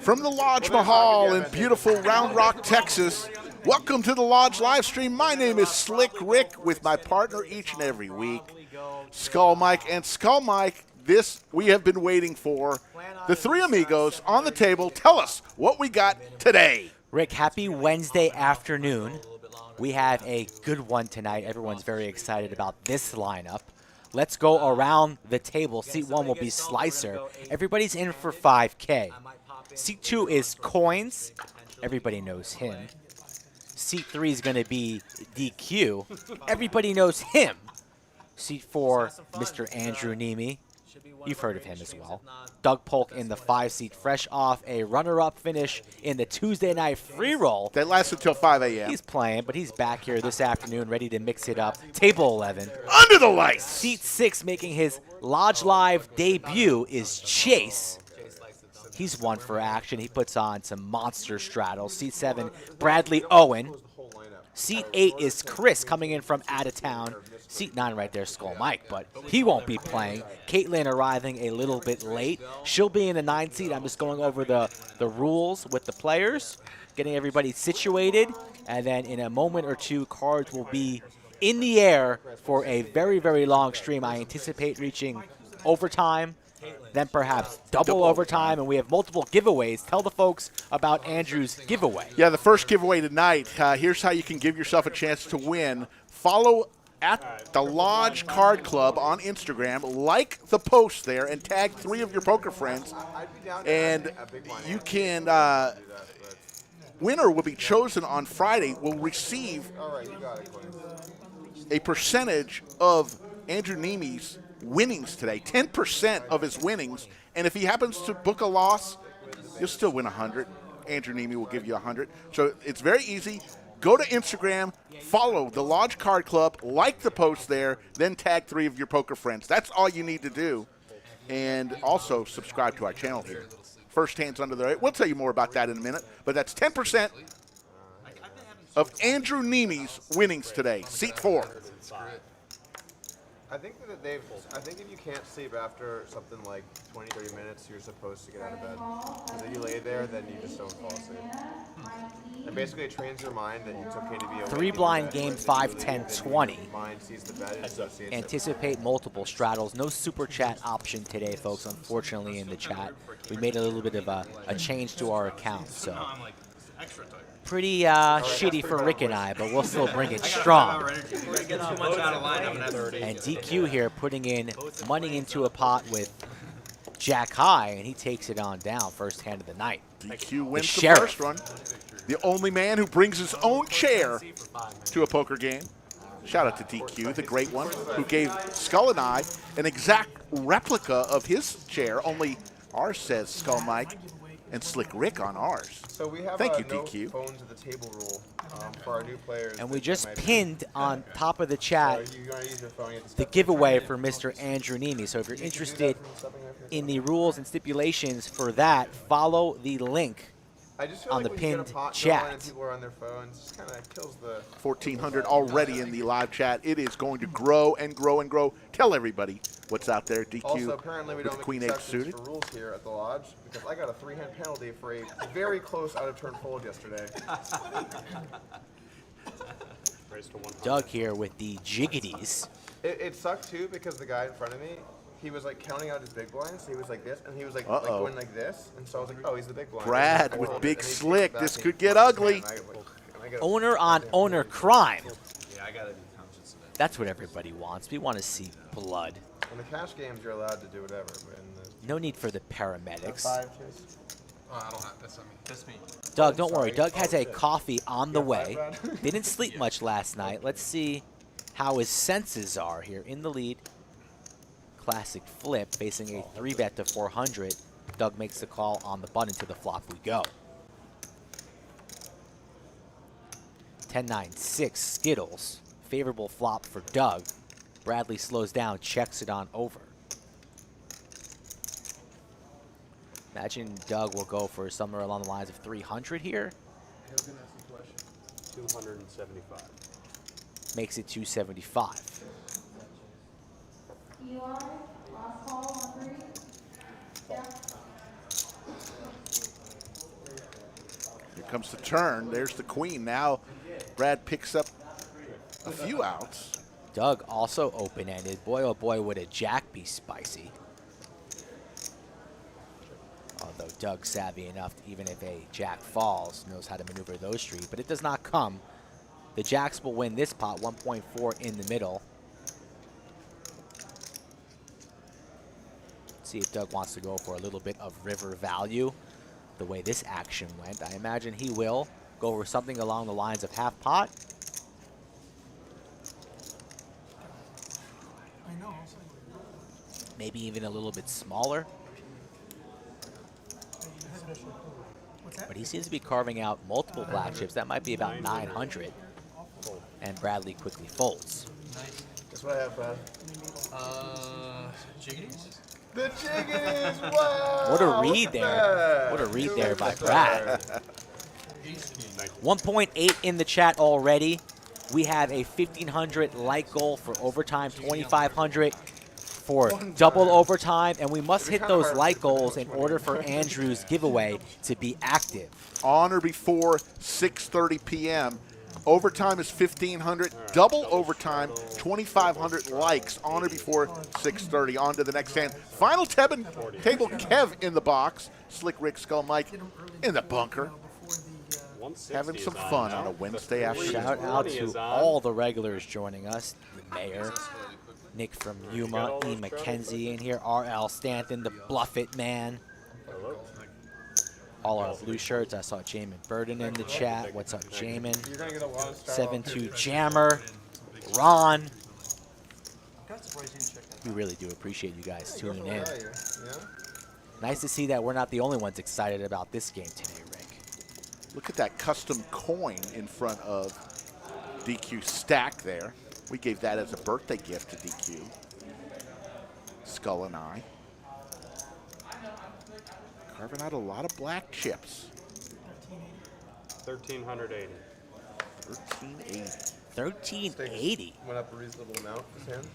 From the Lodge Mahal in beautiful Round Rock, Texas, welcome to the Lodge live stream. My name is Slick Rick with my partner each and every week, Skull Mike. And Skull Mike, this we have been waiting for. The three amigos on the table. Tell us what we got today. Rick, happy Wednesday afternoon. We have a good one tonight. Everyone's very excited about this lineup. Let's go around the table. Seat 1 will be Slicer. Everybody's in for 5K. Seat 2 is Coins. Everybody knows him. Seat 3 is going to be DQ. Everybody knows him. Seat 4, Mr. Andrew Neeme. You've heard of him as well. Doug Polk in the 5 seat, fresh off a runner-up finish in the Tuesday night free roll. That lasted until 5 a.m. He's playing, but he's back here this afternoon ready to mix it up. Table 11. Under the lights. Seat 6 making his Lodge Live debut is Chase. He's one for action. He puts on some monster straddles. Seat 7, Bradley Owen. Seat 8 is Chris coming in from out of town. Seat 9 right there, Skull Mike, but he won't be playing. Caitlin arriving a little bit late. She'll be in the 9 seat. I'm just going over the rules with the players, getting everybody situated, and then in a moment or two, cards will be in the air for a very, very long stream. I anticipate reaching overtime, then perhaps double overtime, and we have multiple giveaways. Tell the folks about Andrew's giveaway. Yeah, the first giveaway tonight. Here's how you can give yourself a chance to win. Follow at the Lodge Card Club on Instagram, like the post there, and tag 3 of your poker friends, and you can, winner will be chosen on Friday, will receive a percentage of Andrew Neeme's winnings today, 10% of his winnings, and if he happens to book a loss, you'll still win 100. Andrew Neeme will give you 100. So it's very easy. Go to Instagram, follow the Lodge Card Club, like the post there, then tag 3 of your poker friends. That's all you need to do. And also subscribe to our channel here. First hands under the right. We'll tell you more about that in a minute. But that's 10% of Andrew Neeme's winnings today. Seat 4. I think that I think if you can't sleep after something like 20, 30 minutes, you're supposed to get out of bed. Because if you lay there, then you just don't fall asleep. And basically it trains your mind that it's okay to be awake. 3 blind game, 5, 10, 20. Mind sees the bed and associates it. Anticipate multiple straddles. No super chat option today, folks, unfortunately, in the chat. We made a little bit of a change to our account, so pretty shitty for Rick and I, but we'll still bring it strong. And DQ here putting in money into a pot with Jack High, and he takes it on down first hand of the night. DQ wins the first run. The only man who brings his own chair to a poker game. Shout out to DQ, the great one, who gave Skull and I an exact replica of his chair, only ours says Skull Mike and Slick Rick on ours. So we have Thank a you, no DQ. phone to the table rule for our new players. And we just pinned on top of the chat So you're gonna use your phone, you have to the step giveaway for Mr. Andrew Neeme. So if you're interested in the rules and stipulations for that, follow the link I just feel on like the when you get a pinned pot chat. going and people are on their phones, it just kind of kills the... 1,400 already in the live chat. It is going to grow and grow and grow. Tell everybody what's out there. DQ Also, apparently we with don't the Queen make 8 exceptions suited. for rules here at the Lodge because I got a 3-hand penalty for a very close out-of-turn fold yesterday. Doug here with the jiggities. It sucked too because the guy in front of me, he was like counting out his big blinds. So he was like this, and he was like going like this, and so I was like, oh, he's the big blind. Brad with Big Slick. This could get ugly. Owner on owner crime. That's what everybody wants. We want to see blood. In the cash games, you're allowed to do whatever, but in the No need for the paramedics. 5 Chase. Oh, I don't have that's on me. That's me. Doug, don't worry. Doug has a coffee on the way. Didn't sleep much last night. Let's see how his senses are here in the lead. Classic flip, facing a 3-bet to 400. Doug makes the call on the button to the flop we go. 10-9-6 Skittles. Favorable flop for Doug. Bradley slows down, checks it on over. Imagine Doug will go for somewhere along the lines of 300 here. 275. Makes it 275. comes the turn. There's the queen. Now Brad picks up a few outs. Doug also open-ended. Boy, oh boy, would a jack be spicy. Although Doug's savvy enough, even if a jack falls, knows how to maneuver those streets, but it does not come. The jacks will win this pot, 1.4 in the middle. Let's see if Doug wants to go for a little bit of river value, the way this action went. I imagine he will go over something along the lines of half pot. Maybe even a little bit smaller. But he seems to be carving out multiple black chips. That might be about 900. And Bradley quickly folds. Guess what I have, Brad? Jiggities? The Jiggities! Wow! What a read there. What a read there by Brad. 1.8 in the chat already. We have a 1,500 light goal for overtime, 2,500 for double overtime, and we must hit those light goals in order for Andrew's giveaway to be active. On or before 6:30 p.m. Overtime is 1,500. Double overtime, 2,500 likes on or before 6:30. On to the next hand. Final table Kev in the box. Slick Rick Skull Mike in the bunker. Having some fun on a Wednesday afternoon. Shout out to all the regulars joining us. The mayor, Nick from Yuma, E. McKenzie in here, R.L. Stanton, the Bluff It Man. All our blue shirts. I saw Jamin Burden in the chat. What's up, Jamin? 7-2 Jammer, Ron. We really do appreciate you guys tuning in. Nice to see that we're not the only ones excited about this game today, Rick. Look at that custom coin in front of DQ stack there. We gave that as a birthday gift to DQ. Skull and I. Carving out a lot of black chips. 1,380. 1380. 1380. Went up a reasonable amount this hand.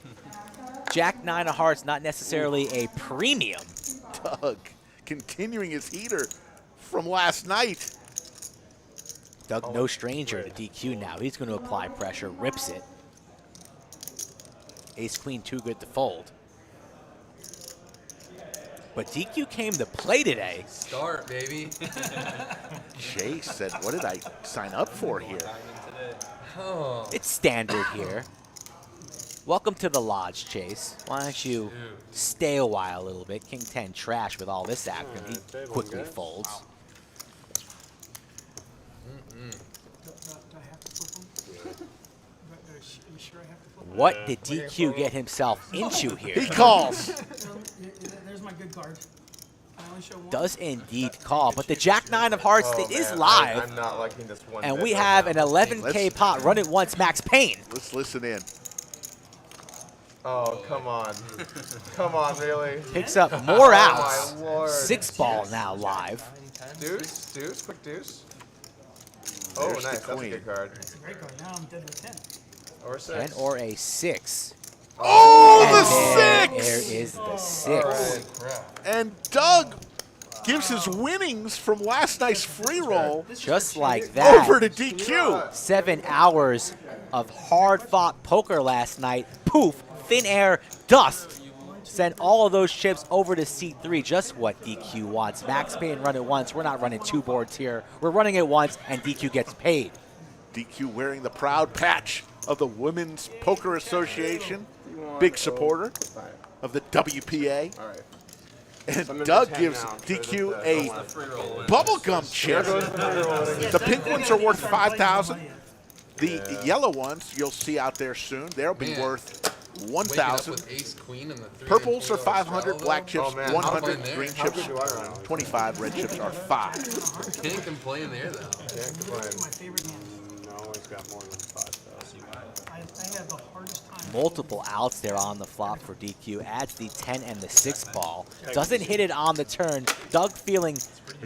Jack 9 of hearts, not necessarily a premium. Doug continuing his heater from last night. Doug, no stranger to DQ now. He's going to apply pressure, rips it. Ace Queen too good to fold. But DQ came to play today. Start, baby. Chase said, what did I sign up for here? Oh. It's standard here. Welcome to the lodge, Chase. Why don't you stay a while a little bit? King 10 trash with all this action. He quickly folds. What did DQ get himself into here? He calls. There's my good card. I only show one. Does indeed call, but the Jack 9 of hearts it is live, I'm not liking this one. and bit we right have now. an 11K pot. Run it once, Max Payne. Let's listen in. Oh, come on. Come on, really? Picks up more Oh, outs. my Lord. 6 ball now live. Deuce, deuce, quick deuce. Oh, There's the nice. That's a queen. good card. It's a great card. Now I'm dead with 10. Or 10 6. or a 6. Oh, And the there 6! is the 6. And Doug gives his winnings from last night's free roll Just like that. over to DQ. 7 hours of hard-fought poker last night. Poof, thin air, dust. Send all of those chips over to seat 3. Just what DQ wants. Max Payne run it once. We're not running 2 boards here. We're running it once, and DQ gets paid. DQ wearing the proud patch of the Women's Poker Association. Big supporter of the WPA. All right. And Doug gives DQ a bubblegum chip. The pink ones are worth 5,000. The yellow ones you'll see out there soon. They'll be Man. worth Waking up 1,000. with Ace Queen and the 3 Purples are and 500, black chips Oh, man. 100, How green How chips good do I run? 25, red chips are 5. Can't complain there though. Can't complain. My favorite hand. No, he's got more than 5,000. I have the hardest time. Multiple outs there on the flop for DQ. Adds the 10 and the 6 ball. Doesn't hit it on the turn. Doug feeling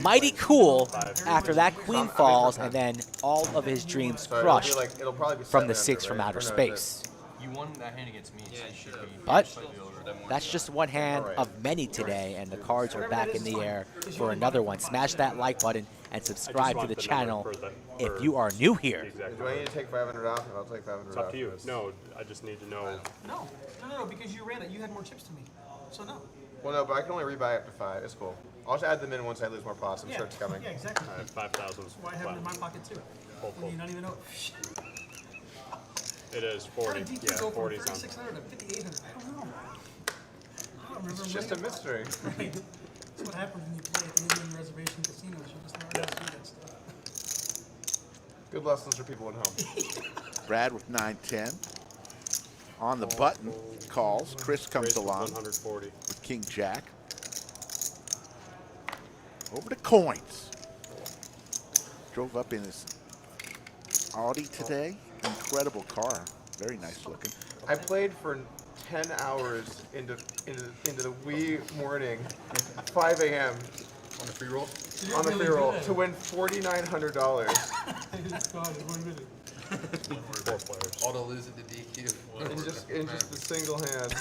mighty cool after that queen falls, and then all of his dreams So crushed it'll probably be from 7 the 6 under, from right? outer Or no, space. You won that hand against me, so you should be But slightly over. that's just one hand of many today, and the cards are back in the air for another one. Smash that like button and subscribe to want the the channel number for if you are new here. Exactly. Do I need to take 500 off? I'll take 500 It's off. up to you. No, I just need to know. No, because you ran it. You had more chips to me. So no. Well, no, but I can only rebuy up to 5. It's cool. I'll just add them in once I lose more pots. I'm sure it's coming. Yeah, exactly. 5,000. That's why I have it in my pocket too. When you not even know. It is How 40. did DQ Yeah, go from 40 is on. 3,600 to 5,800? I don't know. I don't remember. It's just a mystery. Right. That's what happens when you play at the Indian Reservation casinos. You just learn how to do that stuff. Good lessons for people at home. Brad with 9-10. On the button calls. Chris comes Race was along 140. with King Jack. Over to coins. Drove up in his Audi today. Incredible car. Very nice looking. I played for 10 hours into the wee morning, 5 a.m. On the free roll? on the free roll to win $4,900. God, it's one minute. 4 players. All to lose it to DQ. in just a single hand.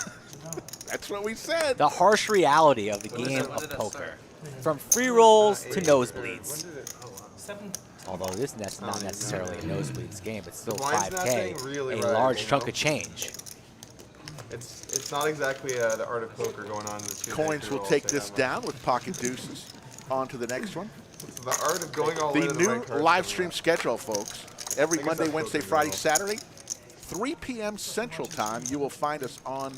That's what we said. The harsh reality of the game when of did that poker. start? From free rolls to When nosebleeds. did it? 7. Although this is not necessarily a nosebleeds game, it's still Blind's not 5K, saying really a right, large you chunk know? of change. It's not exactly the art of poker going on in the Tuesday Coins free will roll, take I'll say this that much. down with pocket deuces. On to the next one. It's the art of going all The in at the new right card. live stream schedule, folks. Every I guess Monday, that's Wednesday, poker Friday, girl. Saturday, 3 p.m. Central Time. You will find us on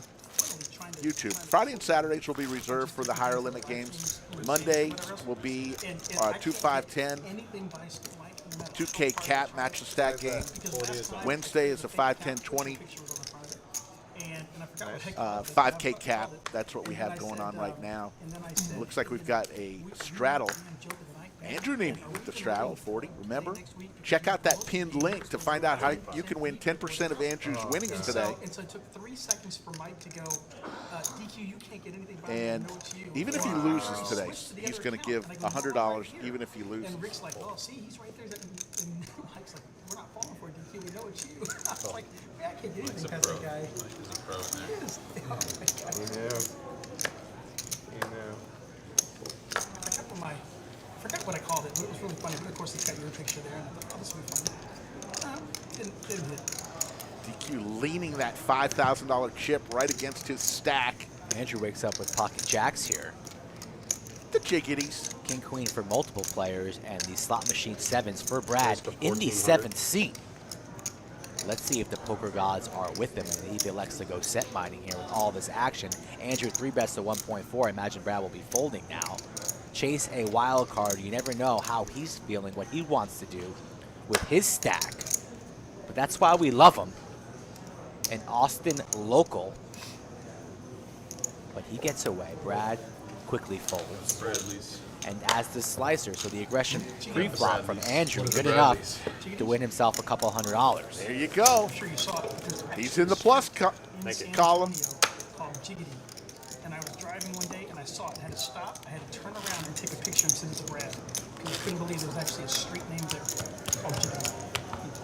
YouTube. Friday and Saturdays will be reserved for the higher limit games. Monday will be 2, 5, 10, 2K Cat match the stat game. Wednesday is a 5, 10, 20, 5K Cap. That's what we have going on right now. Looks like we've got a straddle. Andrew Neeme with the straddle, 40. Remember, check out that pinned link to find out how you can win 10% of Andrew's winnings today. And so it took 3 seconds for Mike to go, DQ, you can't get anything by me, I And know it's you. even if he loses today, he's going to give $100 even if he loses. And Rick's like, oh, see, he's right there. And Mike's like, we're not falling for it, DQ, we know it's you. I was like, man, I can't do anything past that guy. He's a pro, man. He is. Oh, my God. You knew. You knew. I forgot what I called it, but it was really funny. But of course, it's got your picture there, and I thought, oh, this will be fun. Didn't hit. DQ leaning that $5,000 chip right against his stack. Andrew wakes up with pocket jacks here. The jiggities. King Queen for multiple players, and the slot machine 7s for Brad Close to in the 1,400. 7th seat. Let's see if the poker gods are with him, and if he elects to go set mining here with all this action. Andrew 3-bets to 1.4. I imagine Brad will be folding now. Chase a wild card. You never know how he's feeling, what he wants to do with his stack. But that's why we love him. An Austin local. But he gets away. Brad quickly folds. Bradley's. And as the slicer, so the aggression pre-flop from Andrew, What are good the enough Bradleys? to win himself a couple $100. There you go. I'm sure you saw it. Because He's in the plus column. Called Jiggity. And I was driving one day and I saw it. I had to stop. I had to turn around and take a picture and send it to Brad. Because I couldn't believe there was actually a street name there. Called Jiggity.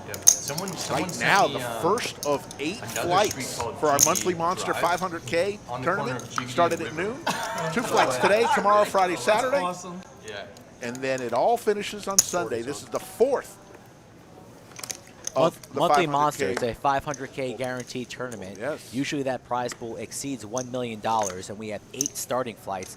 Yeah. Someone Right sent now, me, the first of 8 another flights street called for our GD monthly Monster Drive 500K on the tournament corner of GD started at River. noon. 2 flights today, tomorrow, Friday, Saturday, Awesome. Yeah. and then it all finishes on Sunday. This is the 4th of the Monthly 500K. Monster, it's a 500K guaranteed tournament. Yes. Usually that prize pool exceeds $1 million, and we have 8 starting flights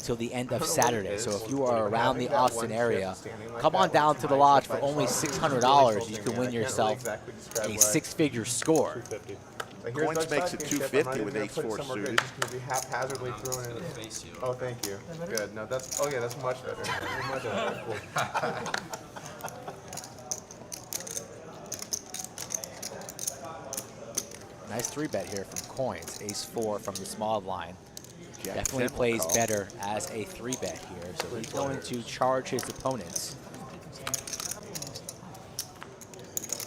till the end of Saturday. So if you are around the Austin area, come on down to the lodge for only $600. You can win yourself a 6-figure score. 250. Like, here's Coins Doug's makes side it chip. I'm 250 not even with gonna ace put it 4 somewhere good. suited. It's just going to be haphazardly thrown in. Face you. Oh, thank you. Good. No, that's, oh yeah, that's much better. That's much better. Nice 3-bet here from Coins. Ace-4 from the small line. Jack Definitely 10 will plays call. better as a 3-bet here. So he's going to charge his opponents.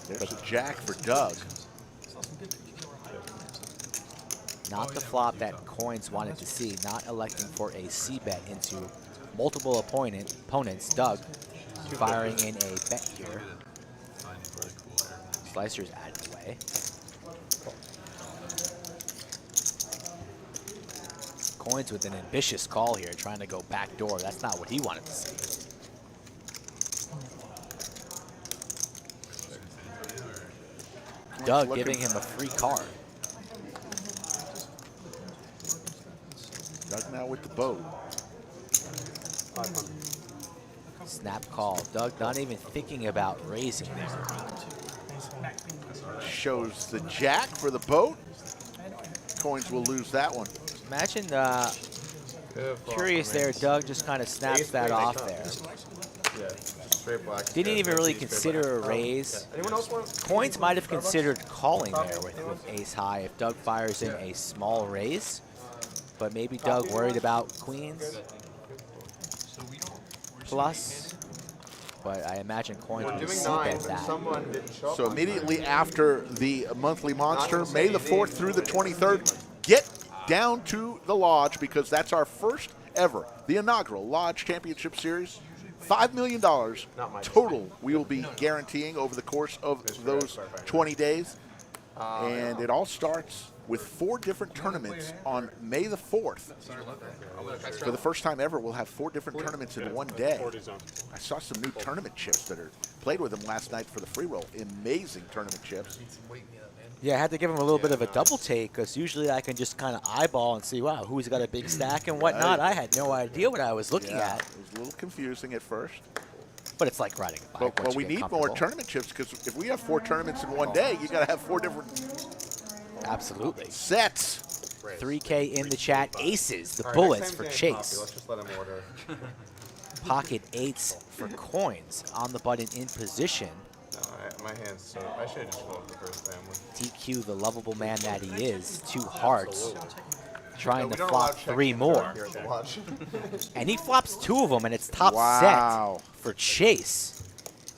There's a jack for Doug. Saw some good pictures that were high. Not the flop that Coins wanted to see. Not electing for a C-bet into multiple opponents. Doug firing in a bet here. Slicer's out of the way. Coins with an ambitious call here, trying to go back door. That's not what he wanted to see. Doug looking- giving him a free card. Doug now with the boat. Snap call. Doug not even thinking about raising there. Shows the jack for the boat. Coins will lose that one. Imagine, Good flop curious from there, ace. Doug just kind of snaps Ace that queen, off they there. Yeah, straight black. Didn't Yeah, even really straight consider black. a raise. Anyone else want? Coins might have considered calling there with ace high if Doug fires in a small raise. But maybe Doug worried about queens plus. But I imagine Coins We're would doing see 9, bet but that. someone didn't show up. So on immediately time. after the monthly monster, May the 4th through the 23rd, get down to the Lodge because that's our first ever, the inaugural Lodge Championship Series. $5 million total we will be guaranteeing over the course of those 20 days. And it all starts with 4 different tournaments on May the 4th. For the first time ever, we'll have 4 different tournaments in one day. 40 zone. I saw some new tournament chips that are played with them last night for the free roll. Amazing tournament chips. Yeah, I had to give him a little bit of a double take because usually I can just kind of eyeball and see, wow, who's got a big stack and whatnot. I had no idea what I was looking Yeah, at, it was a little confusing at first. but it's like riding a bike. But once we you need get more comfortable. tournament chips because if we have 4 tournaments in one day, you got to have 4 different Absolutely. sets. 3K in the chat. Aces, the All right, bullets next for time's getting Chase. poppy. Let's just let him order. Pocket 8s for Coins. On the button in position. My hands, so I should have just folded the first family. DQ, the lovable man that he is. 2 hearts. Trying We to don't flop allow checking 3 in the more. dark here at the lodge. And he flops 2 of them, and it's top Wow. set for Chase.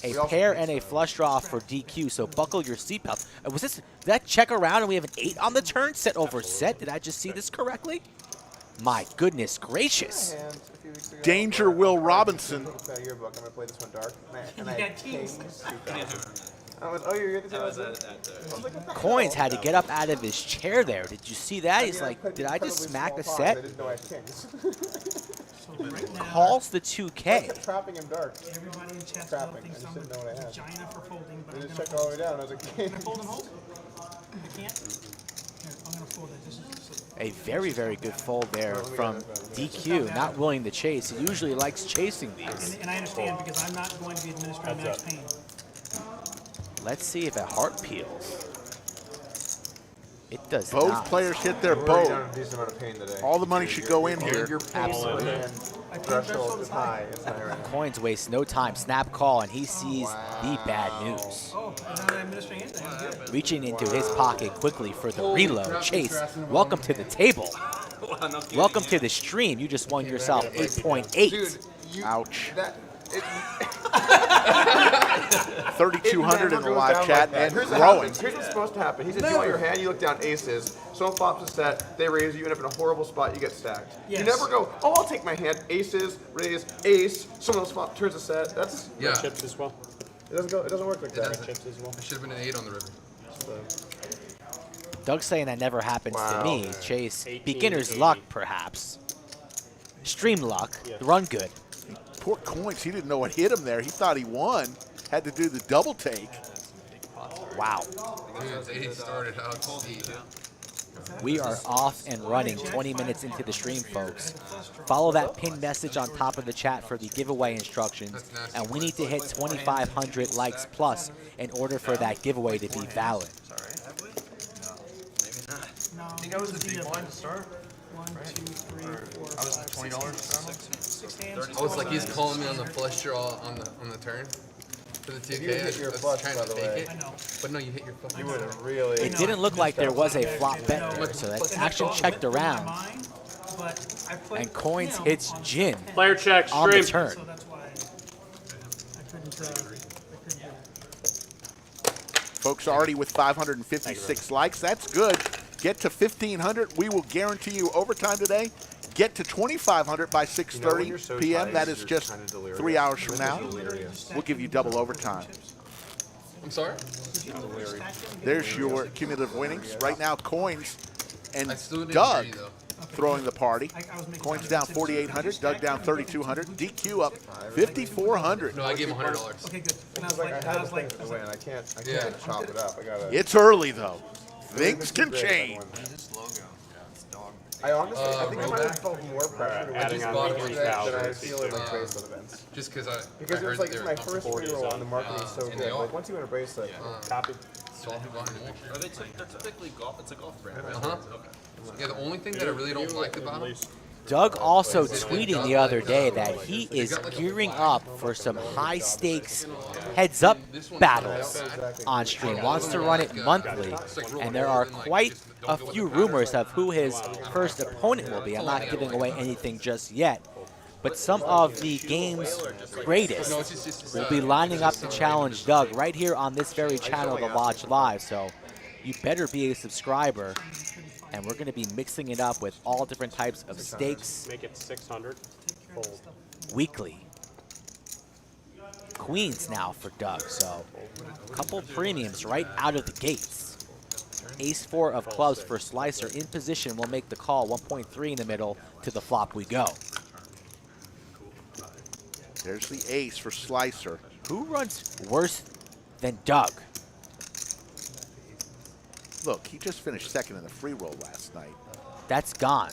A We also pair think and a so. flush draw for DQ, so buckle your seatbelt. Did that check around and we have an 8 on the turn? Set over set. Did I just see this correctly? My goodness gracious. Hands a few weeks ago, Danger where Will I Robinson. took a yearbook. I'm gonna play this one dark. And You I got kings. I was, oh, you're the Coins had to get up out of his chair there. Did you see that? He's like, did I just smack a I set? didn't know I had kings. So right now, Calls the I 2K. kept trapping him dark. everybody in chat's Trapping. thinks I just I'm didn't know what I a had. vagina for folding, but I I'm just gonna checked all the way down. I was like, Can I fold and hold? I can't? Here, I'm gonna fold it. This is A very, very good fold there from DQ. Not willing to chase. He usually likes chasing these. and I understand because I'm not going to be administering max pain. Let's see if a heart peels. It does Both not. players hit their we're already down boat. a decent amount of pain today. All the money should go in here. Your pain Absolutely. and threshold is high. It's high right now. Coins waste no time. Snap call, and he sees the bad news. Oh, and I'm not administering anything. I'm good. Reaching into his pocket quickly for the reload. Chase, welcome to the table. Welcome to the stream. You just won yourself 8.8. Dude, you, Ouch. that, it, 3,200 in the goes live down chat like that. and Here's what growing. happens. Here's what's supposed to happen. He says, you want your hand, you look down aces. Someone flops a set, they raise, you end up in a horrible spot, you get stacked. Yes. You never go, oh, I'll take my hand, aces, raise, ace, someone else turns a set. That's, Yeah. Chips as well. it doesn't work like that. Chips as well. I should have been an 8 on the river. Doug's saying that never happens to Wow, me. man. Chase, 18 beginner's to 80. luck, perhaps. Stream luck. Run good. Poor Coins, he didn't know what hit him there. He thought he won. Had to do the double take. Wow. Dude, they started out steep. We are off and running 20 minutes into the stream, folks. Follow that pinned message on top of the chat for the giveaway instructions, and we need to hit 2,500 likes plus in order for that giveaway to be valid. No, I think I was the big blind to start. 1, 2, 3, 4, I was 5, $20 6 hands. I was like, he's calling me on the flush draw on the turn for the 2K. You hit your I was flush, trying by to the take way. it. I know. But no, you hit your fucking. You would have really. It didn't look like there was a flop bet there, so that action checked around, But I put, and Coins you know, hits on Jin Player check, on the stream. turn. So that's why I couldn't do Folks already with 556 likes. That's good. Get to 1,500. We will guarantee you overtime today. Get to 2,500 by 6:30 p.m. That is just 3 hours from now. We'll give you double overtime. I'm sorry? There's your cumulative winnings. Right now, Coins and I still didn't Doug hear you, though. throwing the party. I was making Coins fun down of it. 4,800. Doug down 3,200. DQ up 5,400. No, I gave him $100. Okay, good. And I was Like, like, I and I have was the like, things to win. I can't Yeah. chop it up. I gotta. It's early, though. Things can change. I honestly, I think I roll might have back. felt more pressure to adding win on bought than it I 3,000. feel in like bracelet events. Just because I Because it heard was like they it's were my first comfortable. free roll and the marketing's so and they good. are. Like once you win a bracelet, Copy. So I'll be buying it. Are they they're typically golf? It's a golf brand, right? Uh-huh. Yeah, the only thing that I really don't like about them, Doug also tweeting the other day that he is gearing up for some high stakes heads up battles on stream. Wants to run it monthly, and there are quite a few rumors of who his first opponent will be. I'm not giving away anything just yet, but some of the game's greatest will be lining up to challenge Doug right here on this very channel, The Lodge Live. So you better be a subscriber. And we're going to be mixing it up with all different types of stakes Make it 600. Fold. weekly. Queens now for Doug, so a couple premiums right out of the gates. Ace-4 of clubs for Slicer in position will make the call. 1.3 in the middle, to the flop we go. There's the ace for Slicer. Who runs worse than Doug? Look, he just finished second in the free roll last night. That's gone.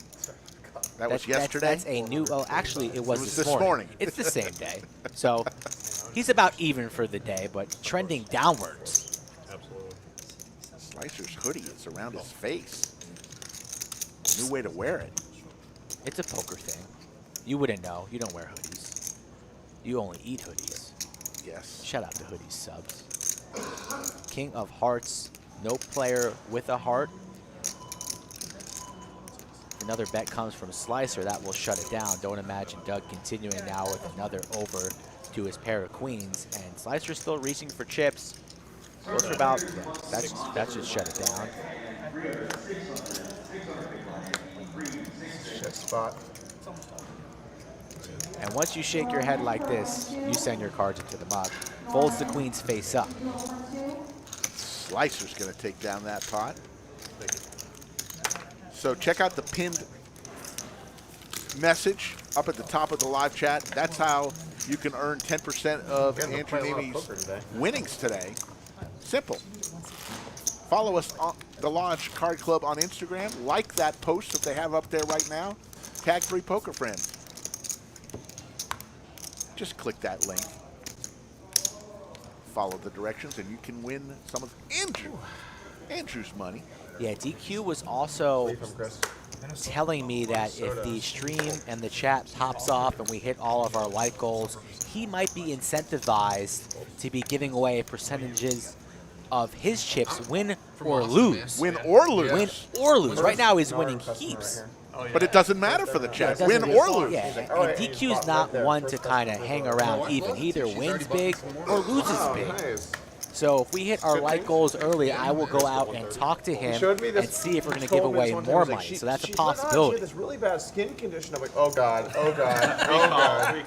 That was yesterday? That's a new, oh, actually, it was, was this this morning. It's the same day. So he's about even for the day, but trending downwards. Absolutely. Slicer's hoodie is around his face. New way to wear it. It's a poker thing. You wouldn't know. You don't wear hoodies. You only eat hoodies. Yes. Shout out to hoodies subs. King of Hearts. No player with a heart. Another bet comes from Slicer. That will shut it down. Don't imagine Doug continuing now with another over to his pair of queens. And Slicer's still reaching for chips. Goes for about, yeah, that should shut it down. shit spot. And once you shake your head like this, you send your cards into the mug. Folds the queens face up. Slicer's going to take down that pot. So check out the pinned message up at the top of the live chat. That's how you can earn 10% of Getting to Andrew play a lot of Neme's poker today. winnings today. Simple. Follow us on the Lodge Card Club on Instagram. Like that post that they have up there right now. Tag 3 Poker Friends. Just click that link. Follow the directions and you can win some of Andrew's money. Yeah, DQ was also From Chris. telling me that if the stream and the chat pops off and we hit all of our like goals, he might be incentivized to be giving away percentages of his chips, win or lose. Win or lose. Win or lose. Right now he's winning heaps. But it doesn't matter for the It chat. doesn't Win really- or lose. Yeah, and DQ's not one to kind of hang around even. He either wins big or loses big. Nice. So if we hit our like goals early, I will go out and talk to him Showed me and this. see if we're going to told give me away this one time, more he was like, money. So that's a she's like, "Oh, she possibility. had this really bad skin condition. I'm like, oh god, oh god, oh god.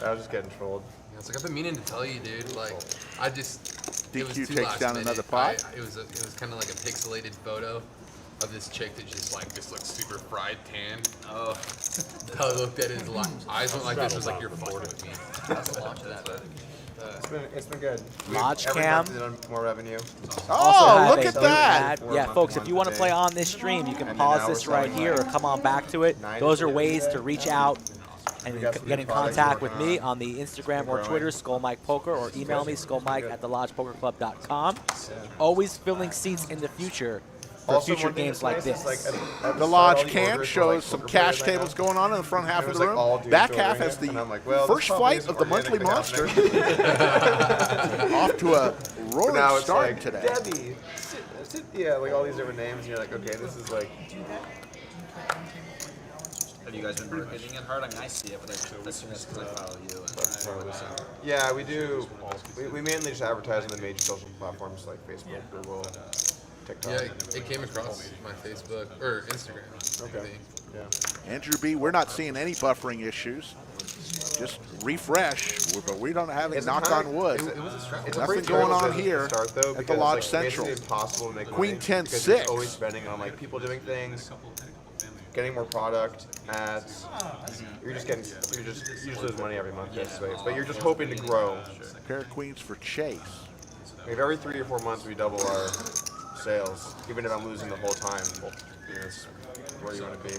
I was just getting trolled. Yeah, it's like I've been meaning to tell you, dude. Like, I just it was DQ too takes last down minute. another pot. It was kind of like a pixelated photo of this chick that just like this looks super fried tan. Oh, I looked at his eyes went like this. Was like, you're bored with me. That's the launch of that. It's been good. Lodge Every cam. month we've done more revenue. Also Oh, have look a at big that. ad. Yeah, folks, if you want to play on this stream, you can pause this right here or come on back to it. Those are ways to reach out and get in contact with me on the Instagram or Twitter, SkullMikePoker, or email me, skullmike@thelodgepokerclub.com. Always filling seats in the future for Also, future one thing games that's like nice is, this. at The start, Lodge all the cam orders were, shows like, some poker cash players right tables now. going on in the front half It of was the like all room. dudes Back half ordering has it, the and I'm like, well, first this flight company's of the monthly organic monster. Off to a But roaring now it's start like today. Debbie, yeah, like all these different names, and you're like, okay, this is like. Have you guys been marketing it hard? I mean, I see it, but I assume it's because I follow you. And Yeah, we do. We mainly just advertise on the major social platforms like Facebook, Google, TikTok. Yeah, it came across my Facebook or Instagram. I Okay. think. Yeah. Andrew B., we're not seeing any buffering issues. Just refresh, but we don't have any It's knock kind on of- wood. It's a Nothing pretty going struggle on business here to start, though, at the because, Lodge like, Central. It's impossible to make Queen money 10 because 6. You're always spending on like people doing things. getting more product, ads. You just lose money every month, basically. But you're just hoping to grow. Pair of queens for Chase. If every 3 or 4 months we double our sales, even if I'm losing the whole time, well, that's where you want to be.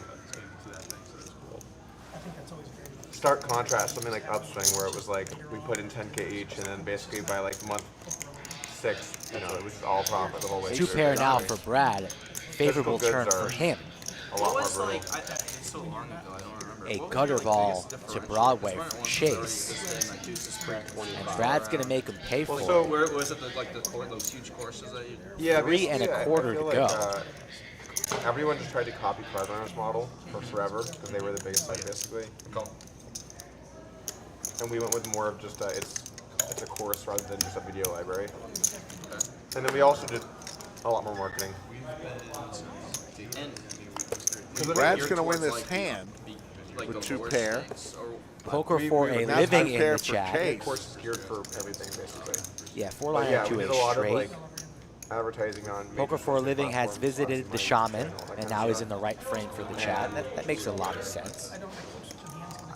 Stark contrast, something like Upswing, where it was like we put in 10K each, and then basically by like month 6, you know, it was all profit the whole way. Two through. pair now for Brad. Favorable Physical turn goods for are him. A lot more was brutal. like, it's so long ago, I don't remember. A What was gutter your, like, ball biggest to differential? Broadway Because for when Chase. it was like, this is pretty 25. And Brad's going to make him pay for so it. Where was it, like those huge courses that you? Yeah, 3 and a basically, quarter I feel to like, go. Everyone just tried to copy Cardliner's model for forever because they were the biggest site, basically. And we went with more of just it's a course rather than just a video library. And then we also did a lot more marketing. Brad's going to win this hand with 2 pair. Poker for a now living two in pair the for chat. Chase. The course is geared for everything, basically. Yeah, 4 But liner yeah, to we a did a lot of straight. like advertising on. Poker for a living has platforms, visited the lots of shaman, money, all that and kind now of he's stuff. in the right frame for the chat. That makes a lot of sense.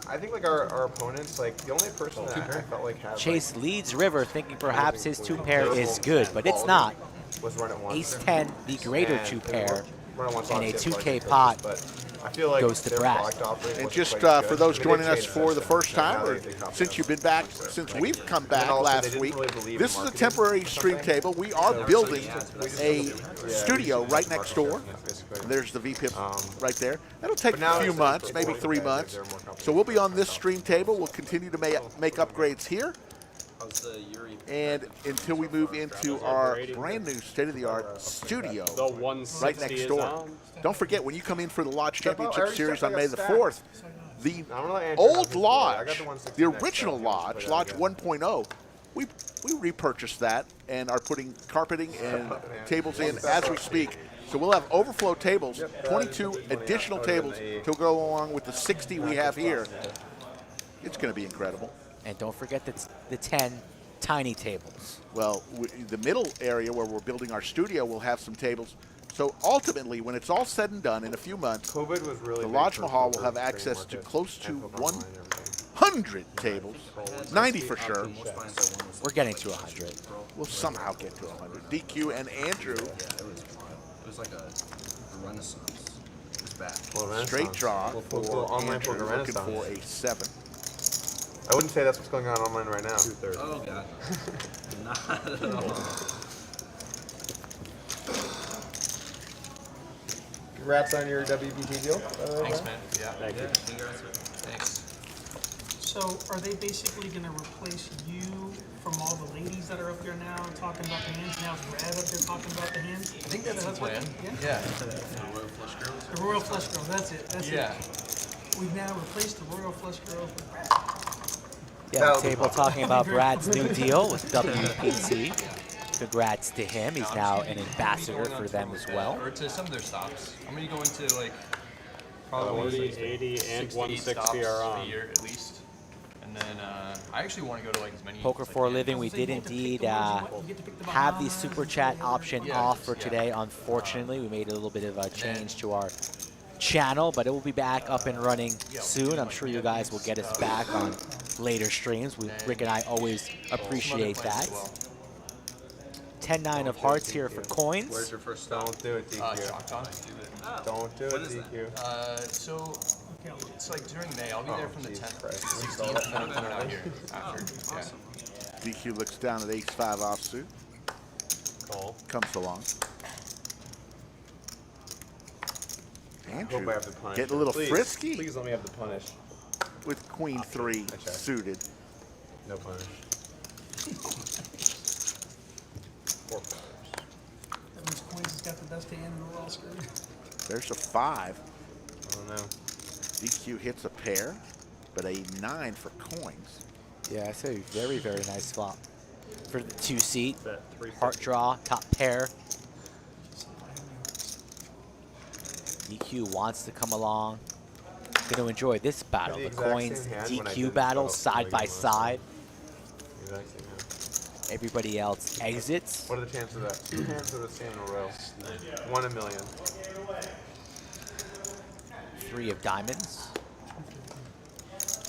I think like our opponents, like the only person that I felt like had Chase leads river, thinking perhaps his 2 like, pair is good, but it's not. was run at once. Ace 10, the greater And 2 pair, run at once and a obviously 2K has pot but I feel like goes to their Brad. product offering And wasn't just quite for good. those I mean, joining they us changed for the that first stuff. time, Now or they copy since it. you've been back, since we've come back also, they last didn't week, really believe this in is a marketing temporary or stream something. table. We are building a studio right next door. There's the VPIP right there. That'll take But now a few it's months, for maybe 40 3 guys, months. they're more comfortable. So we'll be on this stream table. We'll continue to make upgrades here. How's the Yuri? And until we move into our brand new state-of-the-art studio The 160 right next is door. on. Don't forget, when you come in for the Lodge Step out, I Championship already Series stepped on May like the a stack. 4th, the I'm gonna let Andrew have old his board. I got Lodge, the 160 the next original time. He wants to Lodge, play that Lodge again. 1.0, we repurchased that and are putting carpeting and tables in as we speak. So we'll have overflow tables, 22 additional tables to go along with the 60 we have here. It's going to be incredible. And don't forget the 10 tiny tables. Well, the middle area where we're building our studio will have some tables. So ultimately, when it's all said and done in a few months, COVID was really the big Lodge for Mahal will poker have trading access to markets close to and poker online and everything. 100 tables, 90 for sure. We're getting to 100. We'll somehow get to 100. DQ and Andrew, It was like a renaissance. It was back. Well, straight Renaissance. draw We'll for online Andrew, poker looking for Renaissance. a 7. I wouldn't say that's what's going on online right now. Oh god. Not at all. Congrats on your WBT deal. Thanks, man. Yeah. Thank you. Congrats, man. Thanks. So are they basically going to replace you from all the ladies that are up there now talking about the hands? Now Brad up there talking about the hands? I think that's the what- plan. Yeah. Yeah. The Royal Flush Girls. The Royal Flush Girl. That's it. That's Yeah. it. We've now replaced the Royal Flush Girl with Brad. Yeah, That'll the be table popular. talking about Brad's new deal with WPT. Congrats to him. He's now an ambassador for them as well. Or to some of their stops. I'm gonna go into like 40, 80, and 60 160 stops are a on. year at least. And then I actually want to go to like as many. Poker as I for a can. living. We did indeed have the super chat option Yeah, off for yeah. today. Unfortunately, we made a little bit of a change to our channel, but it will be back up and running soon. I'm sure you guys will get us back on later streams. Rick and I always appreciate that. 10-9 of hearts here for coins. Where's your first stop? Don't do it, DQ. Choctaw. Don't do What it, is DQ. So it's like during May. I'll be there from the Jesus 10th Christ. to the 16th, and then I'm coming out here after. Yeah. DQ looks down at ace-5 offsuit, Call. comes along. Hope Andrew I have the punish. getting a little Please, frisky Please let me have the punish. with queen 3 Okay. suited. No punish. Four players. That means Coins has got the best hand and we're all screwed. There's a 5. I don't know. DQ hits a pair, but a 9 for coins. Yeah, that's a very, very nice flop for the 2-seat. Bet 350. Heart draw, top pair. DQ wants to come along. Going to enjoy this battle. The The exact coins same hand when I DQ did battles the side by Wigan last side. Exact same hand. Everybody else exits. What are the chances of that? 2 hands of the same in a row. 1 in a million. 3 of diamonds.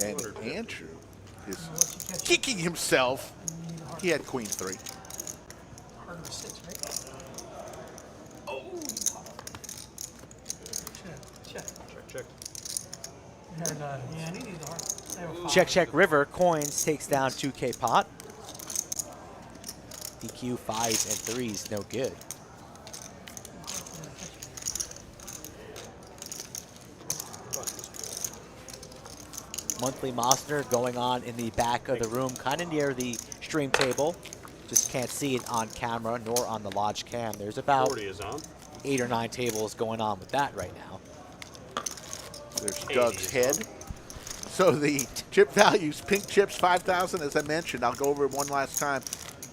And Andrew is kicking himself. He had queen 3. Heart of a 6, right? Oh, you caught it. Check. Check. And, yeah, I needed the heart. They were Check, check, river. Coins takes down 2K pot. DQ 5s and 3s, no good. Monthly monster going on in the back of the room, kind of near the stream table. Just can't see it on camera nor on the lodge cam. There's about 40 is on. 8 or 9 tables going on with that right now. There's Doug's head. So the chip values, pink chips 5,000, as I mentioned. I'll go over it one last time.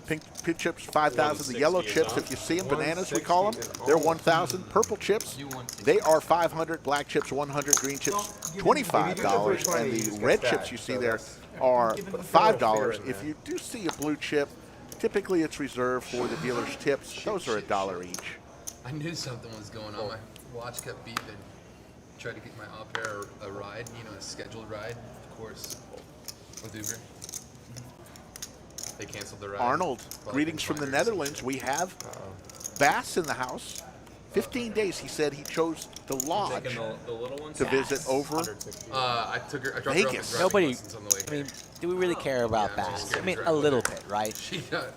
Pink chips 5,000. The yellow chips, if you see them, bananas we call them, they're 1,000. Purple chips, they are 500. Black chips 100. Green chips $25. And the red chips you see there are $5. If you do see a blue chip, typically it's reserved for the dealer's tips. Those are $1 each. I knew something was going on. My watch kept beeping. Tried to get my au pair a ride, a scheduled ride, of course, with Uber. They canceled the ride. Arnold, greetings from the Netherlands. We have Bass in the house. 15 days, he said he chose the lodge to visit over I took her. I dropped Vegas. her off at driving Nobody, lessons on the way I mean, here. do we really care about Yeah, I'm Bass? scared I mean, to a drive little there. bit, right?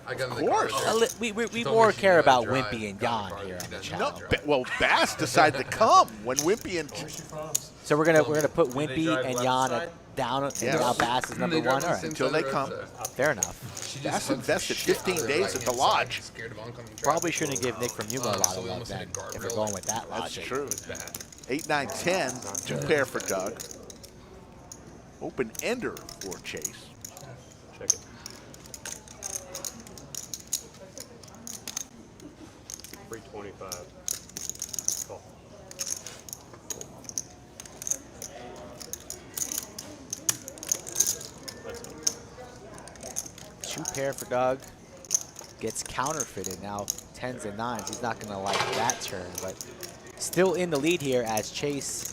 I got in the Of course. car. We told more me she care knew how to about drive, Wimpy and got in Jan the car, here on she the doesn't know channel. how to drive. well, Bass decided to come when Wimpy and So we're gonna put they Wimpy drive and left Jan side? down, and Yeah. now Bass is number They drive 1. on All the same right, Until side they of the come. road, fair enough. She just Bass bugs the invested shit 15 out of the days right-hand at the side, lodge. Scared of oncoming traffic. Probably shouldn't give Nick from Yuma a lot so of we love almost hit then, a guardrail. if we're going with that That's logic. true. It was bad. 8, 9, 10, 2 pair for Doug. Open ender for Chase. Check it. $325. Call. Let's go. 2 pair for Doug. Gets counterfeited now, 10s and 9s. He's not gonna like that turn, but still in the lead here as Chase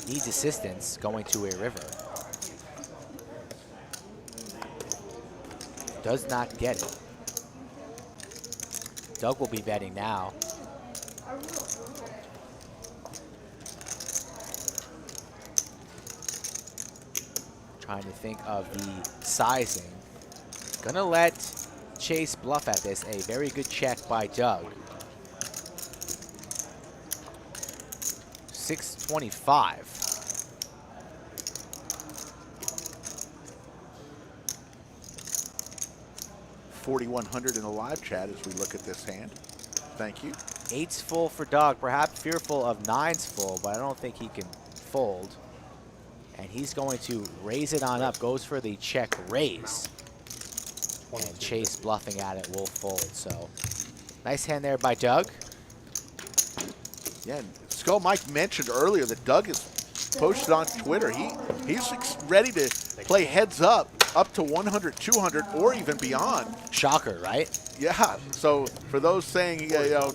needs assistance going to a river. Does not get it. Doug will be betting now. Trying to think of the sizing. Gonna let Chase bluff at this. A very good check by Doug. 625. $4,100 in the live chat as we look at this hand. Thank you. 8's full for Doug. Perhaps fearful of 9's full, but I don't think he can fold. And he's going to raise it on up. Goes for the check raise. And Chase bluffing at it will fold. So nice hand there by Doug. Yeah, and Skull Mike mentioned earlier that Doug has posted on Twitter. He's ready to play heads up to 100, 200, or even beyond. Shocker, right? Yeah. So for those saying,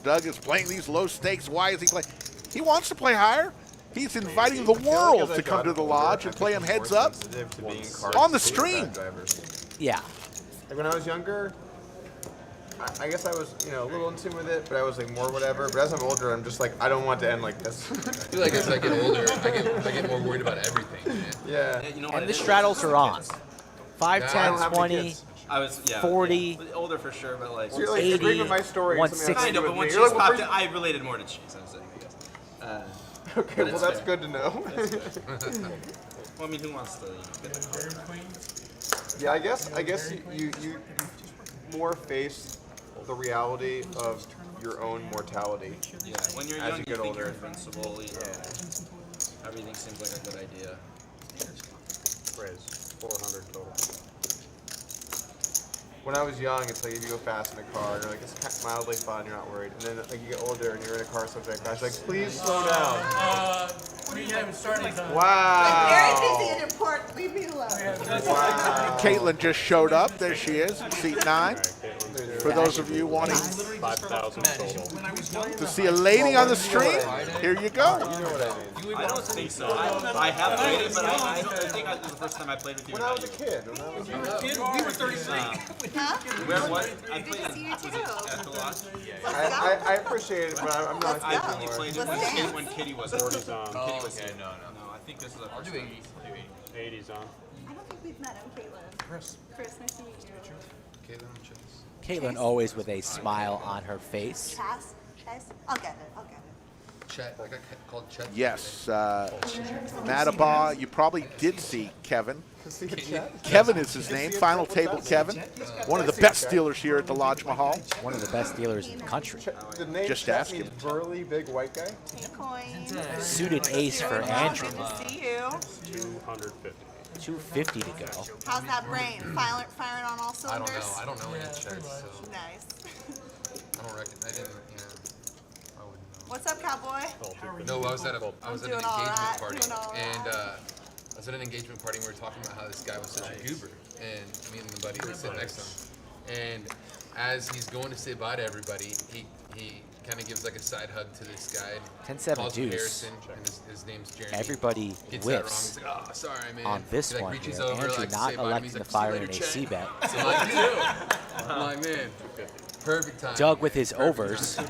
Doug is playing these low stakes, why is he playing? He wants to play higher. He's inviting the world to come to the lodge and play him heads up on the stream. Yeah. Like when I was younger, I guess I was, a little in tune with it, but I was like more whatever. But as I'm older, I'm just like, I don't want to end like this. I feel like as I get older, I get more worried about everything. Man. Yeah. You know what And it the is? straddles are on. 5, Yeah, I 10, don't have any 20. kids. I was 40. yeah, older for sure, but like So you're like 80, agreeing with my story. and something has to 160. kind do of. But with when me. Chase You're like, popped well, in, I related more to Chase. I'm saying, I guess. okay, but well it's that's fair. good to know. Well, I mean, who wants to get that? Yeah, I guess you more face the reality of your own mortality. Yeah, when you're As young, you you get think you're older. invincible. Everything seems like a good idea. Raise. 400 total. When I was young, it's like if you go fast in a car, you're like, it's mildly fun, you're not worried. And then like you get older and you're in a car subject crash, like, please slow down. We haven't started. Wow. Very busy and important. Leave me alone. Caitlin just showed up. There she is, seat 9. Alright, Caitlin. For those of you wanting 5,000 total. to see a lady on the stream, here you go. You know what I mean. I don't think so. I have played it, but I think it was the first time I played with you. When I was a kid. When I was We were 33. Where what? I Good played to see you at too. the lodge. I appreciate it, but I'm not. I only played it Let's dance. when Kitty was 40's on. Kitty was here. No, I think this is a first time. 80's on. I don't think we've met. I'm Caitlin. Chris, nice to meet you. Caitlin, Chase. Caitlin always with a smile on her face. Chess? I'll get it. I'll get it. Chet. I got called Chet. Yes, Matabaugh, you probably did see Kevin. Kevin is his name, Final Table Kevin. One of the best dealers here at the Lodge Mahal. One of the best dealers in the country. The name Just Chet ask means him. burly, big white guy. Hey, coin. Suited ace for Andrew. Good to see you. 250. 250 to go. How's that brain? Firing on all I cylinders? don't know. I don't know any checks, so Nice. I don't reckon. I didn't. Yeah. I wouldn't know. What's up, cowboy? No, I was at an doing engagement all right, party, doing all and right. I was at an engagement party, and we were talking about how this guy was such a goober, and me and the buddy was sitting next to him, and as he's going to say bye to everybody, he kind of gives like a side hug to this guy. 10-7 calls him deuce. Harrison, and his name's Jeremy. Everybody Gets that wrong. whiffs He's like, oh, sorry, man. on this He, like, one reaches here. over, Andrew like, to not say bye to him. electing He's to like, fire "See in you a later, C bet. Chet." So like, too. I'm like, man, perfect time. Doug with his Perfect overs. time.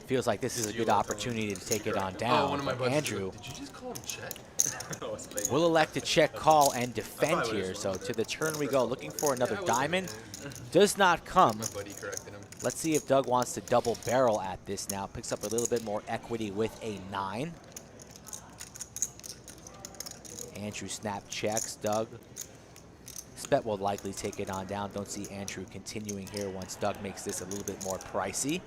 Feels like this is a good opportunity to take it on Oh, down. one of my But buddies Andrew was like, did you just call him Chet? will elect to check, call, and defend here. So to the turn we go, looking for another diamond. Does not come. My buddy corrected him. Let's see if Doug wants to double barrel at this now. Picks up a little bit more equity with a 9. Andrew snap checks. Doug. Spet will likely take it on down. Don't see Andrew continuing here once Doug makes this a little bit more pricey.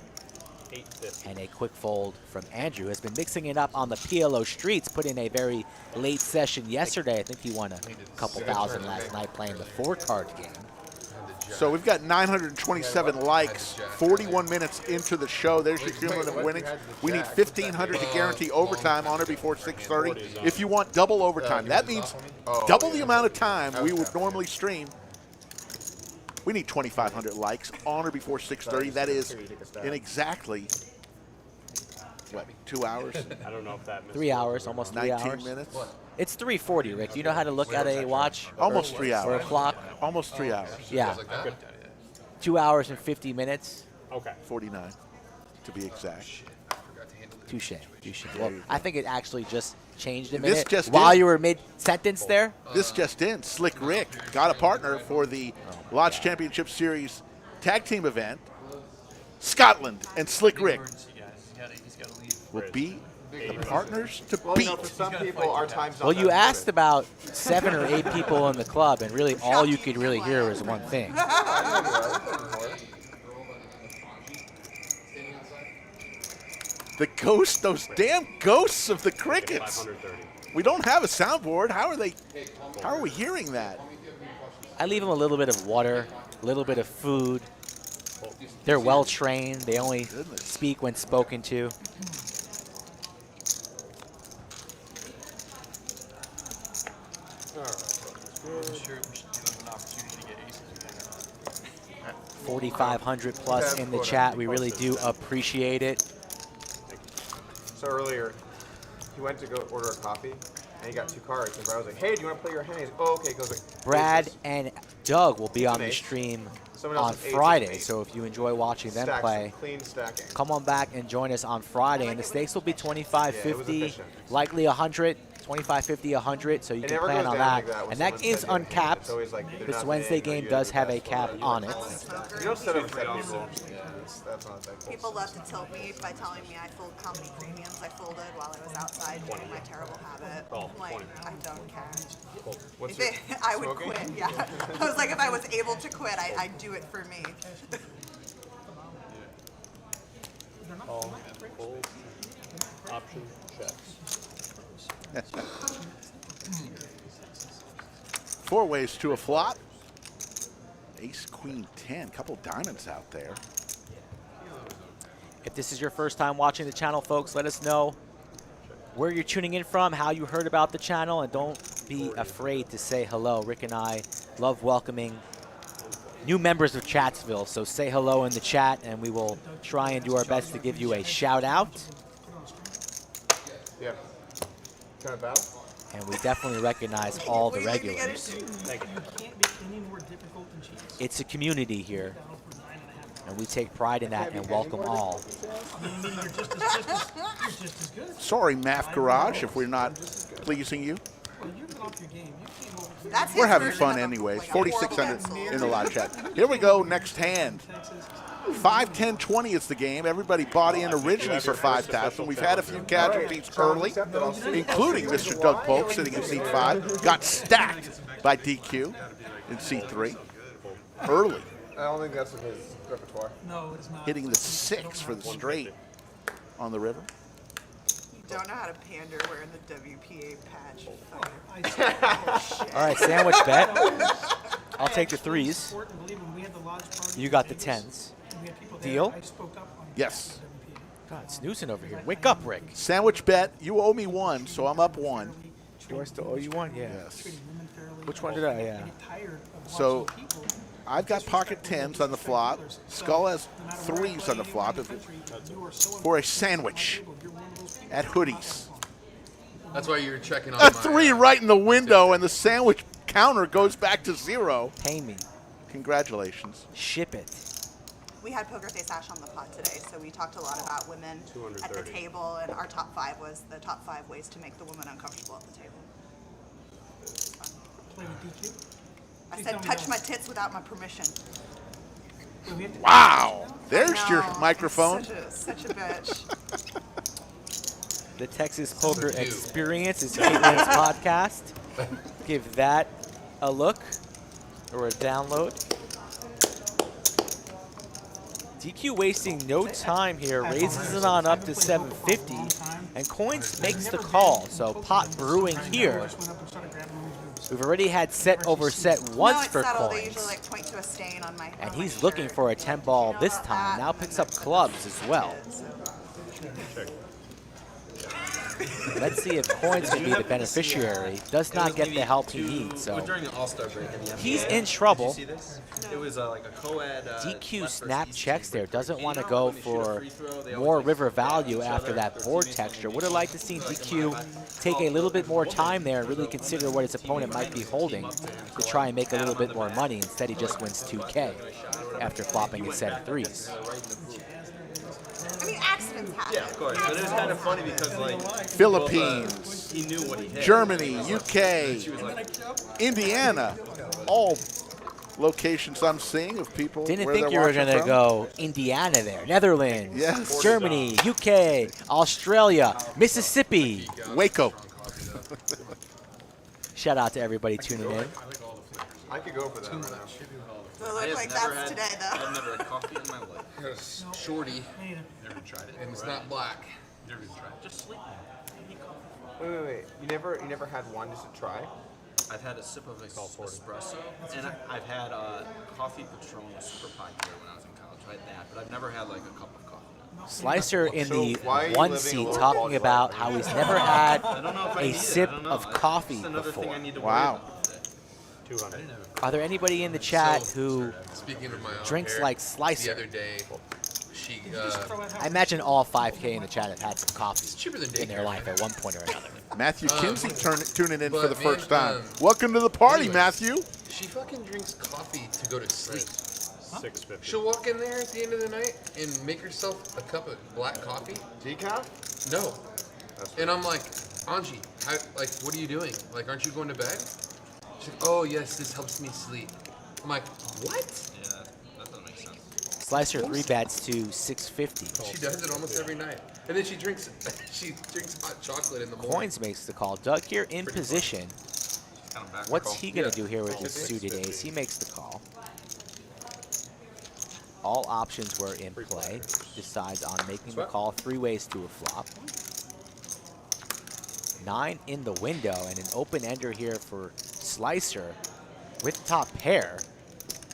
850. And a quick fold from Andrew. Has been mixing it up on the PLO streets. Put in a very late session yesterday. I think he won a couple thousand last night playing the 4-card game. So we've got 927 likes, 41 minutes into the show. There's your cumulative winnings. We need 1,500 to guarantee overtime on or before 6:30. If you want double overtime, that means double the amount of time we would normally stream. We need 2,500 likes on or before 6:30. That is in exactly, what, 2 hours? I don't know if that missed 3 hours, almost 3 19 hours. minutes? It's 3:40, Rick. Do you know how to look at a watch Almost 3 or a hours. clock? Almost 3 hours. Yeah, Like that? 2 hours and 50 minutes. Okay. 49 to be exact. Forgot to handle it. Touche. Well, I think it actually just changed a This minute just while did. you were mid-sentence there. This just in, Slick Rick got a partner for the Lodge Championship Series tag team event. Scotland and Slick Rick will be the partners to Well, beat. for some people, our time's not Well, you that asked important. about 7 or 8 people in the club, and really all you could really hear was one thing. The ghost, those damn ghosts of the crickets. 530. We don't have a soundboard. How are we hearing that? I leave them a little bit of water, a little bit of food. They're well trained. They only speak when spoken to. $4,500 plus in the chat. We really do appreciate it. So earlier, he went to go order a coffee, and he got 2 cards. And Brad was like, "Hey, do you want to play your hand?" He's like, "Oh, okay." He goes like, Brad "Aces." and Doug will be on the ace. stream Someone else on is ace Friday. and ace. So if you enjoy watching them Stacks, play, clean stacking. come on back and join us on Friday. And the stakes will be 25, Yeah, it was 50, efficient. likely 100, 25, 50, 100. So you It can never plan goes on down that. like that when And that someone's game's set your hand. uncapped. It's always like either This nothing Wednesday or game you does the have a best cap or on it. You don't set up set people. That's not that People love to tilt me by telling me I fold comedy premiums. I folded while I was outside doing my terrible habit. Oh, Like, 20. I don't care. What's If your I would smoking? quit, yeah. I was like, if I was able to quit, I'd do it for me. All full option checks. 4 ways to a flop. Ace, Queen, 10. Couple diamonds out there. If this is your first time watching the channel, folks, let us know where you're tuning in from, how you heard about the channel, and don't be afraid to say hello. Rick and I love welcoming new members of Chatsville, so say hello in the chat, and we will try and do our best to give you a shout out. Yeah. Kind of battle? And we definitely recognize all the What do you think regulars. You can't make any more difficult than cheese. It's a community here, and we take pride in that and welcome all. You're just as good. Sorry, Math Garage, if we're not pleasing you. Well, you've been off your game. You came over That's We're his having version fun of a, anyways. like, a horrible 4,600 pencil. in the live chat. Here we go, next hand. 5, 10, 20 is the game. Everybody bought in originally for 5,000. We've had a few casualties early, including Mr. Doug Polk sitting in seat 5. Got stacked by DQ in seat 3 early, I don't think that's in his repertoire. No, it's not. hitting the 6 for the straight on the river. Don't know how to pander wearing the WPA patch. I said, All right, sandwich bet. I'll take the 3s. support and believe when we had the lodge party You got in the Vegas, 10s. and we had people there, Deal? I spoke up on Yes. WPA. God, snoozing over here. Wake up, Rick. Sandwich bet. You owe me 1, so I'm up 1. Do I still owe you one? Yeah. Yes. Which one did I? Yeah. So I've got pocket 10s on the flop. Skull has 3s on the flop for a sandwich at Hoodies. That's why you're checking on A my, 3 right in the window, and the sandwich counter goes back to 0. Pay me. Congratulations. Ship it. We had Poker Face Ash on the pod today, so we talked a lot about women at the 230. table, and our top 5 was the top 5 ways to make the woman uncomfortable at the table. I said, touch my tits without my permission. Wow. There's I your know, microphone. Such a bitch. The Texas Poker Experience is Caitlin's podcast. Give that a look or a download. DQ wasting no time here, raises it on up to 750, and Coins makes the call. So pot brewing here. We've already had set over set once no, it's for subtle. They usually Coins, like point to a stain on my. and on my he's looking shirt. for a 10 ball You know this about time. that? Now picks up clubs as well. Let's see if Coins can be the beneficiary. Does not get the help he needs, so During the All-Star break in the NBA. he's in trouble. Did you see this? It was like a co-ed. DQ left snap versus checks east there. team. Doesn't want to You know, go when they shoot a for free throw, they more always, river like, value each after other, that their board teammates texture. when Would they have liked to shoot. see Like, DQ take a little bit more time there and really consider what his opponent might be holding to try and make a little bit more money. Instead, he just wins 2K after flopping a set of 3s. I mean, accidents happen. Yeah, of course. But it was kind of funny because like Philippines, he knew what he hit. Germany, UK, Indiana, all locations I'm seeing of people Didn't where think they're you were watching going to from. go Indiana there. Netherlands, Yes. Germany, UK, Australia, Mississippi. Waco. Shout out to everybody tuning in. I could go for that right now. Does it look like that's today, though? I've never had coffee in my life. There's shorty, Never tried it. and it's not black. Never even tried it. Just sleep. Wait. You never had one just to try? I've had a sip of espresso, and I've had coffee Patron with Super Pie here when I was in college. I had that, but I've never had like a cup of coffee. Slicer in the So why are you one living a seat lower talking quality about life? how he's never had I don't know if I need a it. sip I don't know. of coffee Just another thing before. I need to Wow. worry about. 200. Are there anybody in the chat who Speaking of my own drinks hair, like the Slicer? other day, she I imagine all 5K in the chat have had some coffee cheaper than in their daycare, life man. at one point or another. Matthew Kinsey tuning in for but the man, first time. um, Welcome to the party, anyways. Matthew. She fucking drinks coffee to go to sleep. 650. She'll walk in there at the end of the night and make herself a cup of black coffee. Decaf? No. And I'm like, Anji, what are you doing? Like, aren't you going to bed? She's like, oh yes, this helps me sleep. I'm like, what? Yeah, that doesn't make sense. Slicer 3 bets to 650. She does it almost every night. And then she drinks hot chocolate in the morning. Coins makes the call. Doug here in position. Kind of back. What's he going to do here with his suited ace? He makes the call. All options were in play. Decides on making the call 3 ways to a flop. 9 in the window and an open ender here for Slicer with top pair.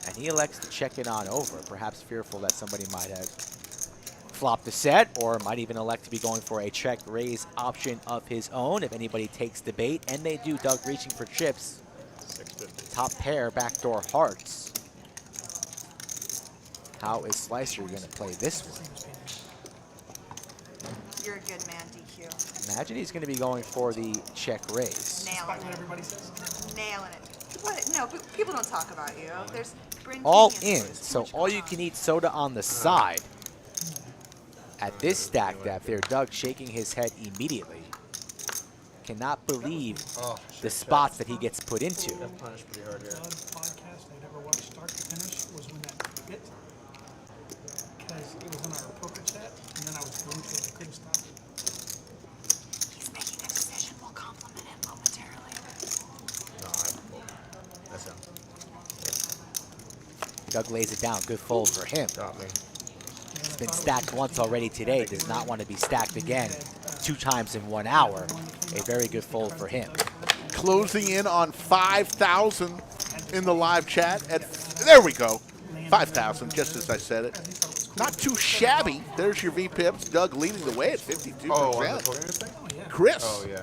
And he elects to check it on over, perhaps fearful that somebody might have flopped the set or might even elect to be going for a check raise option of his own if anybody takes the bait. And they do. Doug reaching for chips. 650. Top pair, backdoor hearts. How is Slicer going to play this one? You're a good man, DQ. Imagine he's going to be going for the check raise. Nailing What it. everybody says. Nailing it. What? No, people don't talk about you. There's Bryn All King and in, there's too so much all going you on. can eat soda on the side. At this stack depth there, Doug shaking his head immediately. Cannot believe Oh, the spots that he gets put into. Got punished pretty hard here. The podcast I'd ever watched start to finish was when that hit. Because it was in our poker chat, and then I was glued to it. I couldn't stop it. He's making a decision. We'll compliment him momentarily. No, that's him. Doug lays it down. Good fold for him. Got me. It's been stacked once already today. Does not want to be stacked again 2 times in 1 hour. A very good fold for him. Closing in on 5,000 in the live chat. There we go. 5,000, just as I said it. Not too shabby. There's your V-Pips. Doug leading the way at 52%. Oh, on the poker thing? Chris, Oh, yeah.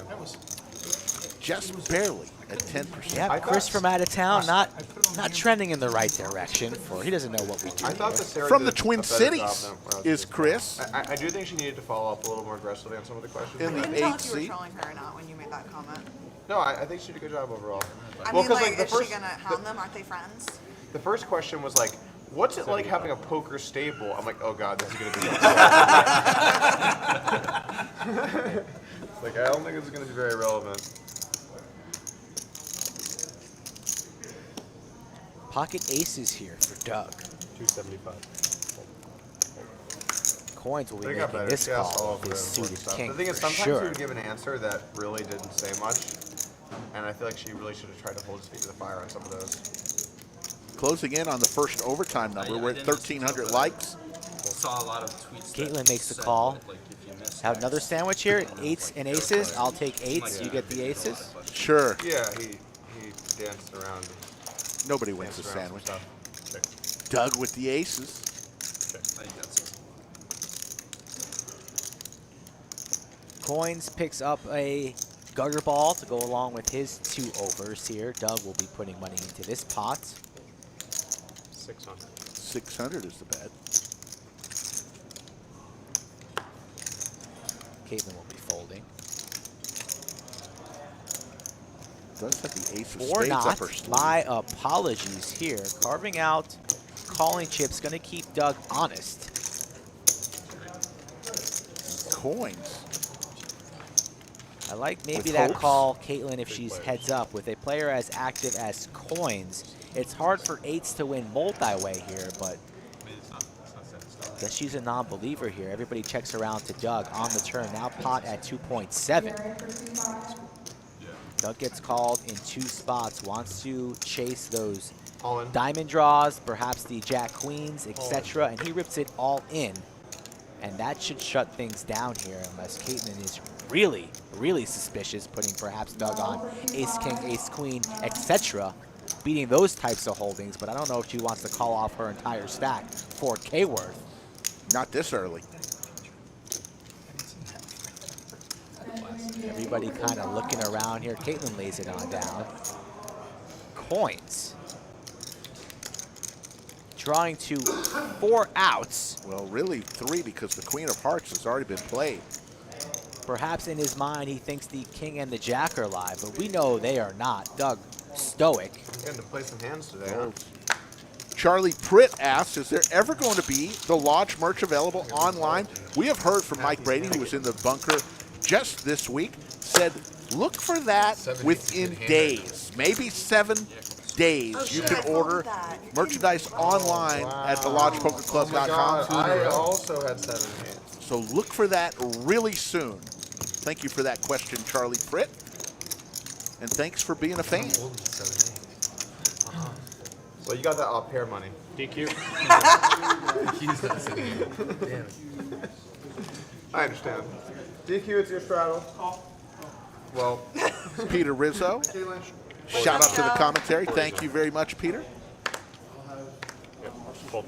just barely at 10%. Yeah, Chris from out of town, not trending in the right direction. For he doesn't know what we do. I thought here. that Sarah From did the Twin a better job Cities than when I was is listening. Chris. I do think she needed to follow up a little more aggressively on some of the questions. In I the couldn't tell if you were 8C. trolling her or not when you made that comment. No, I think she did a good job overall. I Well, mean, 'cause, like, the is first- she gonna hound them? Aren't they friends? The first question was like, what's it like having a poker stable? I'm like, oh god, this is gonna be like, I don't think it's gonna be very relevant. Pocket aces here for Doug. 275. Coins will be They got making better. this She asked all call of with the his important suited stuff. king The thing is, for sometimes sure. she would give an answer that really didn't say much, and I feel like she really should have tried to hold his feet to the fire on some of those. Closing in on the first overtime number. We're at 1,300 likes. Saw a lot of tweets. Caitlin that makes the said call. that, like, if you miss Have X, another sandwich here. 8s and aces. I'll take 8s. You get the aces. Sure. Yeah, he danced around. Nobody wins a danced around some sandwich. stuff. Doug with the aces. I think that's Coins picks up a gutter ball to go along with his 2 overs here. Doug will be putting money into this pot. 600. 600 is the bet. Caitlin will be folding. Does have the ace of Or spades not. up her sleeve. My apologies here. Carving out calling chips. Going to keep Doug honest. Coins. I like maybe With that hopes. call, Caitlin, if she's heads up. With a player as active as Coins, it's hard for 8s to win multi-way here, but I guess she's a non-believer here. Everybody checks around to Doug on the turn. Now pot at 2.7. Doug gets called in 2 spots. Wants to chase those All in. diamond draws, perhaps the jack queens, etc. And he rips it all in. And that should shut things down here unless Caitlin is really, really suspicious, putting perhaps Doug on ace, king, ace, queen, etc. Beating those types of holdings, but I don't know if she wants to call off her entire stack, 4K worth. Not this early. Everybody kind of looking around here. Caitlin lays it on down. Coins. Drawing to 4 outs. Well, really 3 because the queen of hearts has already been played. Perhaps in his mind he thinks the king and the jack are live, but we know they are not. Doug, stoic. Getting to play some hands today, huh? Charlie Pritt asks, is there ever going to be the Lodge merch available online? We have heard from Mike Brady, who was in the bunker just this week, said look for that 7 within hand days, maybe 7 days. Oh, You shit, can I followed order that. merchandise online at Oh my God, thelodgepokerclub.com. I also had 7 hands. So look for that really soon. Thank you for that question, Charlie Pritt. And thanks for being a fan. So you got that pair money. DQ. He's not sitting here. Damn it. I understand. DQ, it's your straddle. Well, Peter Rizzo, Caitlin. shout out to the commentary. Thank you very much, Peter. Fold.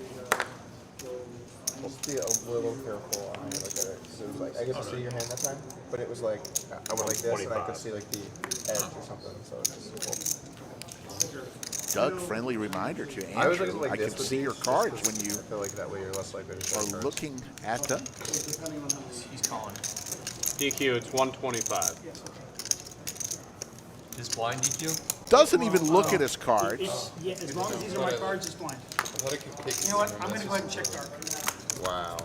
Just be a little careful on how you look at it. 'Cause it was like, I get to see your hand that time, but it was like, I went like this and I could see like the edge or something. So it's just cool. Doug, friendly reminder to I was Andrew. looking like I this can with see these, your just cards 'cause when you I feel like that way you're less likely to are draw cards. looking at them. He's calling. DQ, it's 125. Is blind DQ? Doesn't even look at his cards. Yeah, as long as these are my cards, it's blind. I thought I could pick. You know what? I'm going to go ahead and check dark. Wow.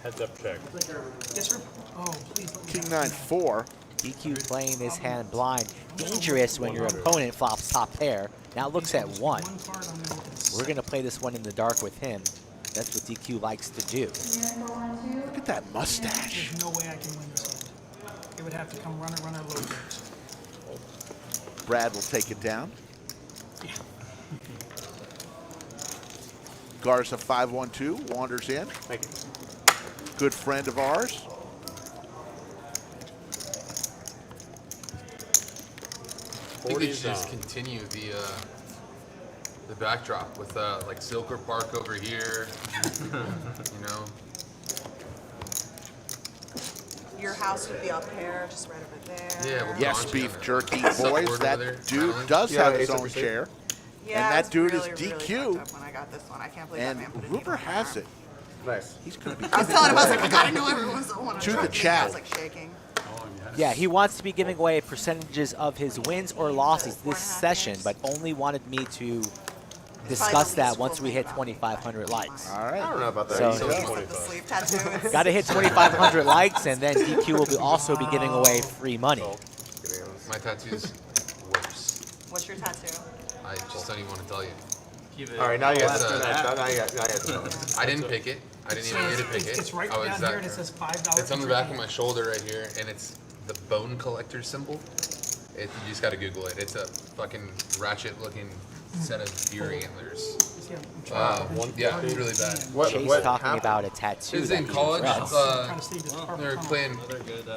Heads up check. Yes, sir? Oh, please let me King have 9-4. DQ playing this hand blind. Dangerous when your opponent flops top pair. Now looks at one. one card. I'm going to look at We're going to play this one in the dark with him. That's what DQ likes to do. Look at that mustache. There's no way I can win this hand. It would have to come runner, runner, low cards. Brad will take it down. Yeah. Garza 512 wanders in. Thank you. Good friend of ours. I think they 40 should just zone. continue the backdrop with like Silker Park over here. You know. Your house would be up here, just right over there. Yeah. We'll Yes, launch beef it. jerky, Sup, boys. word That over there, dude smiling. does Yeah, have his it's own a chair. Yeah, And I that was dude is really, really DQ. fucked up when I got this one. I can't believe And that man put a needle Rupert in my has arm. it. Nice. He's going to be I was telling him, I was like, I gotta know everyone's the one. To the I chat. was like shaking. Yeah, he wants to be giving away percentages of his wins or losses this session, but only wanted me to discuss that once we hit 2,500 likes. All I right. don't know about that. So- You He's know. like the sleeve tattoo. It's- Got to hit 2,500 likes, and then DQ will also be giving away free money. My tattoo's worse. What's your tattoo? I just don't even want to tell you. All right, now you got That's to. a- Now you got to know. I didn't pick it. I didn't even get to pick it. It's right I was down here, and it says $5. It's on the back of my shoulder right here, and it's the bone collector symbol. You just gotta Google it. It's a fucking ratchet-looking set of deer antlers. Yeah, it's really bad. Chase What talking happened? about a tattoo. It was that in he college. regrets. trying to see this We purple were tunnel. playing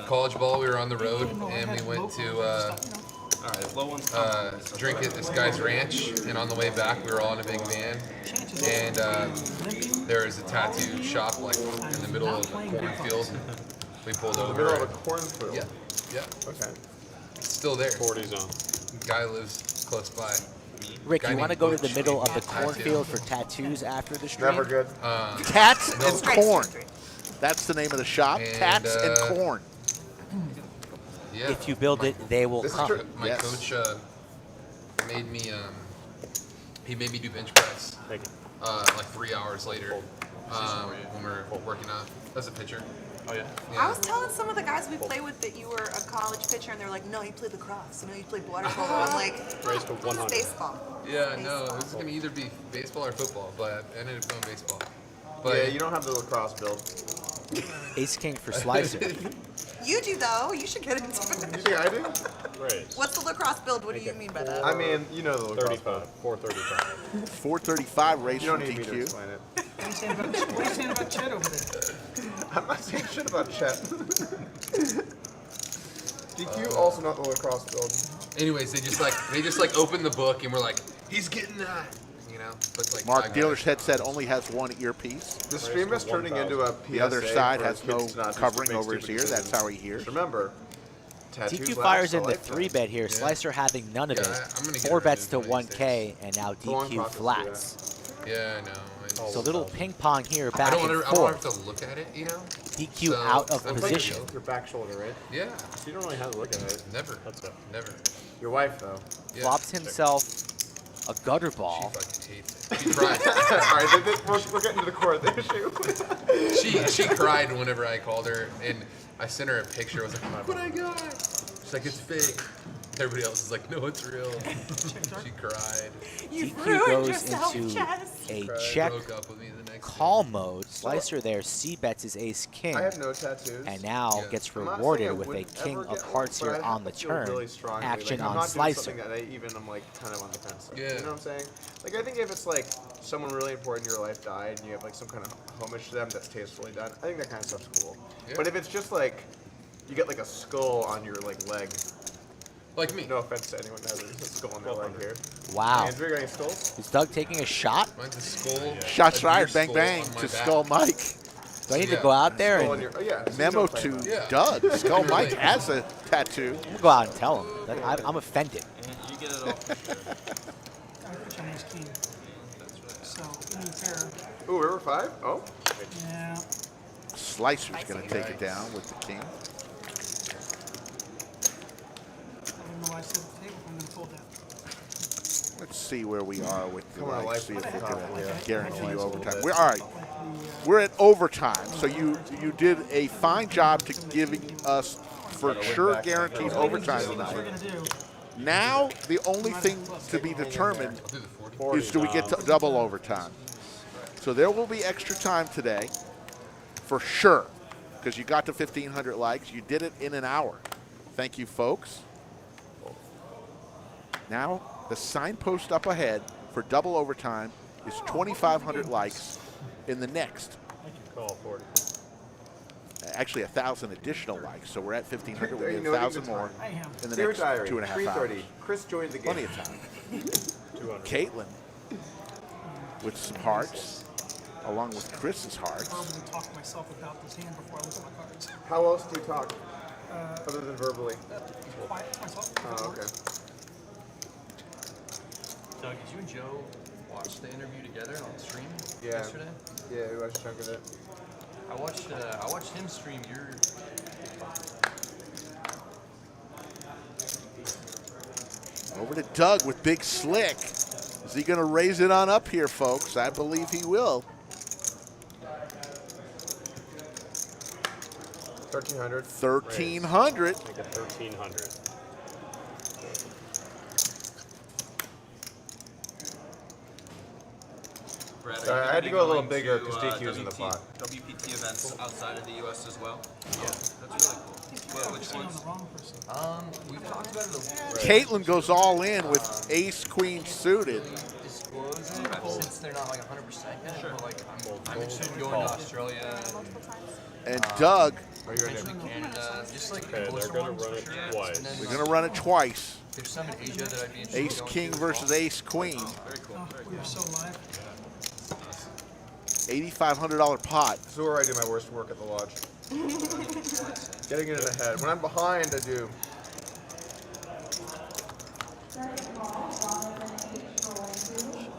college ball. We were on the road, and we went to Alright, low one's drink at this guy's ranch. And on the way back, we were all in a big van. And there was a tattoo shop like in the middle of a cornfield. We pulled In the middle of a over. cornfield. Yeah, yeah, Okay. it's still there. 40 zone. Guy lives close by. Rick, guy you want to named go to the Butch middle of the named tattoo. cornfield for tattoos after the stream? Never good. Tats and Straight, corn. straight, straight. That's the name of the shop. And, Tats and corn. Yeah. If you build it, they will This is come. true. My Yes. coach made me. He made me do bench press. Thank you. Like 3 hours later, when we were working out. That's a picture. Oh, yeah. I was telling some of the guys we play with that you were a college pitcher, and they're like, "No, you played lacrosse. You know, you played water polo." I'm like, Raised to "It's 100. baseball." Yeah, no, it was gonna either be baseball or football, but I ended up going baseball. But Yeah, you don't have the lacrosse build. Ace King for Slicer. You do though. You should get into You it. think I do? Raised. What's the lacrosse build? What do you mean by that? I mean, you know the lacrosse 35. build. 435. 435 race You don't from need me to DQ. explain it. What are you saying about Chet over there? I'm not saying shit about Chet. DQ also not the lacrosse build. anyways, they just like opened the book and we're like, he's getting that, you know. But it's like Mark five Dealer's guys. headset only has one earpiece. The stream is turning into a PSA The other side for has no kids to not do covering make over his stupid ear. That's decisions. how he hears. Remember, tattoos DQ last fires a in the lifetime. 3-bet here. Slicer having none of Yeah, it. I'm gonna get 4 rid bets of to it one of these 1K, and now Long DQ pockets do flats. Yeah, no. So a little ping pong here, I back don't and want to. I don't have forth. to look at it, you know. DQ So, out of I'm position. like, Your back shoulder, right? Yeah, So you don't really have to look at it. never. That's it. Never. Your wife, though. Yeah. Flops himself a gutter She ball. fucking hates it. She cried. All right, we're getting to the core of the issue. she cried whenever I called her, and I sent her a picture. I was like, "Look what I got." She's like, "It's fake." Everybody else is like, "No, it's real." She cried. You DQ ruined goes yourself, into Chess. a Cried, check broke up with me the next call mode. Slicer there C-bets his ace king, I have no tattoos. and now Yeah. gets I'm not saying rewarded I with a wouldn't king ever of get hearts one, here but I on the have to feel turn. really strongly. Action like, I'm on not Slicer. doing something that I even am like kind of on the fence. Yeah. You know what I'm saying? Like I think if it's like someone really important in your life died and you have like some kind of homage to them that's tastefully done, I think that kind of stuff's cool. Yeah. But if it's just like you get like a skull on your like leg, Like me. no offense to anyone that has a skull on their leg here. Wow. Andrew, you got any skulls? Is Doug taking a shot? Mine's a skull. Shots a deer fired, bang skull bang on my to back. Skull Mike. Do I need to Yeah. go out there Skull on and your, oh yeah. so you Memo know what I'm to talking about. Yeah. Doug. Skull You're Mike right. has a tattoo. I'm gonna go out and tell him? That I'm offended. You get it all. king. So any pair. Ooh, river 5? Oh. Yeah. Slicer's going to take it down with the king. I don't know why I said at the table. I'm going to fold that. Let's see where we are with the Come on, likes. See life if we're with going the to top, guarantee you overtime. We're all right. We're at overtime. So you did a fine job to giving us for sure guaranteed overtime What tonight. we're going to do. Now the only thing to be determined I'll do the 40. is do we get to double overtime. So there will be extra time today for sure because you got to 1,500 likes. You did it in an hour. Thank you, folks. Now the signpost up ahead for double overtime is 2,500 likes in the next. Call 40. Actually, 1,000 additional likes. So we're at 1,500. We You need know, 1,000 even more time. I am. in the Dear next Diary, 2.5 hours. 3:30. Chris joined the game. Plenty of time. 200. Caitlin with some hearts, along with Chris's hearts. Verbally talk to myself about this hand before I look at my cards. How else do you talk? Other than verbally? Quiet to myself. Oh, okay. Doug, did you and Joe watch the interview together on stream Yeah. yesterday? Yeah, we watched a chunk of it. I watched him stream your. Over to Doug with Big Slick. Is he going to raise it on up here, folks? I believe he will. 1,300. 1,300. Make it 1,300. Brad, are Sorry, you I had to gonna go a little be bigger going 'cause to, DQ's in the pot. WPT events outside of the U.S. as well? Yeah. That's really cool. Well, which I'm ones? the wrong person. We've talked about it a little. Caitlin goes all in with ace queen suited. Disclose it since they're not like 100% yet. But like I'm interested in going to Australia, And Doug, Are you ready? potentially Canada, just like Okay, closer they're gonna ones run for it sure. twice. And then we're going to run it twice. there's some in Asia that I'd be interested in Ace going king to as versus well. ace queen. Very cool. Oh, we are so live. $8,500 pot. This is where I do my worst work at the lodge. Getting it in the head. When I'm behind, I do.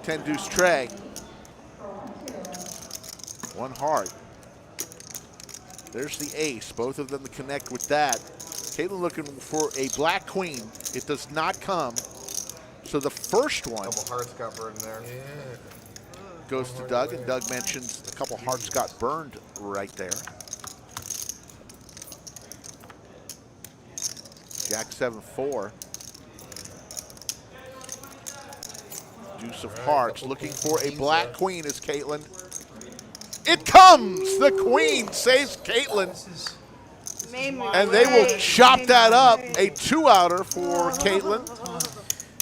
Ten deuce tray. One heart. There's the ace. Both of them to connect with that. Caitlin looking for a black queen. It does not come. So the first one A couple hearts got burned there. goes to Doug, and Doug mentions a couple hearts got burned right there. Jack 7-4. Deuce of hearts, looking for a black queen is Caitlin. It comes! The queen saves Caitlin. This is Made me And they will wait. chop Made that me up. wait. A two-outer for Caitlin.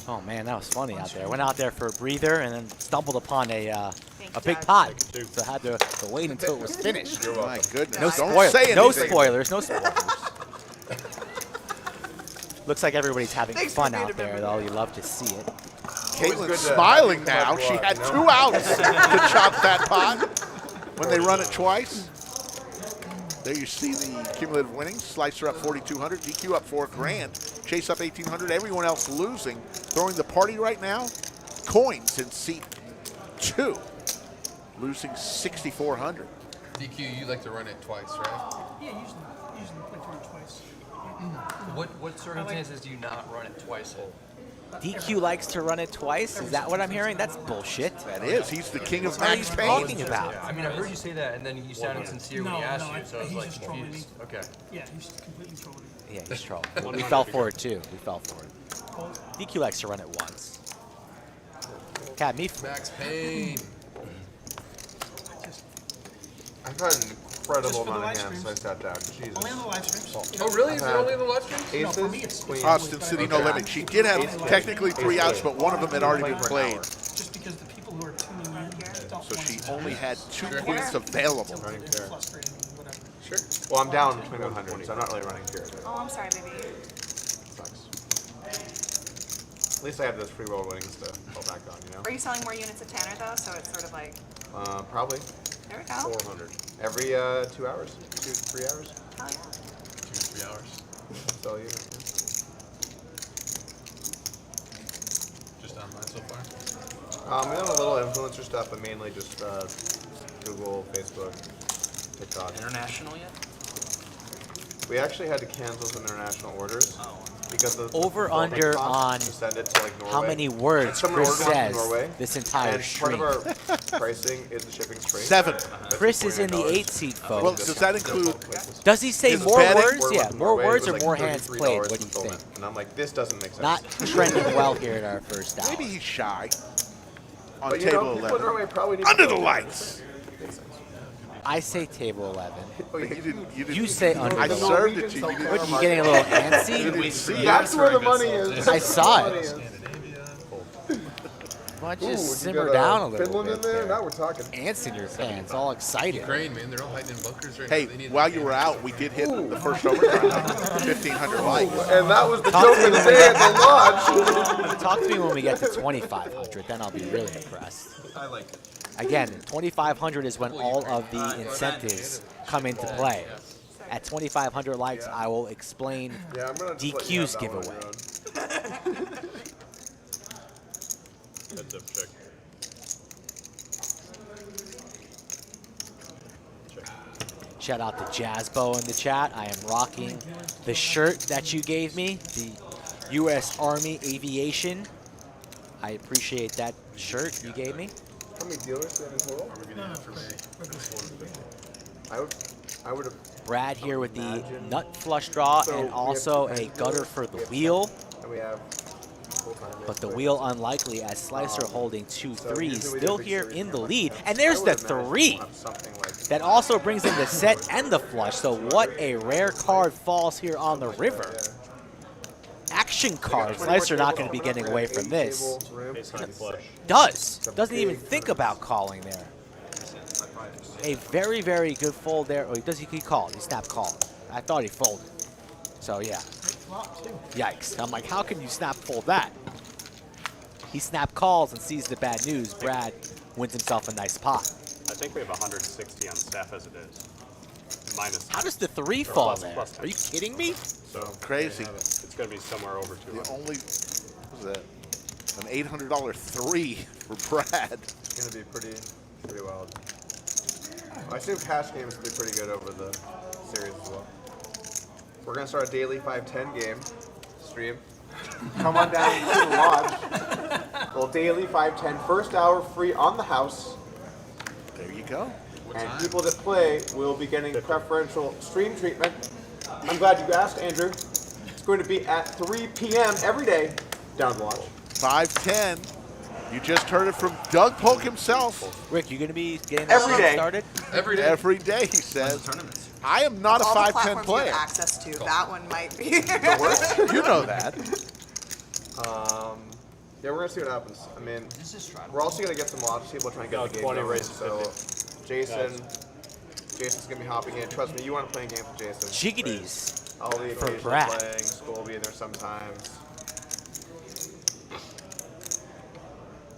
Oh man, that was funny out there. Went out there for a breather and then stumbled upon a Thank big you, pot. So I had to wait until it was finished. My goodness. No Don't spoilers. say anything. No spoilers. No spoilers. Looks like everybody's having Thanks for fun being out a there, member. though. You love to see it. Caitlin's good to smiling have now. you She come had up, you 2 know? outs to chop that pot when they run it twice. There you see the cumulative winnings. Slicer up 4,200, DQ up $4,000, Chase up 1,800. Everyone else losing. Throwing the party right now. Coins in seat 2, losing 6,400. DQ, you like to run it twice, right? Yeah, usually play through it twice. What circumstances do you not run it twice in? DQ likes to run it twice. Is that what I'm hearing? That's bullshit. That is. He's the king of What are you max talking pain. about? I mean, I heard you say that, and then you sounded sincere when No, he asked no, you, so I was he's like just trolling confused. Okay. Yeah, he's just completely trolling me. Yeah, he's trolling. We fell for it too. We fell for it. DQ likes to run it once. Cat me. Max Payne. I've had an incredible Just for the amount live of hands, so I streams. sat down. Jesus. Only on the live streams. Oh, really? Is it I've had only in the live stream? No, for Aces, me it's queens. Austin City No Okay. Limit. She did have technically 3 outs, but one of them had already been played. Just because the people who are tuning in don't So want she to only had 2 queens available. Running get fair. frustrated and whatever. Sure. Well, I'm down between 100, so I'm not really running pure. But Oh, I'm sorry, baby. it sucks. At least I have those free roll winnings to fall back on, you know? Are you selling more units of Tanner though? So it's sort of like, Probably there we go. 400. Every 2 hours? 2 to 3 hours? Hell yeah. 2 to 3 hours. Sell a unit. Just online so far. We have a little influencer stuff, but mainly just Google, Facebook, TikTok. International yet? We actually had to cancel some international orders because of the Over fulfillment under costs on to send it to like Norway. how many words And someone Chris ordered it from says Norway, this entire and stream. part of our pricing is the shipping straight. 7. That's Chris is in the $49. 8-seat, Well, folks. does that include? Does he say is more betting? words? Order Yeah, went to more Norway, it words was or like more hands $33 played? What do you fulfillment. think? And I'm like, this doesn't make sense. Not trending well here in our first hour. Maybe he's shy. On But you table know, people in 11. Norway probably need Under to the go. lights. I say table 11. Oh, yeah. You didn't. You say under I the served lights. it to you. What, you getting a little antsy? You didn't see it. That's where the money is. I saw it. That's where the money is. Why don't Ooh, you would you simmer get, down a little Finland in bit there? there? Now we're talking. Ants in your pants, all excited. Ukraine, man, they're all hiding in bunkers right Hey, now. They need while to you were out, we did hit the first overtime. 1,500 likes. And that was the Talk joke to of the me day when at the lodge. Talk to me when we get to 2,500, then I'll be really impressed. I like it. Again, 2,500 is when all of the incentives come into play. At 2,500 likes, I will explain Yeah, I'm gonna just let you DQ's have that one on giveaway. your own. Heads up check. Shout out to Jazzbo in the chat. I am rocking the shirt that you gave me, the U.S. Army Aviation. I appreciate that shirt you gave me. How many dealers do you have in total? I would have. Brad here with the nut flush draw So we and have also two a hands gutter dealers, for the we have wheel, And we have full-time but the players. wheel unlikely as Slicer holding 2 So threes, usually we do still big here series in for the like lead. that. And there's I the would imagine 3 we'll have something like that also brings in the set and the flush. So what a rare card falls here on the river. Action cards. Slicer not going to be getting away from this. Ace high flush. Doesn't even think about calling there. A very, very good fold there. Oh, he called. He snap called. I thought he folded. So yeah. Flop too. Yikes. I'm like, how can you snap fold that? He snap calls and sees the bad news. Brad wins himself a nice pot. I think we have 160 on staff as it is. Minus. How does the 3 fall plus- there? plus Are you kidding me? So Crazy. it's going to be somewhere over 200. The only, what was that? An $800 3 for Brad. It's gonna be pretty wild. I assume cash games will be pretty good over the series as well. We're gonna start a daily 5-10 game stream. Come on down to the lodge. Well, daily 5-10, first hour free on the house, There you go. and people that play will be getting preferential stream treatment. I'm glad you asked, Andrew. It's going to be at 3 p.m. every day down the lodge. 5-10. You just heard it from Doug Polk himself. Rick, you going to be getting that Every game day. started? Every day. Every day, he says. Tournaments. I am not a All the 5-10 platforms you player. have access to, that one might be. You know that. Yeah, we're gonna see what happens. I mean, This is Straddle. we're also gonna get some lodge people trying to get No, the game 20 going. races, So, Jason's gonna be hopping in. Trust me, you want to play games with Jason. Jiggities. I'll be for occasionally Brad. playing. School will be in there sometimes.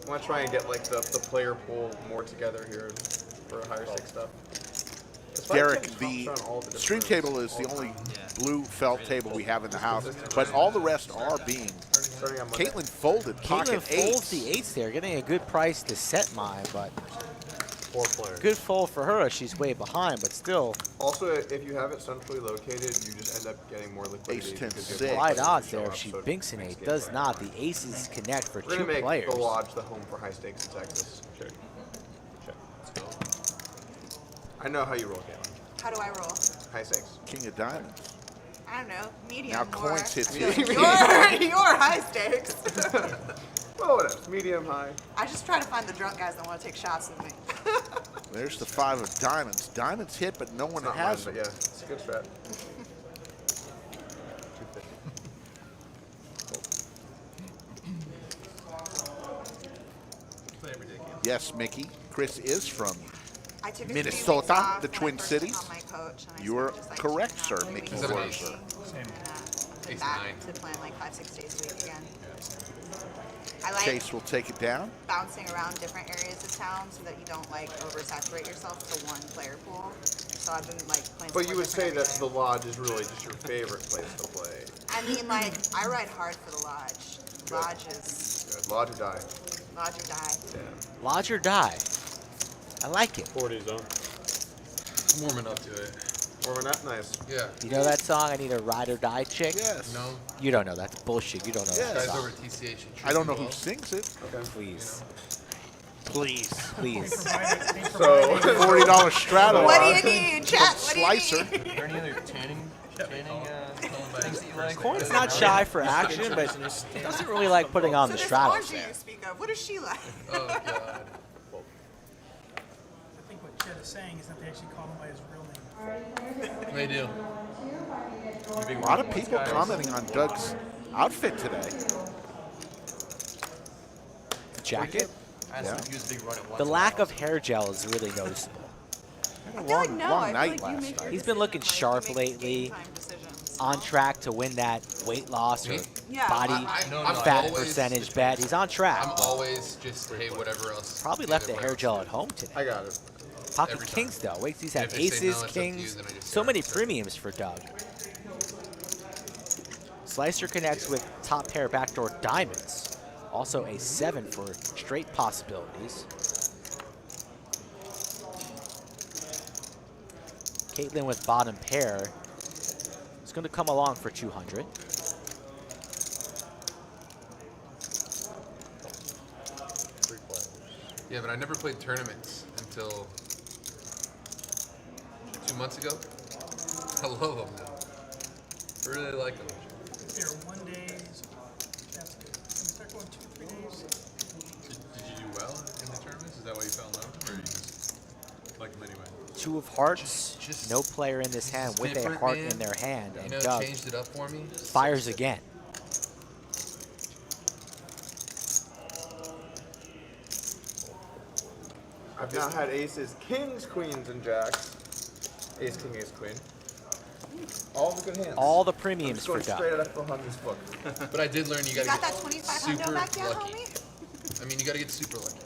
I want to try and get like the player pool more together here for higher stake stuff. It's fun Derek, getting the trumps on all the stream different table is all the the only time. blue felt table we have in the house, but all the rest are being. Starting on Monday. Caitlin folded Caitlin pocket folds eights. the 8s there, getting a good price to set mine, but 4 players. good fold for her as she's way behind, but still Also, if you have it centrally located, you just end up getting more liquidity. Ace 10 because you have six. more wide players odds to show there up, if she so it binks an makes 8. game Does fun. not. The aces connect for We're 2 gonna make players. the lodge the home for high stakes in Texas. Check. Let's go. I know how you roll, Caitlin. How do I roll? High stakes. King of diamonds. I don't know. Medium. Now more. coins hits I you. feel like your high stakes. Well, whatever. Medium, high. I just try to find the drunk guys that want to take shots with me. There's the 5 of diamonds. Diamonds hit, but no one Not mine, has but them. yeah, it's a good strat. 250. Play every day, Cam. Yes, Mickey. Chris is from. I took a few Minnesota, weeks off the when I Twin first Cities. became my coach, and I You are started just, like, correct, checking out sir, my Mickey weeks Forrester. and, been Ace back 9. to playing like 5-6 days a week again. I like Chase will take it down. bouncing around different areas of town so that you don't like oversaturate yourself to one player pool. So I've been like playing. But somewhere you would say different that every the day. lodge is really just your favorite place to play. I mean, like I ride hard for the lodge. Lodge is Good. Lodge or die. Lodge or die. Lodge or die. I like it. 40 zone. I'm warming up to it. Warming up, nice. Yeah. You know that song, I Need a Ride or Die Chick? Yes. No. You don't know. That's bullshit. You don't know that Guys song. over at TCH. I don't know who sings it. Please. Please. Please. So, $40 straddle. What do you need, chat? What do you Slicer. need? Are there any other tanning things that you like? Corn's not shy for action, but doesn't really like putting on So the this straddles orange there. you speak of, what is she like? Oh, God. I think what Chet is saying is that they actually call him by his real name. They do. A lot of people commenting on Doug's outfit today. The jacket? I Yeah. he was a big run at once. The lack of hair gel is really noticeable. I feel like no. long I feel night like you last make night. your He's been looking decisions, sharp you make lately. game time decisions. On track to win that weight loss or Yeah. body I'm fat always- percentage bet. He's on track. I'm always just, hey, whatever else. Probably left the hair gel at home today. I got it. Pocket every time. kings though. Wait, he's had If they say no, aces, it's up to you, kings, then I just so say many it. premiums for Doug. Slicer connects with top pair backdoor diamonds. Also a 7 for straight possibilities. Caitlin with bottom pair is going to come along for 200. Yeah, but I never played tournaments until 2 months ago. I love them now. I really like them. There are 1 days. That's good. Can we start going 2 or 3 days? Did you do well in the tournaments? Is that why you fell in love with them, or you just like them anyway? 2 of hearts. Just no player in this hand with a different, heart man. in their hand. You And know, Doug changed it up for me. fires again. I've now had aces, kings, queens, and jacks. Ace, king, ace, queen. All the good hands. All the I'm premiums just for going Doug. straight out of Philhunter's book. But I did learn you You gotta got get that 25 super hundo back yet, lucky. homie? I mean, you gotta get super lucky.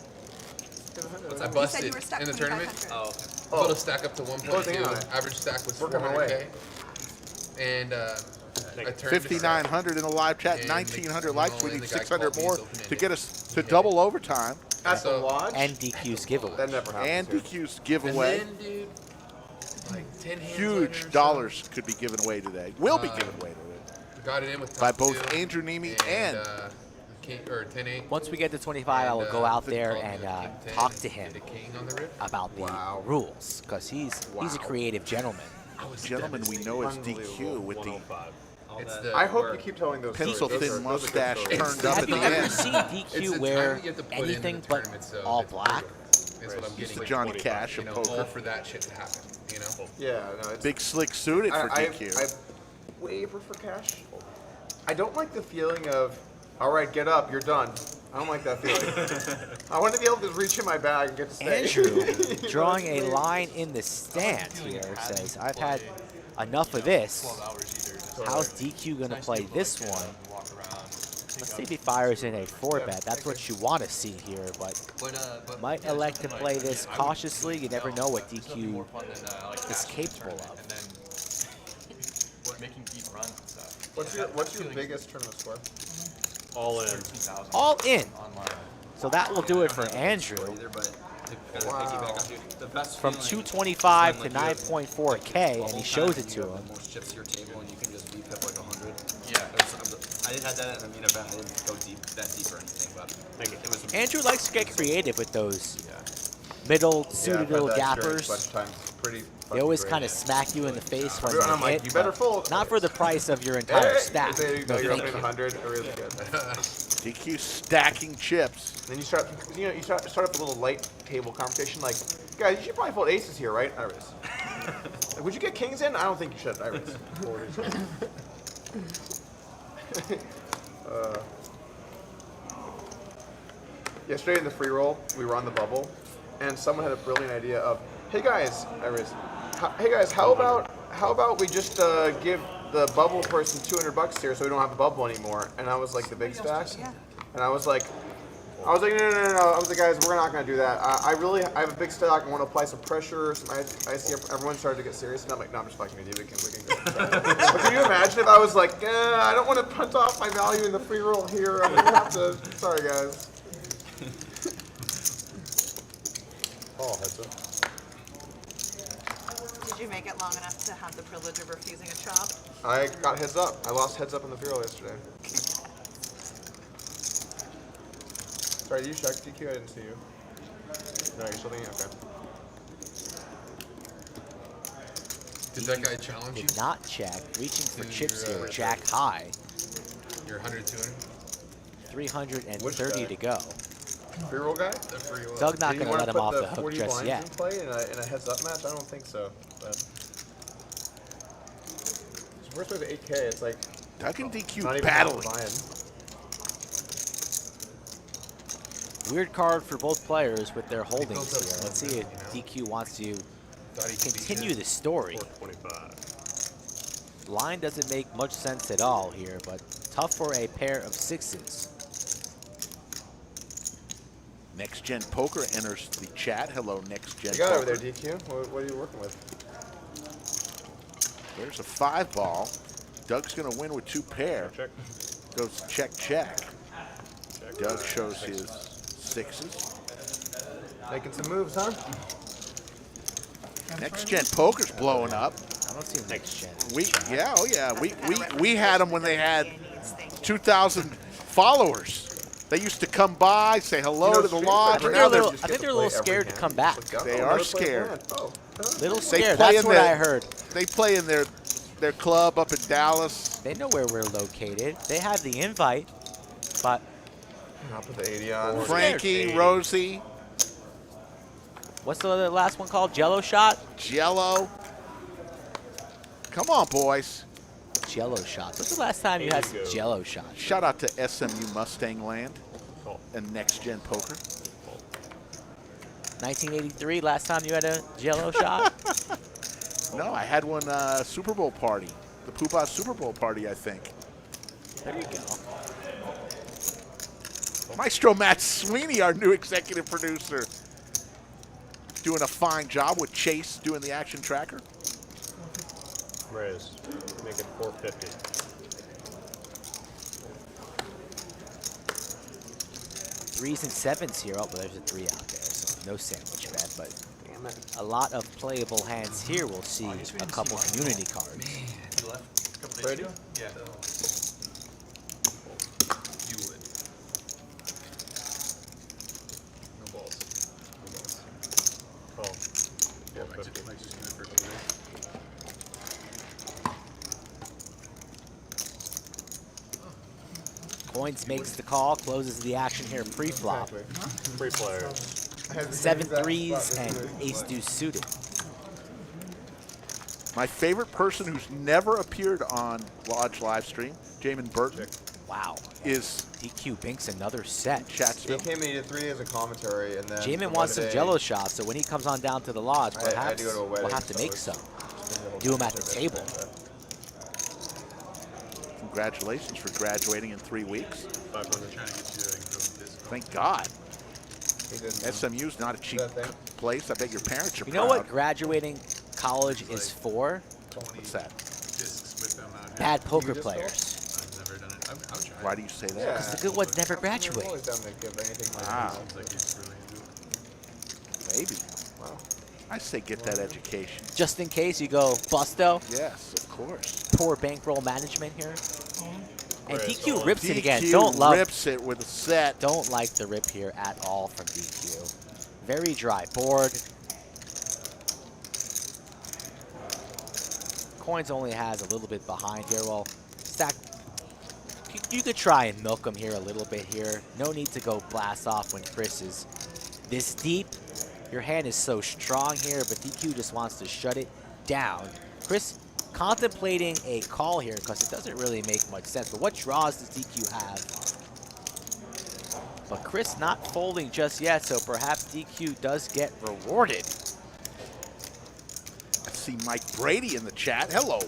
I You said busted you were stuck in the tournament. 2500. I was able to stack up to Closing 1.2. on it. Average stack was Working my way. 400K. And I turned 5,900 in the live chat, And 1,900 the- likes. We and need the guy 600 called me, more he's opening to it. get us to double overtime. At the So- lodge? And DQ's giveaway. That never happens. And here. DQ's And giveaway. then, dude, like 10 hands Huge later or dollars could be given away today. Will be given away today. so, got it in with By top both two, Andrew Neeme and King, or 10-8. Once we get to 25, I will go out there and talk to him The king on the rip. about the Wow. rules, because he's a creative gentleman. Gentleman we know as DQ with the 105. It's the I hope you keep telling those pencil stories. thin Those are good mustache stories. turned up Have at you the ever end. seen It's DQ the wear time you have to put into anything the but tournaments, though, all that's black? Is what I'm He's getting. the Johnny Cash You of know, all poker. for that shit to happen. You know. Yeah, no, it's Big slick suited for I DQ. waver for cash. I don't like the feeling of, all right, get up, you're done. I don't like that feeling. I want to be able to reach in my bag and get to stay. Andrew, You know, drawing it's a weird. line in the stand here, says, I've had enough of this. How's DQ going to play this one? Let's see if he fires in a 4-bet. That's what you want to see here, but might elect to play this cautiously. You never know what DQ is capable of. And then making deep runs and stuff. What's your biggest tournament score? All in. 13,000 All in. online. So that will do it for Andrew. Either, but to kind of piggyback on you, the best From feeling 225 is to when, like, you have 9.4K, and bubble he shows time it and you to have him. the most chips to your table, and you can just VPIP like 100. Yeah. I didn't have that at a main event. I didn't go that deep or anything, but it was Andrew likes to get creative with those middle suited little gappers. They always kind of smack you in the face when I'm they like, hit, you better but fold. not for the price of your entire stack. There you No, go, you're thank opening you. 100. Really good. DQ stacking chips. Then you start up a little light table conversation like, guys, you should probably fold aces here, right? Iris. Like, would you get kings in? I don't think you should, Iris. Yesterday in the free roll, we were on the bubble, and someone had a brilliant idea of, hey guys, Iris, how about we just give the bubble person $200 here so we don't have the bubble anymore? And I was like, the big stack, and I was like, no. I was like, guys, we're not gonna do that. I have a big stack. I want to apply some pressure. I see everyone started to get serious, and I'm like, no, I'm just fucking with you. We can go. But can you imagine if I was like, I don't want to punt off my value in the free roll here. I'm gonna have to. Sorry, guys. Oh, heads up. Did you make it long enough to have the privilege of refusing a chop? I got heads up. I lost heads up in the 3-0 yesterday. Sorry, did you check DQ? I didn't see you. No, you're still thinking? Okay. Did that guy challenge you? Did not check. Reaching for Dude, chips you're, here. Jack high. You're 100, 200? 330 to go. Free roll guy? The free will. Doug not Do you going to wanna let him put off the the hook 40 just blinds yet. in play in a heads up match? I don't think so. But it's worth with 8K. It's like Doug and DQ not even battling. buying. Weird card for both players with their holdings built up here. some Let's see if momentum, DQ wants to Thought he could beat continue it. the story. 425. Line doesn't make much sense at all here, but tough for a pair of sixes. Next Gen Poker enters the chat. Hello, Next Gen You got it over Poker. there, DQ. What are you working with? There's a 5-ball. Doug's going to win with 2 pair. Check. Goes check, check. Check. Doug shows his 6s. Making some moves, huh? Next Gen Poker's blowing up. I don't see next gen. We had them when they had 2,000 followers. They used to come by, say hello to the lodge. I Now they're think they're a little scared to come back. They are scared. Little They scared. play That's in what the- I heard. They play in their club up in Dallas. They know where we're located. They have the invite, but I'll put the 80 on. Frankie, Rosie, what's the other last one called? Jello shot? Jello. Come on, boys. Jello shots. What's the last time you had some Jello shots? Shout out to SMU Mustang Land and Next Gen Poker. 1983, last time you had a Jello shot? No, I had one Super Bowl party. The Poobah Super Bowl party, I think. There you go. Maestro Matt Sweeney, our new executive producer, doing a fine job with Chase doing the action tracker. Raise. Make it 450. Threes and sevens here. Oh, but there's a 3 out there, so no sandwich bet. But a lot of playable hands here. We'll see a couple community cards. You left a couple days Ready? ago? Yeah. You would. No balls. No balls. Call. Yeah, Mike's just gonna for 2 days. Coins makes the call, closes the action here pre-flop. Free players. 7 threes and ace deuce suited. My favorite person who's never appeared on Lodge live stream, Jamin Burton, Wow. is DQ binks another set. He Chatsville. came in, he did 3 as a commentary, and then Jamin the wants one some day- Jello shots, so when he comes on down to the lodge, I had to perhaps go to a wedding, we'll have to so make it's some. just been the whole Do 'em at the thing. table. Congratulations for graduating in 3 weeks. 500. Trying to get you to improve this. Thank God. He did SMU's not a cheap that thing. place. I bet your parents are You proud. know what graduating college is for? What's that? Discs with them out here. Bad poker just players. I've never done it. I'll try. Why do you say that? Yeah. Because the good ones never I'm graduate. always down to give anything like Wow. Seems like he's really into it. Maybe. Wow. I say get that education. Just in case you go busto, Yes, of course. poor bankroll management here. And Great. DQ rips it again. DQ Don't love, rips it with a set. don't like the rip here at all from DQ. Very dry board. Coins only has a little bit behind here. Well, stack. You could try and milk him here a little bit here. No need to go blast off when Chris is this deep. Your hand is so strong here, but DQ just wants to shut it down. Chris contemplating a call here because it doesn't really make much sense. But what draws does DQ have? But Chris not folding just yet, so perhaps DQ does get rewarded. I see Mike Brady in the chat. Hello,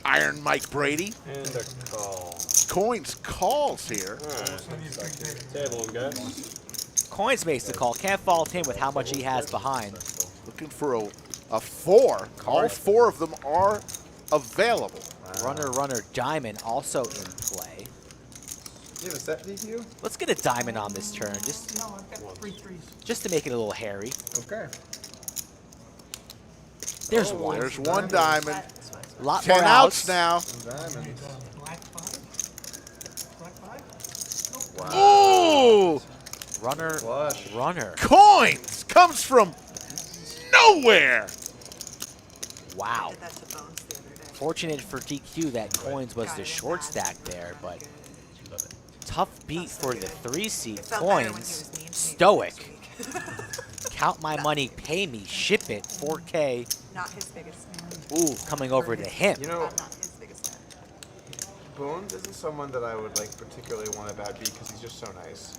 Iron Mike Brady. And a call. Coins calls here. Alright. Table him, guys. Coins makes the call. Can't fault him with how much he has behind. Looking for a 4. All 4 of them are available. Runner, diamond also in play. You have a set DQ? Let's get a diamond on this turn, just No, I've got 3 threes. to make it a little hairy. Okay. There's Oh, one. There's one diamond. Lot 10 more outs now. Diamonds. Black 5. Black 5. Ooh! Runner, Flush. runner. Coins comes from nowhere. Wow. Did that to Bones the other day. Fortunate for DQ that coins was the short stack there, but tough beat for the 3 seed. It felt better when he Coins, was mean to me stoic. this week. Count my money, pay me, ship it, 4K. Not his biggest fan. Ooh, coming over to him. You know, Not his biggest fan. Bones isn't someone that I would like particularly want to bad beat because he's just so nice.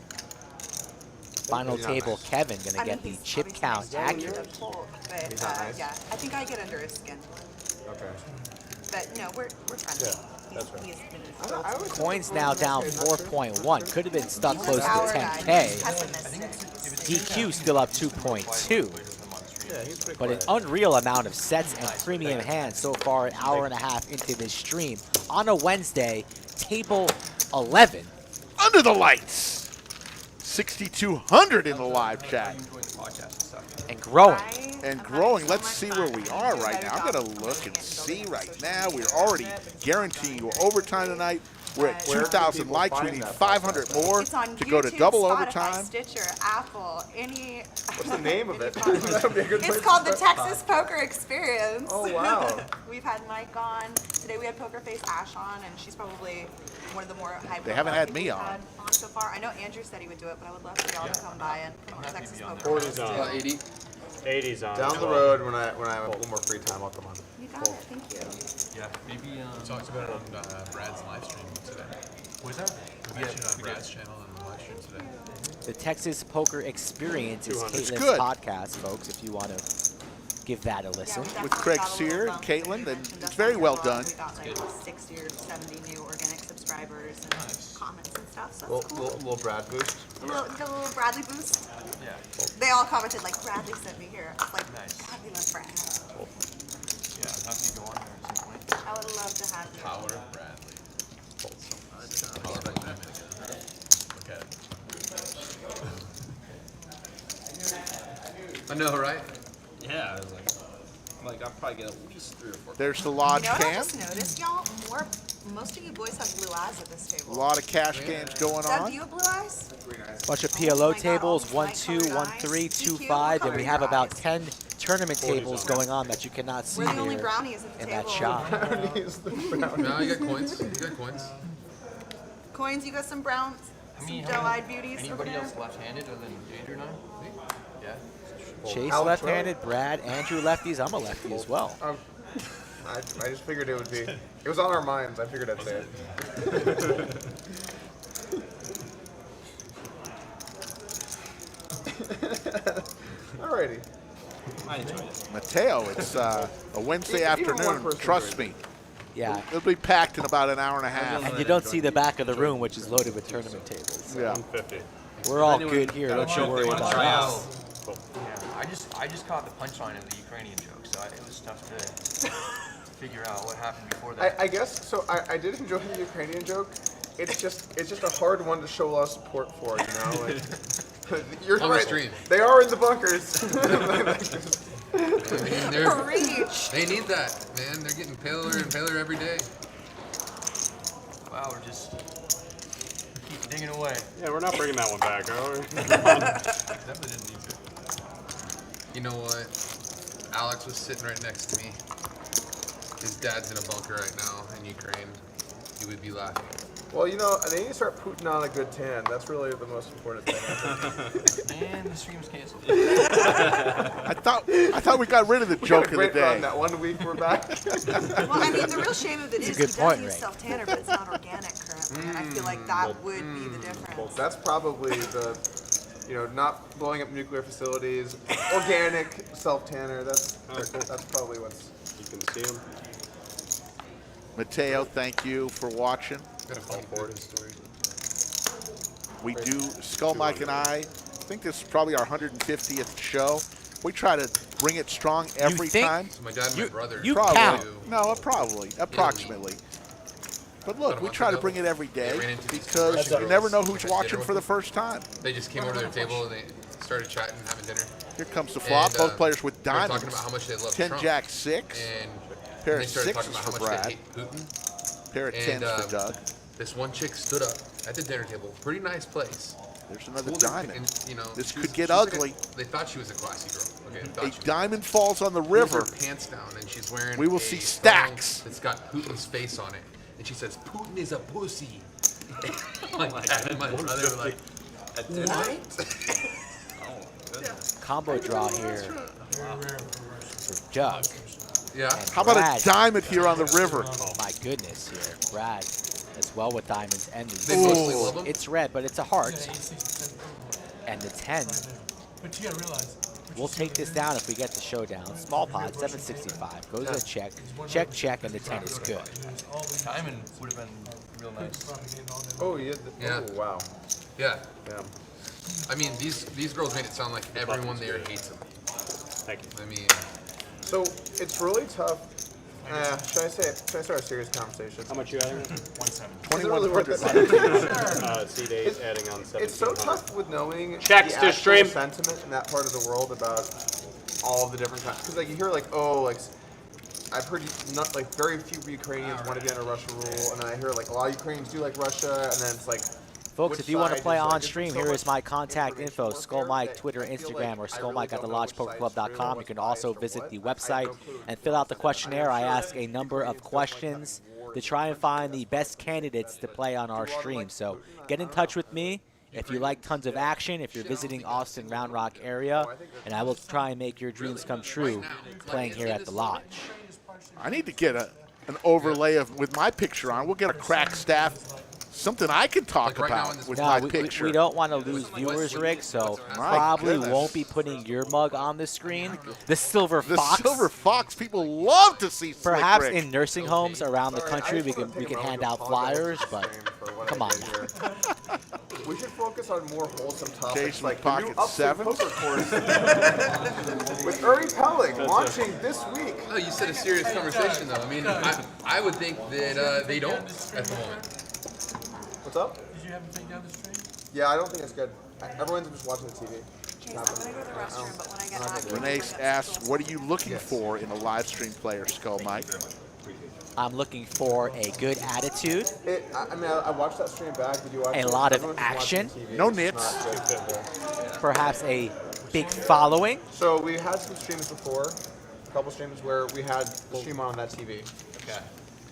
Final He's not table, nice. Kevin gonna get the he's chip obviously count nice to accurate. Polk, but He's not nice? yeah, I think I get under his skin. Okay. But no, we're friendly. Yeah, that's right. He's been I always Coins thought now Bones down was okay, not 4.1. Could have been stuck close to our guy. 10K. Pessimistic. DQ still up 2.2. Yeah, he's pretty But an quiet. unreal amount of sets and premium hands so far, an hour and a half into this stream. On a Wednesday, table 11. Under the lights. 6,200 in the live chat. And growing. And growing. Let's see where we are right now. I'm going to look and see right now. We're already guaranteeing you overtime tonight. We're at Where can 2,000 people likes. We find need that 500 more It's on to go to YouTube, double Spotify, overtime. Stitcher, Apple, any. What's the name of it? any That would be a good It's place called to the start. Texas Poker Experience. Oh, wow. We've had Mike on. Today we had Poker Face Ash on, and she's probably one of the more high. They haven't had me we've on. had so far. I know Andrew said he would do it, but I would love for y'all to come by and promote Texas Poker. 40's on. About 80. 80's on. Down the road when I have a little more free time, I'll come on. You got it. Thank you. Yeah, maybe. We talked about it on Brad's live stream today. Was that? We mentioned it on Brad's channel and the live stream today. The Texas Poker Experience is 200. It's Caitlin's good. podcast, folks, if you want to give that a listen. Yeah, we With definitely Craig got a Sear little and bump. Caitlin, You then mentioned it's us very on well your done. blog. We got like 60 or 70 new organic subscribers and comments and stuff, so Little, that's cool. little Brad boost. A little Bradley boost. Yeah. They all commented like, Bradley sent me here. I was like, Nice. God, we love Brad. Yeah, I'll have to go on there at some point. I would love to have you. Power of Bradley. Power of Bradley. Look at it. I know, right? Yeah, I was like I'll probably get at least 3 or 4. There's the You lodge know what I cam. just noticed, y'all? Most of you boys have blue eyes at this A table. lot of cash games going Doug, do on. you have blue eyes? Bunch of Oh PLO my God, tables, all 1, these 2, light-colored 1, eyes. 3, 2, DQ, 5, what and we color have are your about eyes? 10 tournament tables going on that you cannot see We're the only here brownies at the in table. that shop. No, you got coins. You got coins. Coins, you got some browns, some doe-eyed beauties over Anybody there. else left-handed other than Andrew and I? Yeah. Chase Al left-handed, Brad, Andrew lefties. I'm a lefty as well. I just figured it would be. It was on our minds. I figured I'd say it. Alrighty. I enjoyed it. Mateo, it's a Wednesday Even one afternoon. person Trust agreed. me. Yeah. It'll be packed in about an hour and a half. And you don't see the back of the room, which is loaded with tournament tables. Yeah. 150. We're all good here. Don't you worry about us. Yeah. I just caught the punchline of the Ukrainian joke, so it was tough to figure out what happened before that. I guess so. I did enjoy the Ukrainian joke. It's just a hard one to show a lot of support for, you know. Like, you're On the right. stream. They are in the bunkers. I mean, Reach. they need that, man. They're getting paler and paler every day. Wow, we're just keep digging away. Yeah, we're not bringing that one back, are we? Definitely didn't need to. You know what? Alex was sitting right next to me. His dad's in a bunker right now in Ukraine. He would be laughing. Well, you know, they need to start putting on a good tan. That's really the most important thing. I think. And the stream's canceled. I thought we got rid of the We joke got of a the great run day. that 1 week we're back. Well, I mean, the real shame of it is a he good does point, use Ray. self-tanner, but it's not organic currently, and I feel like that would be the difference. That's probably the, not blowing up nuclear facilities, organic self-tanner. That's probably what's. You can see him. Mateo, thank you for watching. Got a funny board story. We do, Skull Mike and I think this is probably our 150th show. We try to bring it strong every think? time. So my dad and my brother. you Probably. count. No, probably. Approximately. But look, we try to bring it every day because you never know who's watching for the first time. They just came over to their table and they started chatting, having dinner. Here comes the flop. Both players with they were diamonds. talking about how much they love 10 Trump. Jack 6. And Pair they of started talking sixes about how for much Brad. they hate Putin. Pair of And, 10s for Doug. This one chick stood up at the dinner table, pretty nice place. There's another Pulled her- diamond. and, you know, This she could was- get she was like ugly. they thought she was a classy girl. Okay, thought A she was- diamond falls on the pulls river. her pants down and she's wearing We will a see thong stacks. that's got Putin's face on it. And she says, Putin is a pussy. My dad and my brother were like, what? Combo draw here for Doug. Yeah. And How about Brad. a diamond here on the river? Oh my goodness here. Brad as well with diamonds and the They mostly love 'em. It's red, but it's a heart. Yeah, 86%. And the 10. But you gotta realize. We'll take this down if we get the showdown. Small pot, 765. Goes a check. Check, check, and the 10 is good. Diamond would have been real nice. Oh, yeah. Yeah. Oh, wow. Yeah. Yeah. I mean, these girls made it sound like everyone there hates them. Thank you. I mean, So it's really tough. Should I start a serious conversation? How much you adding? 170. Is it really worth 2100. it? C-Days adding on 1700. It's so tough with knowing Checks the to actual stream. sentiment in that part of the world about all the different countries. Because like you hear like, oh, like I've heard not like very few Ukrainians want to be under Russian rule, and then I hear like a lot of Ukrainians do like Russia, and then it's like. Folks, which if you want to side play is, like, on it's stream, so here much is my contact info, information Skull out there Mike, that Twitter, I feel Instagram, or like Skull I Mike really at don't know which side's true thelodgepokerclub.com. or You can what's also biased or visit what. the I have website no clue. and fill out the questionnaire. I sure ask a it number really of feels like questions that war to is try and different find than the that. best candidates to play on our stream. So get in touch with me if you like tons of action, if you're visiting Austin, Round Rock area, and I will try and make your dreams come true playing here at the Lodge. I need to get an overlay of with my picture on. We'll get a crack staff. Something I can talk Like right now about in this with No, my we picture. don't want to lose viewers, Rick, so My probably goodness. won't be putting your mug on the screen. The Silver The Fox. silver fox, people love to see Slick Perhaps Rick. in nursing homes around the Sorry, country, I we just wanna can take a moment hand to out apologize flyers, to the but stream for what come I on. did here. We should focus on more wholesome topics Jason like with the new pocket upstate sevens. poker course with Uri Pelling launching this week. no, you said a serious conversation though. I mean, I would think that they don't at the moment. What's up? Did you have him take down the stream? Yeah, I don't think it's good. Everyone's just watching the TV. Okay, so I'm gonna go to the restroom, but when I get back, Renee asks, what are you looking for in a live stream player, Skull Mike? I'm looking for a good attitude, I mean, I watched that stream back. Did you watch A it? lot of Everyone's just action. watching TV. No It's nits. not good. perhaps a big following. So we had some streams before, a couple streams where we had the stream on that TV. Okay.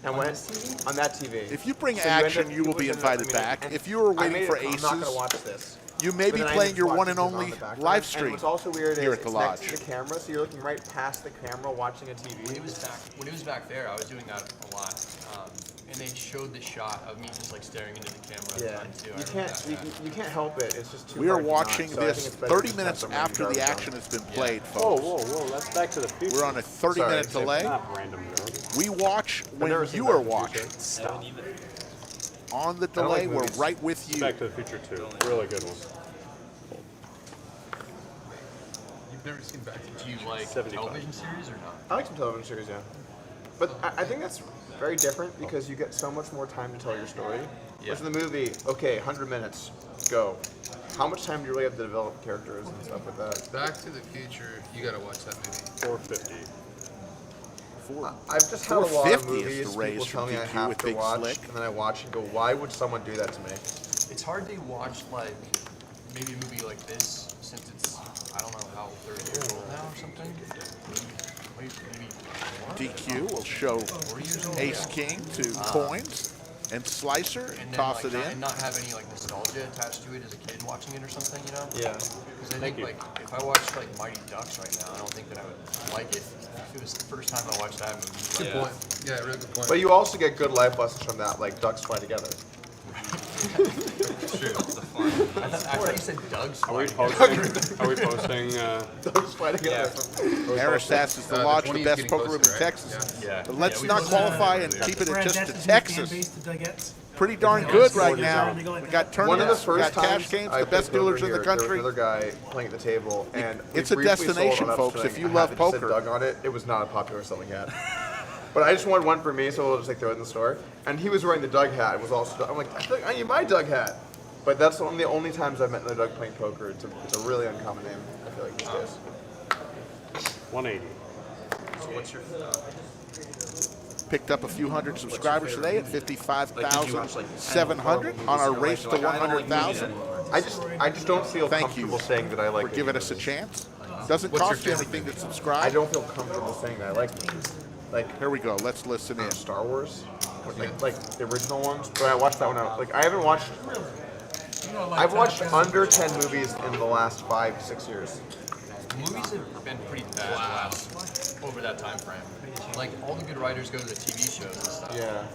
And when on that TV. If you bring So you end action, up- you will people be end up- invited I mean, back. and If you were I waiting made for it- I'm not gonna aces, watch this. you may But be then I playing just your watched one it and on only the background. live And stream what's also weird here is at the it's Lodge. next to the camera, so you're looking right past the camera watching a TV. When he was back there, I was doing that a lot. And they showed the shot of me just like staring into the camera at the Yeah, time too. I you remember can't that. you can't help it. It's just too We are hard to not. watching So I this think it's better 30 to minutes have someone after the garbage action on. has been played, Whoa, folks. whoa, whoa, that's back to the future. We're on a 30-minute Sorry. delay. Not random garbage. We watch when never seen you Back are to the watching. Future. Stop. On the don't like delay, we're movies. right with you. Back to the Future 2. Really good one. You've never seen Back to the Do you like 75. television series or not? I like some television series, yeah. But I think that's very different because you get so much more time to tell your story. Whereas in the movie, okay, 100 minutes, go. How much time do you really have to develop characters and stuff like that? Back to the Future. You gotta watch that movie. 450. I've just had a lot of 450 is movies the people raise tell from me I DQ have with to Big watch, Slick. and then I watch and go, why would someone do that to me? It's hard to watch like maybe a movie like this since it's I don't know how 30 years old now or something. Maybe DQ will show 40 years old. Ace King to coins and Slicer, And then toss like, it and in. not have any like nostalgia attached to it as a kid watching it or something, you know? Yeah. Because I think like if I watched like Mighty Ducks right now, I don't think that I would like it if it was the first time I watched that movie. Good point. Yeah, really good point. But you also get good life lessons from that, like ducks fly together. It's true. It's a fun. I thought you said Doug's. Are we posting? Are we posting? Ducks fly together. Harris asks, the the Lodge 20 the is best getting poker room in closer, right? Texas? Yeah. But let's we not just- qualify and keep it at Brad, just that's to his new fan Texas. base, the Dugettes. Pretty darn Yeah, good it's right gorgeous. now. They go like We that. got One of the tournaments, we first got cash times games, I the best played poker dealers in the here, there was country. another guy playing at the table, and It's we a briefly sold destination, on folks, upswing. if you I love had it just said poker. Doug on it. It was not a popular selling hat. But I just wanted one for me, so we'll just like throw it in the store. And he was wearing the Doug hat. It was also. I'm like, I feel like I need my Doug hat. But that's one of the only times I've met another Doug playing poker. It's a really uncommon name. I feel like these days. 180. So what's your? Picked up a few hundred subscribers today at Like, did you watch, like, 55,700 on our race to 100,000. I just don't feel Thank comfortable you saying that I like for giving indie us a movies. chance. Doesn't What's your cost you favorite anything to I subscribe. don't feel comfortable saying that I like movies. Like Here we go. Let's listen in. Star Wars, like the original ones. But I watched that one out. Like I haven't watched. I've watched under 10 movies in the last 5-6 years. Movies have been pretty bad over that time frame. Like all the good writers go to the TV shows and stuff. Yeah.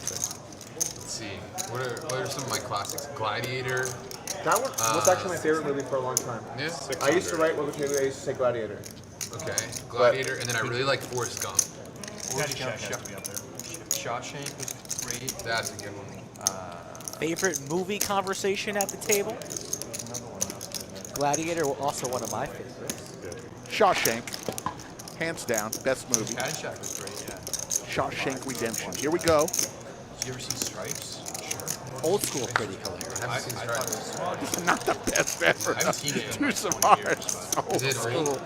Let's see. What are some of my classics? Gladiator. That one was actually my favorite movie for a long time. Yeah. I used to write Welcome to the I used to say Gladiator. Okay. Gladiator, and then I really like Forrest Gump. Shawshank was great. That's a good one. Favorite movie conversation at the table? Gladiator, also one of my favorites. Shawshank, hands down, best movie. Caddyshack was great, yeah. Shawshank Redemption. Here we go. Did you ever see Stripes? Old school, pretty hilarious. I haven't seen Stripes. Not the best ever. I haven't seen it in Too like 20 smart. years, but- Old Is it school. old?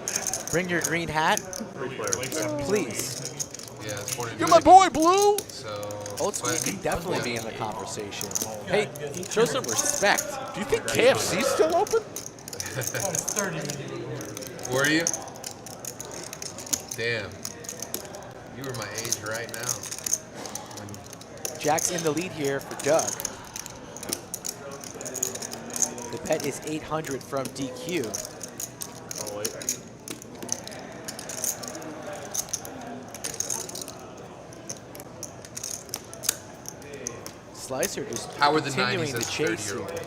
Bring your green hat, please. Yeah, it's more You're my boy, Blue. So. Old school but- can definitely be in the conversation. Hey, show some respect. Do you think KFC's still open? Were you? Damn. You were my age right now. Jack's in the lead here for Doug. The bet is 800 from DQ. Oh, wait. Slicer just How were the continuing 90s the as chase 30-year-old? here.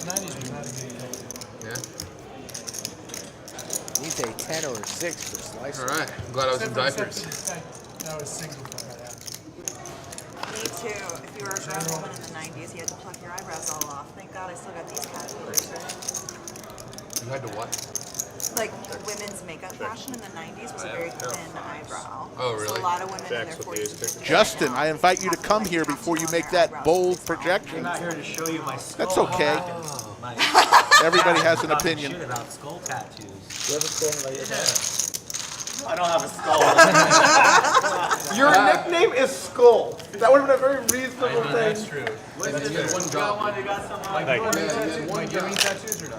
90s was not a good year. Yeah. Needs a 10 or a 6 for Slicer. All right. I'm glad I was in diapers. That was single for that. Me too. If you were a grown woman in the 90s, you had to pluck your eyebrows all off. Thank God I still got these categories. You had to what? Like women's makeup fashion in the 90s was a very thin eyebrow. Oh, So really? a lot of women in their Jack's with 40s these and 50s Justin, I invite you to come here before you make that bold projection. I'm here to show you my skull. That's okay. Oh, my Everybody has an talking opinion. shit about skull tattoos. You have a skull on your head. I don't have a skull. Your nickname is Skull. That would have been a very reasonable thing. That's true. You got one, you got some on? Thank you. One guy. tattoos or no?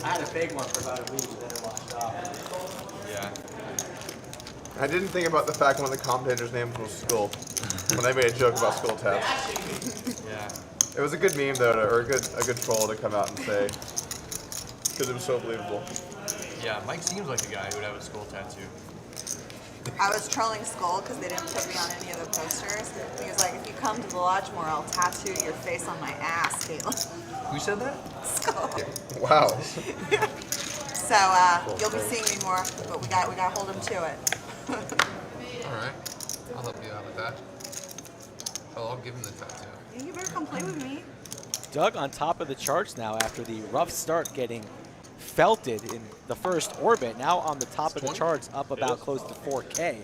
I had a big one for about a week, then it washed off. Yeah. I didn't think about the fact one of the commentators' names was Skull when I made a joke about skull tats. Yeah. It was a good meme though, or a good troll to come out and say, because it was so believable. Yeah, Mike seems like a guy who would have a skull tattoo. I was trolling Skull because they didn't put me on any of the posters. He was like, if you come to the lodge more, I'll tattoo your face on my ass, Caitlin. Who said that? Skull. Wow. So you'll be seeing me more, but we got to hold him to it. All right. I'll help you out with that. I'll give him the tattoo. Yeah, you better come play with me. Doug on top of the charts now after the rough start getting felted in the first orbit. Now on the top of the charts, up about close to 4K.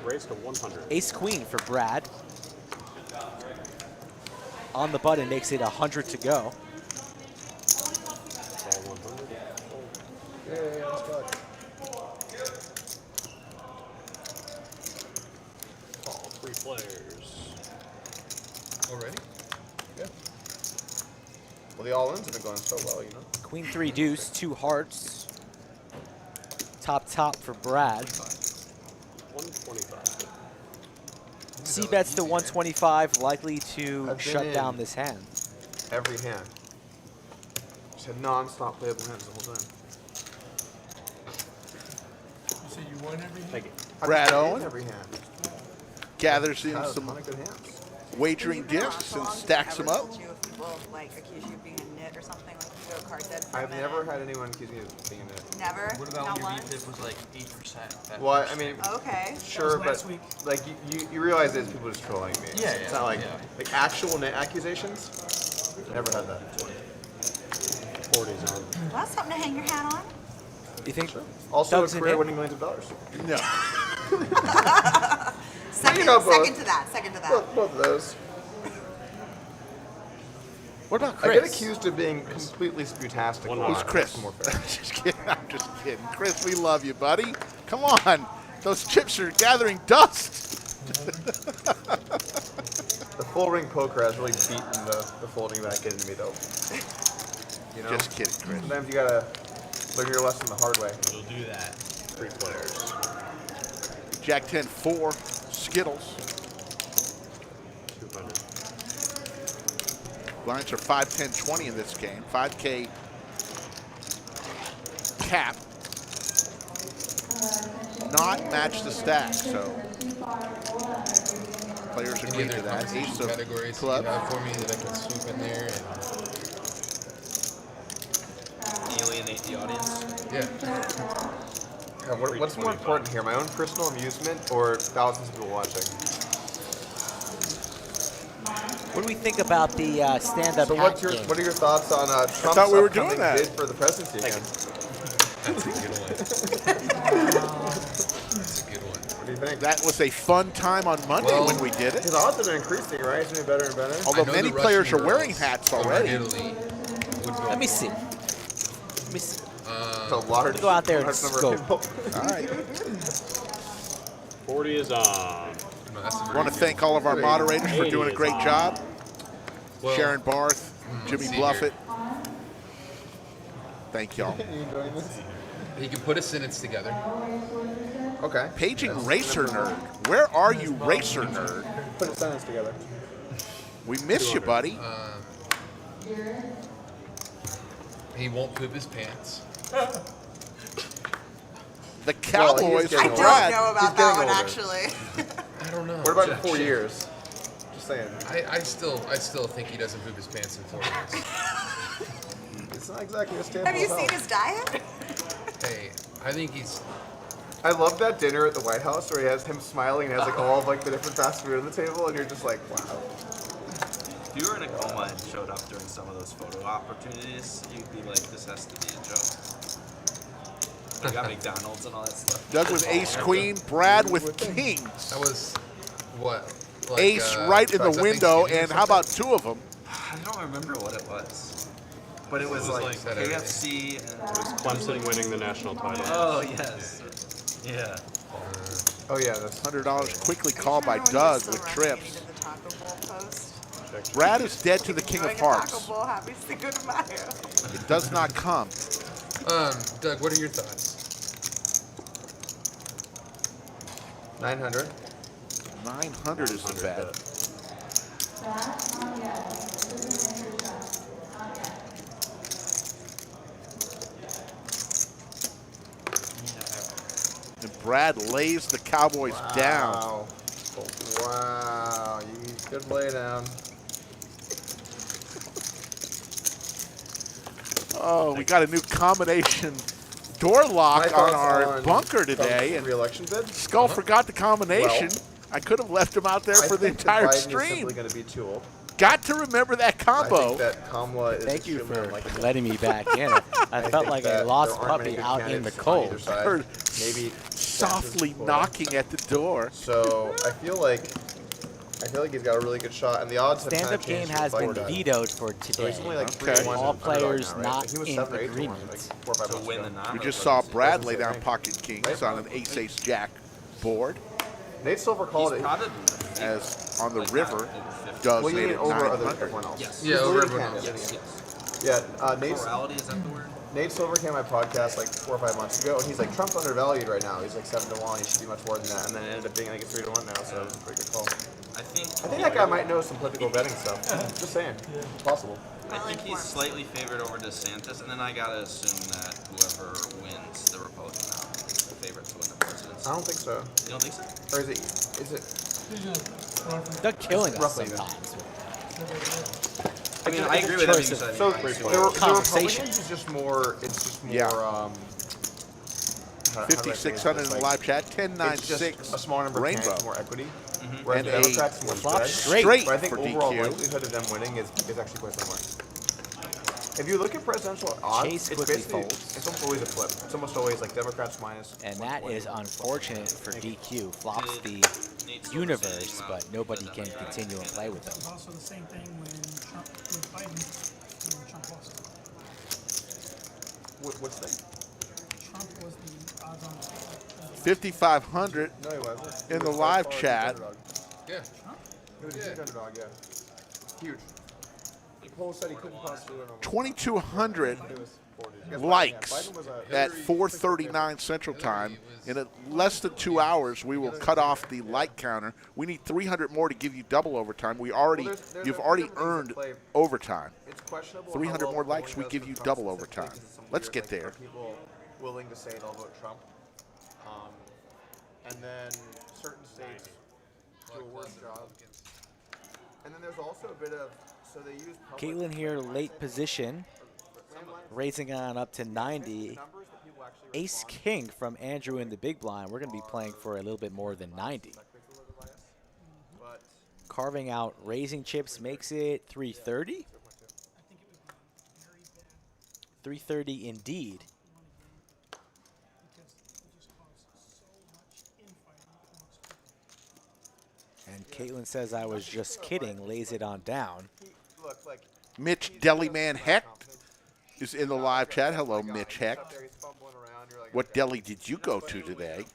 Race to 100. Ace Queen for Brad. On the button makes it 100 to go. All 100. Yeah, that's good. All 3 players. Already? Yeah. Well, the all-ins have been going so well, you know. Queen 3 deuce, 2 hearts. Top for Brad. 125. C bets to 125, likely to I've been shut down in. this hand. Every hand. Just had non-stop playable hands the whole time. You say you won every Thank you. Brad I've been in Owen every hand. gathers in Had a some ton of good hands. wagering discs and stacks them up. If people like accuse you of being a nit or something, like you go card dead for a I've minute. never had anyone accuse me of being a nit. Never? What about Not when your once? VPIP was like 8%? Well, I mean, Okay. sure, was but last week. like you realize it's people just trolling me. Yeah, It's yeah, not like yeah. like actual net accusations. Never had that. 40's on. Well, that's something to hang your hat on. You think? Also, Doug's a in career him? winning millions of dollars. No. Second, go, both. second to that. Second to that. Both of those. What about I Chris? get accused of being completely sputastic. Who's Chris? More fair. Just kidding. I'm just kidding. Chris, we love you, buddy. Come on. Those chips are gathering dust. The full ring poker has really beaten the folding back into me, though. You know? Just kidding, Chris. Sometimes you gotta learn your lesson the hard way. We'll do that. 3 players. Jack 10, 4 Skittles. 200. Blinds are 5, 10, 20 in this game. 5K cap. Not match the stack, so players Any agree other to that. conversation Ace of categories that clubs. you have for me that I can swoop in there and Alienate the audience. yeah. What's more important here, my own personal amusement or thousands of people watching? What do we think about the stand-up So hat what game? are your thoughts on Trump's thought we were doing upcoming that. bid for the presidency again? That's a good one. That's a good one. What do you think? That was a fun time on Monday Well, when we did it. His odds have been increasing, right? He's doing better and better. Although I know many the players Russian are wearing girls hats over already. in Italy would go Let me for see. it. Let me see. It's a large, go out there and large number scope. of people. All right. 40 is on. No, that's a I very want to good thank all of our moderators for doing a great job. Well, Sharon Barth, Jimmy see Bluffett. Thank y'all. Are you enjoying this? He can put a sentence together. Okay. Paging Racer Nerd. Where are you, Racer Nerd? Put a sentence together. We miss you, buddy. He won't poop his pants. The Cowboys getting I for older. don't Brad. know He's about that getting one, older. actually. I don't know. What about in 4 years? Just saying. I still think he doesn't poop his pants in 4 years. It's not exactly a stand. Have you seen his diet? Hey, I think he's. I love that dinner at the White House where he has him smiling and has like all of like the different fast food on the table, and you're just like, wow. If you were in a coma and showed up during some of those photo opportunities, you'd be like, this has to be a joke. You got McDonald's and all that stuff. Doug with ace queen, Brad with kings. That was what? Like, Ace right in the that window, Thanksgiving or and how about two of them? I don't remember what it was. But it was like Saturday. KFC and... It was Clemson winning the national title. Oh, yes. Yeah. Oh yeah, that's $100 quickly called by Doug with trips. Brad is dead to the King of Hearts. Happy Cinco de Mayo. It does not come. Doug, what are your thoughts? 900. 900 is the bet. And Brad lays the Cowboys down. Wow. Wow. You good lay down. Oh, we got a new combination door lock My on thoughts our on bunker today, Trump's and re-election bid? Skull forgot the combination. Well, I could have left him out there I for the think that entire Biden is stream. simply going to be too old. Got to remember that I combo. think that Kamala is Thank you extremely for unlikable. letting me back in. I felt think like that a lost there aren't many puppy good out in the candidates on either cold. side. Heard Maybe softly Santos or- knocking at the door. So I feel like he's got a really good shot, and the odds have Stand-up kinda game changed has since been the fight. vetoed for So today. he's only like Okay. 3-1 All underdog players now, right? not Like, he was in 7 or 8 to 1, agreement. like 4 or 5 To months win ago. the nominal We just saw presidency. Brad Doesn't lay say down rank. pocket kings on an ace jack board, Nate Silver called He's it. probably as on the like river, over 50. Doug Well, you made mean it over 900. everyone else? Yes. Yeah, He's over leading everyone else. candidate. Yes, yes. Yeah, Nate's, Plurality, is that the word? Nate Silver came on my podcast like 4 or 5 months ago, and he's like, Trump's undervalued right now. He's like 7 to 1. He should be much more than that. And then it ended up being like a 3 to 1 now, so it was a pretty good call. I think that guy might know some political betting stuff. Just saying. It's possible. I think he's slightly favored over DeSantis, and then I gotta assume that whoever wins the Republican nominee is the favorite to win the presidency. I don't think so. You don't think so? Or is it? They're killing us Roughly that. sometimes. I mean, I agree with everything you choice said. So I assume- the Conversation. Republicans is just more. It's just more. Yeah. How do I phrase 5,600 this? in the Like, live chat, it's 1096 just a smaller number of rainbow. candidates, more equity. Whereas And the a Democrats more flop spread. straight But I think for overall DQ. likelihood of them winning is actually quite similar. If you look at presidential odds, Chase it's quickly basically folds. it's almost always a flip. It's almost always like Democrats minus. And that 120. is unfortunate for DQ. Flops the universe, but nobody can continue and play with That was them. also the same thing when Trump with Biden, when Trump lost. What's that? Trump was the odds on 5,500 No, he wasn't. in the live chat. Yeah. It was a huge underdog, yeah. Huge. The poll said he couldn't possibly win over. 2,200 It was 40. Guess what? likes Yeah, Biden was a- at 4:39 Central Time. In less than 2 hours, we will cut off the like counter. We need 300 more to give you double overtime. You've there's a already few different earned things at play. overtime. It's questionable. 300 how more well likes, we polling give does you for double Trump specifically, overtime. 'cause it's some Let's weird, get like, there. Are people willing to say they'll vote Trump? And then certain states do a worse job. And then there's also a bit of, so they use public Caitlin here, late position, raising on up to 90. numbers that people actually Ace King from Andrew in the big blind. We're going to be playing for a little bit more than 90. but Carving out raising chips makes it 330. 330 indeed. And Caitlin says I was just kidding, lays it on down. look, like Mitch Deliman Heck is in the live chat. Hello, Mitch Heck. up there, he's fumbling around. You're like, What deli did you go to today?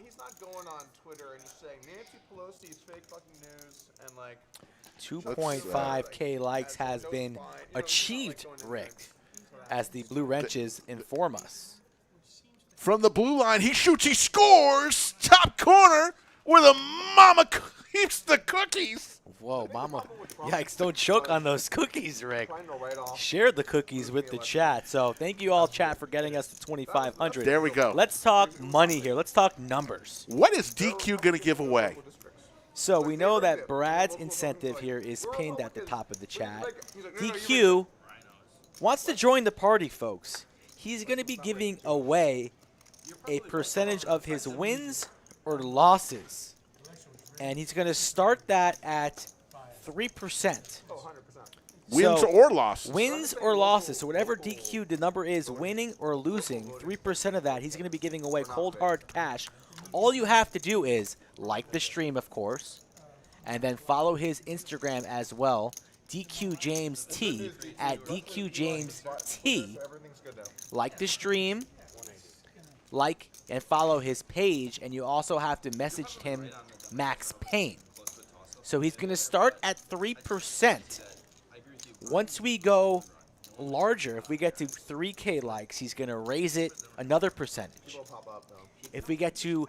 he's not going on Twitter and just saying Nancy Pelosi is fake fucking news and like 2.5K likes has been achieved, Rick, as the Blue Wrenches inform us. From the blue line, he shoots, he scores! Top corner with a mama keeps the cookies. Whoa, mama. Yikes, don't choke on those cookies, Rick. trying to write off. Share the cookies with the chat. So thank you all, chat, for getting us to 2,500. There we go. Let's talk money here. Let's talk numbers. What is DQ going to give away? So we know that Brad's incentive here is pinned at the top of the chat. DQ wants to join the party, folks. He's going to be giving away a percentage of his wins or losses. And he's going to start that at 3%. Wins So, or losses? Wins or losses. So whatever DQ the number is, winning or losing, 3% of that, he's going to be giving away cold hard cash. All you have to do is like the stream, of course, and then follow his Instagram as well, DQJamesT, at DQJamesT. Like the stream, like and follow his page, and you also have to message him Max Payne. So he's going to start at 3%. Once we go larger, if we get to 3K likes, he's going to raise it another percentage. If we get to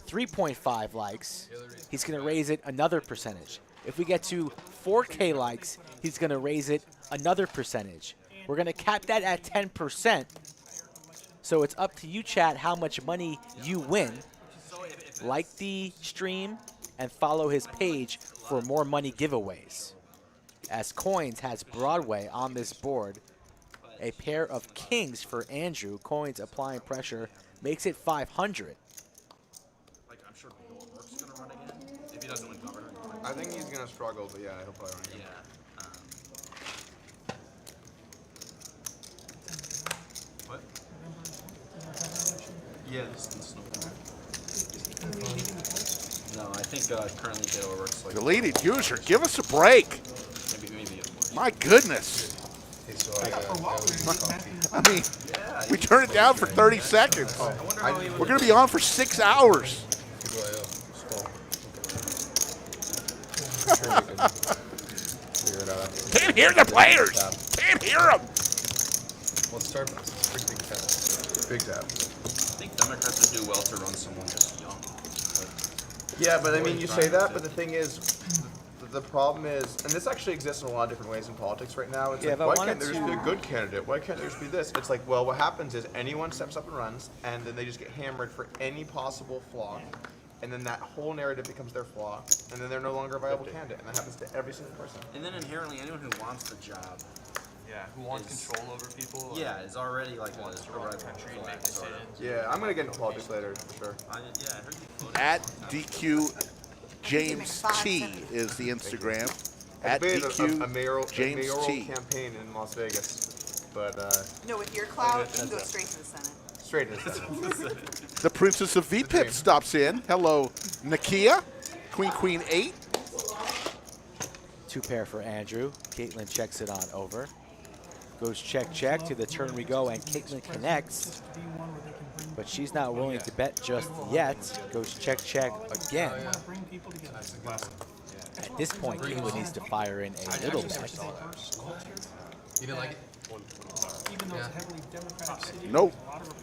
3.5 likes, he's going to raise it another percentage. If we get to 4K likes, he's going to raise it another percentage. We're going to cap that at 10%. So it's up to you, chat, how much money you win. Like the stream and follow his page for more money giveaways. As Coins has Broadway on this board, a pair of kings for Andrew. Coins applying pressure makes it 500. Like, I'm sure Polk's gonna run again. If he doesn't win governor. I think he's gonna struggle, but yeah, he'll probably run again. Yeah. What? Yeah, this is no, I think currently Taylor works like Deleted user, give us a break. maybe My goodness. I mean, we turn it down for 30 seconds. We're going to be on for 6 hours. Can't hear the players. Can't hear them. Well, Starbucks is a pretty big tab. Big tab. I think Democrats would do well to run someone just young. Yeah, but I mean, you say that, but the thing is, the problem is, and this actually exists in a lot of different ways in politics right now. It's Yeah, like, if I why wanted can't there just be a good candidate? Why can't there just be this? It's like, well, what happens is anyone steps up and runs, and then they just get hammered for any possible flaw, and then that whole narrative becomes their flaw, and then they're no longer a viable candidate, and that happens to every single person. And then inherently, anyone who wants the job, Yeah, who wants control over people? yeah, is already like wants to run the country and make decisions. Yeah, I'm gonna get into politics later for sure. I heard you voted. At DQ James T is the Instagram. At debated DQ a mayoral James T. campaign in Las Vegas, but No, with your clout, you can go straight to the Senate. straight into the Senate. The Princess of VPIP stops in. Hello, Nakia. Queen 8. 2 pair for Andrew. Caitlin checks it on over. Goes check to the turn we go, and Caitlin connects, but she's not willing to bet just yet. Goes check again. At this point, Caitlin needs to fire in a little bit. You didn't like it? Nope.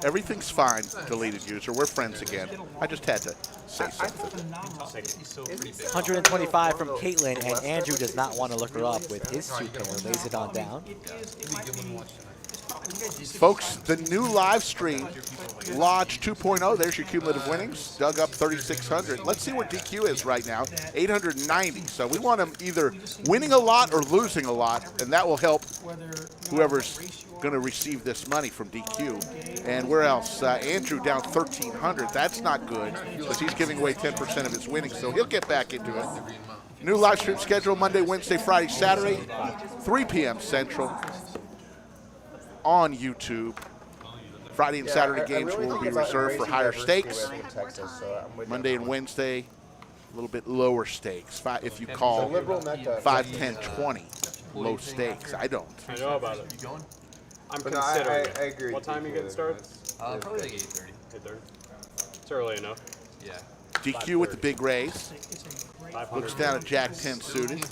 Everything's fine, deleted user. We're friends again. I just had to say something. 125 from Caitlin, and Andrew does not want to look her up with his 2 pair. Lays it on down. Folks, the new live stream, Lodge 2.0, there's your cumulative winnings. Dug up 3,600. Let's see where DQ is right now, 890. So we want him either winning a lot or losing a lot, and that will help whoever's going to receive this money from DQ. And where else? Andrew down 1,300. That's not good, because he's giving away 10% of his winnings, so he'll get back into it. New live stream schedule Monday, Wednesday, Friday, Saturday, 3 p.m. Central on YouTube. Friday and Saturday games will be reserved for higher stakes. Monday and Wednesday, a little bit lower stakes. If you call 5, 10, 20 low stakes. I don't. I know about it. You going? I'm But considering I it. agree. What time are you getting started? Probably like 8:30. 8:30. It's early enough. Yeah. DQ with the big raise. 500. Looks down at Jack 10 suited.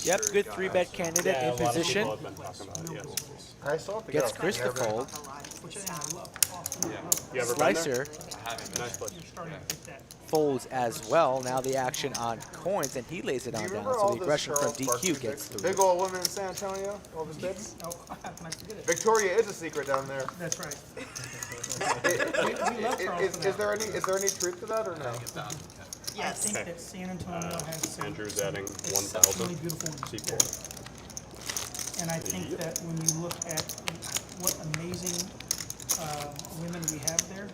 Yep, good 3-bet candidate in position. I still have to Gets go. Chris to fold. You ever been there? Slicer Nice place. folds as well. Now the action on coins, and he lays it on down. So the aggression from DQ gets through. Big old woman in San Antonio, all the bits. Oh, how can I forget it? Victoria is a secret down there. That's right. Is there any truth to that or no? I think that San Antonio has some Andrew's adding exceptionally 1,000. beautiful ones. C4. And I think that when you look at what amazing women we have there,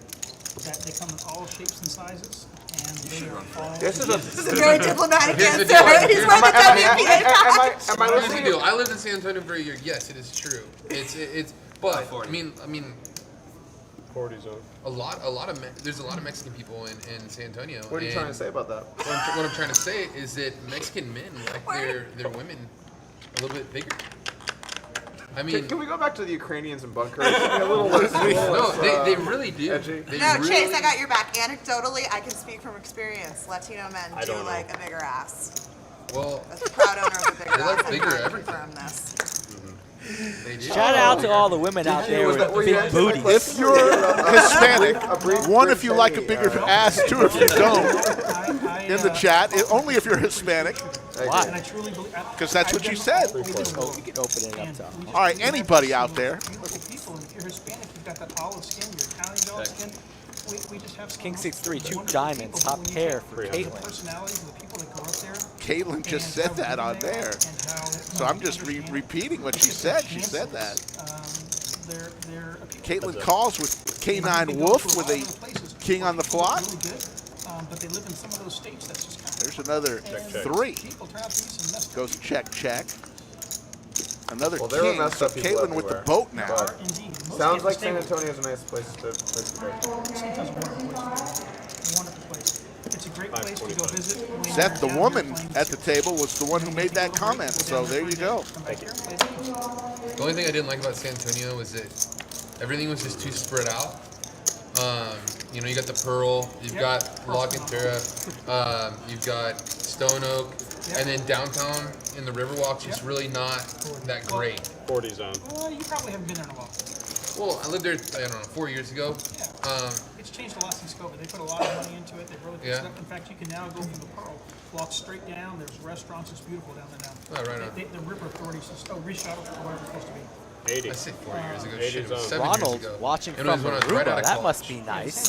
that they come in all shapes and sizes, and they are all. This is This is a very diplomatic Here's the answer. deal. He's wearing the WPA patch. Am I Here's the listening? deal. I lived in San Antonio for a year. Yes, it is true. It's but I mean 40 zone. there's a lot of Mexican people in San Antonio. What are you trying to say about that? What I'm trying to say is that Mexican men like their women a little bit bigger. I mean, Can we go back to the Ukrainians and bunkers? A little less, no, they really do. edgy. They No, really, Chase, I got your back. Anecdotally, I can speak from experience. Latino men I do don't know. like a bigger ass. Well, As a proud owner of a bigger They like ass, I bigger can everything. confirm this. they do. Shout out to all the women out there with were you big answering my booties. question? If you're Hispanic, brief 1 if you like a bigger ass, 2 if you don't. I, In the chat, only if you're Hispanic, and Why? I truly believe. because that's what you said. Oh, you can open it up top. All right, anybody out there? Beautiful people, and if you're Hispanic, you've got that olive skin, your Italian velvet skin. We just have some King 6-3, 2 wonderful diamonds, people, top but when you pair get for the Caitlin. personalities of the people that go up there. Caitlin just said that on there. So I'm just repeating what she said. She said that. They're Caitlin calls with K9 Wolf with a king on the flop. really good, but they live in some of those states that's just kind of. There's another 3. People turn out to be some messed up. Goes check. Another Well, there are king. messed So up people Caitlin with the everywhere. boat now. But Indeed. Most sounds like people San stay Antonio is a nice place to go. San Antonio's a wonderful place. A wonderful place. It's a great place to go visit. when Seth, the you're down woman here playing at the table, was the one who made that comment. So there you go. come back here and play the games. The only thing I didn't like about San Antonio was that everything was just too spread out. You got the Pearl, you've got La Cantera, you've got Stone Oak, and then downtown in the Riverwalks is really not that great. 40 zone. Well, you probably haven't been there in a while. Well, I lived there, I don't know, 4 years ago. It's changed a lot since COVID. They put a lot of money into it. They really fixed it up. In fact, you can now go from the Pearl, walk straight down. There's restaurants. It's beautiful down there now. Oh, right on. The river authority says, reshot it or whatever it's supposed to be. 80. I said 4 years ago. 80 Shit, it was zone. 7 years Ronald ago. watching And it was from when I was right out Aruba. of That college. must be nice.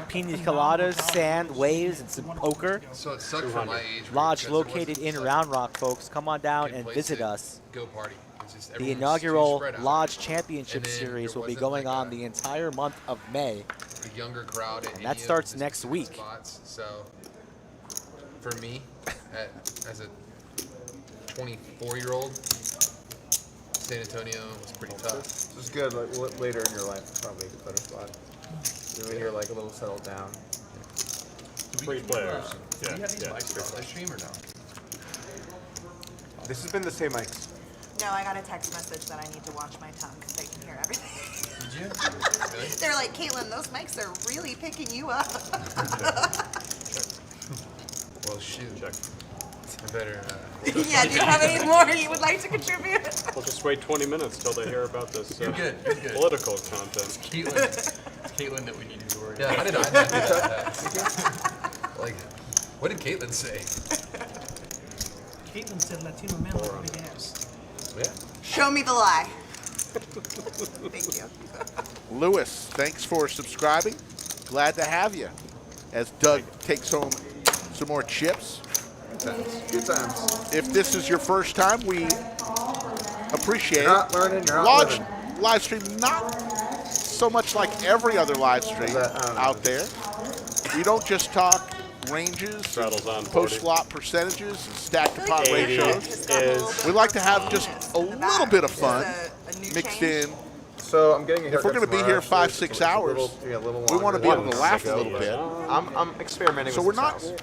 Pina Pina coladas, sand, waves, and some poker. So it sucked for my age. Lodge because it located wasn't in such Round Rock, folks. Come on down good and place visit to us. Go party. It's just The everyone's too inaugural spread out. Lodge Championship And then Series there will be wasn't going like on a- the entire month of May. A younger crowd. At And any that of starts the next specific week. Spots. So for me, as a 24-year-old. San Antonio was pretty tough. This is good. Like, later in your life, it's probably a better spot. When you're like a little settled down. Three players. Do Yeah, we have these yeah. mics for live stream or no? This has been the same mics. No, I got a text message that I need to watch my tongue because they can hear everything. Did you? Really? They're like, Caitlin, those mics are really picking you up. Well, shoot. Check. I better. Yeah, do you have any more you would like to contribute? We'll just wait 20 minutes till they hear about this You're good. You're good. political content. Caitlin that we need to worry Yeah, how did I not do that? Like, what did Caitlin say? Caitlin said Latino men have a big ass. Yeah. Show me the lie. Thank you. Lewis, thanks for subscribing. Glad to have you. As Doug takes home some more chips. Good times. If this is your first time, we appreciate You're not it. learning, you're not Large living. live stream, not so much like every other live stream out there. We don't just talk ranges, Straddles on 40. post-flop percentages, and stack to pot 80 ratios. is We like to have just a little bit of fun mixed in. So I'm getting a haircut If we're going to be tomorrow, here 5, actually. 6 It's a hours, little we want to be longer able to than laugh a ago, little but bit. I'm experimenting So with we're not, styles.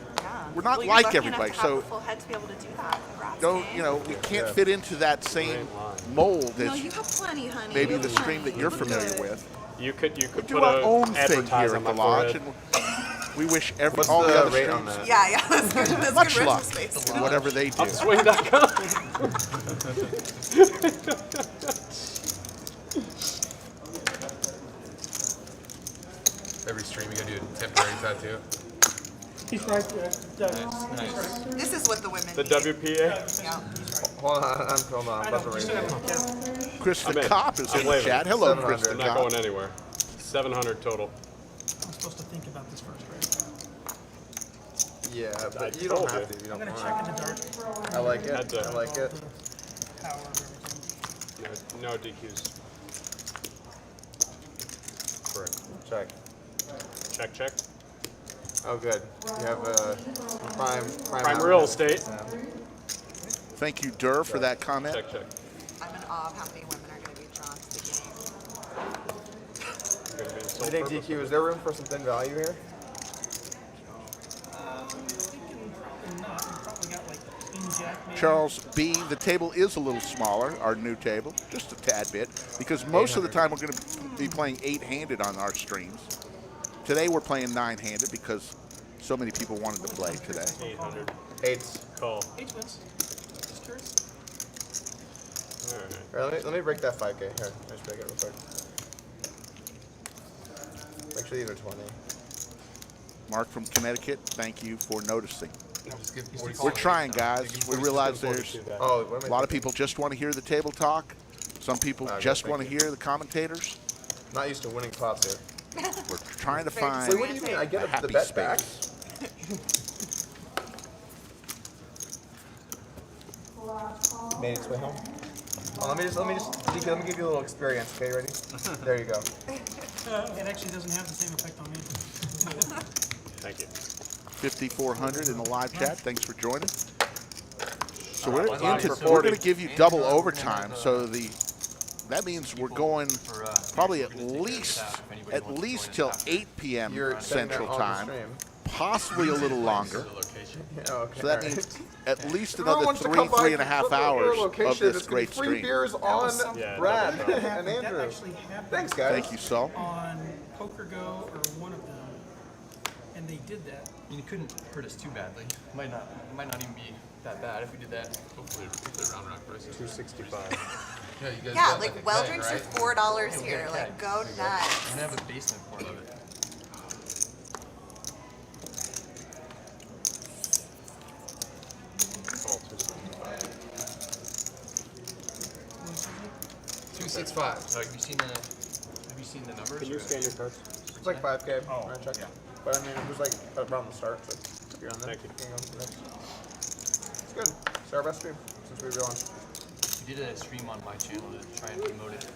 we're not Well, you're like lucky everybody. enough to have So a full head to be able to do that. Congrats, don't, Kate. you know, we can't fit into that same mold No, as you have plenty, honey. maybe You the have stream plenty. that you're You look familiar good. with. You could We put do our a own thing advertise here on at the my lodge, forehead. and we wish every What's all the the other rate on streams that? Yeah, yeah, that's good. That's much good luck rental space. in whatever they do. Upswing.com. Every stream you gotta do a temporary tattoo. He's right there. This is what the women The need. WPA. Yeah. Hold on. I'm about to raise it. Chris the I'm in. Cop is I'm in the leaving. chat. Hello, Chris 700. the I'm not Cop. going anywhere. 700 total. I'm supposed to think about this first, right? Yeah, but I you don't told have you. to. You I'm don't gonna want check in the dark. to. I like it. That's a- I like it. Power of everything. No DQs. Correct. Check. Check, check. Oh, good. You have a prime Prime real estate. Thank you, Durr, for that comment. Check, check. I'm in awe of how many women are going to be drawn to the game. Gonna be the I sole think purpose. DQ, is there room for some thin value here? Thinking probably not. We probably got like King Jack maybe. Charles B, the table is a little smaller, our new table, just a tad bit, because most of the time we're going to be playing 8-handed on our streams. Today we're playing 9-handed because so many people wanted to play today. 800. Eights. Call. H wins. Just curious. All right. Here, let me break that 5K. Here, let's break it real quick. Make sure these are 20. Mark from Connecticut, thank you for noticing. Just give 40 We're trying, guys. We realize there's Oh, what am I a lot of thinking? people just want to hear the table talk. Some people Okay, just thank want to you. hear the commentators. Not used to winning pots here. We're trying to Very find Wait, what do you mean? I a get the happy bet back? space. Made its way home. Oh, let me give you a little experience. Okay, ready? There you go. It actually doesn't have the same effect on me. Thank you. 5,400 in the live chat. Thanks for joining. So we're for we're 40. going to give you double overtime. So that means we're going probably at least till 8 p.m. You're setting that Central on the Time, stream. possibly a little longer. Yeah, okay, So that alright. means at least Everyone another wants to come by, 3.5 look at your hours location. of this It's gonna be great free stream. beers on Yeah, Brad double time. and That Andrew. actually happened Thanks, guys. Thank you, Saul. on Poker Go or one of them, and they did that. You couldn't hurt us too badly. It might not even be that bad if we did that. Hopefully round rock prices. 265. Yeah, you guys Yeah, got like a well keg, drinks right? are $4 Yeah, we here. got a Like, keg. go We're nuts. gonna have a basement full of it. Call 265. 265. Have you seen the numbers? Can you or- scan your cards? It's like 5K. Oh, I checked. But I mean, it was like around the start, so you're on there. Thank you. Hang on to the next. It's good. It's our best stream since we relaunched. We did a stream on my channel to try and promote it.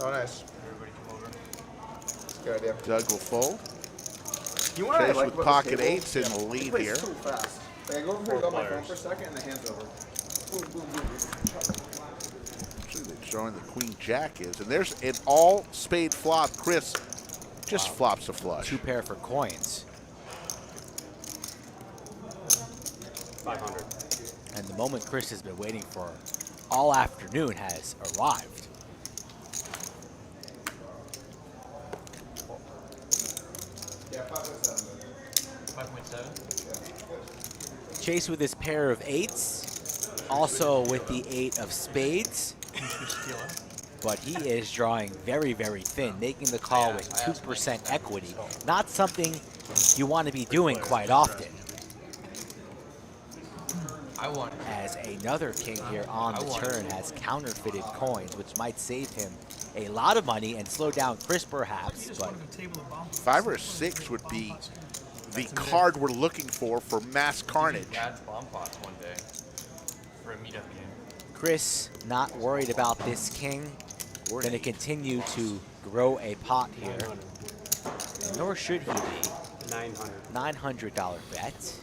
Oh, nice. Everybody come over. Good idea. Doug will fold. You want Chase with pocket eights in the lead here. So fast. Like, I go over here, go on my phone for a second, and the hand's over. See, they're showing the queen jack is, and there's an all spade flop. Chris just flops a flush. 2 pair for coins. 500. And the moment Chris has been waiting for all afternoon has arrived. Chase with his pair of 8s, also with the 8 of spades. But he is drawing very, very thin, making the call with 2% equity. Not something you want to be doing quite often. As another king here on the turn has counterfeited coins, which might save him a lot of money and slow down Chris perhaps, but 5 or 6 would be the card we're looking for mass carnage. Dad's bomb pots one day for a meetup game. Chris not worried about this king. We're going to continue to grow a pot here, and nor should he be. 900. $900 bet.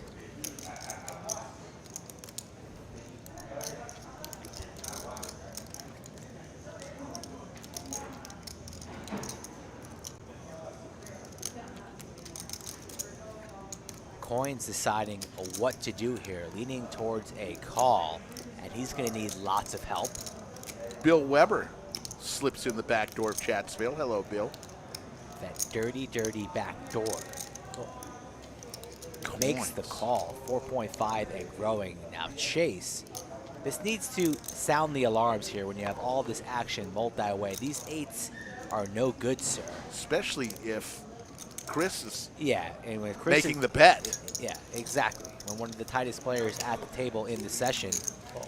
Coins deciding what to do here, leaning towards a call, and he's going to need lots of help. Bill Weber slips in the back door of Chatsville. Hello, Bill. That dirty, dirty back door. Makes the call, 4.5 and growing. Now Chase, this needs to sound the alarms here when you have all this action multi-way. These 8s are no good, sir. Especially if Chris is and when Chris making the bet. Yeah, exactly. When one of the tightest players at the table in the session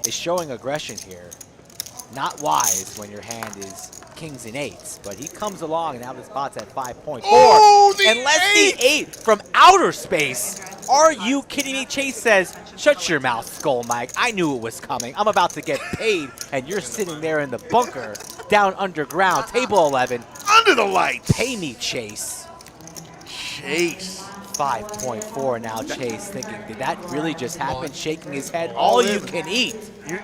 is showing aggression here. Not wise when your hand is kings and 8s, but he comes along and now the spot's at 5.4. Oh, the and lets the 8 from outer space. Are you kidding me? Chase says, shut your mouth, Skull Mike. I knew it was coming. I'm about to get paid, and you're sitting there in the bunker down underground, table 11. Under the lights. Pay me, Chase. Chase. 5.4 now, Chase thinking, did that really just happen? Shaking his head, all you can eat.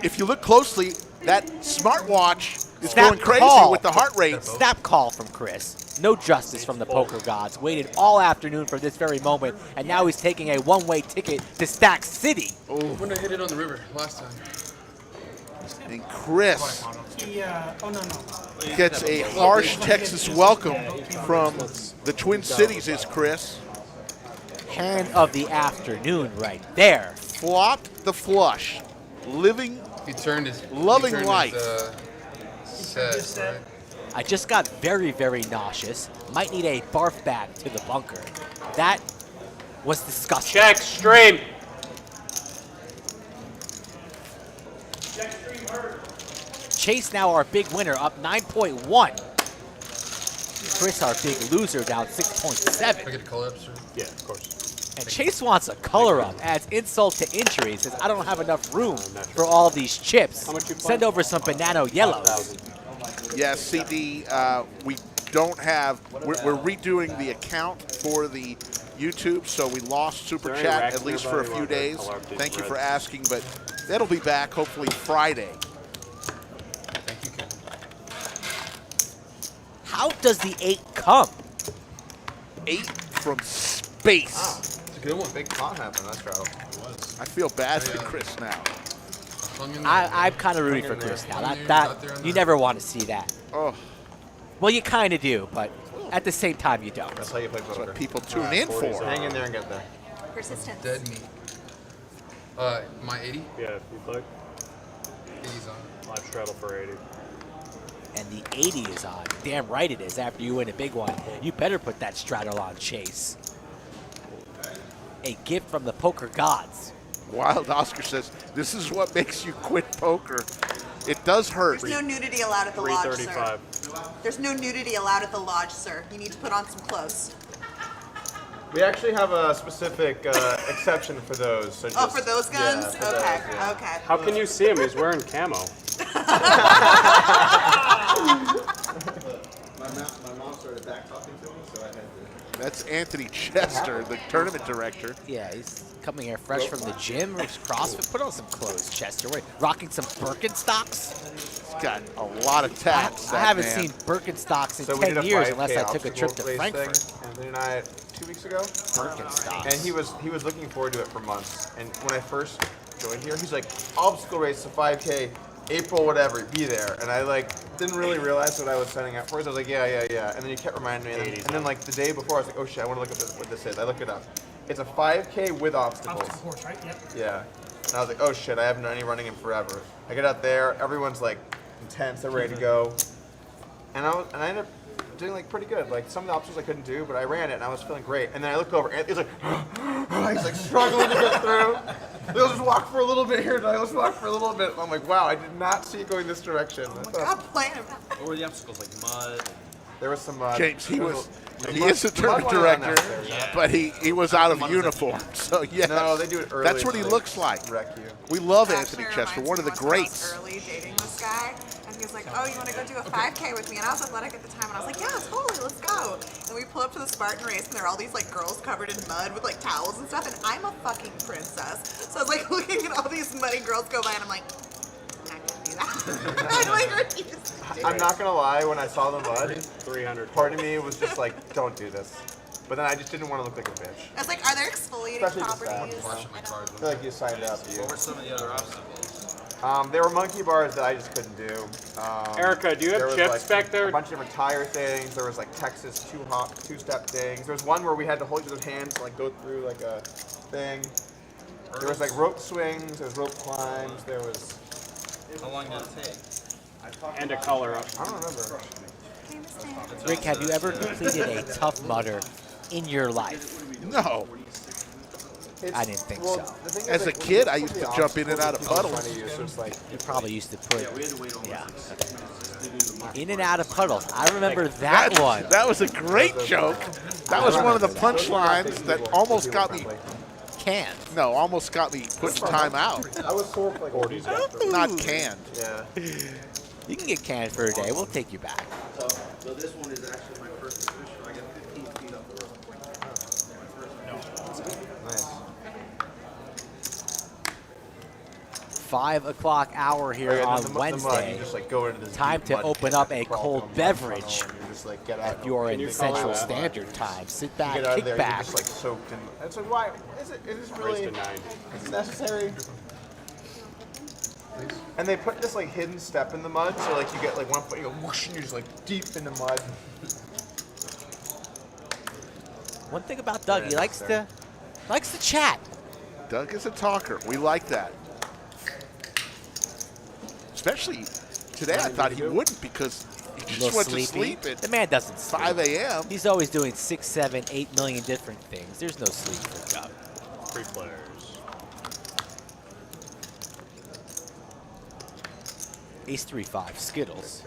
If you look closely, that smartwatch is Snap going crazy call. with the heart rate. Snap call from Chris. No justice from the poker gods. Waited all afternoon for this very moment, and now he's taking a one-way ticket to Stack City. When I hit it on the river last time. And Chris Oh, no. gets a harsh Texas welcome from the Twin Cities, is Chris. Hand of the afternoon right there. Flopped the flush. Living, He turned his loving he turned life. His, set, right? I just got very, very nauseous. Might need a barf bag to the bunker. That was disgusting. Check stream. Chase now our big winner, up 9.1. Chris our big loser, down 6.7. I get a color up, sir? Yeah, of course. And Chase wants a color up, adds insult to injury, says I don't have enough room for all these chips. Send over some banana yellows. Yes, CD, we don't have, we're redoing the account for the YouTube, so we lost Super Is there any Chat racks at least nearby for a you few want to days. color up these Thank you for reds? asking, but that'll be back hopefully Friday. Thank you, Ken. How does the 8 come? 8 from space. It's a good one. Big pot happened, that's right. I feel bad for Chris now. Hung in there. I'm kind of rooting for Chris now. That you never want to see that. Oh, Well, you kind of do, but at the same time, you don't. That's how you play that's poker. what people tune in for. Hang in there and get there. Persistence. Dead meat. My 80? Yeah, if you'd like. 80's on. Live straddle for 80. And the 80 is on. Damn right it is. After you win a big one, you better put that straddle on, Chase. A gift from the poker gods. Wild Oscar says, this is what makes you quit poker. It does hurt. There's no nudity allowed at the lodge, sir. 335. There's no nudity allowed at the lodge, sir. You need to put on some clothes. We actually have a specific exception for those. So Oh, just- for those guns? Yeah, for Okay, those, yeah. okay. How can you see him? He's wearing camo. My mom started back talking to me, so I had to. That's Anthony Chester, the tournament director. Yeah, he's coming here fresh from the gym or CrossFit. Put on some clothes, Chester. We're rocking some Birkenstocks. He's got a lot of tats. I haven't seen Birkenstocks in So we did 10 a years 5K unless I took a trip to obstacle race Frankfurt. thing, Anthony and I 2 weeks ago. Birkenstocks. And he was looking forward to it for months. And when I first joined here, he's like, obstacle race, a 5K, April, whatever, be there. And I like didn't really realize what I was signing up for. So I was like, yeah. And then he kept reminding me. And then like the day before, I was like, oh shit, I want to look at what this is. I looked it up. It's a 5K with obstacles. Obstacle course, right? Yep. Yeah. And I was like, oh shit, I haven't done any running in forever. I get out there, everyone's like intense, they're ready to go. And I ended up doing like pretty good. Like some of the obstacles I couldn't do, but I ran it and I was feeling great. And then I look over and he's like, he's like struggling to get through. They'll just walk for a little bit here, let's walk for a little bit. And I'm like, wow, I did not see it going this direction. Oh my God, playing him. What were the obstacles, like mud? There was some mud. James, he is a tournament director, but he was out of uniform. So yeah, no, they do it early. That's what he looks like. Wreck you. We love Actually Anthony Chester, one of the reminds me when I was greats. early dating this guy, and he was like, "Oh, you want to go do a 5K with me?" And I was athletic at the time, and I was like, "Yeah, totally, let's go." And we pull up to the Spartan race, and there are all these like girls covered in mud with like towels and stuff, and I'm a fucking princess. So I was like looking at all these muddy girls go by, and I'm like, "I'm not gonna do that." I like refused to do I'm it. not gonna lie, when I saw the mud, 300. part of me was just like, don't do this. But then I just didn't want to look like a bitch. I was like, "Are there exfoliating Especially just that properties?" one. I don't know. I feel like you signed up. What were some of the other obstacles? There were monkey bars that I just couldn't do. Erica, do you there have was, chips like, back there? A bunch of different tire things. There was like Texas two-step things. There was one where we had to hold each other's hands and like go through like a thing. There was like rope swings. There was rope climbs. There was. How long did it take? And a color up. I don't remember. Rick, have you ever completed a Tough Mudder in your life? No. I didn't think well, so. the thing is, As a like, when kid, you I put used the to jump in and out of obstacles in puddles. front of you, so it's like, You probably used to put We had to wait almost yeah. 6 minutes. in and out of puddles. I remember that one. That was a great joke. That was one of the punchlines that almost got me. Canned. No, almost got me put in time out. I was sore for like 40s after. Not canned. Yeah. You can get canned for a day. We'll take you back. So this one is actually my first official. I got 15 feet up the rope. Nice. 5 o'clock hour here And then on the mud, Wednesday. you just like go into this Time deep to mud open pit up and a crawl cold through a mud beverage. tunnel, and you just, like, get out. If you're in you Central color that? Standard Time, sit You back, get out of kick there, back. you're just like soaked in. It's like, why is it? Is this really? Raised to 90. Is it necessary? And they put this like hidden step in the mud, so like you get like one foot, you go whoosh, and you're just like deep in the mud. One thing about Doug, he likes to chat. Doug is a talker. We like that. Especially today, I thought he wouldn't because he A just little went to sleepy. sleep at The man doesn't sleep. 5 a.m. He's always doing 6, 7, 8 million different things. There's no sleep for Doug. 3 players. Ace 3-5, Skittles.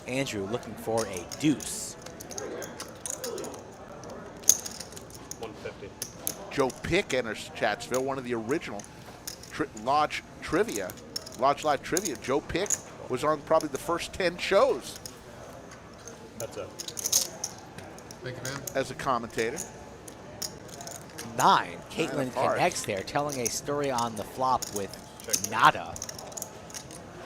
Andrew looking for a deuce. 150. Joe Pick enters Chatsville, one of the original Lodge Live Trivia. Joe Pick was on probably the first 10 shows That's it. Thank you, man. as a commentator. 9, Caitlin of hearts. connects there, telling a story on the flop with nada.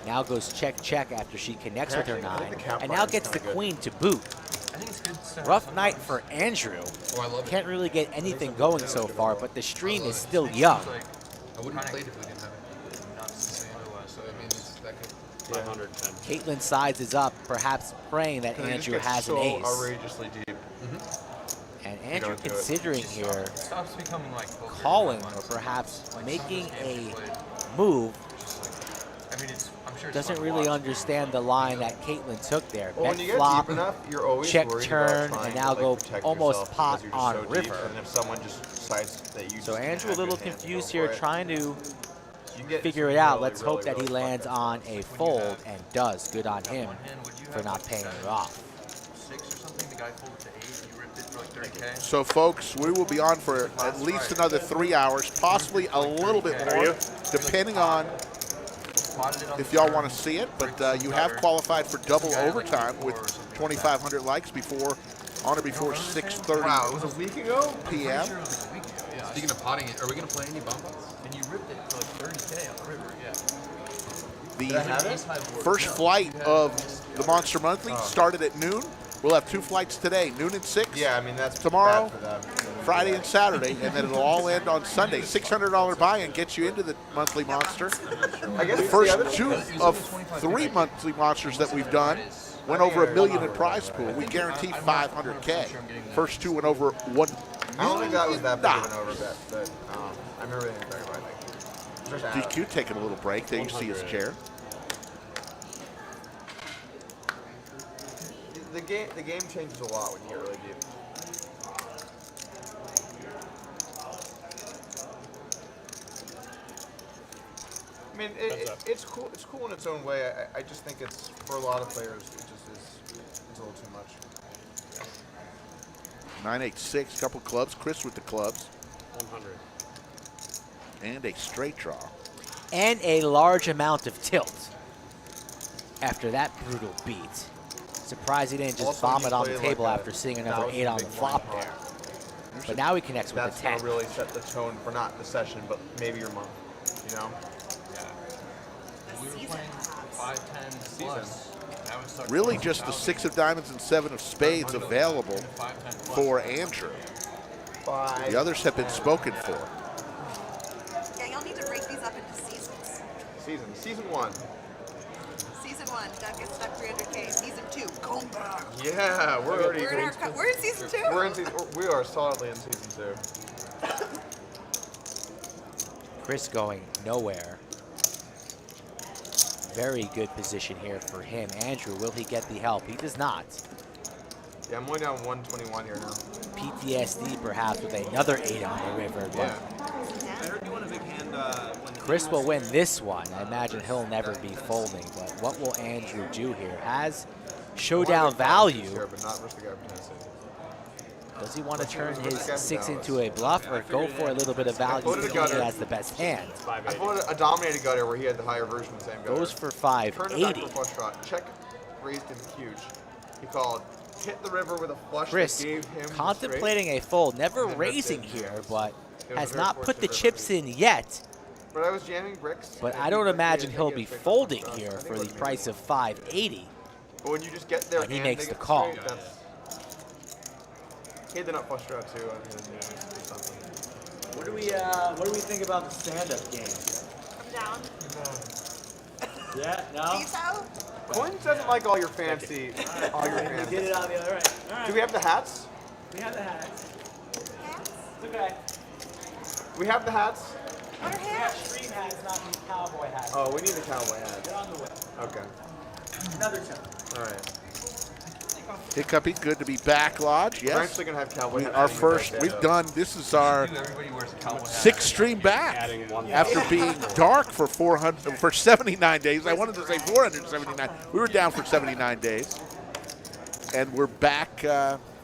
Now goes check, check after she connects with her Actually, I think 9, the count and now line is gets the kinda good. queen to boot. I think it's good stuff. Rough night for Andrew. Oh, I love it. Can't really get anything going so far, but the stream is still young. I wouldn't have played if we didn't have it. Not since otherwise. So, I mean, it's that good. 510. Caitlin sides is up, perhaps praying that Because it just Andrew gets has so an ace. outrageously deep. And Andrew don't do it. considering here It stops becoming like poker calling in my or mind. perhaps Like, making some a games played, move. just like, I mean, I'm sure it's Doesn't fun to really watch, understand the line that Caitlin took there. Well, when Bet you get flop, deep enough, you're always check worried turn, about trying and to, now like, go protect almost yourself pot because you're on just so deep, river. and if someone just decides that you So just Andrew a have little good hands, confused go here, for it. trying to You can get figure it some out. really, Let's hope really, that he really lands fucked on a fold and does. Good on him One hand, would you for have, not like, paying seven, her off. 6 or something? The guy folded to 8. You ripped it for like 30K. So, folks, we will be on for at least another 3 hours, possibly a little bit more, depending on if y'all want to see it. But you have qualified for double overtime with 2,500 likes before on or before 6:30 Wow, it was a week ago? p.m. Sure it was like a week ago. Yeah. Speaking of potting, are we gonna play any bomb pots? And you ripped it for like 30K on the river, yeah. The first flight of the Monster Monthly started at noon. We'll have 2 flights today, noon and 6. Yeah, I mean, that's tomorrow, bad for them. Friday and Saturday, and then it'll all end on Sunday. $600 buy-in gets you into the monthly monster. I guess The it's first the other 2 of 3 monthly monsters that we've done went over $1 million in prize pool. We guarantee 500K. First 2 went over $1 million. I don't think that was that big of an overbet, but I remember they very well, I think. DQ taking a little break. There you see his chair. The game changes a lot when you get really deep. I mean, it's cool. It's cool in its own way. I just think it's, for a lot of players, it just is a little too much. 986, couple clubs. Chris with the clubs. 100. And a straight draw. And a large amount of tilt after that brutal beat. Surprised he didn't just Also, vomit you on the play table like after seeing another 8 on the big flop blind there. pot. But now he connects with That's a 10. gonna really set the tone for not the session, but maybe your month. You know? We were playing 5-10 plus. Now it starts Really going just the south. 6 of diamonds and 7 of spades available 5-10 plus. for Andrew. The others have been spoken for. Yeah, you'll need to break these up into seasons. Season 1. Season 1, Doug gets stuck 300K. Season 2, come back. Yeah, we're We're in season 2. We are solidly in season 2. Chris going nowhere. Very good position here for him. Andrew, will he get the help? He does not. Yeah, I'm only down 121 here now. PTSD perhaps with another 8 on the river. But I heard you won a big hand when Chris will win this one. I imagine he'll never be folding. But what will Andrew do here? Has showdown value. Here, but not versus the guy from Tennessee. Does he want to turn his 6 into a bluff or go for a little bit of value floated a because he gutter. has the best hand? I floated a dominated gutter where he had the higher version of the same gutter. Goes for Turned it back 580. for a flush shot. Check raised him huge. He called, hit the river with a flush Chris that gave him contemplating a fold, never And then raising ripped it. here, but It was has a very not put the fortunate chips in yet. But I was jamming bricks. But and I he don't ripped me imagine and he'll he be had a straight folding flush shot. here I think for it the was price of 580. But when you just get there And he and makes they the get call. straight, that's, he had the nut flush draw too. I mean, something. What do we think about the stand-up game? I'm down. Yeah, no? Veto? Coins doesn't like all your fancy, all your We fancy. did it on the other end. All right. Do we have the hats? We have the hats. Hats? It's okay. We have the hats? What are We have hats? street hats, not these cowboy hats. Oh, we need the cowboy hats. They're on the way. Okay. Another time. All right. Hiccupy, good to be back, Lodge. We're Yes. actually gonna have cowboy hats. Our on the first, birthday, we've though. done, this is our Everybody wears a cowboy hat. 6th stream back. Adding one. After being dark for 79 days. I wanted to say 479. We were down for 79 days. And we're back.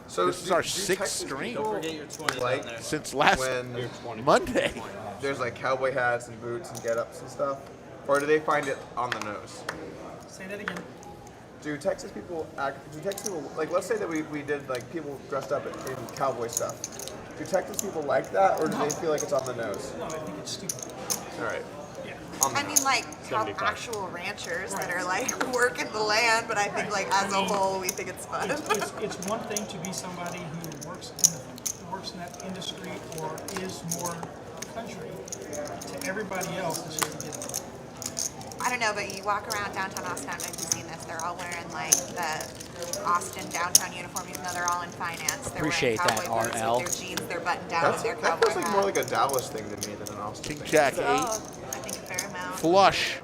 So This is do- our do 6th Texas stream people Forget your 20 like down there. since last when Monday. there's like cowboy hats and boots and get-ups and stuff? Or do they find it on the nose? Say that again. Do Texas people like, let's say that we did like people dressed up in cowboy stuff. Do Texas people like that, or do they feel like it's on the nose? No, I think it's stupid. All right. Yeah. On the I nose. mean, like, how 75. actual ranchers that are like working the land, but I think, like, as a whole, we think it's fun. It's one thing to be somebody who works in that industry or is more country. To everybody else, it's just a given. I don't know, but you walk around downtown Austin, I don't know if you've seen this, they're all wearing, like, the Austin downtown uniform, even though they're all in finance. They're Appreciate wearing that, cowboy boots RL. with their jeans, they're buttoned down, and their That cowboy feels like more hat. like a Dallas thing to me than an Austin King thing. Jack 8. So, I think a fair amount. Flush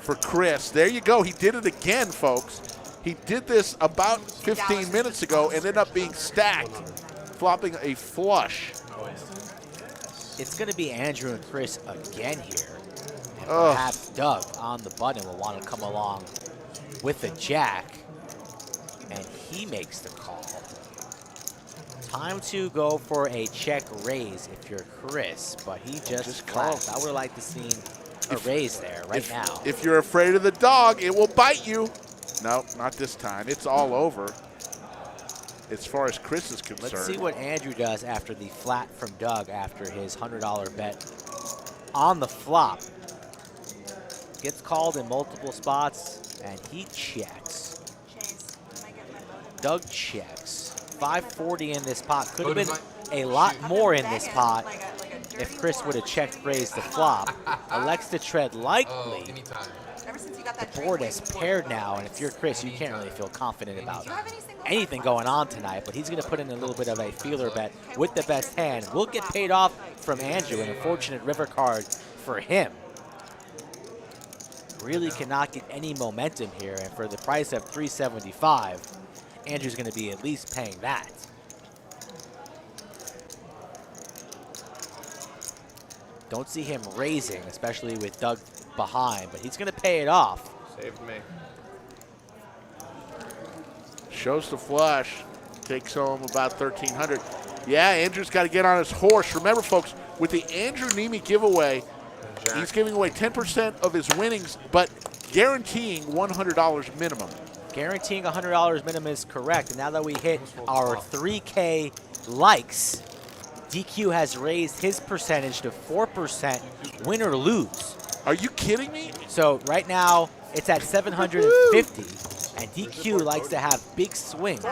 for Chris. There you go. He did it again, folks. He did this about 15 minutes ago and ended up being stacked, flopping a flush. It's going to be Andrew and Chris again here. And Ugh. perhaps Doug on the button will want to come along with the jack. And he makes the call. Time to go for a check raise if you're Chris, but he just clapped. I would like to see a raise there right now. If you're afraid of the dog, it will bite you. No, not this time. It's all over. as far as Chris is concerned. Let's see what Andrew does after the flat from Doug after his $100 bet on the flop. Gets called in multiple spots, and he checks. Doug checks. 540 in this pot. Could have been a lot more in this pot if Chris would have checked raised the flop. Elects to tread lightly. The board is paired now, and if you're Chris, you can't really feel confident about anything going on tonight, but he's going to put in a little bit of a feeler bet with the best hand. Will get paid off from Andrew, an unfortunate river card for him. Really cannot get any momentum here, and for the price of $375, Andrew's going to be at least paying that. Don't see him raising, especially with Doug behind, but he's going to pay it off. Saved me. Shows the flush, takes home about 1,300. Yeah, Andrew's got to get on his horse. Remember, folks, with the Andrew Neeme giveaway, he's giving away 10% of his winnings, but guaranteeing $100 minimum. Guaranteeing $100 minimum is correct. And now that we hit our 3K likes, DQ has raised his percentage to 4%, win or lose. Are you kidding me? So right now, it's at 750, and DQ likes to have big swings.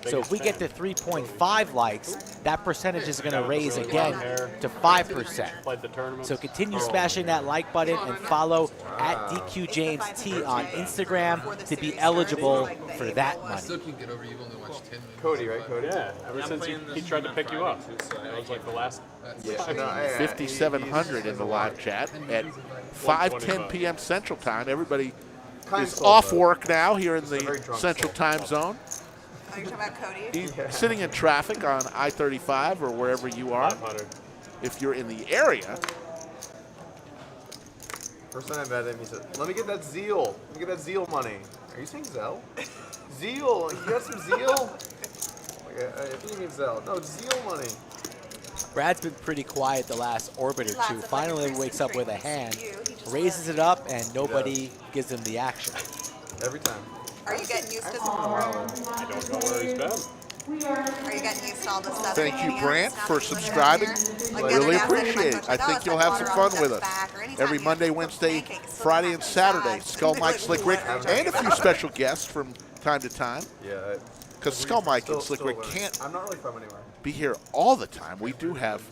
So if we get to 3.5 likes, that percentage is going to raise again to 5%. So continue smashing that like button and follow at DQJamesT on Instagram to be eligible for that I money. still can't get over you've only watched 10 minutes. Cody, right, Cody? Yeah, ever since he tried to pick you up. That was like the last. Yeah. No, 5,700 in the live chat at 5:10 p.m. Central Time. Everybody is cold, off though. work now here in very the drunk Central soul. Time Zone. Are you talking about Cody? He's sitting in traffic on I-35 or wherever you are. 500. If you're in the area, First time I met him, he said, "Let me get that zeal. Let me get that zeal money." Are you saying Zell? Zeal. You got some zeal? I think you mean Zell. No, zeal money. Brad's been pretty quiet the last orbit or Lots two. of, like, Finally Christmas wakes up with a drinks. hand, He just raises it up, and nobody gives him the action. Every time. Are you getting used to I don't know where he's been. Are you getting used to all this stuff? thank you, Like, Brant, now for that you live subscribing. around here? Like, the Really other day I was at appreciate my it. I coach, think "Oh, you'll it's have like some water fun on with the us. back," or anytime Every you Monday, have Wednesday, pancakes, so Friday, much and Saturday. fun. Skull Mike, Slick Rick, and a few special guests from time to time. Yeah. Because Skull Mike and Slick Still Rick learning. can't I'm not really from anywhere. be here all the time. We do have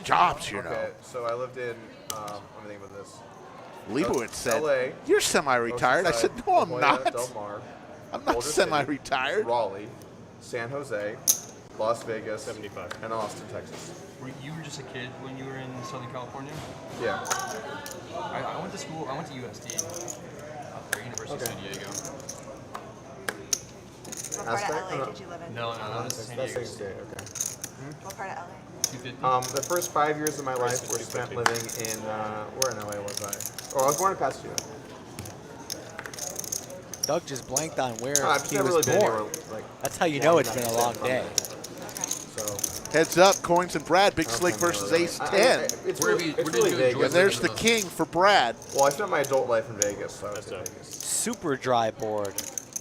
jobs, you know. Okay, so I lived in, let me think about this. Leibowitz said, LA, "You're semi-retired." I said, "No, I'm La Jolla, not. Del Mar, I'm not Boulder City, semi-retired." Raleigh, San Jose, Las Vegas, 75. and Austin, Texas. You were just a kid when you were in Southern California? Yeah. I went to school, I went to USD, University of San Diego. What part Aspect? of LA did you live in? No, this is San That's Diego. San Diego, okay. What part of LA? 250. The first 5 years of my life were spent living in, where in LA was I? Oh, I was born in Pasadena. Doug just blanked on where No, I've just he never was really been born. anywhere, like, That's how you know it's been a long day. so. Heads up, Coins and Brad, Big Slick versus Ace 10. It's Where really, have you- it's where really did you enjoy Vegas. And there's the living king for Brad. Well, I spent my adult life in Vegas, so I was in That's Vegas. Super dry board.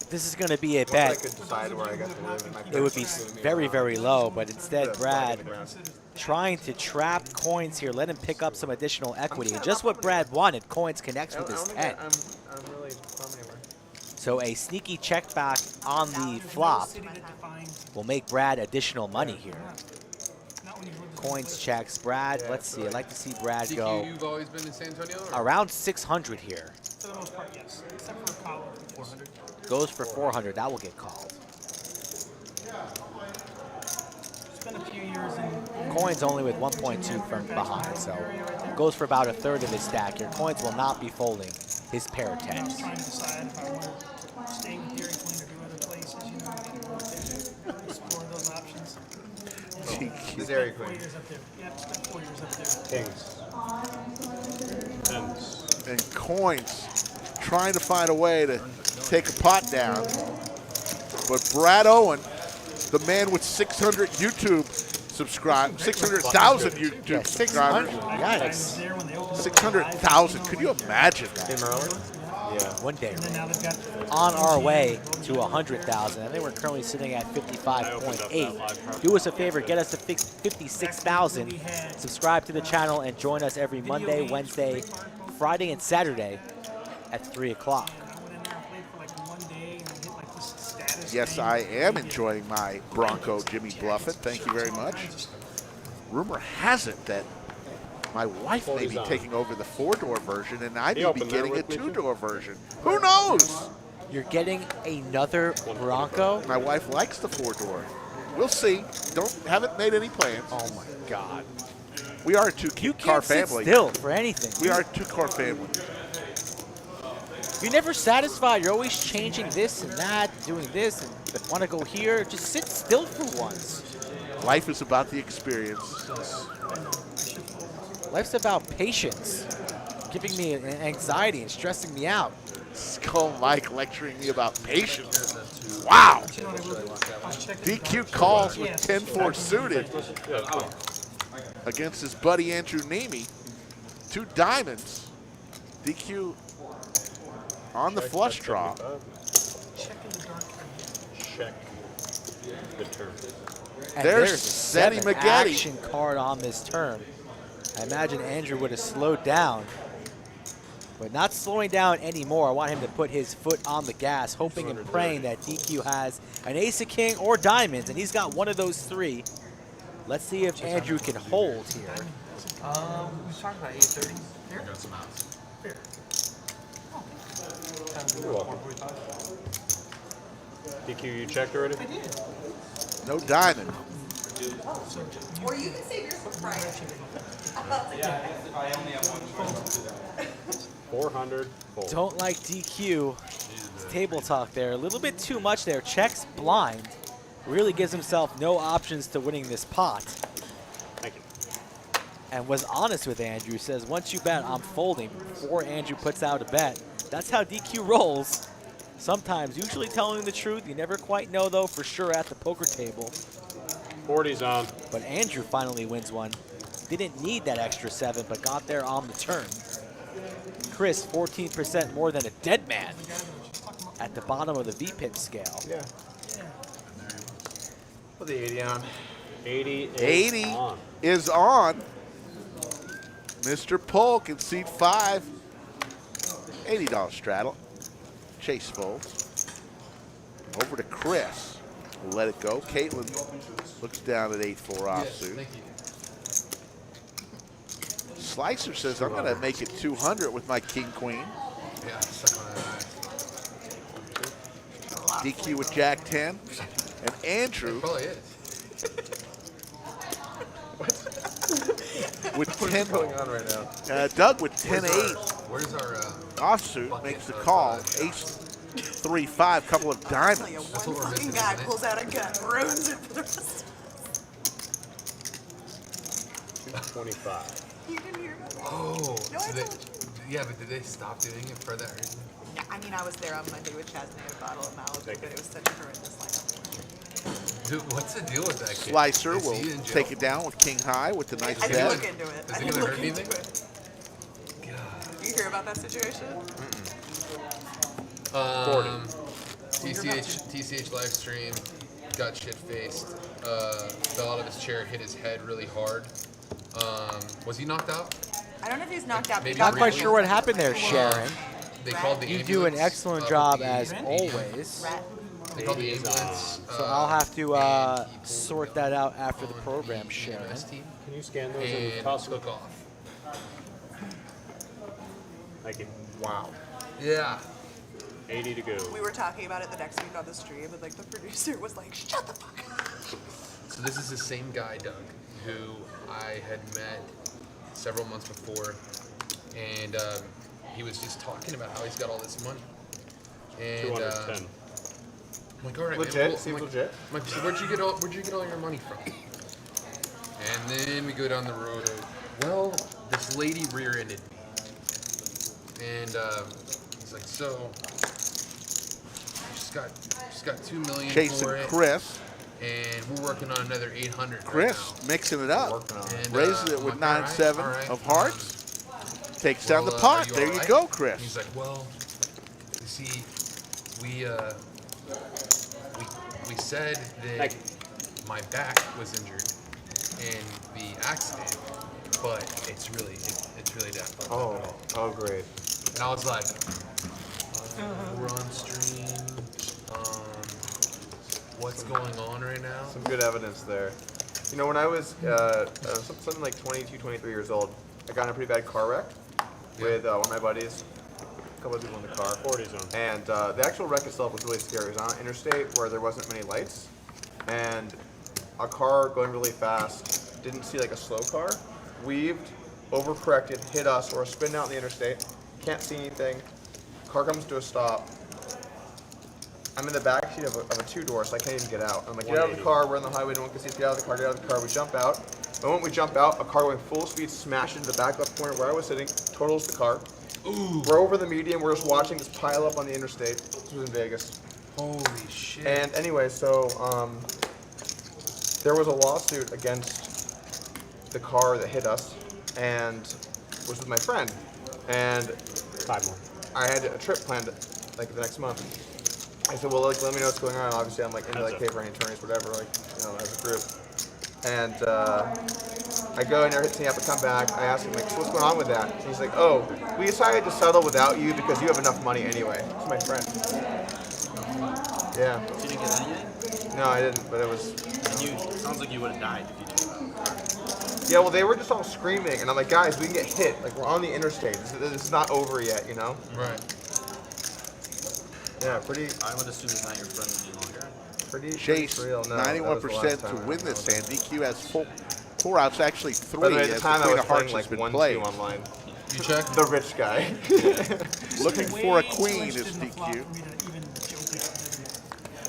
This is going to be a Once I bet. could decide where I got to live, and my It would be parents moved me very, around. very low, but instead Yeah, Brad on the ground. trying to trap Coins here, let him pick up some additional equity. And just what Brad wanted, Coins connects I with don't his think 10. I'm really from anywhere. So a sneaky check back on the flop City that defines, will make Brad additional money here. not when you live in Coins checks. Brad, Yeah, let's see. I'd like to see Brad DQ, go you've always been in San Antonio? Or? around 600 here. for the most part, yes, except for college. 400. Goes for 400. That will get called. Spent a few years in Coins only with 1.2 from behind, so goes for about a third of his stack here. Coins will not be folding his pair of I was tens. trying to decide if I wanted to stay with Dairy Queen or do other places, you know, explore those options. The Dairy 4 Queen. years up there. Yeah, spent 4 years up there. Kings. Tens. And Coins trying to find a way to take a pot down. But Brad Owen, the man with 600 YouTube subscribers, 600,000 YouTube Yeah, subscribers. 600. I was Yikes. there when they opened up the 600,000. Could you imagine that? In Maryland? one day. And then now they've got On our way to 100,000. I think we're currently sitting at 55.8. Do us a favor, get us to 56,000. Subscribe to the channel and join us every Monday, Wednesday, Friday, and Saturday at 3 o'clock. I went in there and played for like one day and I hit like this status. Yes, thing. I am enjoying my Bronco Jimmy Bluffett. Thank you very much. Rumor has it that my wife may be taking over the 4-door version, and I may be getting a 2-door version. Who knows? You're getting another Bronco? My wife likes the 4-door. We'll see. Haven't made any plans. Oh my God! We are a You two-car can't sit family. still for anything. We are a 2-car family. You're never satisfied. You're always changing this and that, doing this, and want to go here. Just sit still for once. Life is about the experience. Life's about patience, giving me anxiety and stressing me out. Skull Mike lecturing me about patience. Wow. You know what I will do? I'll check the DQ calls with Yes. 10-4 suited against his buddy Andrew Neeme. 2 diamonds. DQ on the flush draw. check in the dark. Check the turn. And There's a Senny 7 McGetty. action card on this turn. I imagine Andrew would have slowed down, but not slowing down anymore. I want him to put his foot on the gas, hoping and praying that DQ has an ace of king or diamonds, and he's got one of those 3. Let's see if Andrew can hold here. We was talking about 8:30. I got some outs. Fair. You're welcome. DQ, you checked already? I did. No diamond. Or you can save yours for Friday. 400. Fold. Don't like DQ. Table talk there. A little bit too much there. Checks blind. Really gives himself no options to winning this pot. Thank you. And was honest with Andrew. Says, once you bet, I'm folding. Before Andrew puts out a bet. That's how DQ rolls. Sometimes, usually telling the truth. You never quite know, though, for sure at the poker table. 40's on. But Andrew finally wins one. Didn't need that extra 7, but got there on the turn. Chris, 14% more than a dead man at the bottom of the VPIP scale. Yeah. Put the 80 on. 80 is 80 on. is on. Mr. Polk in seat 5. $80 straddle. Chase folds. Over to Chris. We'll let it go. Caitlin looks down at 8-4 offsuit. Thank you. Slicer says, I'm going to make it 200 with my king-queen. Yeah, suck on that. DQ with Jack 10. And Andrew Probably is. with What's 10. going on right now? Doug with 10-8 Where's our offsuit makes the call. Ace 3-5, couple of Tell you, diamonds. one what we're fucking missing, guy isn't it? pulls out a gun, ruins it for the rest of us. 25. You didn't hear about that? Oh, No, I so they, told you. yeah, but did they stop doing it for that reason? Yeah, I mean, I was there on Monday with Chaz and I had a bottle of Malibu, but it was such a horrendous lineup. Dude, what's the deal with that kid? Slicer Is will he in jail? take it down with king high with the nice I didn't bet. look into it. Is I he didn't gonna look hurt into anything? it. God. You hear about that situation? 40. TCH live stream, got shit faced, fell out of his chair, hit his head really hard. Was he knocked out? I don't know if he's knocked out. but Maybe he Not got quite really sure what hurt. happened there, Sharon. They called the You ambulance. do an excellent with job the- as always. Rat. They called the ambulance. So I'll have to and he pulled sort that out after the on program, the Sharon. EMS team Can you scan those in and toss? took off. Thank you. Wow. Yeah. 80 to go. We were talking about it the next week on the stream, and like the producer was like, "Shut the fuck up." So this is the same guy, Doug, who I had met several months before, and he was just talking about how he's got all this money. And 210. I'm like, all right, Legit? man. Seems I'm like, legit. I'm like, so where'd you get all your money from? And then we go down the road. Well, this lady rear-ended me, and he's like, so she's got $2 million Chasing for it, Chris. and we're working on another 800. Chris right now. mixing it up. And, Raises it I'm with like, all right, 9-7 all right. of hearts. Takes down the Well, pot. are There you all go, right? Chris. He's like, well, See, we said that my back was injured in the accident, but it's really that fucked up. Oh, great. And I was like, we're on stream. What's going on right now? Some good evidence there. You know, when I was something like 22, 23 years old, I got in a pretty bad car wreck with one of my buddies, a couple of people in the car. 40 zone. And the actual wreck itself was really scary. It was on an interstate where there wasn't many lights, and a car going really fast, didn't see like a slow car, weaved, overcorrected, hit us, or spinning out in the interstate, can't see anything, car comes to a stop. I'm in the back seat of a two-door, so I can't even get out. I'm like, get out of the car, we're on the highway, no one can see us, get out of the car, get out of the car. We jump out. The moment we jump out, a car going full speed smashed into the back left corner where I was sitting, totals the car. Ooh. We're over the median, we're just watching this pile up on the interstate. This was in Vegas. Holy shit. And anyway, so there was a lawsuit against the car that hit us, and was with my friend. And 5 more. I had a trip planned like the next month. I said, well, like, let me know what's going on. Obviously, I'm like into like pay for any attorneys, whatever, like, you know, as a group. And I go in there, hit me up, and come back. I ask him, like, so what's going on with that? And he's like, oh, we decided to settle without you because you have enough money anyway. It's my friend. Yeah. So you didn't get any yet? No, I didn't, but it was. Sounds like you would have died if you didn't. Yeah, well, they were just all screaming, and I'm like, guys, we can get hit. Like, we're on the interstate. This is not over yet, you know? Right. Yeah, pretty. I would assume he's not your friend any longer. Pretty Chase, real. No, that was the 91% last to time win I this was stand. DQ has four outs, actually By three, the way, at as the time I Queen was of Hearts playing has like been 1-2 played. online. You check? The rich guy. Looking for a queen is DQ.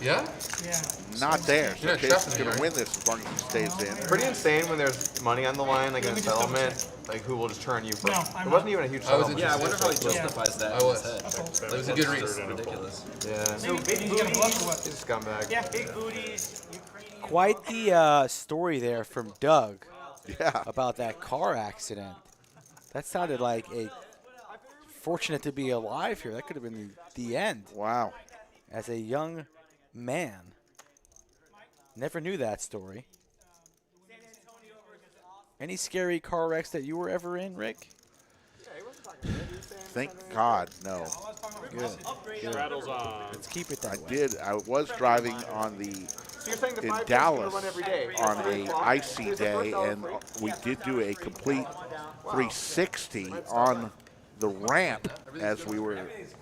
Yeah? Yeah. Not there. So You're Chase trusting is me, going to right? win this as long as he stays in. Pretty insane when there's money on the line, like in a settlement, like who will just turn you for. No, It I'm wasn't not. even a huge I was settlement. Yeah, I wonder how he Yeah. justifies that I in was. his head. It was a good reason. It's ridiculous. Yeah. So big he's got a bluff or what? He's a scumbag. Yeah. Big booties, Ukrainian. Quite the story there from Doug Yeah. about that car accident. That sounded like a fortunate to be alive here. That could have been the end. Wow. As a young man. Never knew that story. Any scary car wrecks that you were ever in, Rick? Thank God, no. Good. Rattles on. Let's keep it that way. Did. I was driving on the So you're saying the in 5K is Dallas gonna run every day? on a icy day, and we did do a complete 360 on the ramp as we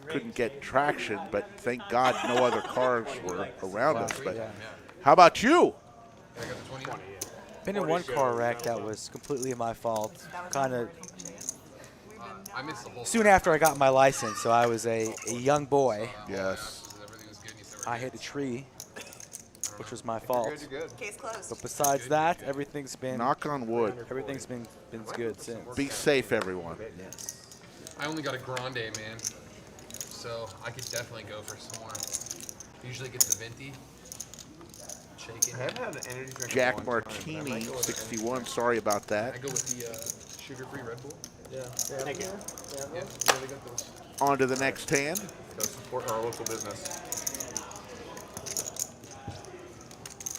couldn't get traction, but thank God no other cars were around us. But how about you? I got the 20. Been in one car wreck that was completely my fault. Kind of I missed the whole soon after I got my license, so I was a young boy. Yes. Everything was good. And he said, I hit a tree, which was my fault. You're good. Case closed. But besides that, everything's been Knock on wood. everything's been good since. Be safe, everyone. I only got a grande, man. So I could definitely go for some more. Usually get the venti. Shaken. I haven't had an energy drink. Jack in a long time, but I Martini, might go with it. 61. Sorry about that. I go with the sugar-free Red Bull. Thank you. Yeah, they got those. On to the next hand. Go support our local business.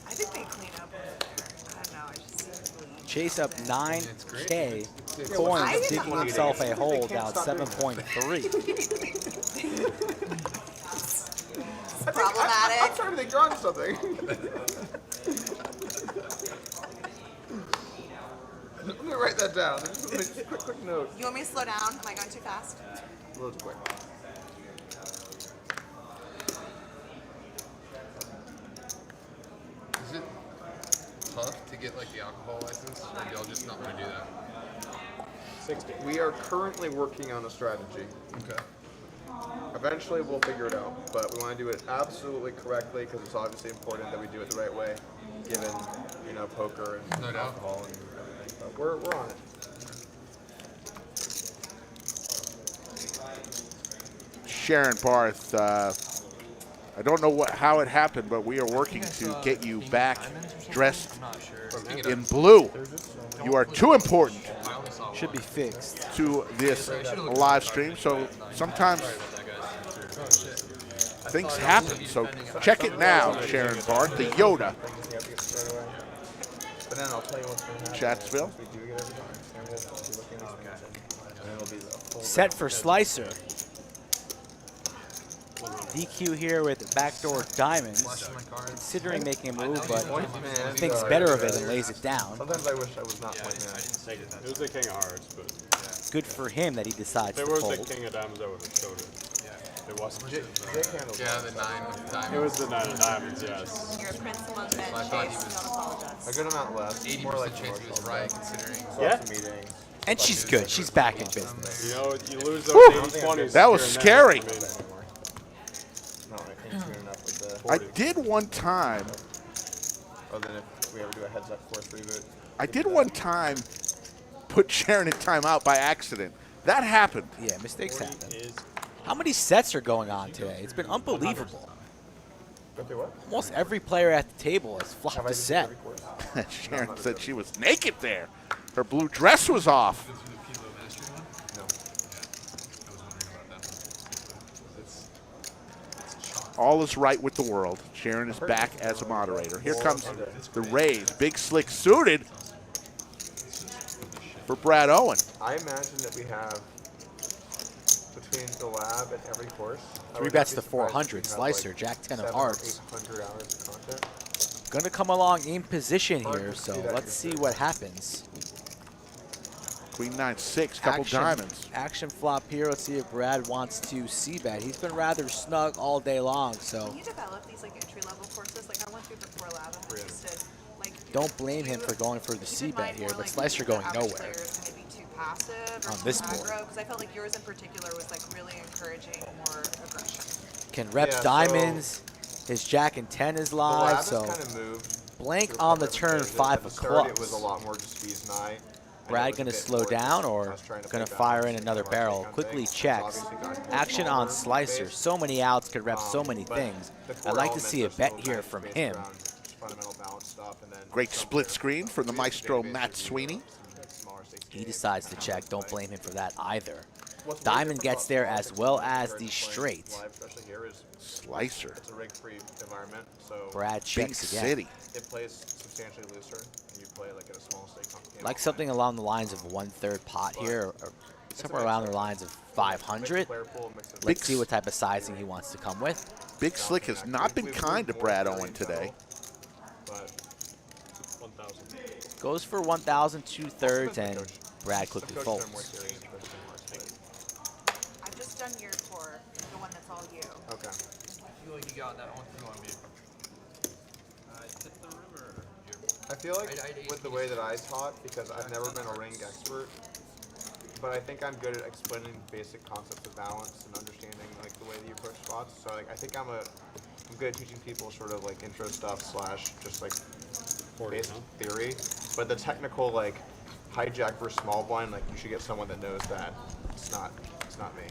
I think they clean up over there. I don't know. I just. Chase up 9K I points, did digging not- himself a hole down 7.3. I'm Problematic. trying to think you're on something. Let me write that down. Just a quick note. You want me to slow down? Am I going too fast? A little too quick. Is it tough to get like the alcohol license? Or do y'all just not want to do that? 60. We are currently working on a strategy. Okay. Eventually, we'll figure it out, but we want to do it absolutely correctly because it's obviously important that we do it the right way, given poker and No doubt. alcohol and everything. But we're on it. Sharon Barth, I don't know how it happened, but we are working to get you back dressed in blue. You are too important Should be fixed. to this live stream, so sometimes things happen. So check it now, Sharon Bart, the Yoda. Things you have to get squared away. But then I'll tell you what's going to happen. Chatsville. Once we do get everything, then we'll be looking at these things, and it'll be a full Set for Slicer. DQ here with backdoor diamonds. Considering making a move, but thinks better of it and lays it down. Sometimes I wish I was not point man. It was the king of hearts, but Good for him that he decides if to there was fold. the king of diamonds, I would have showed it. Yeah. It wasn't. Jake handles Yeah, the 9 of diamonds. It was the 9 of diamonds, yes. You're a prince among men, I thought he Chase. was- Don't apologize. a good amount less. 80% More like chance he was commercial. right, considering. Yeah. Lots of meetings. And she's good. She's back in business. You know, you lose those Whew. 80-20s. That was here and scary. there. I mean, Not like in tune enough with the. I did one time. Oh, then if we ever do a heads up force reboot. I did one time put Sharon in timeout by accident. That happened. Yeah, mistakes happen. is How many sets are going on today? It's been unbelievable. Okay, what? Almost every player at the table has Have flopped I a just set. every course? Sharon said she was naked there. Her blue dress was off. No. All is right with the world. Sharon is back as a moderator. Here comes the Rays. Big slick suited for Brad Owen. I imagine that we have between the lab and every course. I Three would bets not to be surprised 400. if we have, Slicer, like, Jack 10 of 700 or hearts. 800 hours of content. Gonna come along in position Hard here, to so see that let's see yourself. what happens. Queen 9-6, couple diamonds. Action flop here. Let's see if Brad wants to c-bet. He's been rather snug all day long, so When you develop these like entry level courses, like I went through before lab and I'm interested, like don't blame him do for going for the keep in c-bet mind here, more, but like, Slicer the going average nowhere. player is gonna be too passive or On too this board. aggro, because I felt like yours in particular was like really encouraging more aggression. Can rep Yeah, so diamonds. His Jack and 10 is The live, lab has so kind of moved. blank to a on couple the different turn, phases. 5 At of the start, It was a clubs. lot more just squeeze and I. Brad gonna slow down or gonna fire in another barrel? Quickly checks. Action on Slicer. So many outs, could rep so many things. I'd like to see a bet here from him. Great split screen from the maestro Matt Sweeney. He decides to check. Don't blame him for that either. Diamond gets there as well as the straight. Slicer. It's a rig-free environment, so Brad Big checks again. city. it plays substantially looser, and you play like at a small stake. Like something along the lines of 1/3 pot here, or somewhere around the lines of 500. Let's see what type of sizing he wants to come with. Big Slick has not been kind to Brad Owen today. But 1,000. Goes for 1,000, 2/3, and Brad quickly the coaches are more folds. serious than I've just done your for the one that's all you. Okay. I feel like you got that one through on me. I feel like I'd with the way that I taught, because I've never been a ring expert, but I think I'm good at explaining basic concepts of balance and understanding like the way that you approach spots. So like I think I'm good at teaching people sort of like intro stuff / just like basic theory. But the technical like hijack versus small blind, like you should get someone that knows that. It's not me.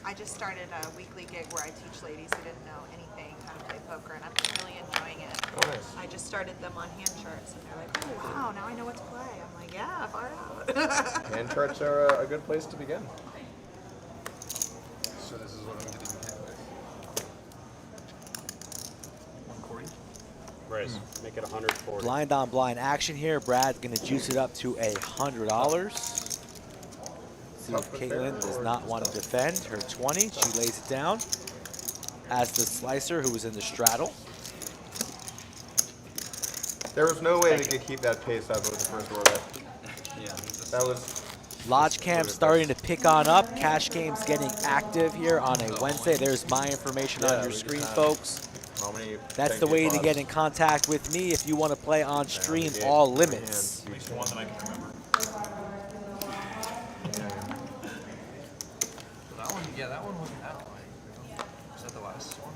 I just started a weekly gig where I teach ladies who didn't know anything how to play poker, and I've been really enjoying it. Oh, nice. I just started them on hand charts, and they're like, oh, wow, now I know what to play. I'm like, yeah, far out. Hand charts are a good place to begin. So this is what I'm hitting the hand with. 140. Raise. Make it 140. Blind on blind action here. Brad's gonna juice it up to $100. See if Caitlin does not want to defend her 20. She lays it down. As the Slicer, who was in the straddle. There was no way we could keep that pace up with the first orbit. Yeah. That was Lodge Camp starting to pick on up. Cash Game's getting active here on a Wednesday. There's my information on your screen, folks. how many. That's the way to get in contact with me if you want to play on stream, all limits. One that I can remember. That one, yeah, that one wasn't out. Was that the last one?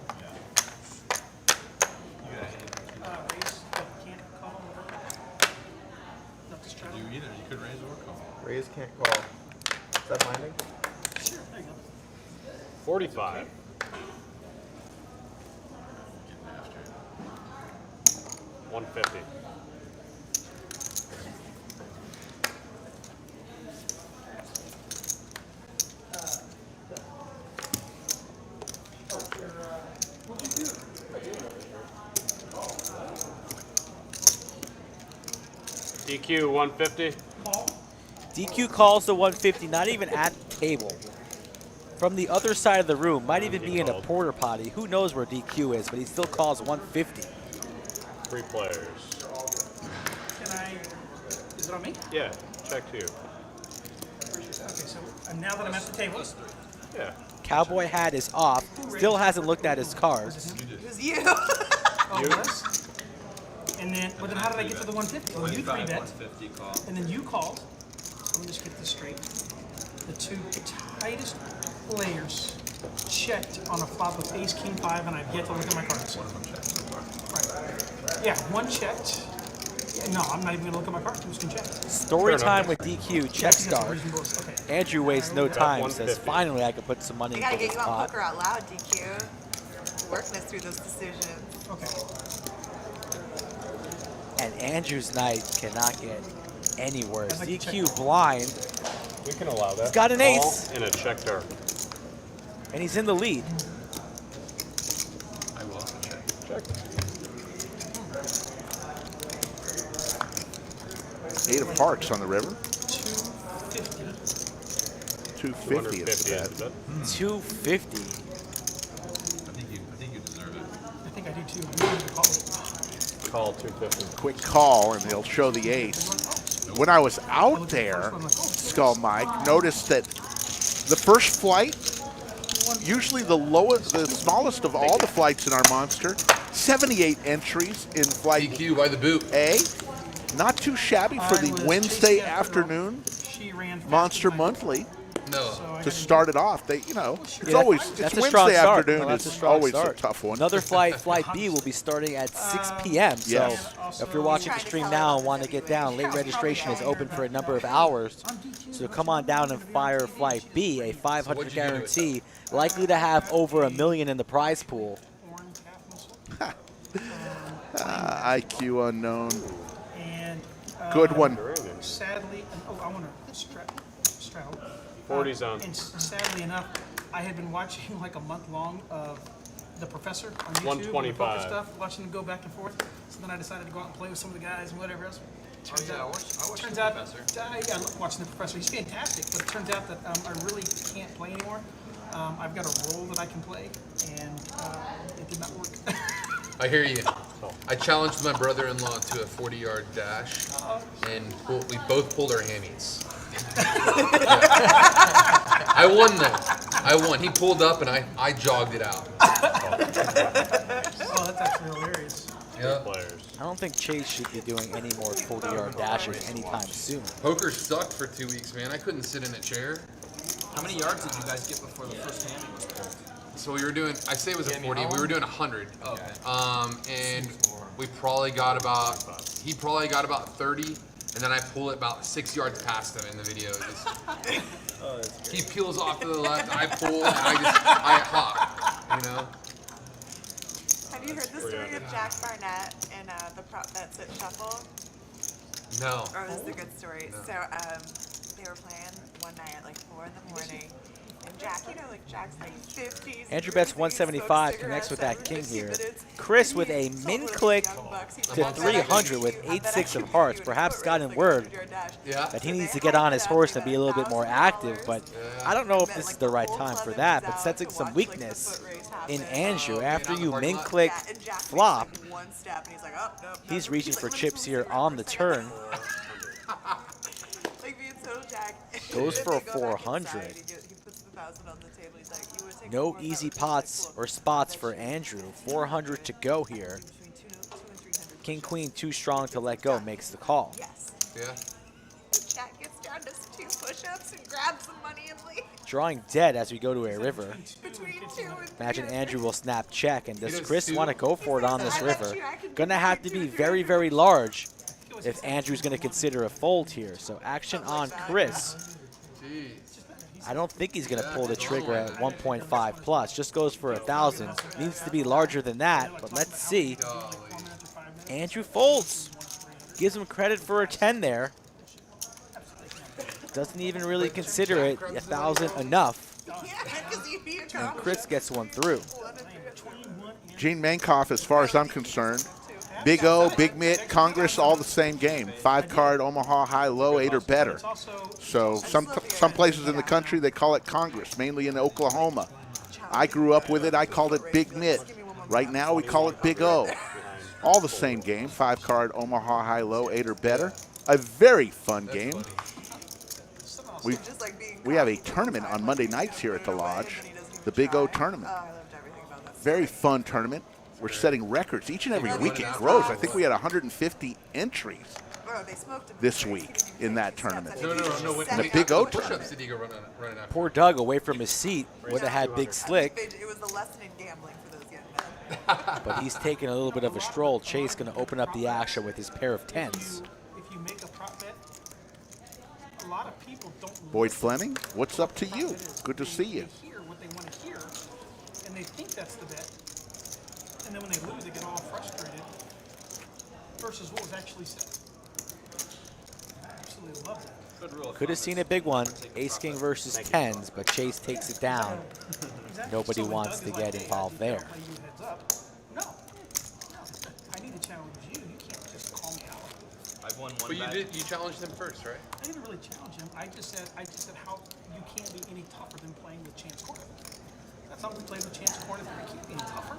Raise, can't call. Not to straddle. You either. You could raise or call. Raise can't call. Is that binding? Sure, there you go. 45. 150. DQ 150. DQ calls the 150, not even at the table. From the other side of the room, might even be in a porta potty. Who knows where DQ is, but he still calls 150. 3 players. Can I? Is it on me? Yeah, check 2. Okay, so now that I'm at the table. Yeah. Cowboy hat is off. Still hasn't looked at his cards. It was you. Oh, it was? And then, well, then how did I get to the 150? Well, you 3-bet, 150 call. and then you called. Let me just get this straight. The 2 tightest players checked on a flop of ace, king, 5, and I've yet to look at my cards. One of them checked so far. Right. Yeah, one checked. Yeah, no, I'm not even going to look at my cards. I'm just going to check. Story time with DQ, check start. Okay. Andrew wastes no time, says, finally I can put some money I into gotta this get you on pot. Poker Out Loud, DQ. Working us through those decisions. Okay. And Andrew's night cannot get any worse. DQ blind, We can allow that. He's got an Call ace. And a check turn. and he's in the lead. I will also check. Check. 8 of hearts on the river. 250. 250 is 250 the is bet. the bet. 250. I think you deserve it. I think I do too. I'm going to call it. Call 250. Quick call, and they'll show the ace. When I was out there, Skull Mike, noticed that the first flight, usually the lowest, the smallest of all the flights in our monster, 78 entries in flight DQ by the boot. A. Not too shabby for I the was Wednesday chasing after afternoon She ran fast Monster as I could. Monthly No. So I to had start it off. They, you know, it's Yeah, always that's it's a strong Wednesday start. afternoon. No, that's a It's strong always start. a tough one. Another flight B, will be starting at 6 p.m. So Yes. if you're watching the stream now and want to get down, late registration is open for a number of hours. So come on down and fire Flight B, a 500 what'd you do to it? guarantee, likely to have over $1 million in the prize pool. orange half missile. IQ unknown. And Good one. sadly, I want to straddle. 40 zone. And sadly enough, I had been watching like a month long of The Professor on YouTube. 125. and stuff, watching them go back and forth. So then I decided to go out and play with some of the guys and whatever else. Turns I out, watched turns The out, Professor. yeah, I love watching The Professor. He's fantastic, but it turns out that I really can't play anymore. I've got a role that I can play, and it did not work. I hear you. I challenged my brother-in-law to a 40-yard dash, and we both pulled our hammies. Yeah. I won though. I won. He pulled up, and I jogged it out. Oh, that's actually hilarious. Yeah. Players. I don't think Chase should be doing any more 40-yard dashes anytime soon. Poker sucked for 2 weeks, man. I couldn't sit in a chair. How many yards did you guys get before the first hammy was pulled? So we were doing, I say it was a 40, we were doing 100. Okay. And we probably got about, he probably got about 30, and then I pull it about 6 yards past him in the video. He peels off to the left, I pull, and I hop, you know? Have you heard the story of Jack Barnett and the prop bets at Shuffle? No. Or this is a good story. So they were playing one night at like 4 in the morning. And Jack, you know, like Jack's like 50s. Andrew bets 175, connects with that king here. Chris with a min click to 300 with 8-6 of hearts. Perhaps gotten word that he needs to get on his horse and be a little bit more active, but I don't know if this is the right time for that, but sensing some weakness in Andrew after you min click flop. He's reaching for chips here on the turn. Goes for a 400. No easy pots or spots for Andrew. 400 to go here. King, queen, too strong to let go, makes the call. Yes. Yeah. Jack gets down to 2 push-ups and grabs some money and leaves. Drawing dead as we go to a river. Between 2 and Imagine 300. Andrew will snap check, and does He does Chris two. want to go for it on this I bet river? you I can Gonna do have to 2 be and very, 300. very large if Andrew's gonna consider a fold here. So action on Chris. Jeez. I don't think he's gonna pull the trigger at 1.5 plus. Just goes for 1,000. Needs to be larger than that, but let's see. Golly. Andrew folds. Gives him credit for a 10 there. Doesn't even really consider it 1,000 enough. Yeah, 'cause you need a And Chris gets one through. Gene Mankoff, as far as I'm concerned, Big O, Big Mitt, Congress, all the same game. 5-card, Omaha, high, low, 8 or better. So some places in the country, they call it Congress, mainly in Oklahoma. I grew up with it. I called it Big Mitt. Right now, we call it Big O. All the same game. 5-card, Omaha, high, low, 8 or better. A very fun game. We have a tournament on Monday nights here at the Lodge, the Big O tournament. Very fun tournament. We're setting records. Each and every week it grows. I think we had 150 entries this week in that tournament. No. In the Big O Push-ups tournament. did he go running after? Poor Doug away from his seat would have had Big Slick, It was the lesson in gambling for those young men. but he's taking a little bit of a stroll. Chase going to open up the action with his pair of 10s. If you make a prop bet, a lot of people don't Boyd Fleming, what's up to you? Good to see you. hear what they want to hear, and they think that's the bet. And then when they lose, they get all frustrated versus what was actually said. I absolutely love that. Good rule. Could have seen a big one, ace-king versus 10s, but Chase takes it down. Exactly. Nobody So when wants Doug to is get like, hey, involved I there. think I'll play you heads up. No. I need to challenge you. You can't just call me out. I've won one But you bet. you challenged him first, right? I didn't really challenge him. I just said how you can't be any tougher than playing with Chance Corner. That's how we played with Chance Corner. I can't be any tougher.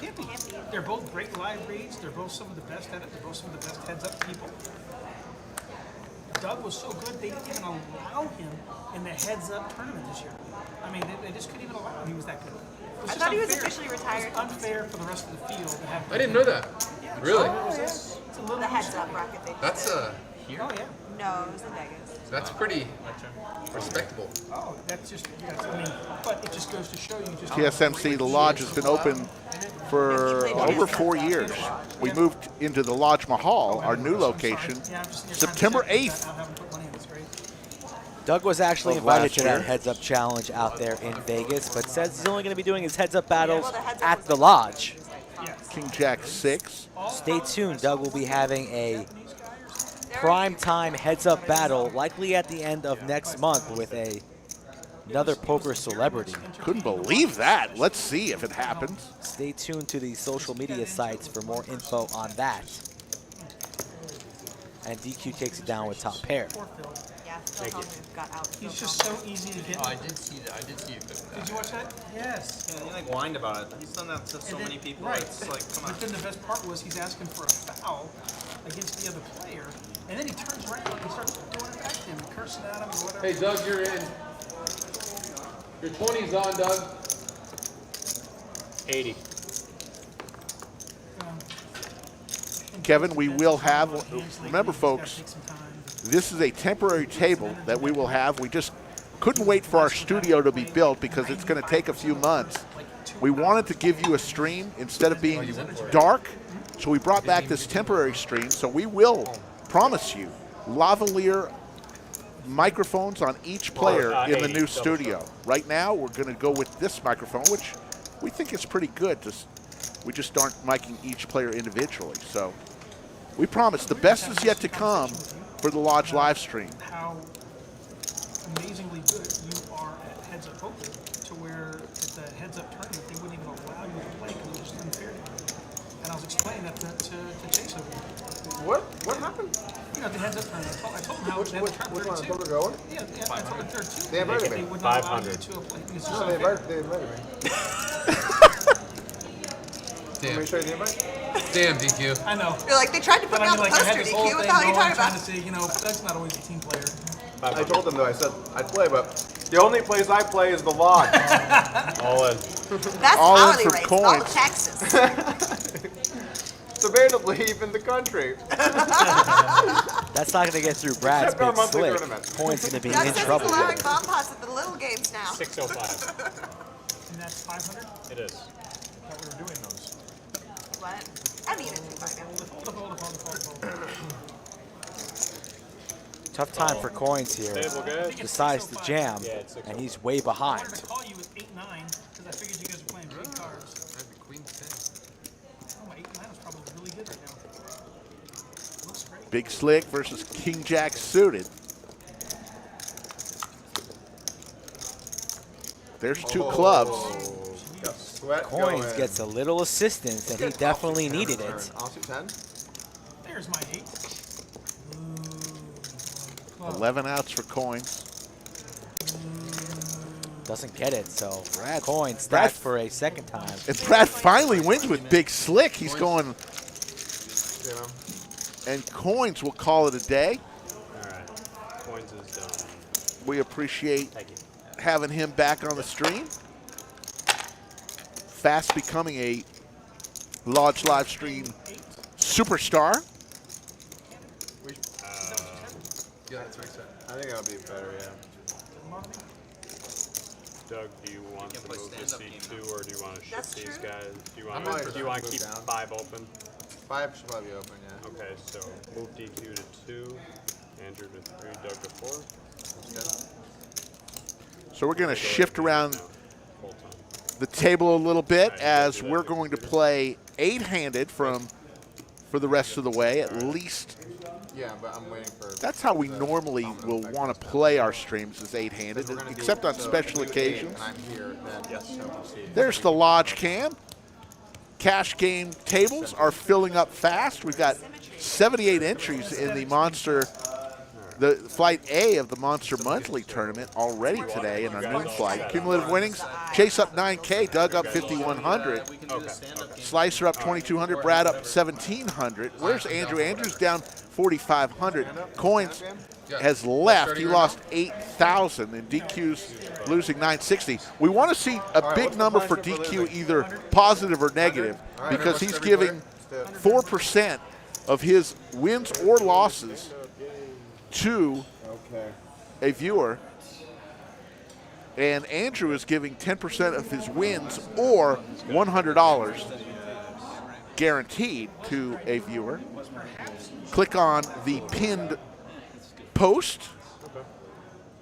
Can't be. They're both great live reads. They're both some of the best at it. They're both some of the best heads-up people. Doug was so good they didn't even allow him in the heads-up tournament this year. I mean, they just couldn't even allow him. He was that good. It was I just thought he was unfair. officially retired. It was unfair for the rest of the field to have. I didn't know that. Really? It's a little The heads-up bracket they did. That's Oh yeah. No, it was in Vegas. that's pretty respectable. Oh, that's just. I mean, but it just goes to show you just. TSMC, the Lodge has been open for over 4 years. We moved into the Lodge Mahal, our new location, September 8th. Doug was actually Of invited last to that year. heads-up challenge out there in Vegas, but says he's only going to be doing his heads-up battles at the Lodge. King Jack 6. Stay tuned. Doug will be having a prime time heads-up battle, likely at the end of next month with another poker celebrity. Couldn't believe that. Let's see if it happens. Stay tuned to the social media sites for more info on that. And DQ takes it down with top pair. Yeah, Phil Hellman got out. He's just so easy to get. Oh, I did see that. I did see it. Did you watch that? Yes. Yeah, he like whined about it. He's done that to so And then- many people. Right. It's like, come on. But then the best part was he's asking for a foul against the other player, and then he turns around and starts doing it back to him, cursing at him or whatever. Hey, Doug, you're in. Your 20's on, Doug. 80. Kevin, we will have, remember folks, this is a temporary table that we will have. We just couldn't wait for our studio to be built because it's going to take a few months. We wanted to give you a stream instead of being dark, so we brought back this temporary stream. So we will promise you lavalier microphones on each player in the 80, new studio. Right now, we're going to go with this microphone, which we think is pretty good. We just aren't miking each player individually. So we promise the best is yet to come for the Lodge live stream. How amazingly good you are at heads-up poker to where at the heads-up tournament they wouldn't even allow you to play because it was just unfair to you. And I was explaining that to Chase over there. What happened? You know, at the heads-up tournament, I told him how they had to turn Which one? 32. Poker going? Yeah, I told him 32. They invited me. They would not allow you 500. to play because it's No, they invited me. Damn. Let me show you the invite. Damn, DQ. I know. You're like, they tried to put But me I on mean, the like, I had poster, this whole DQ. thing What the hell are you going, talking trying to about? say, you know, Doug's not always a team player. I told them though, I said I'd play, but the only place I play is the Lodge. All in. That's All in hourly for rates, all the coins. taxes. Debatably even the country. That's not going to get through Brad's Except our big monthly slick. tournament. Points going to be Doug in says trouble he's allowing here. bomb pots at the little games now. 605. And that's 500? It is. I thought we were doing those. What? I mean, it's fine. Hold up. Tough time for coins here. Table good? Decides to jam, Yeah, it's 605. and he's way I behind. wanted to call you with 8-9 because I figured you guys were playing big cards. I have the queen 10. Oh, my 8-9 is probably really good right now. Looks great. Big Slick versus King Jack suited. There's two clubs. Sweat Coins going. gets a little assistance, and he Good. definitely Offsuit 10 needed return. it. Offsuit 10? There's my 8. 11 outs for Coins. Doesn't get it, so Brad- Coins Brad- stacked for a second time. And Brad finally wins with Big Slick. He's going, You know? and Coins will call it a day. All right. Coins is done. We appreciate Thank you. having him back on the stream. Fast becoming a Lodge live stream superstar. Yeah, that's right, sir. I think that'll be better, yeah. Doug, do you want to play move to stand-up game C2 or do you want to shift That's these true. guys? Do you I'm want like, to move keep down. 5 open? 5 should probably be open, yeah. Okay, so move DQ to 2, Andrew to 3, Doug to 4. That's So we're going to shift around Full time. the table a little bit Alright, as we'll do we're that. going to play 8-handed for the rest of the way, at least. good. Yeah, but I'm waiting for. That's how we the normally domino will effect want and to stuff. play our streams, as 8-handed, If we're gonna do- except on so special if we do 8 occasions. And I'm here, then yes, so proceed. There's the Lodge cam. Cash game tables are filling up fast. We've got 78 entries in the the Flight A of the Monster Monthly Tournament already today in our noon flight. Cumulative winnings, Chase up 9K, Doug up 5,100. We can do the stand-up game. Slicer up 2,200, Brad up 1,700. Where's Andrew? Andrew's down 4,500. Coins has left. He lost 8,000, and DQ's losing 960. We want to see a big number for DQ, either positive or negative, because he's giving 4% of his wins or losses to a viewer. And Andrew is giving 10% of his wins or $100 guaranteed to a viewer. Click on the pinned post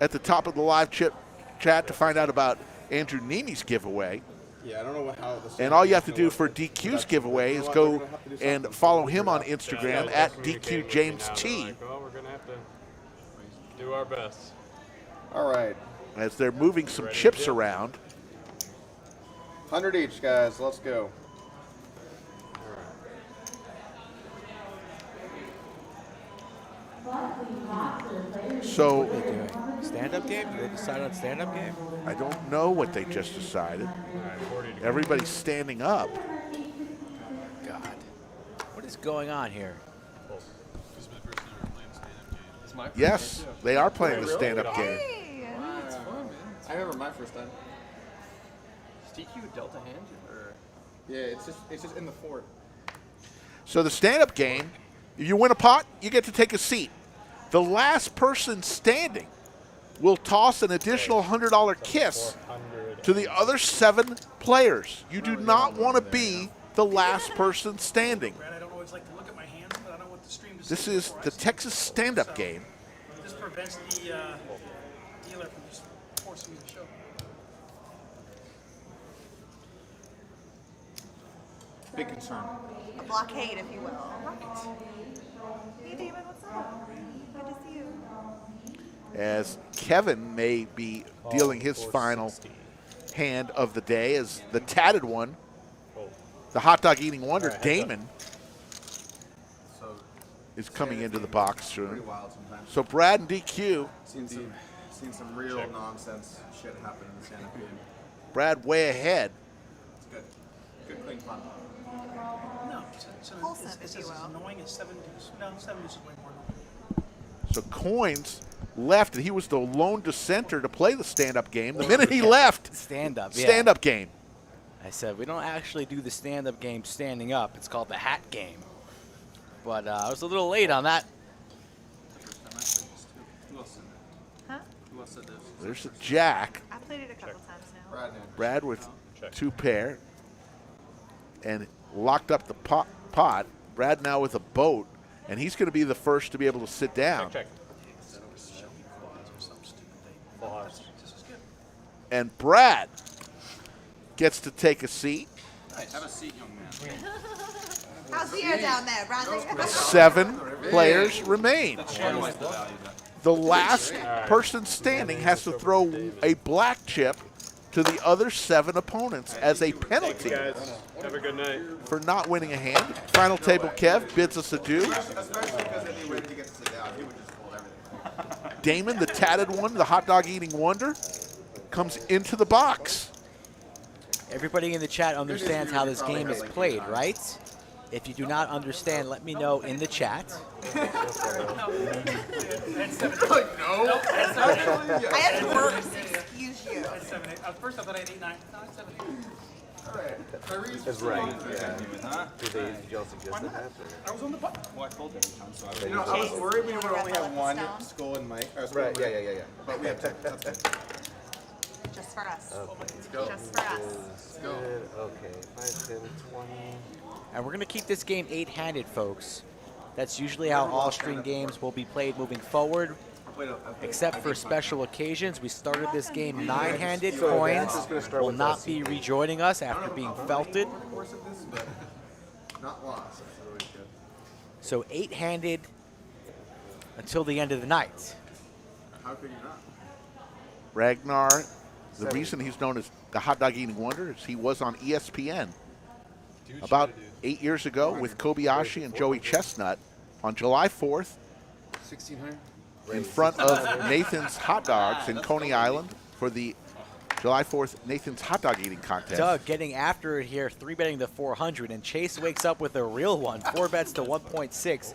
at the top of the live chat to find out about Andrew Neeme's giveaway. Yeah, I don't know how this. And all you have to do for DQ's giveaway is go and follow him on Instagram at DQJamesT, Well, we're going to have to do our best. All right, as they're moving some chips around. 100 each, guys. Let's go. So What are they doing? Stand-up game? Did they decide on stand-up game? I don't know what they just decided. All right, 40 to Everybody's standing up. God. What is going on here? This is my first time ever playing stand-up game. It's my first Yes, game, too. they are playing the stand-up game. Hey. It's fun, man. I remember my first time. Is DQ a Delta hand? Or? Yeah, it's just in the fort. So the stand-up game, if you win a pot, you get to take a seat. The last person standing will toss an additional $100 kiss 400. to the other 7 players. You do not want to be the last person standing. Brad, I don't always like to look at my hands, but I don't want the stream to This see is before I the see it. Texas stand-up game. This prevents the dealer from just forcing me to show. Big concern. A blockade, if you will. Hey, David, what's up? Good to see you. As Kevin may be dealing his final hand of the day as the tatted one, the hot dog eating wonder, Damon, So is coming into the box pretty soon. wild sometimes. So Brad and DQ, Seen some real nonsense shit happen in the stand-up game. Brad way ahead. It's good. Good, clean fun. No, so Wholesome, it's if you as will. annoying as 7 deuce. No, 7 deuce is way more annoying. So Coins left, and he was the lone dissenter to play the stand-up game. The minute he left, Stand-up, yeah. stand-up game. I said, we don't actually do the stand-up game standing up. It's called the hat game. But I was a little late on that. Huh? There's a jack. I played it a couple times now. Brad knew. Brad with 2 pair and locked up the pot. Brad now with a boat, and he's going to be the first to be able to sit down. Check. Full house. And Brad gets to take a seat. Have a seat, young man. How's the air down there, Bradley? 7 players remain. Realize the value of that. The last person standing has to throw a black chip to to the other 7 opponents as a penalty Guys, have a good night. for not winning a hand. Final table Kev bids us adieu. Especially because then he went to get to sit down. He would just fold everything. Damon, the tatted one, the hot dog eating wonder, comes into the box. Everybody in the chat understands how this game is played, right? If you do not understand, let me know in the chat. That's 7. No. I had worse. Excuse you. That's 7. At first I thought I had 8, 9. No, it's 7. That's right. Yeah. Huh? Did y'all suggest that? I was on the button. Well, I fold every time, so I You know, I was worried we would only have one skull and Mike. Right. Yeah. But we have 10. That's good. Just for us. Let's go. Just for us. Okay. 5, 10, 20. And we're going to keep this game 8-handed, folks. That's usually how all string games will be played moving forward. Except for special occasions, we started this game 9-handed. Coins will not be rejoining us after being felted. Not lost. That's always good. So 8-handed until the end of the night. How could you not? Ragnar, the reason he's known as the hot dog eating wonder is he was on ESPN about 8 years ago with Kobayashi and Joey Chestnut on July 4th 1600. in front of Nathan's Hot Dogs in Coney Island for the July 4th Nathan's Hot Dog Eating Contest. Doug getting after it here, 3-betting the 400, and Chase wakes up with a real one, 4 bets to 1.6.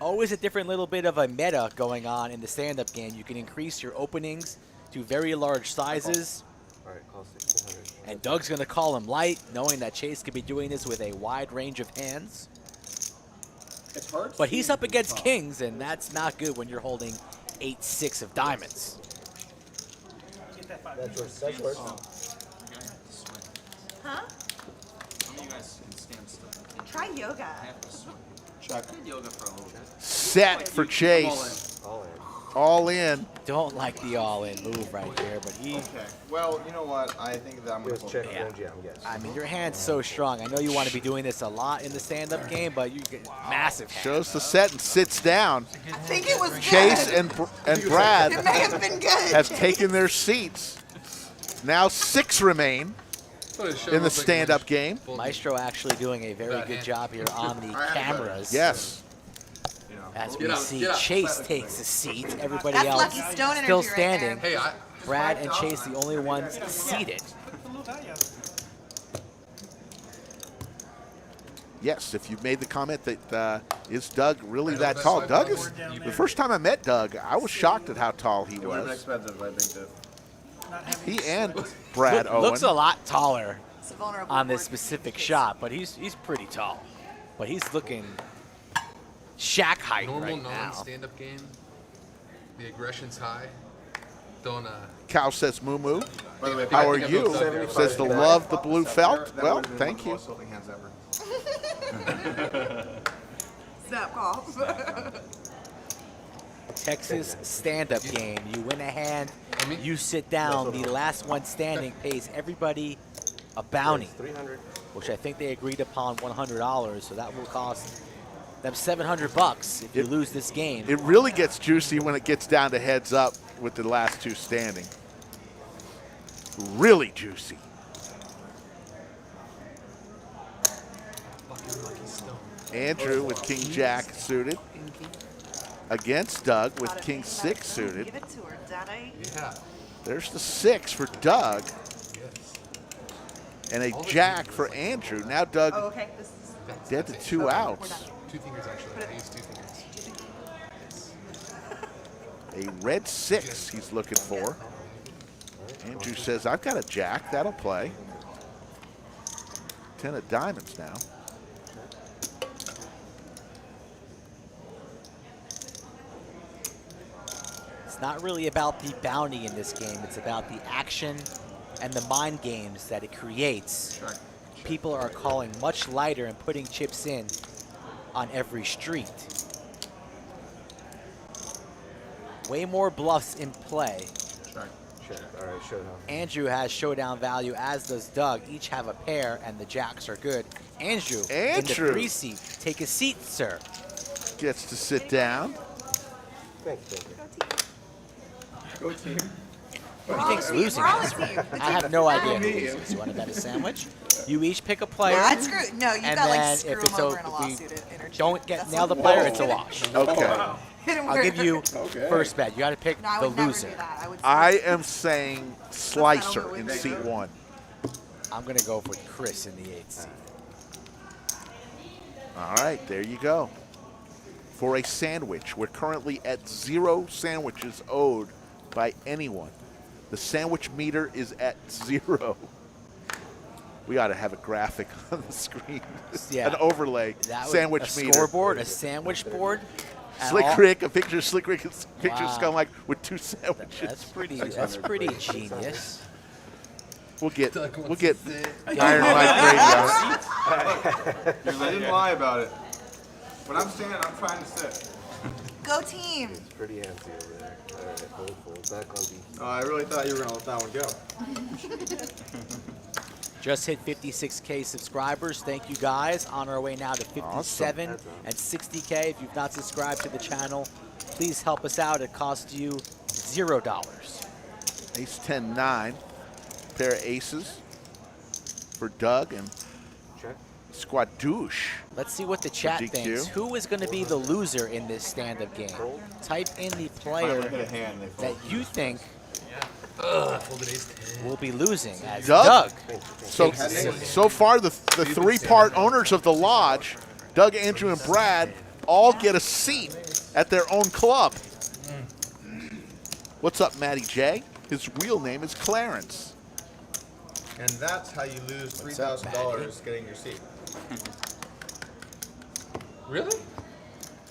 Always a different little bit of a meta going on in the stand-up game. You can increase your openings to very large sizes. All right, call 1600. And Doug's going to call him light, knowing that Chase could be doing this with a wide range of hands. It's hard. But he's up against kings, and that's not good when you're holding 8-6 of diamonds. Get that 5. That's worse. Huh? Some of you guys can stand still. Try yoga. I have to swim. Check. I did yoga for a little bit. Set for Chase. All in. All in. Don't like the all-in move right there, but he... Okay. Well, you know what? I think that I'm going to check. Yeah. I mean, your hand's so strong. I know you want to be doing this a lot in the stand-up game, but you get massive hands. Shows the set and sits down. I think it was Chase good. and Brad It may have been good. have taken their seats. Now 6 remain in the stand-up game. Maestro actually doing a very good job here on the cameras. Yes. As we see, Chase takes a seat. Everybody That's else Lucky Stone energy still right standing. there. Hey, Brad and Chase the only ones seated. Yes, if you've made the comment that is Doug really that tall? Doug is, the first time I met Doug, I was shocked at how tall he It would have been was. expensive, I think, too. He and Brad Owen. Looks a lot taller It's a vulnerable on this board. specific shot, but he's pretty tall. But he's looking Shaq height Normal right now. non-stand-up game. The aggression's high. Don't Cow says moo moo. By the way, How I are think you? I'm 75 Says the today. love the blue felt. That Well, would've been thank one you. of the most holding hands ever. Snap call. Texas stand-up game. You win a hand, you sit down. The last one standing pays everybody a bounty, 300. which I think they agreed upon $100. So that will cost them $700 if you lose this game. It really gets juicy when it gets down to heads up with the last 2 standing. Really juicy. Andrew with King Jack suited against Doug with King 6 suited. Give it to her, Daddy. yeah. There's the 6 for Doug and a Jack for Andrew. Now Doug Oh, okay. This is dead to 2 outs. 2 fingers actually. I used 2 fingers. A red 6 he's looking for. Andrew says, I've got a Jack. That'll play. 10 of diamonds now. It's not really about the bounty in this game. It's about the action and the mind games that it creates. People are calling much lighter and putting chips in on every street. Way more bluffs in play. All right, showdown. Andrew has showdown value, as does Doug. Each have a pair, and the jacks are good. Andrew in the 3 seat. Take a seat, sir. Gets to sit down. Thank you. Go team. Who do you think's losing We're all a this? team. I have no idea who loses. You want to bet a sandwich? You each pick a player. Yeah, I'd screw. No, you and got like then screw if it's them over a, in a if we lawsuit interchange. don't get That's nail the what- player, it's a wash. Okay. I'll give you first bet. You got to pick No, I the would never loser. do that. I would. I am saying Slicer in seat 1. I'm going to go with Chris in the 8th seat. All right, there you go. For a sandwich, we're currently at 0 sandwiches owed by anyone. The sandwich meter is at 0. We ought to have a graphic on the screen, Yeah. an overlay, That would- sandwich a meter. scoreboard, a sandwich board. and Slick all- Rick, a picture of Slick Rick, a picture of Wow. Scum like with 2 sandwiches. That's pretty genius. We'll get Doug wants we'll get to sit. Iron Mike Brady on it. I didn't lie about it. When I'm standing, I'm trying to sit. Go team. It's pretty empty over there. All right, hold back on the. Oh, I really thought you were gonna let that one go. Just hit 56K subscribers. Thank you guys. On our way now to 57 and 60K. If you've not subscribed to the channel, please help us out. It costs you $0. Ace 10 9. Pair of aces for Doug and Squadouche. Let's see what the chat DQ. thinks. Who is going to be the loser in this stand-up game? Type in the player that you think will be losing as Doug. So far, the 3-part owners of the lodge, Doug, Andrew, and Brad, all get a seat at their own club. What's up, Matty J? His real name is Clarence. And that's how you lose $3,000 getting your seat. Really?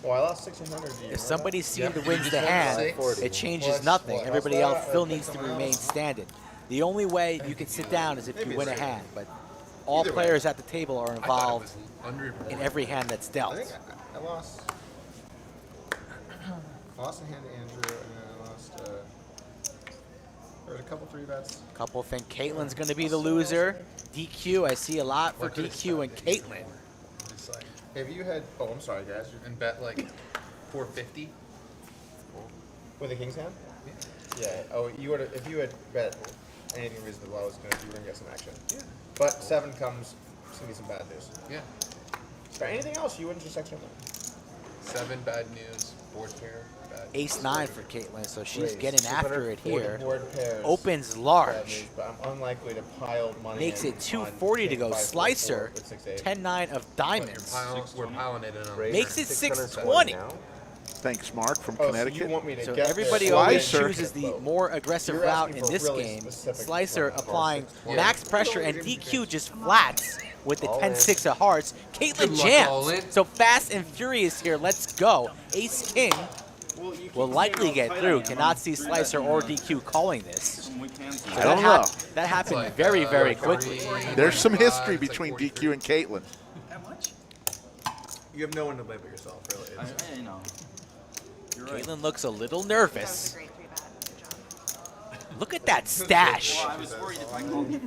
Well, I lost $1,600. If somebody seemed to win the hand, it changes nothing. Everybody else still needs to remain standing. The only way you can sit down is if you win a hand, but all players at the table are involved in every hand that's I dealt. think I lost a hand to Andrew, and then I lost. There was a couple 3-bets. Couple think Caitlin's going to be the loser. DQ, I see a lot for DQ and Caitlin. If you had, oh, I'm sorry, guys. And bet like 450. With a king's hand? Yeah. Oh, you would if you had bet anything reasonable, you were gonna get some action. Yeah. But 7 comes, it's gonna be some bad news. Yeah. For anything else, you wouldn't just extra money. 7 bad news. Board pair. Bad. Ace 9 for Caitlin, so she's getting after it here. Board pairs, Opens bad large. news, but I'm unlikely to pile money. Makes in it on 240 to king go. 5, 4, Slicer, 4 with 6, 8. 10-9 of diamonds. We're piling it in on. Makes it 620. Thanks, Mark, from Oh, so Connecticut. you want me to So get everybody this always Slicer. chooses the more aggressive You're route asking in for this really game. specific Slicer weapons. applying Yeah. max pressure, and DQ just flats with the 10-6 of hearts. Caitlin Good luck, all jams. in. So fast and furious here. Let's go. Ace King will likely get through. Cannot see Slicer or DQ calling this. So I don't know. That happened Like, very, very quickly. There's some history It's like between 43. DQ and Caitlin. That much? You have no one to blame but yourself, really. You know. You're right. Caitlin looks a little That was nervous. a great 3-bet. Good job. Look at that stash. Well, I was worried if I called you.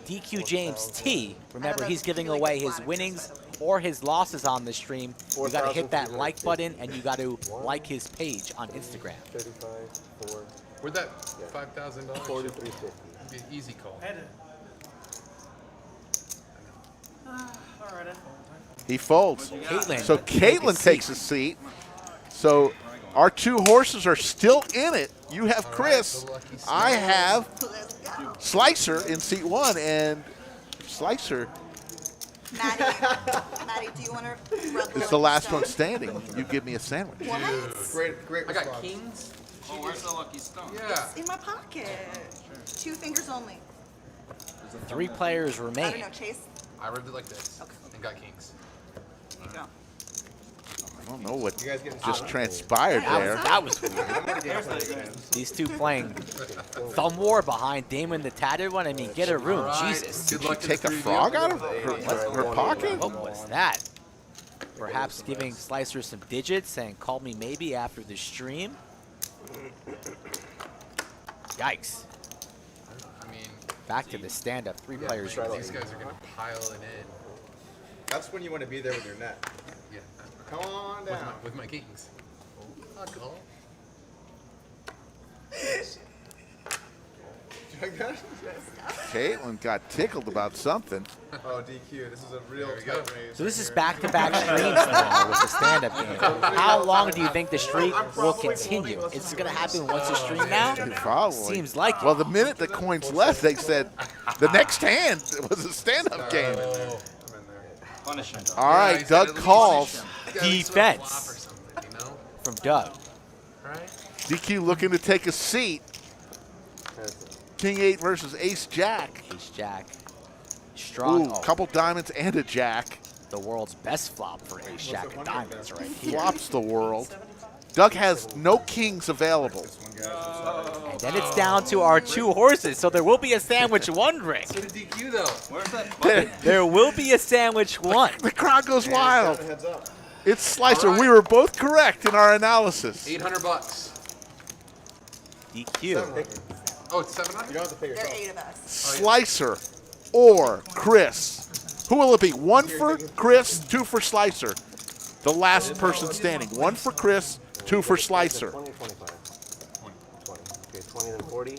DQ James T. Remember, he's giving away his winnings or his losses on the stream. You got to hit that like button, and you got to like his page on Instagram. 35, 4, Where'd that $5,000? 43.50. Be an easy call. Had it. All right, I fold. He folds. Caitlin. So Caitlin takes a seat. So our 2 horses are still in it. You have Chris. the lucky I have Let's go. Slicer in seat 1, and Slicer Maddie, Maddie, do you want to rub is the last one standing. You give me a sandwich. What? Great I got response. kings. Oh, where's the lucky stone? Yeah. In my pocket. 2 fingers only. 3 players I don't remain. know, Chase. I ripped it like this and got kings. There you go. I don't know what You guys getting just transpired there. That was weird. These 2 playing thumb war behind Damon the Tatted One. I mean, get a room. All right. Jesus. Good Did luck she to the take a 3 of frog you. out of her pocket? What was that? Perhaps giving Slicer some digits, saying, call me maybe after the stream. Yikes. I mean, Back to the stand-up. 3 players these remain. guys are going to pile it in. That's when you want to be there with your net. Yeah. Come on down. With my kings. I'll call. Caitlin got tickled about something. Oh, DQ. This is a real tight race. So this is back-to-back streams now with the stand-up game. How long do you think the streak will continue? It's going to happen once a stream now? Probably. Seems like it. Well, the minute the coins left, they said the next hand was a stand-up game. Punish him. All right, Doug calls. Defense from Doug. DQ looking to take a seat. King 8 versus Ace Jack. Ace Jack. Strong. Ooh, couple diamonds and a jack. The world's best flop for Ace Jack and diamonds right here. Flops the world. Doug has no kings available. And then it's down to our 2 horses, so there will be a sandwich 1 ring. Get a DQ though. Where's that? There will be a sandwich 1. The crowd goes wild. Heads up. It's Slicer. All right. We were both correct in our analysis. $800. DQ. Oh, it's 700. You don't have to pay There yourself. are 8 of us. Slicer or Chris. Who will it be? 1 for Chris, 2 for Slicer. The last person standing. 1 for Chris, 2 for Slicer. 20 or 25? 20. Okay, 20 and 40.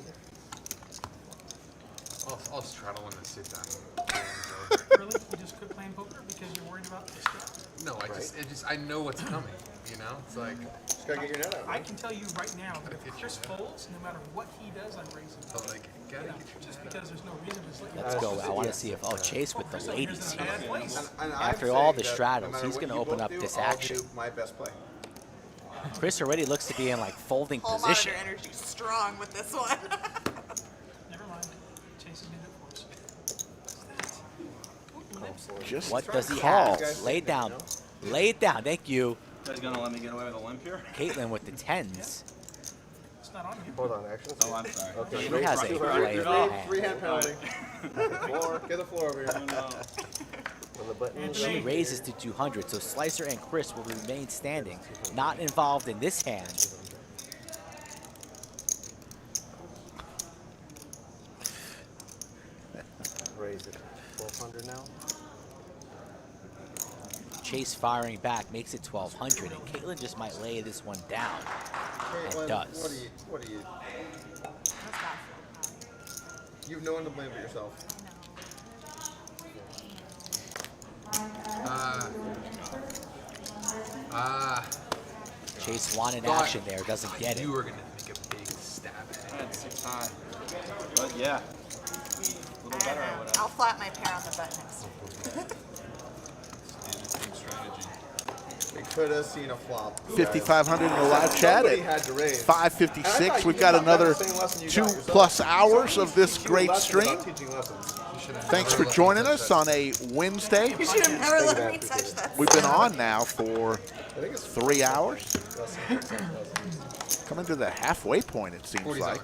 I'll straddle when I sit down. Really? You just quit playing poker because you're worried about this stuff? No, I know what's coming. You know, it's like. Just gotta get your net out. I can tell you right now that if Chris folds, no matter what he does, I'm raising. But like, gotta get your Just because there's no reason to look Let's go. I want to see if Chase with the ladies here. And After I'm all saying the that straddles, no matter he's what going to you open both up do, this I'll action. do my best play. Chris already looks to be in like folding Whole position. monitor energy strong with this one. Never mind. Chase is it for us. Just What does he call. have? Lay it down. Lay it down. Thank you. You guys gonna let me get away with a limp here? Caitlin with the 10s. It's not on you. Hold on, actions. Oh, I'm sorry. Okay, He has a play of the hand. Free hand penalty. Floor. Get the floor over here. On the button. She raises to 200, so Slicer and Chris will remain standing, not involved in this hand. Raise it. 1200 now. Chase firing back makes it 1200, and Caitlin just might lay this one down, and does. What do you? You've no one to blame but yourself. Chase wanted Thought action there, doesn't get it. You were gonna make a big stab at it. I had 6 high. But yeah. A little better I would have. I'll flat my pair on the button. We could have seen a flop. 5,500 in the live chat Somebody at had to raise. 5:56. We've got another 2+ hours of this great stream. Thanks for joining us on a Wednesday. You should have never let me touch that. We've been on now for 3 hours. Coming to the halfway point, it seems 40's like.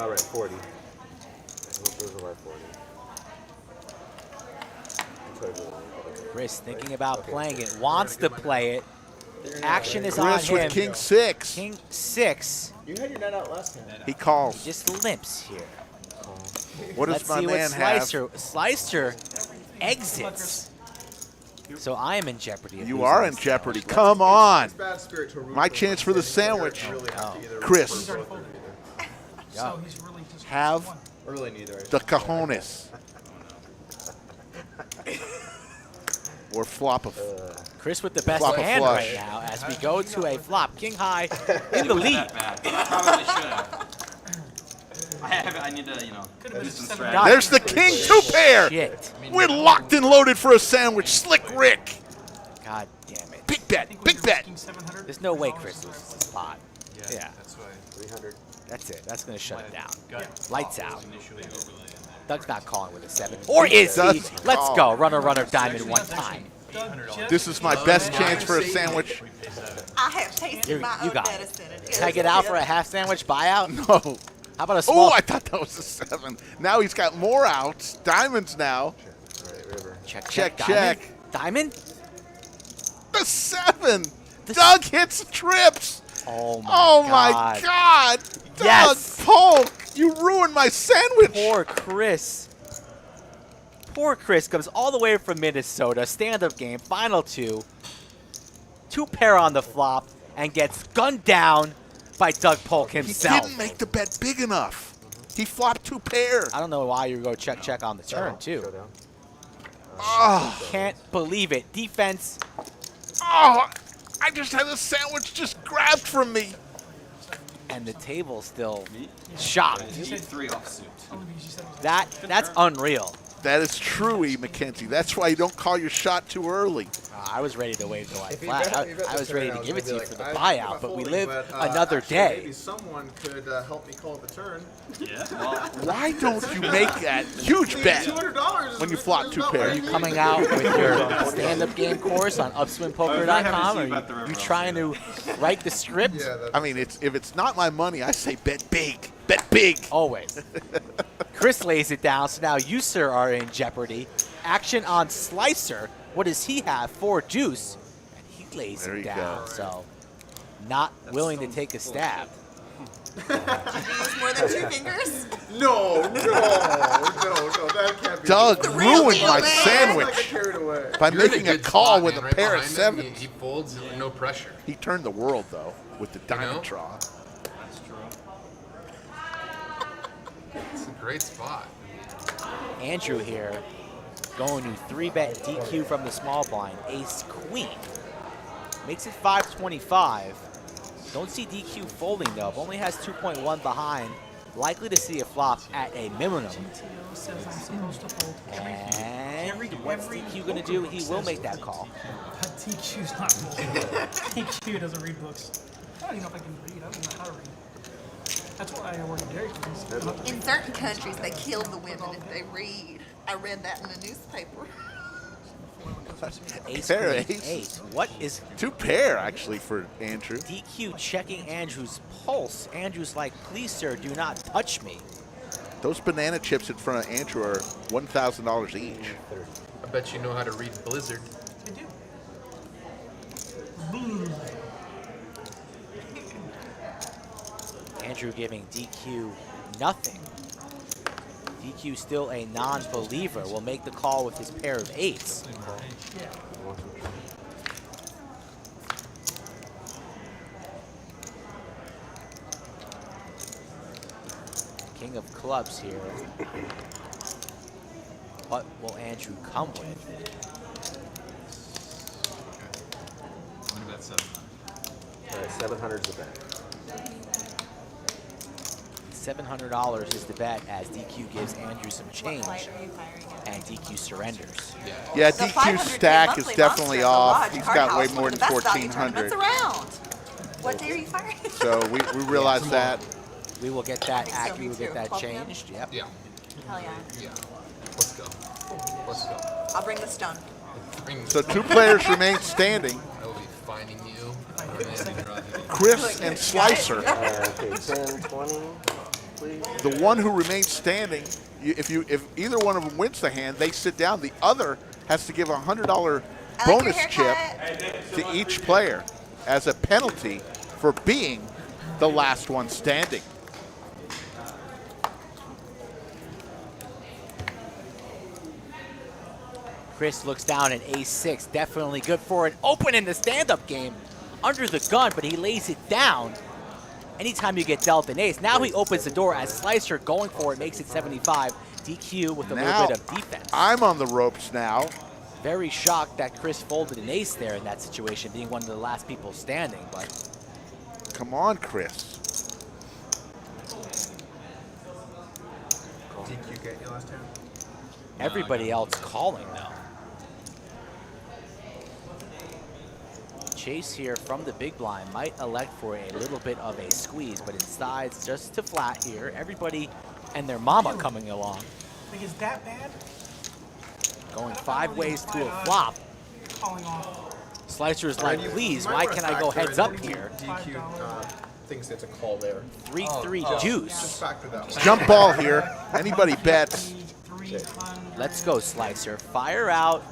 All right, 40. Those are right 40. Chris thinking about playing it, wants to play it. Action is on Chris him. with King 6. King 6. You had your net out last time. He calls. Just limps here. What Let's does my see man what have? Slicer exits. So I am in jeopardy. of You losing are in this jeopardy. sandwich. Come on. It's bad spirit to root My for chance for the sandwich. really have to either Chris. He's already folded. So he's really just Have one. Or really neither. the cojones. Or flop of. Chris with the best Flop a hand flush. right now as we go to a flop. King high in the lead. That bad. I probably should have. I need to, do some strategy. There's the King 2 pair. Shit. We're locked and loaded for a sandwich. Slick Rick. God damn it. Big bet. Big bet. There's no way Chris loses the spot. Yeah. That's why. 300. That's it. That's going to shut it down. Gut Lights pop out. was initially overlaying that. Doug's not calling with a 7. Or is he? does Let's call. go. Runner, runner, diamond one time. This is my best chance for a sandwich. I have tasted You my own got it. medicine. Can I get out for a half sandwich buyout? No. How about a small? Oh, I thought that was a 7. Now he's got more outs. Diamonds now. All right, river. Check, Check, Diamond? check. Diamond? The 7. Doug hits trips. Oh my Oh God. my God. Yes. Doug Polk, you ruined my sandwich. Poor Chris. Poor Chris comes all the way from Minnesota. Stand-up game, final 2. 2 pair on the flop and gets gunned down by Doug Polk He himself. didn't make the bet big enough. He flopped 2 pair. I don't know why you go check on the turn, too. Showdown. Oh, Can't believe it. Defense. oh, I just had a sandwich just grabbed from me. And the table still shocked. Heat 3 offsuit. That's unreal. That is true, E. McKenzie. That's why you don't call your shot too early. I was ready to wait till I If he flat. bet- he bet I the was ready turn, to I give it was to you gonna for be the like, buyout, but we live another actually, day. Maybe someone could help me call the turn. Yeah. Well, Why don't you make that huge bet $200 when you flop 2 pairs? Are you coming out with your stand-up game course on upswingpoker.com? I was very happy to see you Are about the you river trying to write the script? Yeah, that's I mean, if it's not my money, I say bet big. Bet big. Always. Chris lays it down, so now you, sir, are in jeopardy. Action on Slicer. What does he have? 4 deuce. And he lays There it you down, go. so not willing to take a stab. Did you use more than 2 fingers? No, that can't be. Doug ruined my man. sandwich Carried away. by You're in making a good call spot, with man, a right pair of behind him. sevens. He folds, no pressure. He turned the world, though, with the diamond know? draw. that's true. It's a great spot. Andrew here going to 3-bet DQ from the small blind. Ace Queen. Makes it 525. Don't see DQ folding, though. Only has 2.1 behind. Likely to see a flop at a minimum. GTO says I'm supposed to fold And what's DQ going to do? He will make that call. But DQ's not folding. DQ doesn't read books. I don't even know if I can read. I don't even know how to read. That's why I work at Dairy Queen. In certain countries, they kill the women if they read. I read that in the newspaper. Ace Pair Queen ace. 8. What is 2 pair, actually, for Andrew. DQ checking Andrew's pulse? Andrew's like, please, sir, do not touch me. Those banana chips in front of Andrew are $1,000 each. I bet you know how to read Blizzard. They do. Andrew giving DQ nothing. DQ still a non-believer. Will make the call with his pair of 8s. King of clubs here. What will Andrew come with? Look at that 7. All right, 700's the bet. $700 is the bet as DQ gives Andrew some change, What light are you firing at? and DQ surrenders. Yeah, The DQ's 500K stack is monthly definitely monster at the off. Lodge He's Card got House, way one more of than the best value 1,400. tournaments around. What day are you firing? So we realize that. We will get that I think so, accurate. me We'll get too. that 12 p.m. changed. Yep. Yeah, Hell yeah. yeah. Let's go. Let's go. I'll bring the stone. So 2 players remain standing. I will be finding you. And then draw the- Chris and Slicer. Okay, 10, 20, please. The one who remains standing, if either one of them wins the hand, they sit down. The other has to give a $100 bonus chip to each player as a penalty for being the last one standing. Chris looks down at ace-6. Definitely good for an open in the stand-up game. Under the gun, but he lays it down. Anytime you get dealt an ace. Now he opens the door as Slicer going for it makes it 75. DQ with a Now, little bit of defense. I'm on the ropes now. Very shocked that Chris folded an ace there in that situation, being one of the last people standing. But Come on, Chris. DQ get you last hand? everybody else calling though. Chase here from the big blind might elect for a little bit of a squeeze, but instead just to flat here. Everybody and their mama coming along. Like, is that bad? Going 5 ways to a flop. Calling off. Slicer's like, please, why can't I go heads up here? DQ thinks it's a call there. 3-3 deuce. Just factor that one. Jump ball here. Anybody bets. 300. Let's go, Slicer. Fire out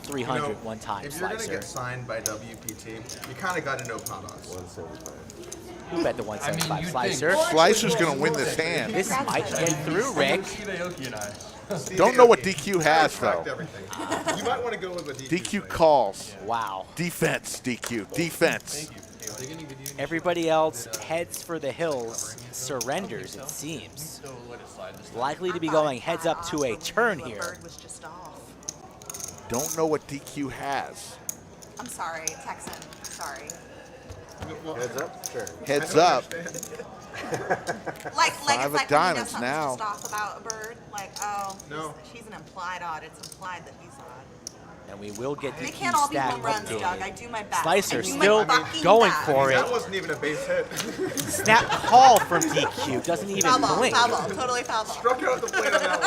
300 one time, If you're going to Slicer. get signed by WPT, you kind of got to know pot odds. 175. Who bet the 175 you'd Slicer? think- Slicer's going to win this hand. This might get through, Rick. Don't know what DQ has, Tracked though. everything. You might want to go with a DQ. DQ calls. Wow. Defense, DQ. Defense. they gonna give you any Everybody else heads for the hills, surrenders, it seems. Likely to be going heads up to a turn here. Bird was just off. Don't know what DQ has. I'm sorry, Texan. Sorry. Heads up? Sure. Heads up. Like Five it's of like when you know diamonds something's now. just off about a bird. Like, oh, No. she's an implied odd. It's implied that he's odd. And we will get They DQ can't all be stat home runs, Doug. I updated. do my best. Slicer I do my still fucking going best. for That it. wasn't even a base hit. Snap call from DQ, doesn't even Foul ball, blink. foul ball, totally foul ball. Struck out the plate on that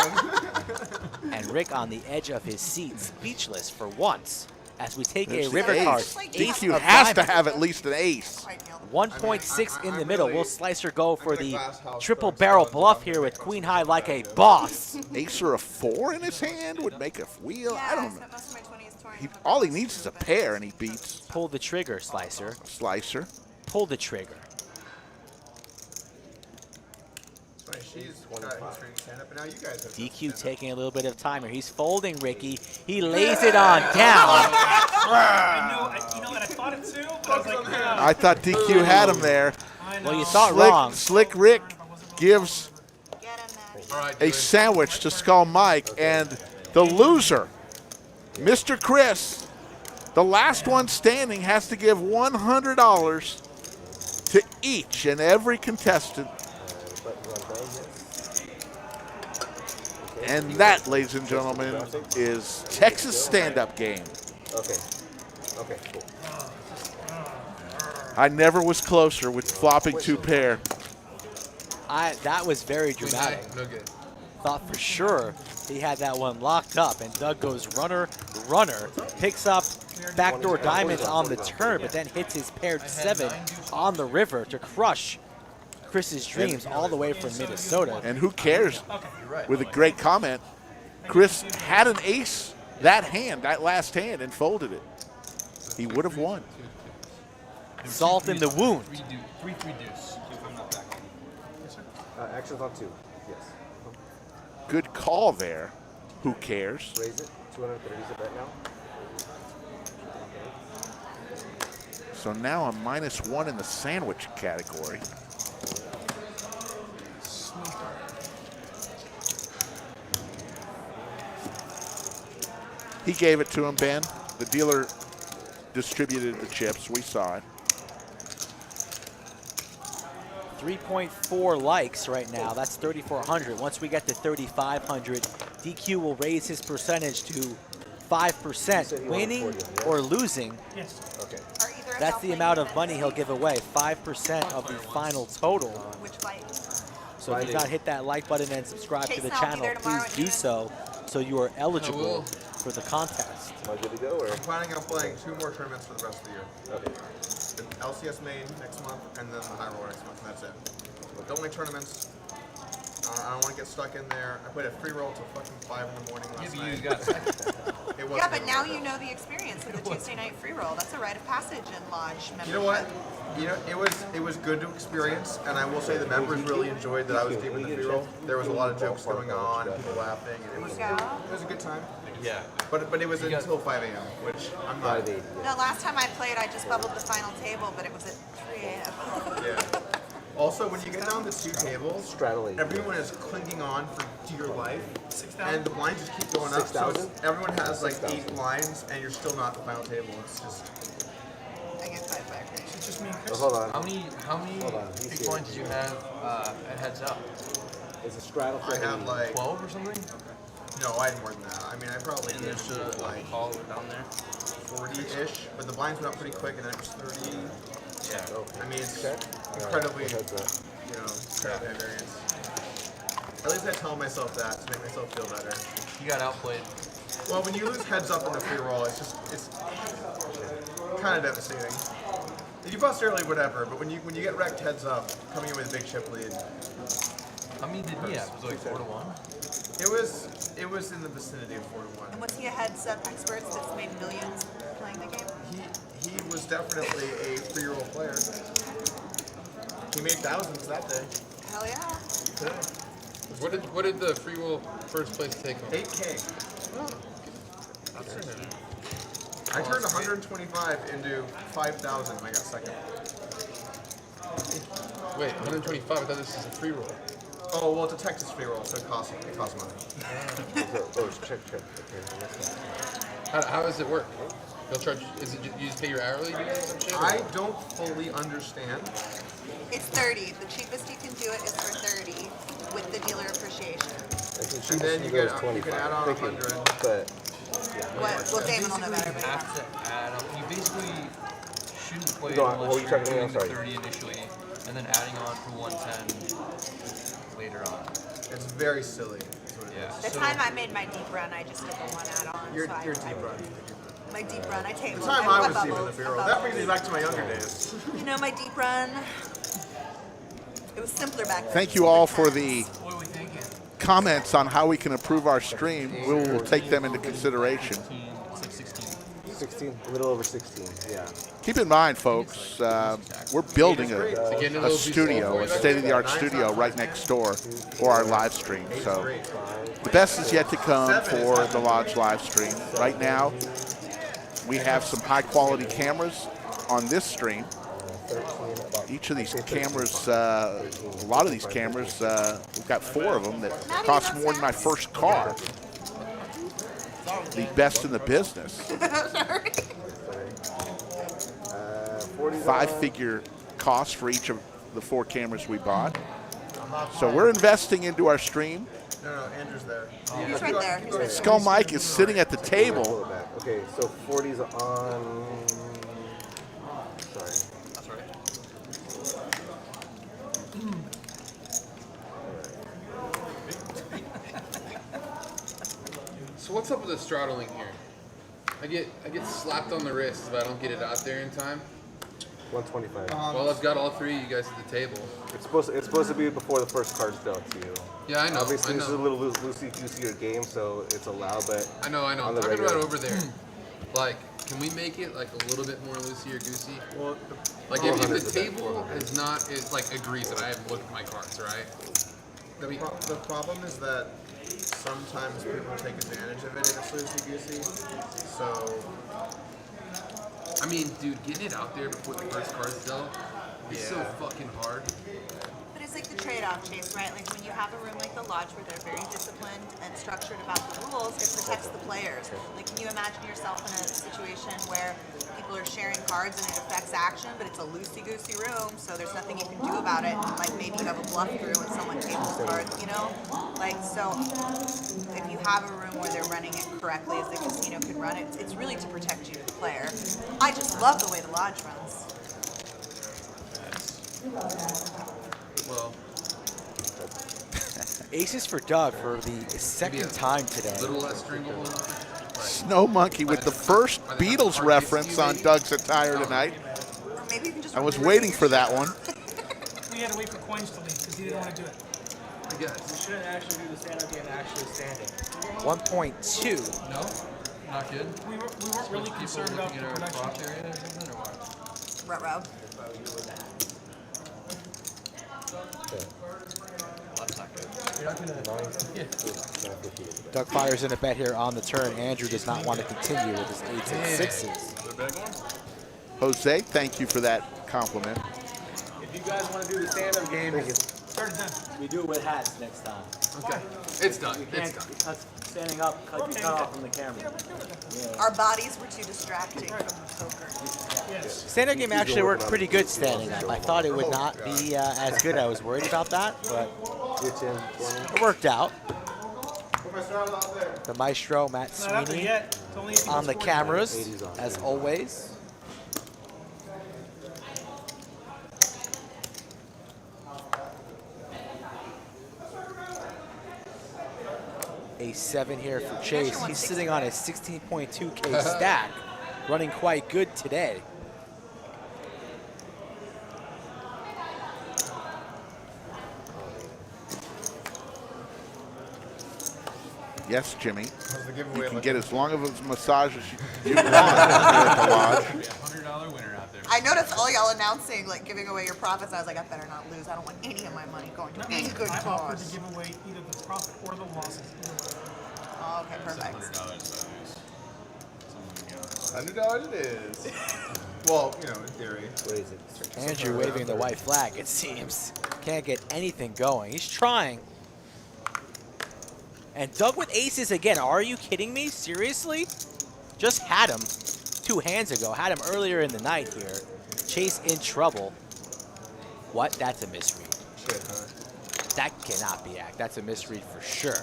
one. And Rick on the edge of his seat, speechless for once, as we take There's a the river ace. card. DQ of has to diamonds. have at least an ace. 1.6 in the middle. Will Slicer go for I'm in the a glass house triple throwing barrel stones, bluff I'm here gonna with make queen most high of like my a 20s. boss? Ace or a 4 in his hand would make a wheel. Yeah, I don't know. spent most of my 20s touring. All he needs is a pair, and he beats Pull the trigger, Slicer. Slicer. Pull the trigger. She's got history to stand up, and now you guys have DQ taking a little bit of time here. He's folding Ricky. He lays it on down. You know what? I thought it too, but I was like, yeah. I thought DQ had him there. I know. Well, you thought wrong. Slick Rick gives Get him, Maddie. All right, a Joey. sandwich to Skull Mike, and the loser, Mr. Chris, the last one standing, has to give $100 to each and every contestant. And that, ladies and gentlemen, is Texas stand-up game. Okay. Okay, cool. I never was closer with flopping 2 pair. That was very Queen dramatic. high, no good. Thought for sure he had that one locked up, and Doug goes runner, runner, picks up backdoor diamonds on the turn, but then hits his paired 7 on the river to crush Chris's dreams all the way from Minnesota. And who cares? With a great comment, Chris had an ace that hand, that last hand, and folded it. He would have won. Salt in the wound. 3 deuce. Actions on 2. Yes. Good call there. Who cares? Raise it. 230 is the bet now. So now I'm -1 in the sandwich category. He gave it to him, Ben. The dealer distributed the chips. We saw it. 3.4 likes right now. That's 3,400. Once we get to 3,500, DQ will raise his percentage to 5%. Winning or losing, Yes. Okay. Are either of that's y'all the playing amount of this? money he'll give away. 5% of the final total. Which fight? So if you've not hit that like button and subscribe to the Chase, I'll be channel, there tomorrow please at do noon. so you are eligible will. for the contest. Am I good to go, or? I'm planning on playing 2 more tournaments for the rest of the year. Okay. The LCS main next month, and then the high roller next month, and that's it. But don't make tournaments. I don't want to get stuck in there. I played a free roll till fucking 5 in the morning last night. It wasn't Yeah, but even now worth you it. know the experience of the Tuesday night free roll. That's a rite of passage in Lodge membership. You know what? It was good to experience, and I will say the members really enjoyed that I was deep in the free roll. There was a lot of jokes going on, and people laughing, and it was a good time. Yeah. But it was until 5 a.m., which I'm not. 580. No, last time I played, I just bubbled the final table, but it was at 3 a.m. Yeah. Also, when you get down to 2 tables, Straddling. everyone is clinging on for dear life, and the blinds just keep going up. So 6,000? everyone has like 8 blinds, and you're still not at the final table. It's just I get 5 back. It's just me and Oh, Chris. hold on. How many Hold on, he's big here. blinds did you have at heads up? It's a straddle for I had like 12 or something? no, I had more than that. I mean, I probably And did there's a like call down there. 40-ish, but the blinds went up pretty quick, and then it was 30. Yeah. I mean, it's check. incredibly, Heads up. incredibly high variance. At least I tell myself that to make myself feel better. You got outplayed. Well, when you lose heads up in the free roll, it's kind of devastating. If you bust early, whatever, but when you get wrecked heads up, coming in with a big chip lead, How many did he have? Was it like 4 to 1? it was in the vicinity of 4 to 1. And was he a heads up expert that's made millions playing the game? He was definitely a free roll player. He made thousands that day. Hell yeah. Today. What did the free roll first place take home? 8K. I turned 125 into 5,000 when I got second. Wait, 125. I thought this was a free roll. Oh, well, it's a Texas free roll, so it costs money. Check. How does it work? They'll charge. Is it you just pay your hourly? I don't fully understand. It's 30. The cheapest you can do it is for 30 with the dealer appreciation. And then you can add on 100. But Well, Damon will know better. You have to add up. You basically shouldn't play Go on, unless what were you you're checking me? doing I'm the sorry. 30 initially, and then adding on for 110 later on. It's very silly. Is what it Yeah. is. The time I made my deep run, I just did the one add-on. Your so deep run. My deep run, I take The time I was deep in the free roll. That brings me back to my younger days. You know, my deep run, it was simpler back then. Thank you all for the What are we thinking? comments on how we can improve our stream. We will take them into consideration. 15, it's like 16. 16, a little over 16. Yeah. Keep in mind, folks, we're building a studio, a state-of-the-art studio right next door for our live stream. So the best is yet to come for the Lodge live stream. Right now, we have some high-quality cameras on this stream. Each of these cameras, a lot of these cameras, we've got 4 of them that cost more than my first car. The best in the business. 5-figure cost for each of the 4 cameras we bought. So we're investing into our stream. No, Andrew's there. He's right there. He's right there. Skull Mike is sitting at the table. Okay, so 40's on. Sorry. That's right. So what's up with the throttling here? I get slapped on the wrist if I don't get it out there in time. 125. Well, I've got all 3 of you guys at the table. It's supposed to be before the first card's dealt to you. Yeah, I know. Obviously, I know. this is a little loosey-goosey game, so it's allowed, but I know. on I'm the talking about regular. over there. Like, can we make it like a little bit more loosey or goosey? Well, Like if 400 the is the table is like agrees that I haven't looked at my cards, right? the problem is that sometimes people take advantage of it if it's loosey-goosey. So, I mean, dude, getting it out there before the first card's dealt is so fucking hard. But it's like the trade-off, Chase, right? Like when you have a room like the Lodge where they're very disciplined and structured about the rules, it protects the players. Like, can you imagine yourself in a situation where people are sharing cards and it affects action, but it's a loosey-goosey room, so there's nothing you can do about it. Like maybe you have a bluff through and someone tables cards, you know? Like, so if you have a room where they're running it correctly as the casino could run it, it's really to protect you, the player. I just love the way the Lodge runs. Well, Aces for Doug for the maybe second time today. a little less stringable. Snow Monkey with the first Beatles reference on Doug's attire tonight. Or maybe you can just I was waiting for that one. We had to wait for coins to leave because he didn't want to do it. I guess. We shouldn't actually do the stand-up game actually standing. 1.2. No? Not good? We weren't really concerned about the production. Prop area or something, or what? Ruh-roh. That's not good. Doug fires in a bet here on the turn. Andrew does not want to continue with his 8s and 6s. Jose, thank you for that compliment. If you guys want to do the stand-up game, Started done. we do it with hats next time. Okay. It's done. We It's can't, done. because standing up, you cut off from the camera. Our bodies were too distracting from the poker. Yes. Stand-up game actually worked pretty good standing up. I thought it would not be as good. I was worried about that, but it worked out. The maestro, Matt Not up there Sweeney, yet. It's only if he on the gets cameras, as always. A 7 here for Chase. He's sitting on a 16.2K stack, running quite good today. Yes, Jimmy. the You giveaway can get as long of a massage as you want here at the Lodge. $100 winner out there. I noticed all y'all announcing, like, giving away your profits. I was like, I better not lose. I don't want any of my money going to any good I offered cause. to give away either the profit or the losses. Oh, okay, perfect. $100 if I lose. $100 it is. Well, you know, in theory. What is it? Andrew waving the white flag, it seems. Can't get anything going. He's trying. And Doug with aces again. Are you kidding me? Seriously? Just had him 2 hands ago. Had him earlier in the night here. Chase in trouble. What? That's a misread. Shit, huh? That cannot be act. That's a misread for sure.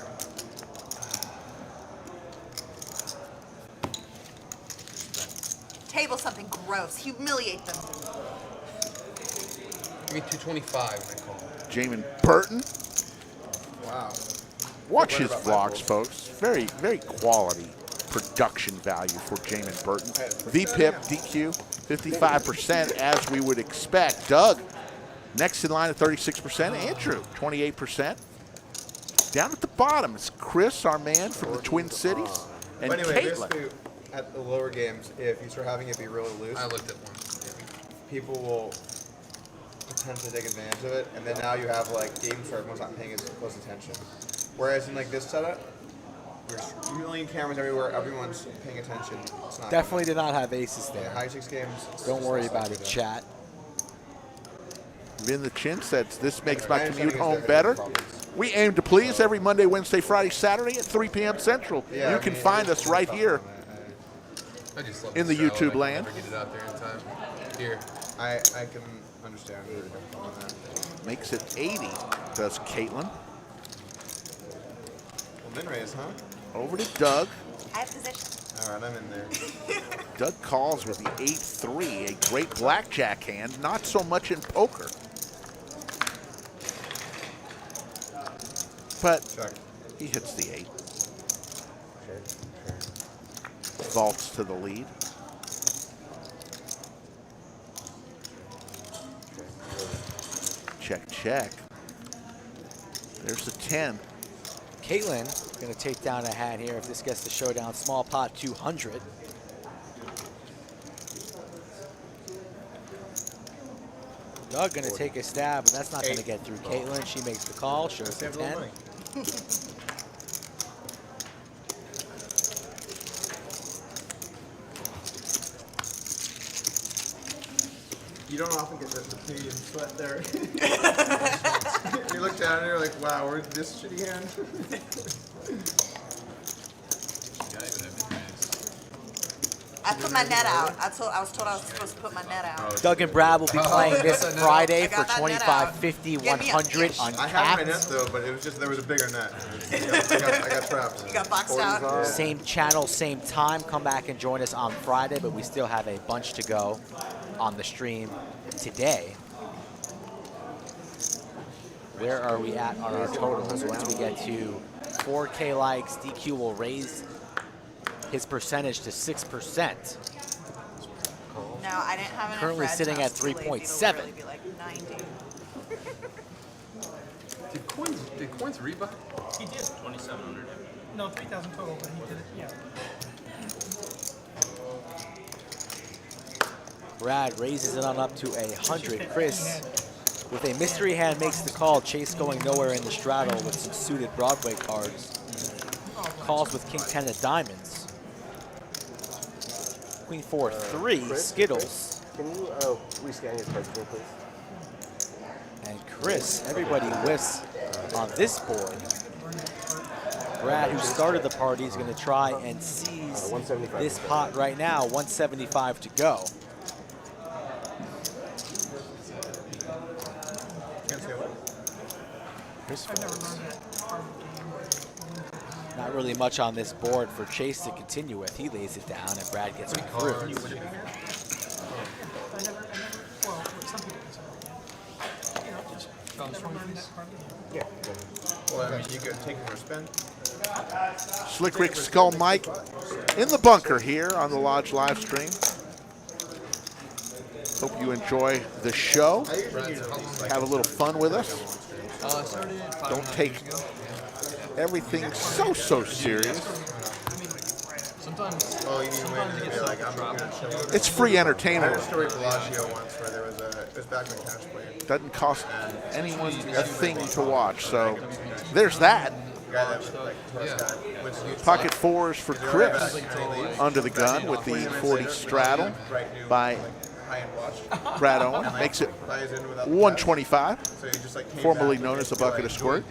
Table something gross. Humiliate them. Give me 225 I call. Jamin Burton. Wow. Watch his What about my vlogs, Polk? folks. Very, very quality production value for Jamin Burton. VPIP, DQ, 55% as we would expect. Doug, next in line at 36%. Andrew, 28%. Down at the bottom is Chris, our man from the Twin Cities, and But anyway, Caitlin. basically, at the lower games, if you start having it be really loose, I looked at one. people will potentially take advantage of it, and then now you have like games where everyone's not paying as close attention. Whereas in like this setup, there's a million cameras everywhere, everyone's paying attention. It's not Definitely did not have aces Yeah, there. high 6 games. it's Don't just worry not about like it, that. chat. Min the Chin says, this makes my My commute understanding is home there better. could be problems. We aim to please every Monday, Wednesday, Friday, Saturday at 3 p.m. Central. Yeah, You I can mean, find it's us right tough here. on I just love In this the style, YouTube I can land. Never get it out there in time. Here. I can understand where you're coming from on that. Makes it 80, does Caitlin. Well, min raise, huh? Over to Doug. I have position. All right, I'm in there. Doug calls with the 8-3, a great blackjack hand, not so much in poker. But Check. he hits the 8. Vaults to the lead. Check, check. There's the 10. Caitlin going to take down a hand here if this gets the showdown. Small pot 200. Doug going to take a stab, but that's not going to get through Caitlin. She makes the call, shows the Save a little 10. money. You don't often get the premium sweat there. You look down and you're like, wow, where's this shitty hand? I put my net out. I was told I was supposed to put my net out. Doug and Brad will be playing this Friday I for got that net 25, out. 50, Give me a 100 fish. I had my net uncapped. though, but it was just there was a bigger net. I got trapped. You got boxed out. Same channel, same time. Come back and join us on Friday, but we still have a bunch to go on the stream today. Where are we at on our totals? Once we get to 4K likes, DQ will raise his percentage to 6%. No, I didn't have enough Currently red sitting to at believe it'll 3.7. really be like 90. Did coins rebuy? He did. 2,700. No, 3,000 total, but he did it. Yeah. Brad raises it on up to 100. Chris, with a mystery hand, makes the call. Chase going nowhere in the straddle with some suited Broadway cards. Calls with King 10 of diamonds. Queen 4-3, Skittles. Can you rescan your cards for me, please? And Chris, everybody whiffs on this board. Brad, who started the party, is going to try and seize 175. this pot right now. 175 to go. Chris I've never folds. learned that part of the game. where Not really much on this board for Chase to continue with. He lays it down and Brad gets it through. I never, well, what some people consider a game. You know, just never learned that part of the game. Well, I mean, you could take your spin. Slick Rick Skull Mike in the bunker here on the Lodge live stream. Hope you enjoy the show. Have a little fun with us. Don't take everything so serious. Sometimes. Oh, you need to win and be like, I'm going to chill. It's free I entertainment. heard a story from Bellagio once where there was it was back when cash played. Doesn't cost anyone a thing to watch. So there's that. Guy that was like tourist guy was huge. Pocket fours for Chris under the gun with the 40 straddle by high-end watch. Brad Owen makes it 125, So you just like formerly known as a bucket of squirt.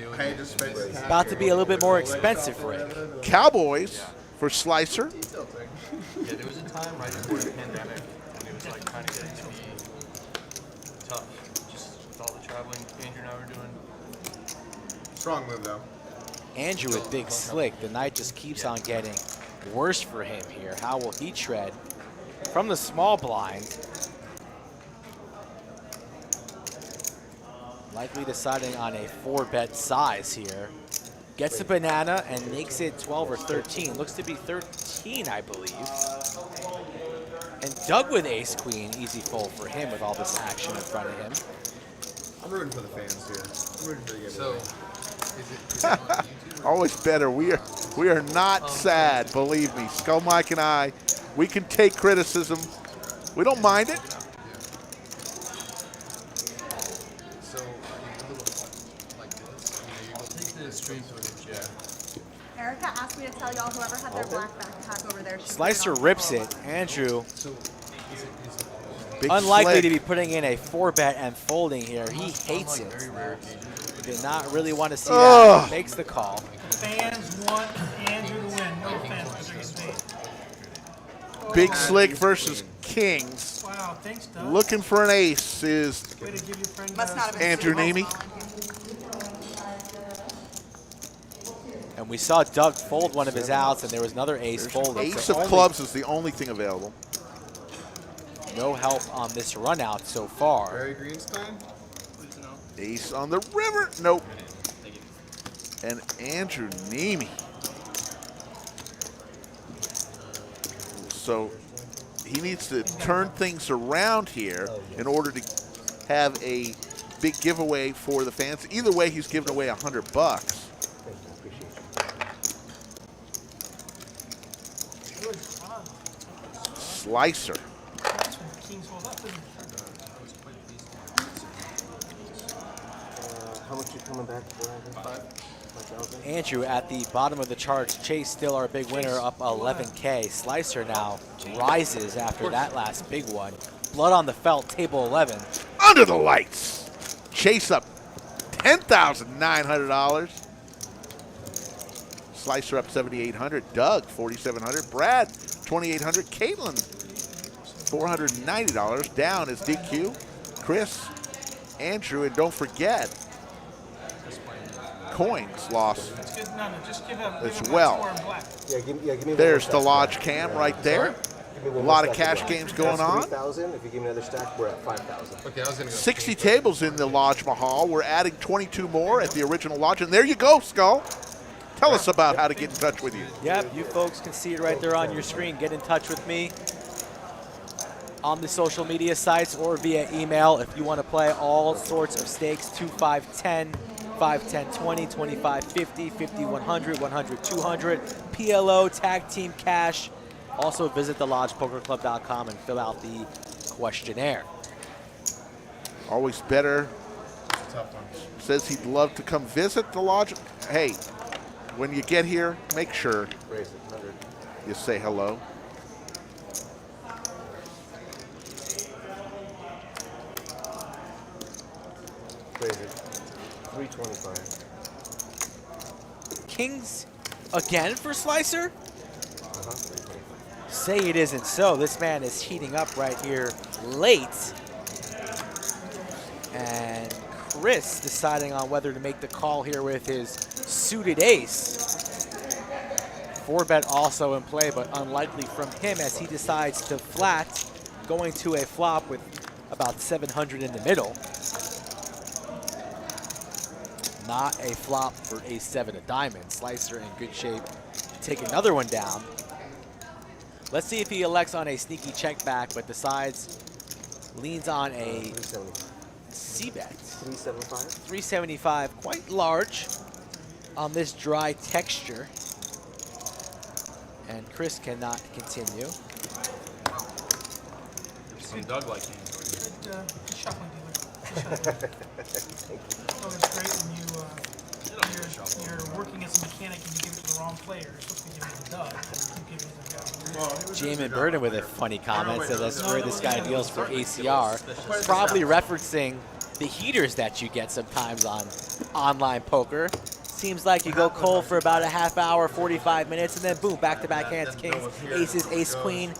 About to be a little bit more expensive, Rick. Cowboys for Slicer. Yeah, there was a time right before the pandemic when it was like kind of getting to be tough, just with all the traveling Andrew and I were doing. Strong move though. Andrew with Big Slick. The night just keeps on getting worse for him here. How will he tread from the small blind? Likely deciding on a 4-bet size here. Gets a banana and makes it 12 or 13. Looks to be 13, I believe. And Doug with ace queen, easy fold for him with all this action in front of him. I'm rooting for the fans here. I'm rooting for the giveaway. So, is it on YouTube? Always better. We are not sad, believe me. Skull Mike and I, we can take criticism. We don't mind it. So, a little like this. You will take the stream to a jab. Erica asked me to tell y'all whoever had their black backpack over there. Slicer rips it. Andrew, Big unlikely Slick. to be putting in a 4-bet and folding here. He hates it. Did not really want to see that. Makes the call. Fans want Andrew to win. No offense, but they're getting paid. Big Slick versus Kings. Wow, thanks, Doug. Looking for an ace is Way to give your friend Must not have been Andrew Super Bowl Neeme. on. And we saw Doug fold one of his outs, and there was another ace folded. Ace So of clubs is the only thing available. no help on this run out so far. Barry Greenstein? Ace on the river. Nope. And Andrew Neeme. So he needs to turn things around here in order to have a big giveaway for the fans. Either way, he's giving away $100. Slicer. That's when Kings hold up, isn't it? How much you coming back for? 5,000? Andrew at the bottom of the charts. Chase still our big winner, up 11K. Slicer now rises after that last big one. Blood on the felt, table 11. Under the lights. Chase up $10,900. Slicer up $7,800. Doug $4,700. Brad $2,800. Caitlin $490. Down is DQ. Chris, Andrew, and don't forget, Coins lost It's good. No, just give up. as well. Yeah, give me There's the one more lodge stack. cam right there. Give me one A more lot of stack cash as games well. going That's on. 3,000. If you give me another stack, we're at 5,000. Okay, I was gonna go. 60 tables in the Lodge Mahal. We're adding 22 more at the original lodge. And there you go, Skull. Tell us about how to get in touch with you. Yep, you folks can see it right there on your screen. Get in touch with me on the social media sites or via email if you want to play all sorts of stakes. 2, 5, 10, 5, 10, 20, 25, 50, 50, 100, 100, 200, PLO, tag team cash. Also visit thelodgepokerclub.com and fill out the questionnaire. Always better. Says he'd love to come visit the lodge. Hey, when you get here, make sure Raise it, 100. you say hello. Raise it. 325. Kings again for Slicer? 325. Say it isn't so. This man is heating up right here late. And Chris deciding on whether to make the call here with his suited ace. 4-bet also in play, but unlikely from him as he decides to flat, going to a flop with about 700 in the middle. Not a flop for ace-7 of diamonds. Slicer in good shape to take another one down. Let's see if he elects on a sneaky check back, but decides, leans on a 375. C-bet. 375. 375, quite large on this dry texture. And Chris cannot continue. Some Doug-like games. Good shuffling, dealer. Good shuffling. It's always great when you're working against a mechanic and you give it to the wrong player, you're supposed to be giving it a dud. You give it to the guy. Jamin Burden with a funny comment said that's where this guy deals for ACR. Probably referencing the heaters that you get sometimes on online poker. Seems like you go cold for about a half hour, 45 minutes, and then boom, back-to-back hands, kings, aces, ace, queen,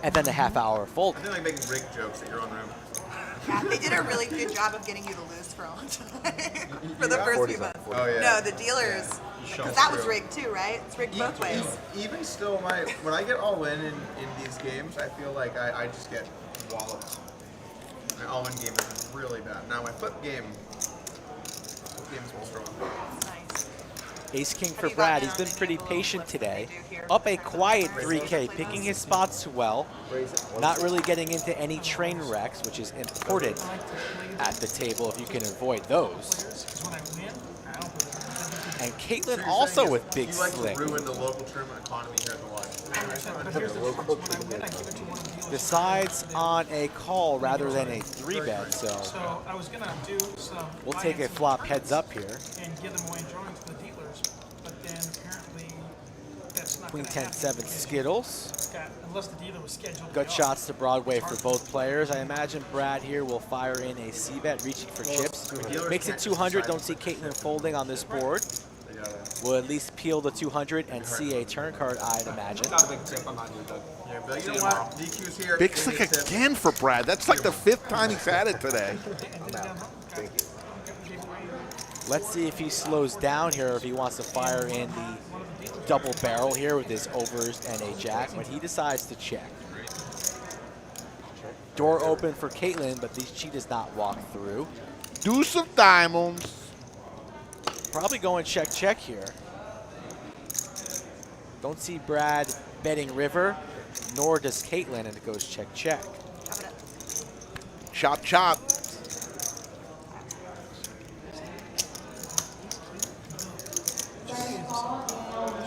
and then a half hour fold. I think like making rig jokes at your own room. Yeah, they did a really good job of getting you to lose for a long time. For the first few months. Oh, yeah. No, the dealers, because that was rigged too, right? It's rigged both ways. Even still, when I get all in these games, I feel like I just get walloped. My all-in game is really bad. Now my flip game is more strong. Nice. Ace king for Brad. He's been pretty patient today. Up a quiet 3K, picking his spots well. Not really getting into any train wrecks, which is important at the table if you can avoid those. And Caitlin also with big You like slick. to ruin the local tournament economy here at the lodge. Decides on a call rather than a 3-bet, so I was gonna do some. we'll take a flop heads up here. And give them away drawings to the dealers, but then apparently that's not Queen gonna 10-7 Skittles. unless the dealer was scheduled. Good shots to Broadway for both players. I imagine Brad here will fire in a C-bet, reaching for chips. Makes it 200. Don't see Caitlin folding on this board. Will at least peel the 200 and see a turn card, I'd imagine. Got a big tip. I'm not new, Doug. Yeah, but you know what? DQ's here. Big slick again for Brad. That's like the 5th time he's had it today. Let's see if he slows down here, or if he wants to fire in the double barrel here with his overs and a jack, but he decides to check. Door open for Caitlin, but she does not walk through. Deuce of diamonds. Probably going check here. Don't see Brad betting river, nor does Caitlin, and it goes check. Chop, chop.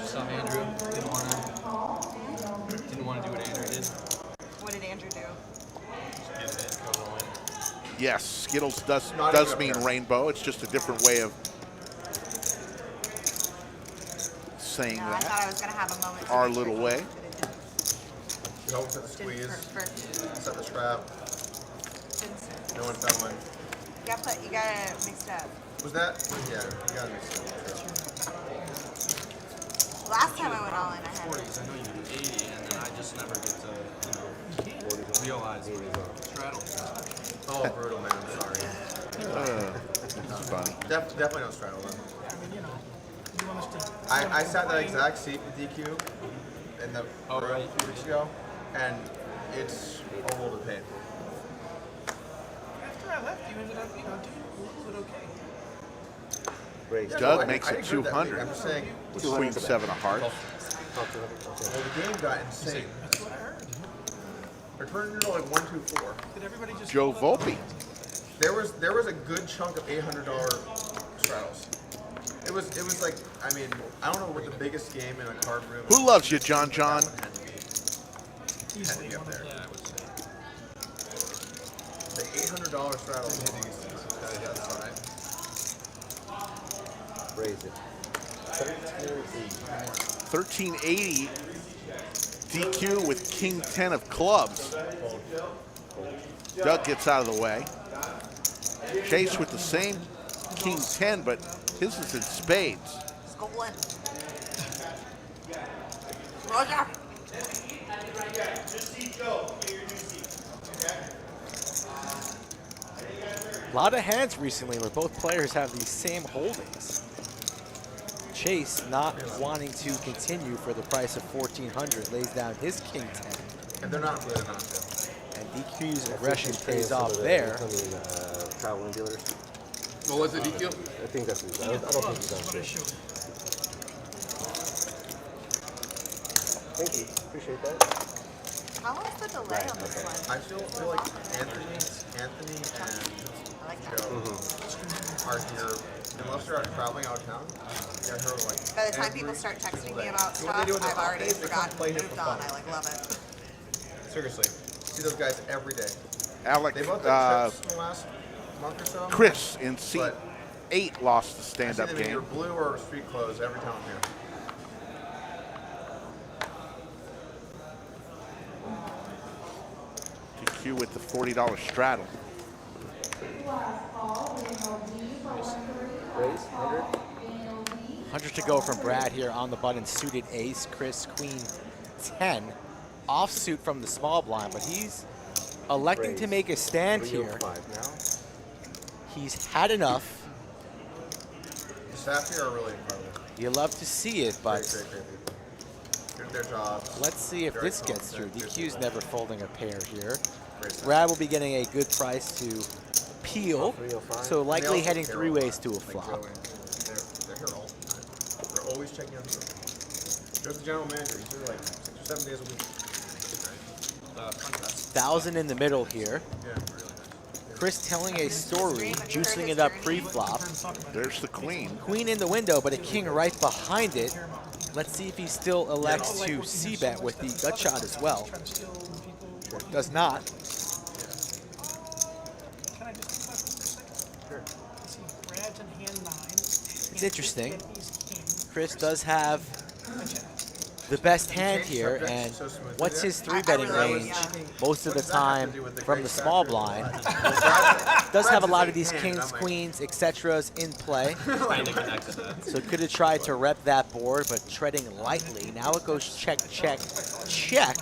Saw Andrew. Didn't want to do what Andrew did. What did Andrew do? Yes, Skittles does mean rainbow. It's just a different way of saying I that. thought I was gonna have a moment. Our little way. You help set the squeeze, set the trap. No one fell in. You gotta mix it up. Was that? Yeah, you gotta mix it up. Last time I went all in, I had 40s. I know you do 80, and then I just never get to, realize where you straddle. Oh, brutal, man. I'm sorry. That's funny. Definitely don't straddle them. I sat that exact seat with DQ in the room a few weeks ago, and it's a little bit painful. After I left, you ended up, doing a little bit okay. Doug makes it 200 I'm just saying. with Queen 7 of hearts. Well, the game got insane. That's what I heard. I turned into like 1-2-4. Did everybody just Joe Volpe. There was a good chunk of $800 straddles. It was like, I mean, I don't know what the biggest game in a card room. Who loves you, John? Had to be up there. The $800 straddles. Raise it. 1380 DQ with King 10 of clubs. Doug gets out of the way. Chase with the same King 10, but his is in spades. Scotland. Roger. A lot of hands recently where both players have these same holdings. Chase not wanting to continue for the price of 1400, lays down his King 10. And they're not good enough to. And DQ's aggression pays off there. Traveling dealers. What was the DQ? I think that's. I don't think he's done shit. Thank you. Appreciate that. How long's the delay on this one? I feel like Anthony and Joe are here, unless they're traveling out of town. They're here like. By the time people start texting me about stuff, I've already forgotten, moved on. I love it. Seriously, see those guys every day. Alec, They both had trips in the last month or so. Chris in seat 8 lost the I see stand-up them either game. blue or street clothes every time I'm here. TQ with the $40 straddle. Raise, 100. 100 to go from Brad here on the button. Suited ace, Chris, queen 10. Offsuit from the small blind, but he's electing to make a stand here. 305 now. He's had enough. The staff here are really incredible. You love to see it, but Great people. Doing their jobs. let's see if Very this gets through. competent. DQ's never folding a pair here. Great staff. Brad will be getting a good price to peel, 305. so And they likely also heading care 3 a lot. ways to a Like flop. Joey, they're here all the time. They're always checking on you. Joe's the general manager. He's here like 6 or 7 days a week. 1,000 in the middle here. Yeah, really nice. Chris telling a story, juicing it up pre-flop. There's the queen. Queen in the window, but a king right behind it. Let's see if he still elects to c-bet with the gut shot as well. Does not. Can I just think about this for a second? Sure. See, Brad's in hand 9. It's interesting. He's king. Chris does have the best hand here, and what's his 3-betting range most of the time from the small blind? Does have a lot of these kings, queens, etc.s in play. So could have tried to rep that board, but treading lightly. Now it goes check, check, check.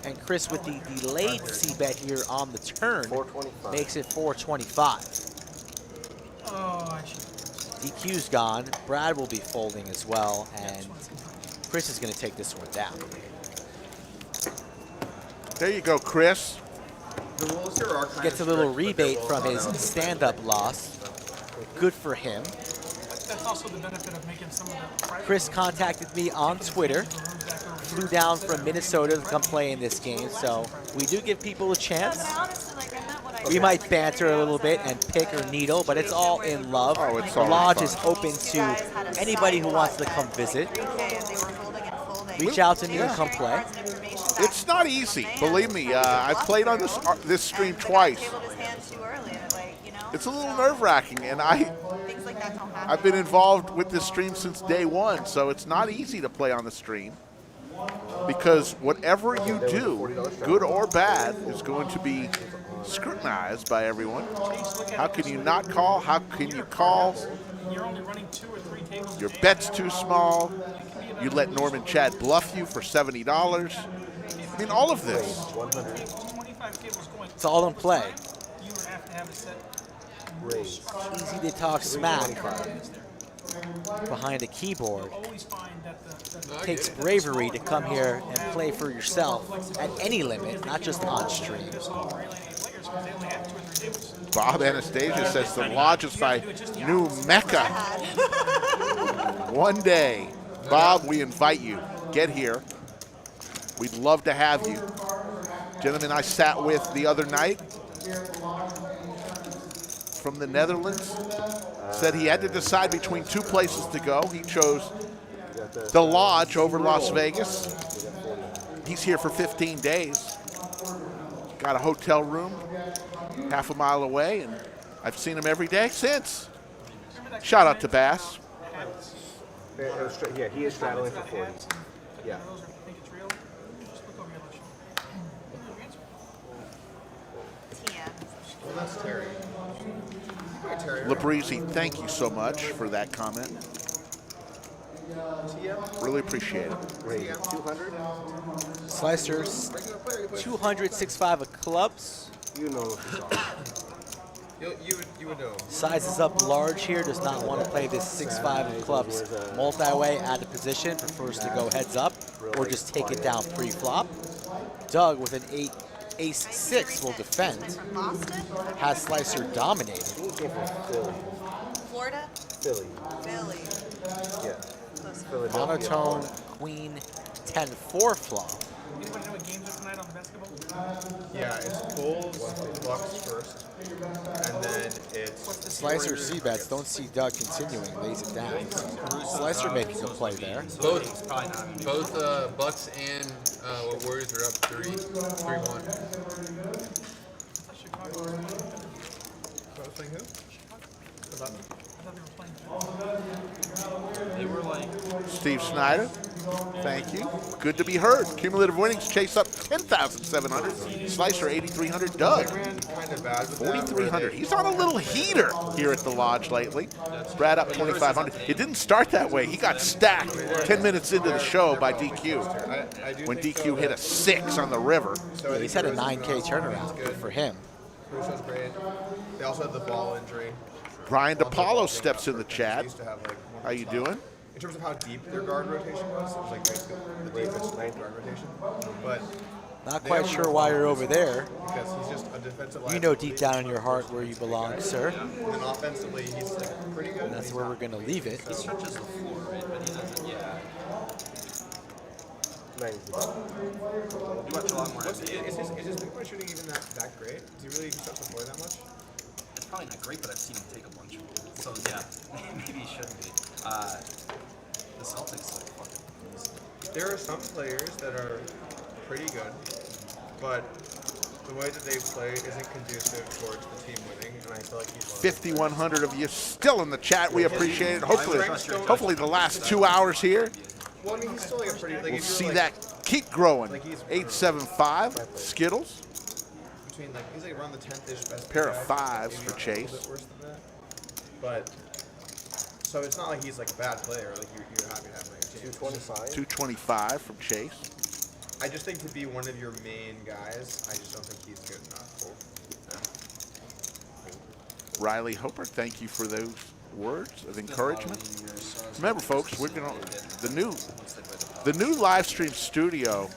And Chris with the delayed c-bet here on the turn 425. makes it 425. Oh, I should. DQ's gone. Brad will be folding as well, and Chris is going to take this one down. There you go, Chris. The rules here are kind Gets a of little strict, but they rebate will from not his out. stand-up loss. Good for him. That's also the benefit of making some of the private Chris rooms contacted me on Twitter. back over Flew down from Minnesota to come play in this game, so we do give people a chance. We might banter a little bit and pick or needle, but it's all in love. Oh, it's The all in lodge fun. is open to anybody who wants to come visit. Reach out to me and come play. It's not easy, believe me. I've played on this stream twice. It's a little nerve-wracking, and I've been involved with this stream since day one, so it's not easy to play on the stream because whatever you do, good or bad, is going to be scrutinized by everyone. How can you not call? How can you call? You're only running 2 or 3 tables. Your bet's too small. You let Norman Chad bluff you for $70. I mean, all of this. 25 tables going. It's all in play. You would have to have a set. Raise. Easy to talk smack behind a keyboard. Always find that the Takes bravery to come here and play for yourself at any limit, not just on stream. Bob Anastasia says the lodge is by New Mecca. One day, Bob, we invite you. Get here. We'd love to have you. Gentleman I sat with the other night from the Netherlands said he had to decide between 2 places to go. He chose the lodge over Las Vegas. He's here for 15 days. Got a hotel room half a mile away, and I've seen him every day since. Shout out to Bass. Yeah, he is straddling for 40. Yeah. Well, that's Terry. Hi, Terry. Labreezy, thank you so much for that comment. Really appreciate it. Raise. 200. Slicers, 200-6-5 of clubs. You know what this is. You would know. Sizes up large here, does not want to play this 6-5 of clubs multi-way out of position, prefers to go heads up or just take it down pre-flop. Doug with an ace-6 will defend. Has Slicer dominated. He came from Philly. Florida? Philly. Philly. Yeah. Monotone, queen, 10-4 flop. Anybody know what games are tonight on the basketball? Yeah, it's Bulls, Bucks first, and then it's Slicer C-bets, don't see Doug continuing, lays it down. Slicer making a play there. Both Bucks and Warriors are up 3-1. Playing who? They were like, Steve Snyder, thank you. Good to be heard. Cumulative winnings chase up 10,700. Slicer 8,300. Doug, Ran kind of bad with that, where 4,300. they- He's on a little heater here at the Lodge lately. Brad up 2,500. It didn't start that way. He got stacked 10 minutes into the show by DQ. I do When think DQ hit a 6 on the river. So I think He's had a Caruso's 9K good. turnaround. Good. Good for him. Caruso's great. They also have the ball injury. Brian Lonzo DePaulo Ball steps in the being out chat. for- used to have, like, one How you top. doing? In terms of how deep their guard rotation was, it was like basically the deepest guard rotation. But Not they quite also sure have why Ball you're over there. because he's just a defensive You know liability. deep down in your heart where you belong, sir. And then offensively, he's like pretty good. That's where we're going to leave it. he stretches the floor, right? But he doesn't, yeah. You watch a lot more NBA. Is his three-point shooting even that great? Does he really stretch the floor that much? It's probably not great, but I've seen him take a bunch. So yeah, maybe he shouldn't be. The Celtics are fucking amazing. There are some players that are pretty good, but the way that they play isn't conducive towards the team winning, and I feel like he's one of those 5,100 of you still in the chat. We appreciate it. Hopefully the last 2 hours here, Well, I mean, he's still like a pretty. Like, we'll if you're, see like, that keep growing. Like he's- 875 Skittles. between like he's like around the 10th-ish best. Pair of guy, fives maybe for a Chase. little bit worse than that. But so it's not like he's like a bad player. Like you're happy to have him on your team. 225. 225 from Chase. I just think to be one of your main guys, I just don't think he's good enough. Riley Hopper, thank you for those words of encouragement. Remember, folks, we're gonna the new live stream studio.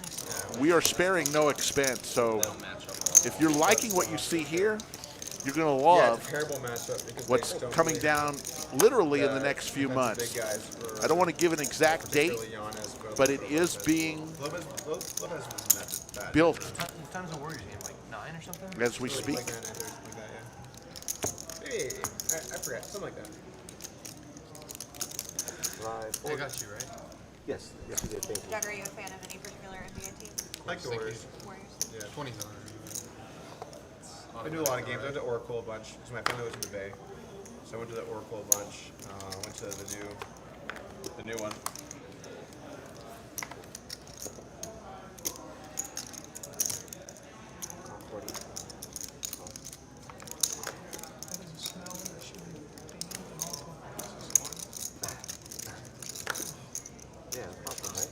We are sparing no expense. So if you're liking what you see here, you're gonna Yeah, love it's a terrible matchup because what's they don't coming really down literally in the the next few defensive months. big guys for- I don't want to give an exact date, particularly Giannis, but it is being Lopez was bad. built What time's the Warriors game? Like 9 or something? as we speak. Like that, yeah. Maybe I forget something like that. I got you, right? Yes, yes, we did. Thank you. Doug, are you a fan of any particular NBA team? Like the Thank you. Warriors. Warriors? Yeah. 20's on it. I do a lot of games. I went to Oracle a bunch because my family was in the Bay, so I went to the Oracle a bunch. Went to the new one. Yeah, awesome, right?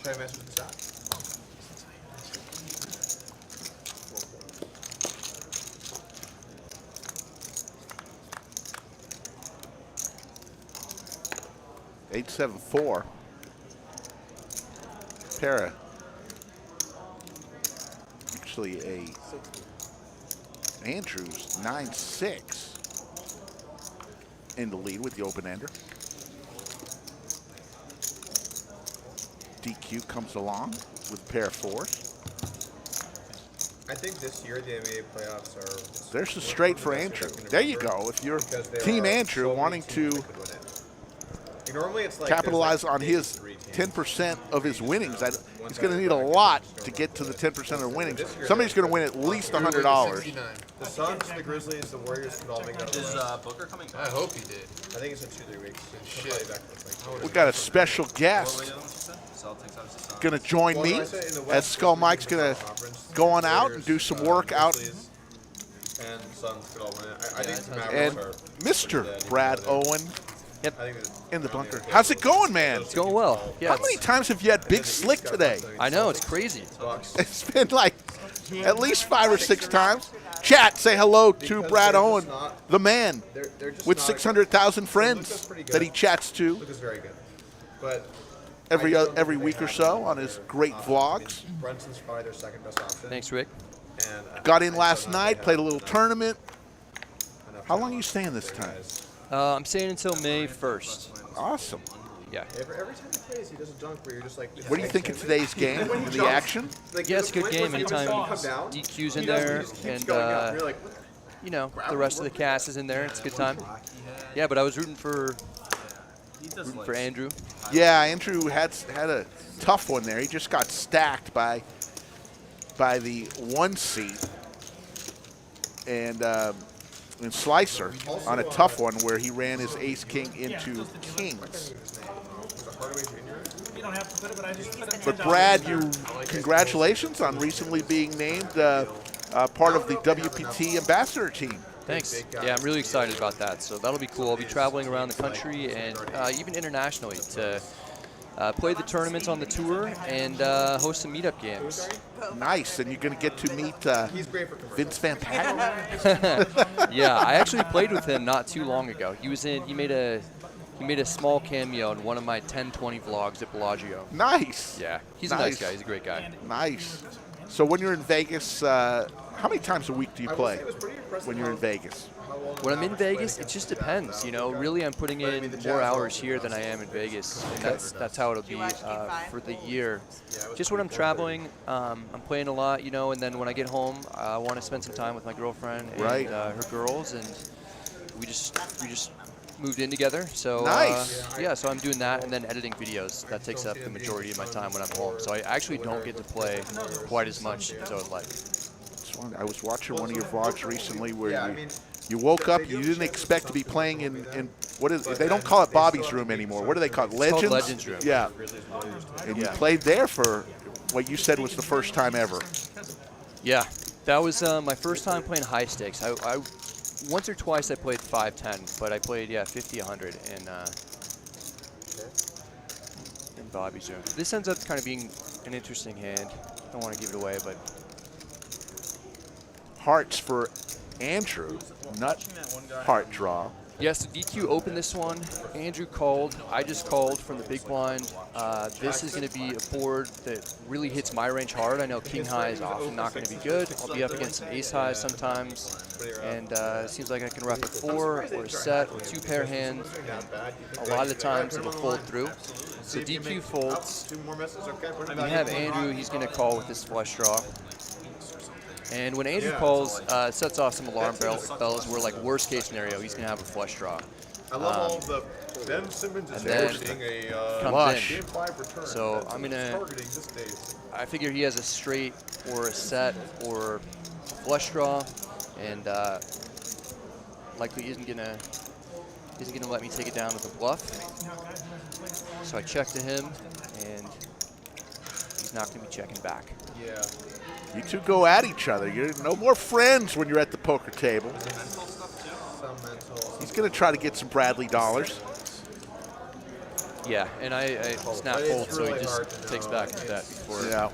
Should I mess with the shot? Eight 874. Para. Actually a Andrews 9-6 in the lead with the open ender. DQ comes along with a pair of fours. I think this year the NBA playoffs are. There's a straight for Andrew. There you go. If you're Because there Team are Andrew so many wanting teams to that could win it. Like, normally it's like capitalize there's like on maybe his 3 teams. 10% of his winnings, One he's side going to of need the a bracket lot is to going get to the 10% of the winnings. This year, Somebody's going to win at least $100. 69. The Suns, the Grizzlies, the Warriors could all make it out of the Is West. Booker coming I back? hope he did. I think it's in 2-3 weeks. He'll probably be back for like We got a special What were guest the other ones you said? Celtics, obviously. Suns. going to join Well, me no, I said in the as West, Skull this Mike's weekend going is to the conference. go on out and do Warriors, some work out. Grizzlies, and Suns could all win it. I Yeah, think the that sounds Mavericks And are. Mr. Brad Owen I think that in the around bunker. there. How's it going, man? It's going well. Yeah, How many times have you had Big Slick today? I know, it's crazy. Bucks. It's been like at least 5 or 6 times. Chat, say hello to Because Brad they're Owen, just not- the man They're just with not- 600,000 Luka's friends pretty good. that he chats to Luka's very good, but every I just don't every think they week or have so enough on his there. great I vlogs. mean, Brunson's probably their second best option. Thanks, Rick. And Got in I last still don't night, think played a they little have tournament. enough How long talent are you staying this for time? guys. I'm staying until May 1st. Awesome. Yeah. Every time he plays, he does a dunk where you're just like. What do you think of today's game? When he The jumps, action? like, Yeah, there's it's a good point game. where he Anytime doesn't come down, DQ's he in doesn't, there, he just keeps and going up. You're like, what the- you know, the rest of the cast is in there. It's a good time. Yeah, but I was rooting for He does like Andrew. Yeah, Andrew had a tough one there. He just got stacked by the 1 seed, and in Slicer on a tough one where he ran his ace-king into kings. You don't have to put it, but I just put it. But Brad, congratulations on recently being named part of the WPT ambassador team. Thanks. Yeah, I'm really excited about that. So that'll be cool. I'll be traveling around the country and even internationally to play the tournaments on the tour and host some meetup games. Nice, and you're going to get to meet Vince Van Patten. Yeah, I actually played with him not too long ago. He made a small cameo in one of my 10/20 vlogs at Bellagio. Nice. Yeah, he's a nice guy. He's a great guy. Nice. So when you're in Vegas, how many times a week do you play when you're in Vegas? When I'm in Vegas, it just depends. You know, really, I'm putting in more hours here than I am in Vegas, and that's how it'll be for the year. Just when I'm traveling, I'm playing a lot, you know, and then when I get home, I want to spend some time with my girlfriend and her girls, and we just moved in together. So nice. Yeah, so I'm doing that and then editing videos. That takes up the majority of my time when I'm home. So I actually don't get to play quite as much as I would like. I was watching one of your vlogs recently where you woke up, you didn't expect to be playing in what is they don't call it Bobby's room anymore. What do they call it? Legends? It's called Legends Room. Yeah. And you played there for what you said was the first time ever. Yeah, that was my first time playing high stakes. I once or twice I played 5-10, but I played 50, 100 in Bobby's room. This ends up kind of being an interesting hand. I don't want to give it away, but hearts for Andrew, nut heart draw. Yes, the DQ opened this one. Andrew called. I just called from the big blind. This is going to be a board that really hits my range hard. I know king high is often not going to be good. I'll be up against some ace high sometimes, and it seems like I can rep a 4 or a set or 2 pair hand. A lot of the times it'll fold through. So DQ folds. We have Andrew. He's going to call with this flush draw. And when Andrew calls, it sets off some alarm bells where, like, worst case scenario, he's going to have a flush draw. I love all the Ben Simmons and is then hosting a comes in. game 5 return. So I'm going to, I figure he has a straight or a set or a flush draw, and likely isn't going to let me take it down with a bluff. So I check to him, and he's not going to be checking back. Yeah. You two go at each other. You're no more friends when you're at the poker table. He's going to try to get some Bradley dollars. Yeah, and I snap fold, so he just takes back into that before. Yeah.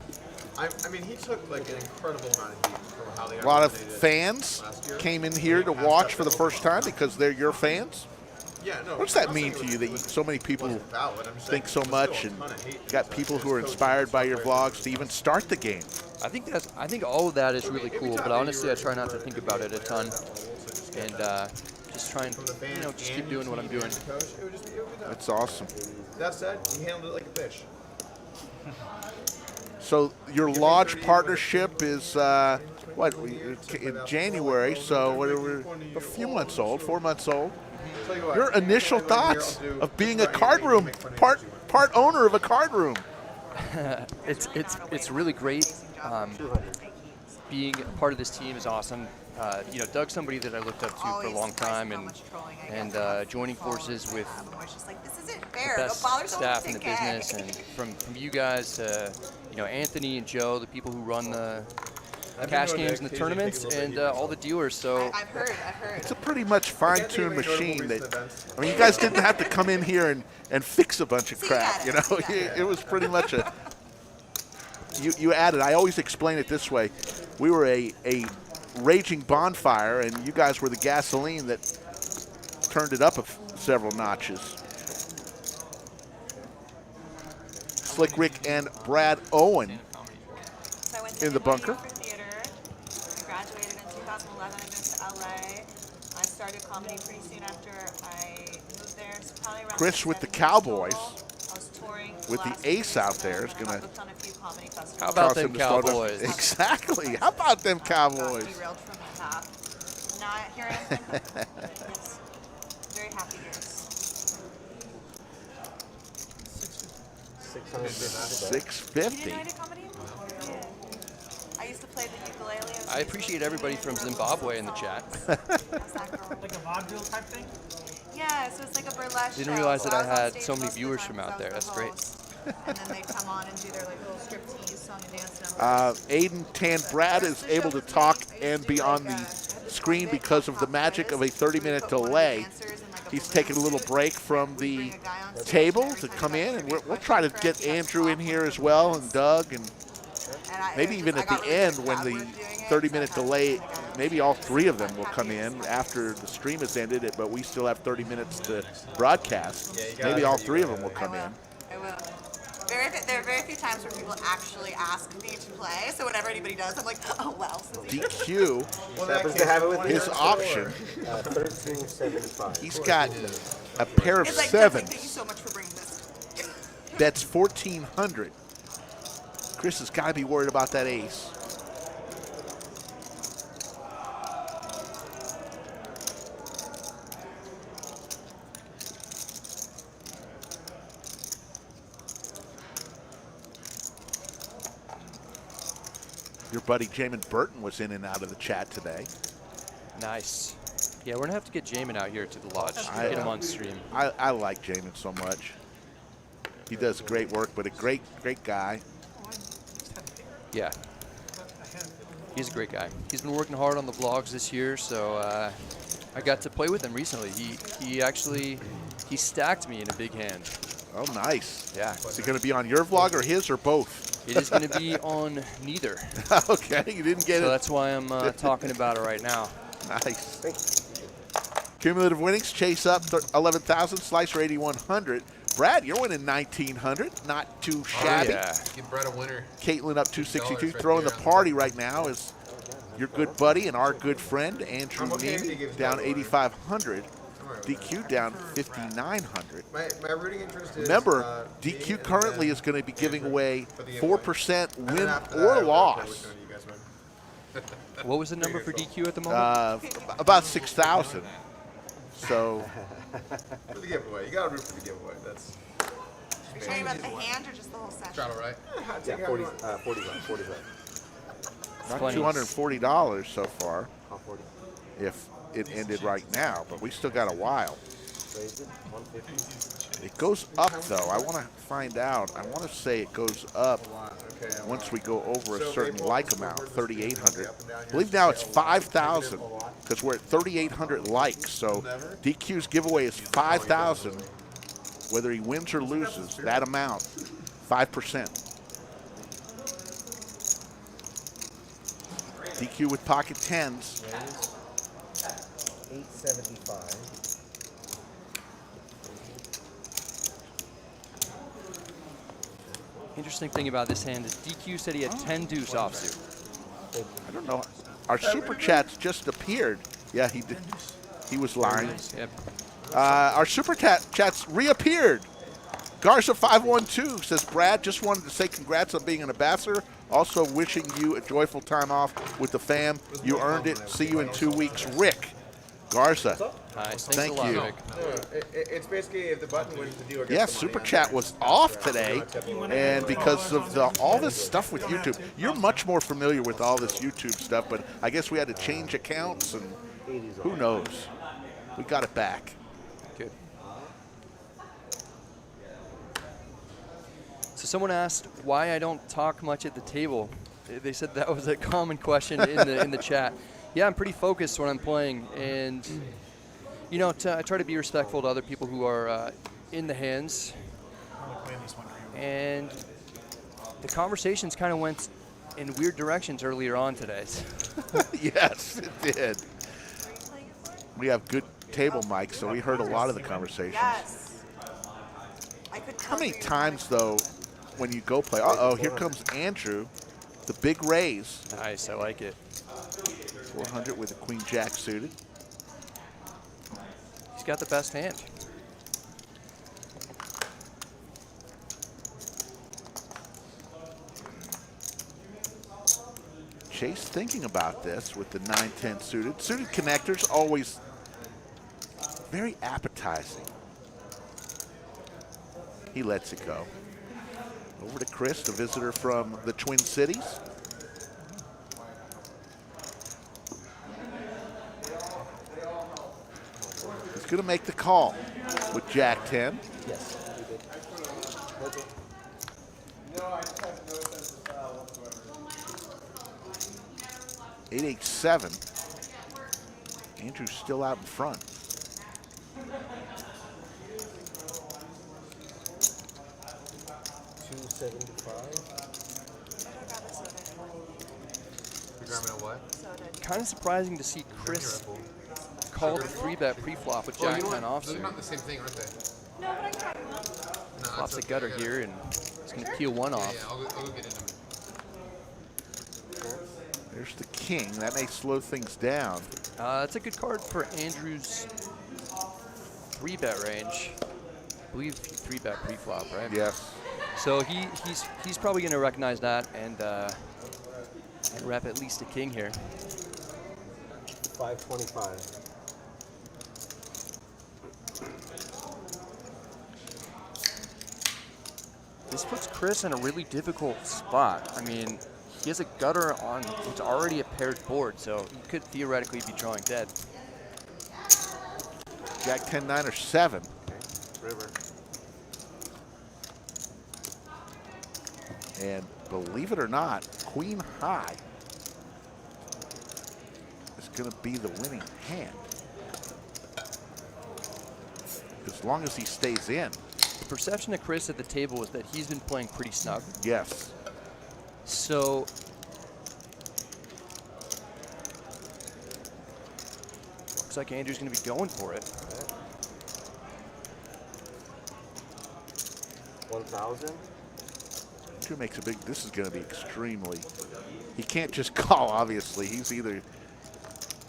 I mean, he took like an incredible amount of heat from how they A lot of fans came in here to watch for the first time because they're your fans. Yeah, no. What does that mean to you that so many people think so much and got people who are inspired by your vlogs to even start the game? I think all of that is really cool, but honestly, I try not to think about it a ton, and just try and just keep doing what I'm doing. That's awesome. That said, he handled it like a fish. So your lodge partnership is what in January? So we're a few months old, 4 months old. Your initial thoughts of being a card room part owner of a card room? It's really great. Being a part of this team is awesome. Doug's somebody that I looked up to for a long time, and joining forces with the best staff in the business, and from you guys to Anthony and Joe, the people who run the cash games and the tournaments, and all the dealers. So I've heard. It's a pretty much fine-tuned machine. That I mean, you guys didn't have to come in here and fix a bunch of crap. It was pretty much a. You added. I always explain it this way: we were a raging bonfire, and you guys were the gasoline that turned it up several notches. Slick Rick and Brad Owen in the bunker. I graduated in 2011. I moved to LA. I started comedy pretty soon after I moved there. So probably around Chris with the Cowboys. I was touring with the ace out there is gonna. How about them Cowboys? Exactly. How about them Cowboys? Derailed from the top. Now here I am. Yes. Very happy years. 650. You know comedy? Yeah. I used to play the ukulele. I appreciate everybody from Zimbabwe in the chat. How's that vaudeville type thing? Yeah, so it's like a burlesque Didn't show. realize So that I was on had stage so many most of the viewers time from 'cause out I there. was That's the great. host. And then they'd come on and do their like little striptease song and dance numbers. Aiden Tan Brad is able to talk and be on the screen because of the magic of a 30-minute delay. He's taking a little break from the table to come in, and we'll try to get Andrew in here as well, and Doug, and maybe even at the end when the 30-minute delay, maybe all three of them will come in after the stream has ended, but we still have 30 minutes to broadcast. Maybe all three of them will come in. I will. There are very few times where people actually ask me to play, so whenever anybody does, I'm like, oh well. DQ happens to have it with his option. 13.75. He's got a pair of It's like, thank you sevens. so much for bringing this. That's 1,400. Chris has got to be worried about that ace. Your buddy Jamin Burton was in and out of the chat today. Nice. Yeah, we're going to have to get Jamin out here to the lodge. Get him on stream. I like Jamin so much. He does great work, but a great guy. Yeah. He's a great guy. He's been working hard on the vlogs this year, so I got to play with him recently. He stacked me in a big hand. Oh, nice. Yeah. Is it going to be on your vlog or his or both? It is going to be on neither. Okay, you didn't get it. So that's why I'm talking about it right now. Nice. Cumulative winnings, Chase up 11,000, Slicer 8,100. Brad, you're winning 1,900. Not too shabby. Yeah. Give Brad a winner. Caitlin up 262. right Throwing the there on party right now is your good buddy and our good friend, Andrew Neeme, down 8,500. DQ down 5,900. My rooting interest is. Remember, DQ currently is going to be giving away 4% win or loss. What was the number for DQ at the moment? About 6,000. So. For the giveaway. You got to root for the giveaway. That's. Are you talking about the hand or just the whole session? Straddle, right? Yeah, 40 left. Not $240 so far. All 40. If it ended right now, but we still got a while. Raised it, 150. It goes up though. I want to find out. I want to say it goes up once we go over a certain like amount, 3,800. I believe now it's 5,000 because we're at 3,800 likes. So DQ's giveaway is 5,000, whether he wins or loses. That amount, 5%. DQ with pocket tens. 875. Interesting thing about this hand is DQ said he had 10 deuce offsuit. I don't know. Our super chats just appeared. Yeah, he did. He was lying. Yep. Our super chats reappeared. Garza 512 says, Brad, just wanted to say congrats on being an ambassador. Also wishing you a joyful time off with the fam. You earned it. See you in 2 weeks. Rick Garza. Nice. Thank Thanks a lot, you. Rick. It's basically if the button wins the dealer gets Yeah, the super money. chat was off today, and because of all this stuff with YouTube, you're much more familiar with all this YouTube stuff, but I guess we had to change accounts, and who knows? We got it back. Good. So someone asked why I don't talk much at the table. They said that was a common question in the chat. Yeah, I'm pretty focused when I'm playing, and you know, I try to be respectful to other people who are in the hands. And the conversations kind of went in weird directions earlier on today. Yes, it did. We have good table mics, so we heard a lot of the conversations. Yes. How many times, though, when you go play, uh-oh, here comes Andrew, the big raise. Nice, I like it. 400 with a queen jack suited. He's got the best hand. Chase thinking about this with the 9-10 suited. Suited connectors always very appetizing. He lets it go. Over to Chris, the visitor from the Twin Cities. He's going to make the call with Jack 10. Yes. 8-8-7. Andrew's still out in front. Kind of surprising to see Chris call the 3-bet pre-flop with Jack 10 offsuit. They're not the same thing, aren't they? No, but I can try them. No, Flops it's a gutter here, and it's going to peel one off. Yeah, I'll go get into it. There's the king. That may slow things down. That's a good card for Andrew's 3-bet range. I believe 3-bet pre-flop, right? Yes. So he's probably going to recognize that and rep at least a king here. 525. This puts Chris in a really difficult spot. I mean, he has a gutter on what's already a paired board, so he could theoretically be drawing dead. Jack 10, 9, or 7. River. And believe it or not, Queen High is going to be the winning hand. As long as he stays in. The perception of Chris at the table is that he's been playing pretty snug. Yes. So looks like Andrew's going to be going for it. 1,000. Andrew makes a big, this is going to be extremely, he can't just call, obviously. He's either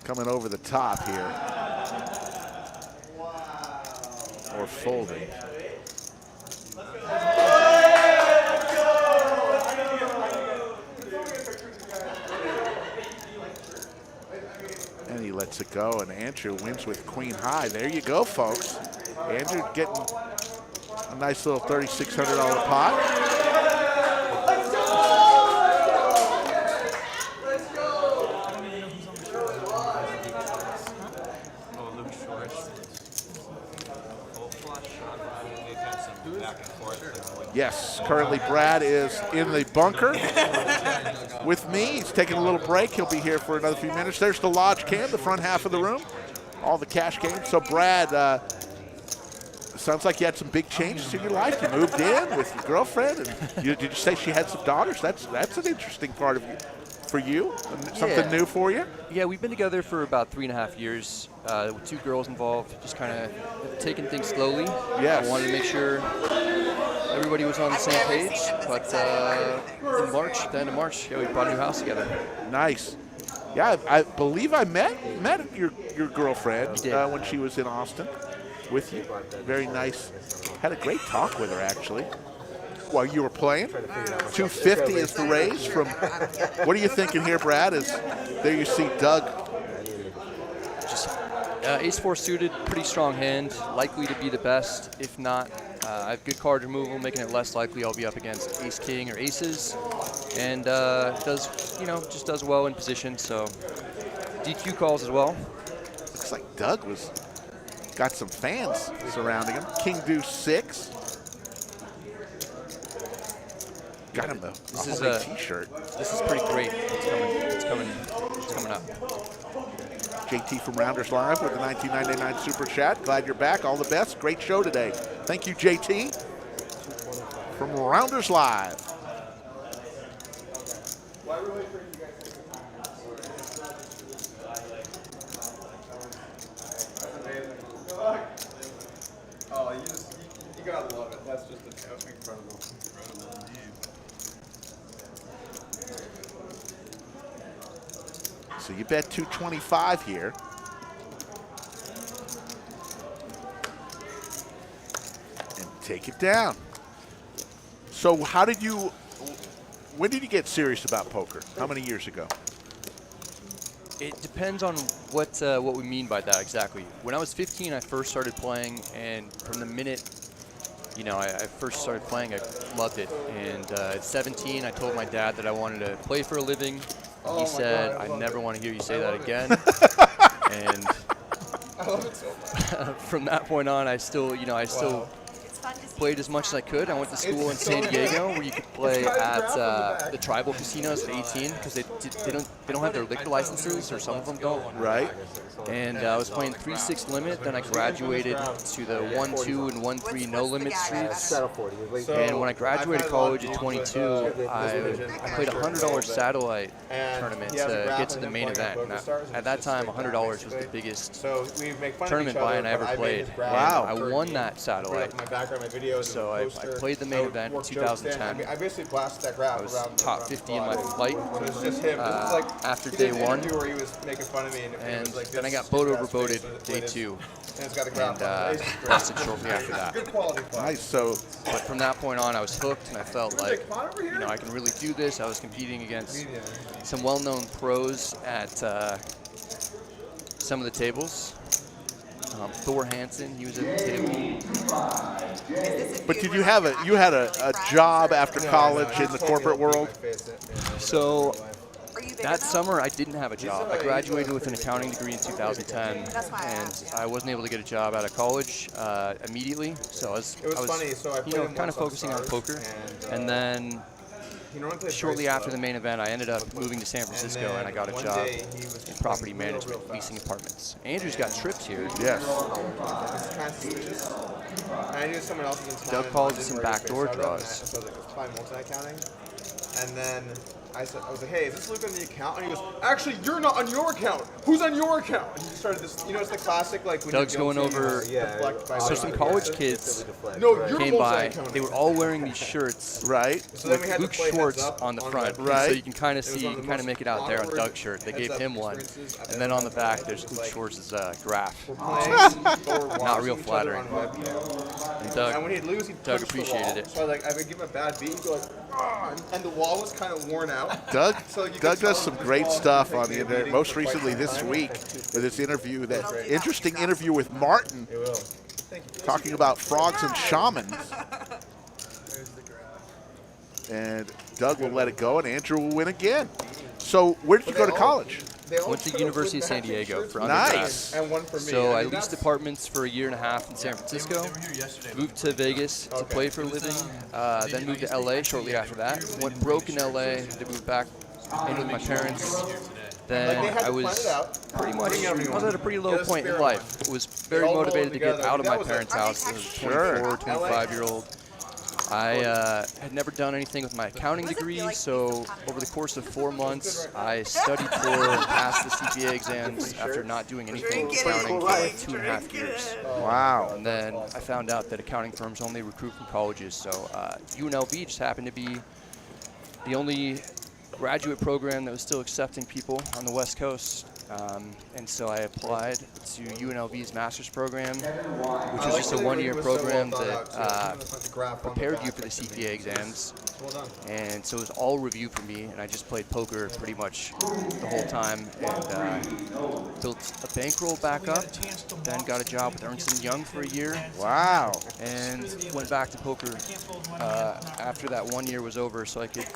coming over the top here or folding. And he lets it go, and Andrew wins with Queen High. There you go, folks. Andrew getting a nice little $3,600 pot. Yes, currently Brad is in the bunker with me. He's taking a little break. He'll be here for another few minutes. There's the lodge cam, the front half of the room, all the cash games. So Brad, sounds like you had some big changes in your life. You moved in with your girlfriend, and did you say she had some daughters? That's an interesting part of you, for you, something new for you. Yeah, we've been together for about 3.5 years, with 2 girls involved, just kind of taking things slowly. Yes. I wanted to make sure everybody was on the same page, but in March, at the end of March, yeah, we bought a new house together. Nice. Yeah, I believe I met your girlfriend when she was in Austin with you. Very nice. Had a great talk with her, actually, while you were playing. 250 is the raise from, what are you thinking here, Brad? Is there you see Doug. Just ace-4 suited, pretty strong hand, likely to be the best. If not, I have good card removal, making it less likely I'll be up against ace-king or aces. And does, just does well in position, so DQ calls as well. Looks like Doug got some fans surrounding him. King deuce 6. Got him though. This is a t-shirt. This is pretty great. It's coming up. JT from Rounders Live with the 1999 Super Chat. Glad you're back. All the best. Great show today. Thank you, JT, from Rounders Live. Oh, you gotta love it. That's just incredible. So you bet 225 here. And take it down. So when did you get serious about poker? How many years ago? It depends on what we mean by that exactly. When I was 15, I first started playing, and from the minute I first started playing, I loved it. And at 17, I told my dad that I wanted to play for a living. He said, I never want to hear you say that again. And I love it so much. From that point on, I still played as much as I could. I went to school in San Diego where you could play at the tribal casinos at 18 because they don't have their liquor licenses, or some of them don't. Right. And I was playing 3-6 limit. Then I graduated to the 1-2 and 1-3 no limit streets. And when I graduated college at 22, I played a $100 satellite tournament to get to the main event. And at that time, $100 was the biggest tournament buy-in I ever played. Wow. And I won that satellite. So I played the main event in 2010. I basically blasted that graph. I was top 50 in my flight It's just him. after day one. Where he was making fun of me, And then I got boat overboated day 2. And busted shortly after that. Nice. So, but from that point on, I was hooked, and I felt like, I can really do this. I was competing against some well-known pros at some of the tables. Thor Hansen, he was at the table. but did you had a job after college in the corporate world? So that summer, I didn't have a job. I graduated with an accounting degree in 2010, and I wasn't able to get a job out of college immediately. So I was kind of focusing on poker. And then shortly after the main event, I ended up moving to San Francisco, and I got a job in property management, leasing apartments. Andrew's got trips here. Yes. I knew someone else was in town. Doug calls it some backdoor draws. So I was like, it's probably multi-accounting. And then I was like, hey, is this Luke on the account? And he goes, actually, you're not on your account. Who's on your account? And he started this, it's the classic, like, when Doug's going over, so some college kids came by. They were all wearing these shirts, right? With Luke Schwartz on the front, right? So you can kind of see, you can kind of make it out there on Doug's shirt. They gave him one, and then on the back, there's Luke Schwartz's graph. Not real flattering. And Doug appreciated it. So I would give him a bad beat, he'd go like, and the wall was kind of worn out. Doug does some great stuff on the internet. Most recently this week with this interview, that interesting interview with Martin, talking about frogs and shamans. And Doug will let it go, and Andrew will win again. So where did you go to college? Went to University of San Diego for nice. undergrad. So I leased apartments for a year and a half in San Francisco, moved to Vegas to play for a living, then moved to LA shortly after that. Went broke in LA, to move back in with my parents. Then I was at a pretty low point in life. I was very motivated to get out of my parents' house as a 24, 25-year-old. I had never done anything with my accounting degree, so over the course of 4 months, I studied for and passed the CPA exams after not doing anything with accounting for like 2.5 years. Wow. And then I found out that accounting firms only recruit from colleges, so UNLV just happened to be the only graduate program that was still accepting people on the West Coast. And so I applied to UNLV's master's program, which is just a one-year program that prepared you for the CPA exams. And so it was all review for me, and I just played poker pretty much the whole time, and built a bankroll back up, then got a job with Ernst & Young for a year. Wow. And went back to poker after that 1 year was over, so I could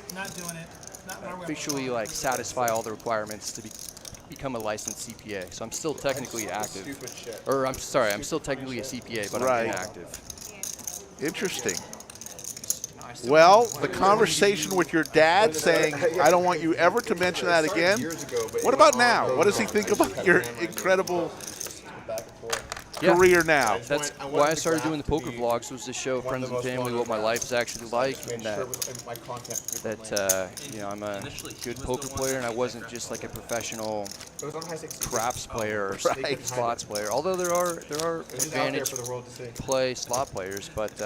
officially satisfy all the requirements to become a licensed CPA. So I'm still technically active. Or I'm sorry, I'm still technically a CPA, but I'm inactive. Interesting. Well, the conversation with your dad saying, I don't want you ever to mention that again. What about now? What does he think about your incredible career now? That's why I started doing the poker vlogs, was to show friends and family what my life is actually like, and that I'm a good poker player, and I wasn't just like a professional craps player or slots player. Although there are advantage play slot players, but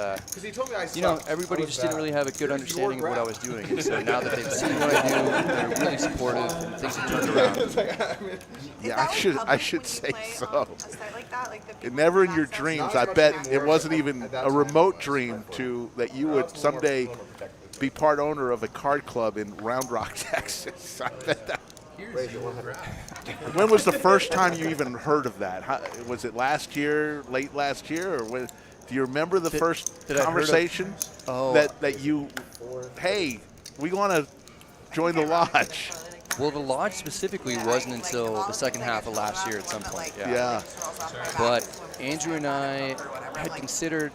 everybody just didn't really have a good understanding of what I was doing. And so now that they've seen what I do, they're really supportive, and things have turned around. Yeah, I should say so. Never in your dreams, I bet it wasn't even a remote dream that you would someday be part owner of a card club in Round Rock, Texas. I bet that. When was the first time you even heard of that? Was it last year, late last year, or when? Do you remember the first conversation that you, hey, we want to join the lodge? Well, the lodge specifically wasn't until the second half of last year at some point. Yeah. But Andrew and I had considered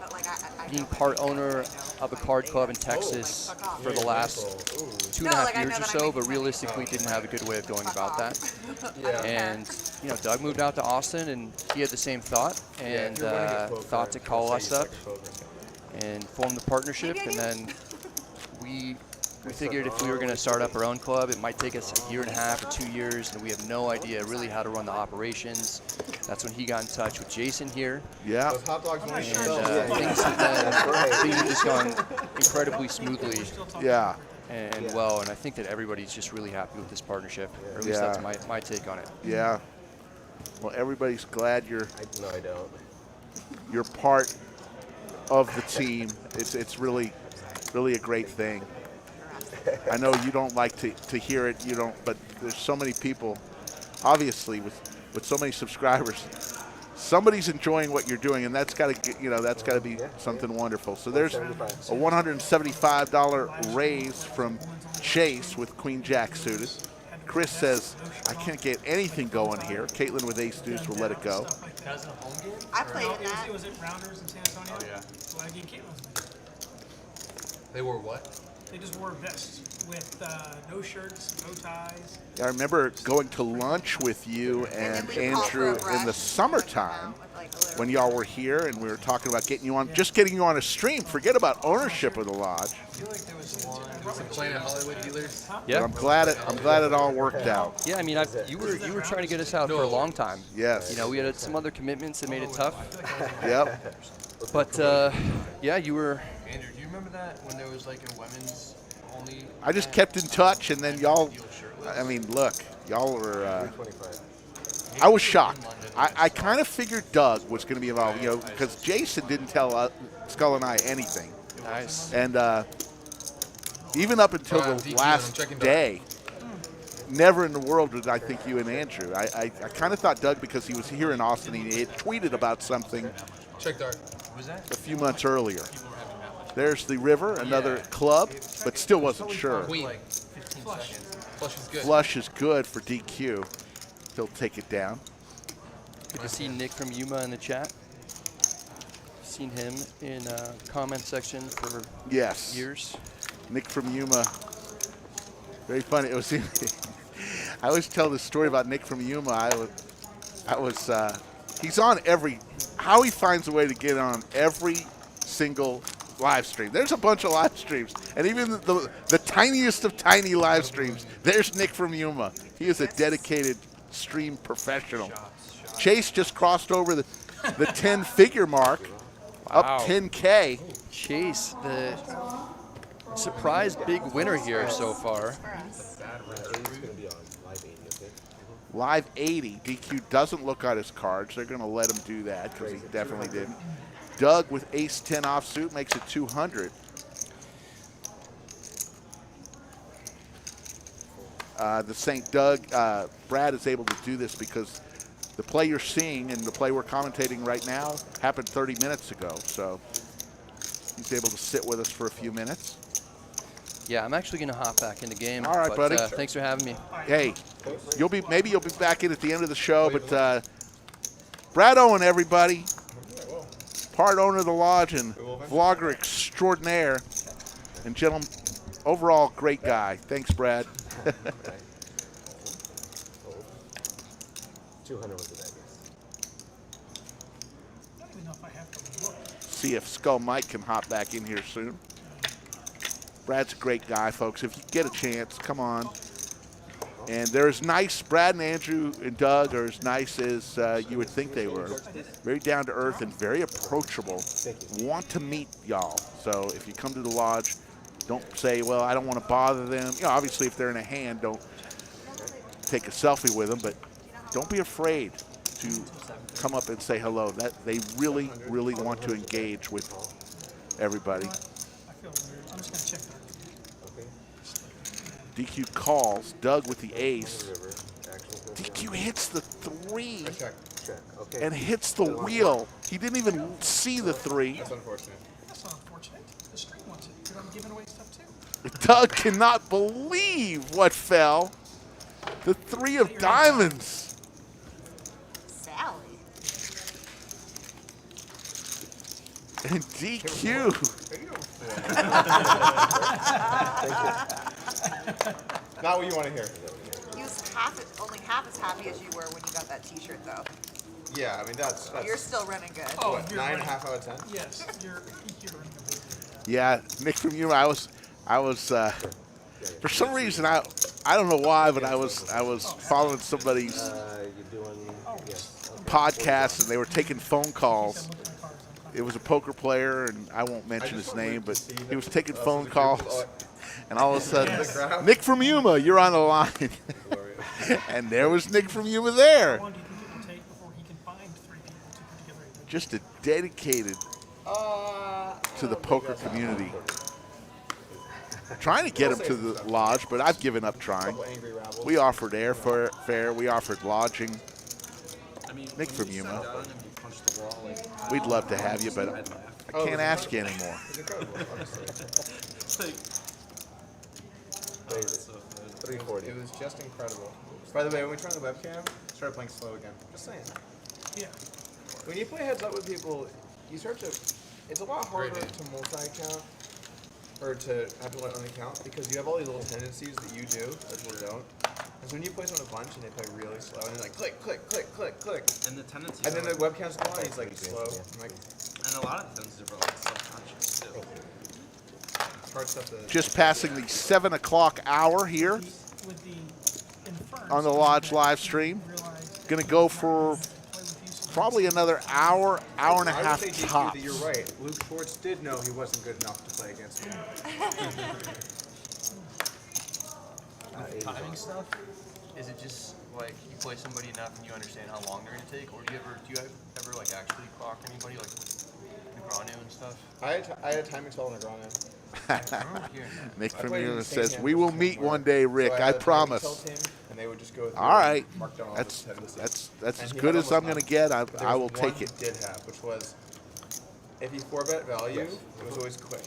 being part owner of a card club in Texas for the last 2.5 years or so, but realistically didn't have a good way of going about that. And you know, Doug moved out to Austin, and he had the same thought, and thought to call us up and form the partnership. And then we figured if we were going to start up our own club, it might take us a year and a half or 2 years, and we have no idea really how to run the operations. That's when he got in touch with Jason here. Yeah. Those hot dogs And things have just gone incredibly smoothly. Yeah. And well, and I think that everybody's just really happy with this partnership. Or at least that's my take on it. Yeah. Well, everybody's glad you're No, I don't. you're part of the team. It's really a great thing. I know you don't like to hear it, but there's so many people, obviously, with so many subscribers. Somebody's enjoying what you're doing, and that's got to be something wonderful. So there's a $175 raise from Chase with Queen Jack suited. Chris says, I can't get anything going here. Caitlin with ace deuce will let it go. I played in that. It was at Rounders in San Antonio. Oh, yeah. So I gave Caitlin. They wore what? They just wore vests with no shirts, no ties. I remember going to lunch with you and Andrew in the summertime when y'all were here, and we were talking about getting you on a stream. Forget about ownership of the lodge. Some Planet Hollywood dealers. Yeah. But I'm glad it all worked out. Yeah, I mean, you were trying to get us out for a long time. Yes. You know, we had some other commitments that made it tough. Yep. But yeah, you were. Andrew, do you remember that when there was like a women's only? I just kept in touch, and then y'all. I mean, look, y'all were. I was shocked. I kind of figured Doug was going to be involved, because Jason didn't tell Skull and I anything. Nice. And even up until the last day, never in the world did I think you and Andrew. I kind of thought Doug, because he was here in Austin, he had tweeted about something Check dart. a few months earlier. There's the River, another club, but still wasn't sure. Queen. Flush is good. Flush is good for DQ. He'll take it down. Good to see Nick from Yuma in the chat. Seen him in comment section for years. Nick from Yuma. Very funny. It was. I always tell this story about Nick from Yuma. He's on every. How he finds a way to get on every single live stream. There's a bunch of live streams, and even the tiniest of tiny live streams, there's Nick from Yuma. He is a dedicated stream professional. Chase just crossed over the 10-figure mark, up 10K. Chase, the surprise big winner here so far. Live 80. DQ doesn't look at his cards. They're going to let him do that because he definitely didn't. Doug with ace 10 offsuit makes it 200. The St. Doug, Brad is able to do this because the play you're seeing and the play we're commentating right now happened 30 minutes ago. So he's able to sit with us for a few minutes. Yeah, I'm actually going to hop back in the game. All right, buddy. Thanks for having me. Hey, maybe you'll be back in at the end of the show, but Brad Owen, everybody. Part owner of the lodge and vlogger extraordinaire. And gentlemen, overall great guy. Thanks, Brad. 200 was the biggest. I don't even know if I have to look. See if Skull Mike can hop back in here soon. Brad's a great guy, folks. If you get a chance, come on. And they're as nice, Brad and Andrew and Doug are as nice as you would think they were. Very down to earth and very approachable. Want to meet y'all. So if you come to the lodge, don't say, well, I don't want to bother them. Obviously if they're in a hand, don't take a selfie with them, but don't be afraid to come up and say hello. That they really, really want to engage with everybody. I feel weird. I'm just going to check that. DQ calls. Doug with the ace. DQ hits the 3 and hits the wheel. He didn't even see the 3. That's unfortunate. That's not unfortunate. The stream wants it. You're giving away stuff too. Doug cannot believe what fell. The 3 of diamonds. Sally. And DQ. Not what you want to hear. He was only half as happy as you were when you got that T-shirt, though. Yeah, I mean that's You're still running good. Oh, what, you're 9.5 running. out of 10. Yes, you're running good. Yeah, Nick from you. I was for some reason I don't know why, but I was following somebody's podcast and they were taking phone calls. It was a poker player, and I won't mention his name, but he was taking phone calls, and all of a sudden, Nick from Yuma, you're on the line. And there was Nick from Yuma there. How long do you think it will take before he can find 3 people to put together a good Just a dedicated to the poker community. Trying to get him to the lodge, but I've given up trying. We offered airfare, we offered lodging. I mean, Nick from Yuma. down and you punch the wall, like, We'd love to have you, but I can't ask you anymore. It's incredible, honestly. it's like, that's so good. 340. It was just incredible. By the way, when we turned on the webcam, started playing slow again. Just saying. Yeah. When you play heads up with people, you start to. It's a lot harder to multi-count or to have to let on account because you have all these little tendencies that you do that people don't. And so when you play someone a bunch and they play really slow and they're like click, click, click, click, click. And the tendency. And then the webcam's going and he's like slow. I'm like, And a lot of the tendencies are like self-conscious too. it's hard stuff to. Just passing the 7 o'clock hour here With the Infernals, on the Lodge live stream. Going to go for probably another hour and a I would half say DQ tops. that you're right. Luke Schwartz did know he wasn't good enough to play against me. Timing stuff? Is it just like you play somebody enough and you understand how long they're gonna take, or do you ever like actually clock anybody like with Negreanu and stuff? I had a timing total on Negreanu. Nick I from played in Yuma the same says, hand we for will some meet work. one day, So Rick. I I had a timing promise. tell team, and they would just go through All right. and mark down all That's the tendencies. that's And as he good had as I'm almost going to get. But there I was will one take he it. did have, which was if he 4-bet value, it was always quick.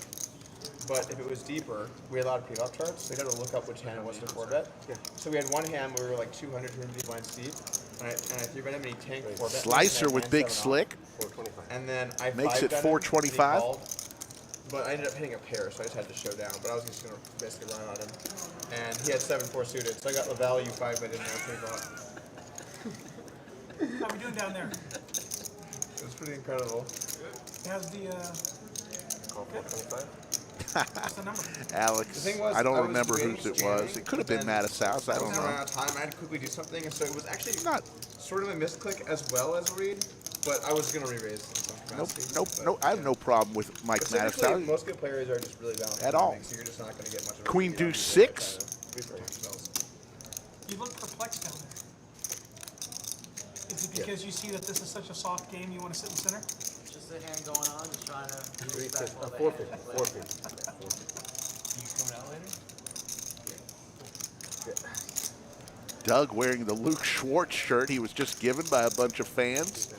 But if it was deeper, we had a lot of pre-flop charts, so you had to look up which hand it was to 4-bet. So we had one hand where we were like 200, 250 blinds deep, and I 3-bet him and he tanked 4-bet. Slicer with big slick. And then I Makes it 5-bet him, and he 425. called. But I ended up hitting a pair, so I just had to show down. But I was just going to basically run on him. And he had 7-4 suited, so I got the value 5-bet in there pre-flop. How are we doing down there? It was pretty incredible. How's the Call 425. what's the number? Alex, The thing was, I don't was remember waiting whose it jamming, was. It could have but been then Mattis' house. I don't was running know. out of time. I had to quickly do something, and so it was actually Not. sort of a misclick as well as a read, but I was going to re-raise in some capacity. Nope. I have no problem with Mike But Mattis' typically, house. most good players are just really balanced At all. so you're just not going to get much of a Queen read on deuce people 6. that try to reprotect themselves. You look perplexed down there. Is it because you see that this is such a soft game you want to sit in the center? Just a hand going on, just trying to be 350. respectful of the 450. hand. 450. You coming out later? Doug wearing the Luke Schwartz shirt he was just given by a bunch of fans.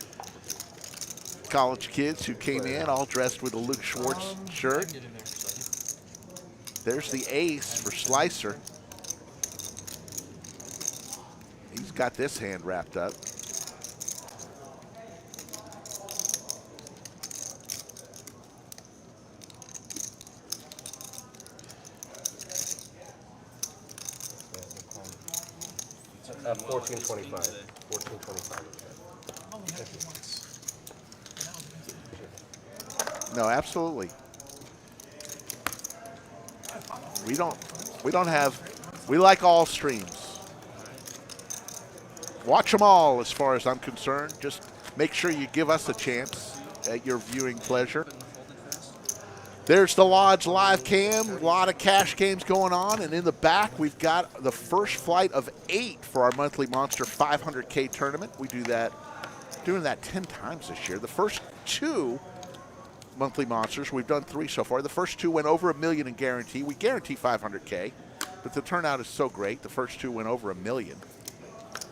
College kids who came in all dressed with a Luke Schwartz I shirt. can get in there for a second. There's the ace for Slicer. He's got this hand wrapped up. At 1425. 1425. Oh, we had it once. No, absolutely. We don't have, we like all streams. Watch them all as far as I'm concerned. Just make sure you give us a chance at your viewing pleasure. There's the Lodge live cam, a lot of cash games going on, and in the back we've got the first flight of 8 for our monthly Monster 500K tournament. We do that, doing that 10 times this year. The first 2 monthly Monsters, we've done 3 so far. The first 2 went over $1 million in guarantee. We guarantee 500K, but the turnout is so great. The first 2 went over $1 million.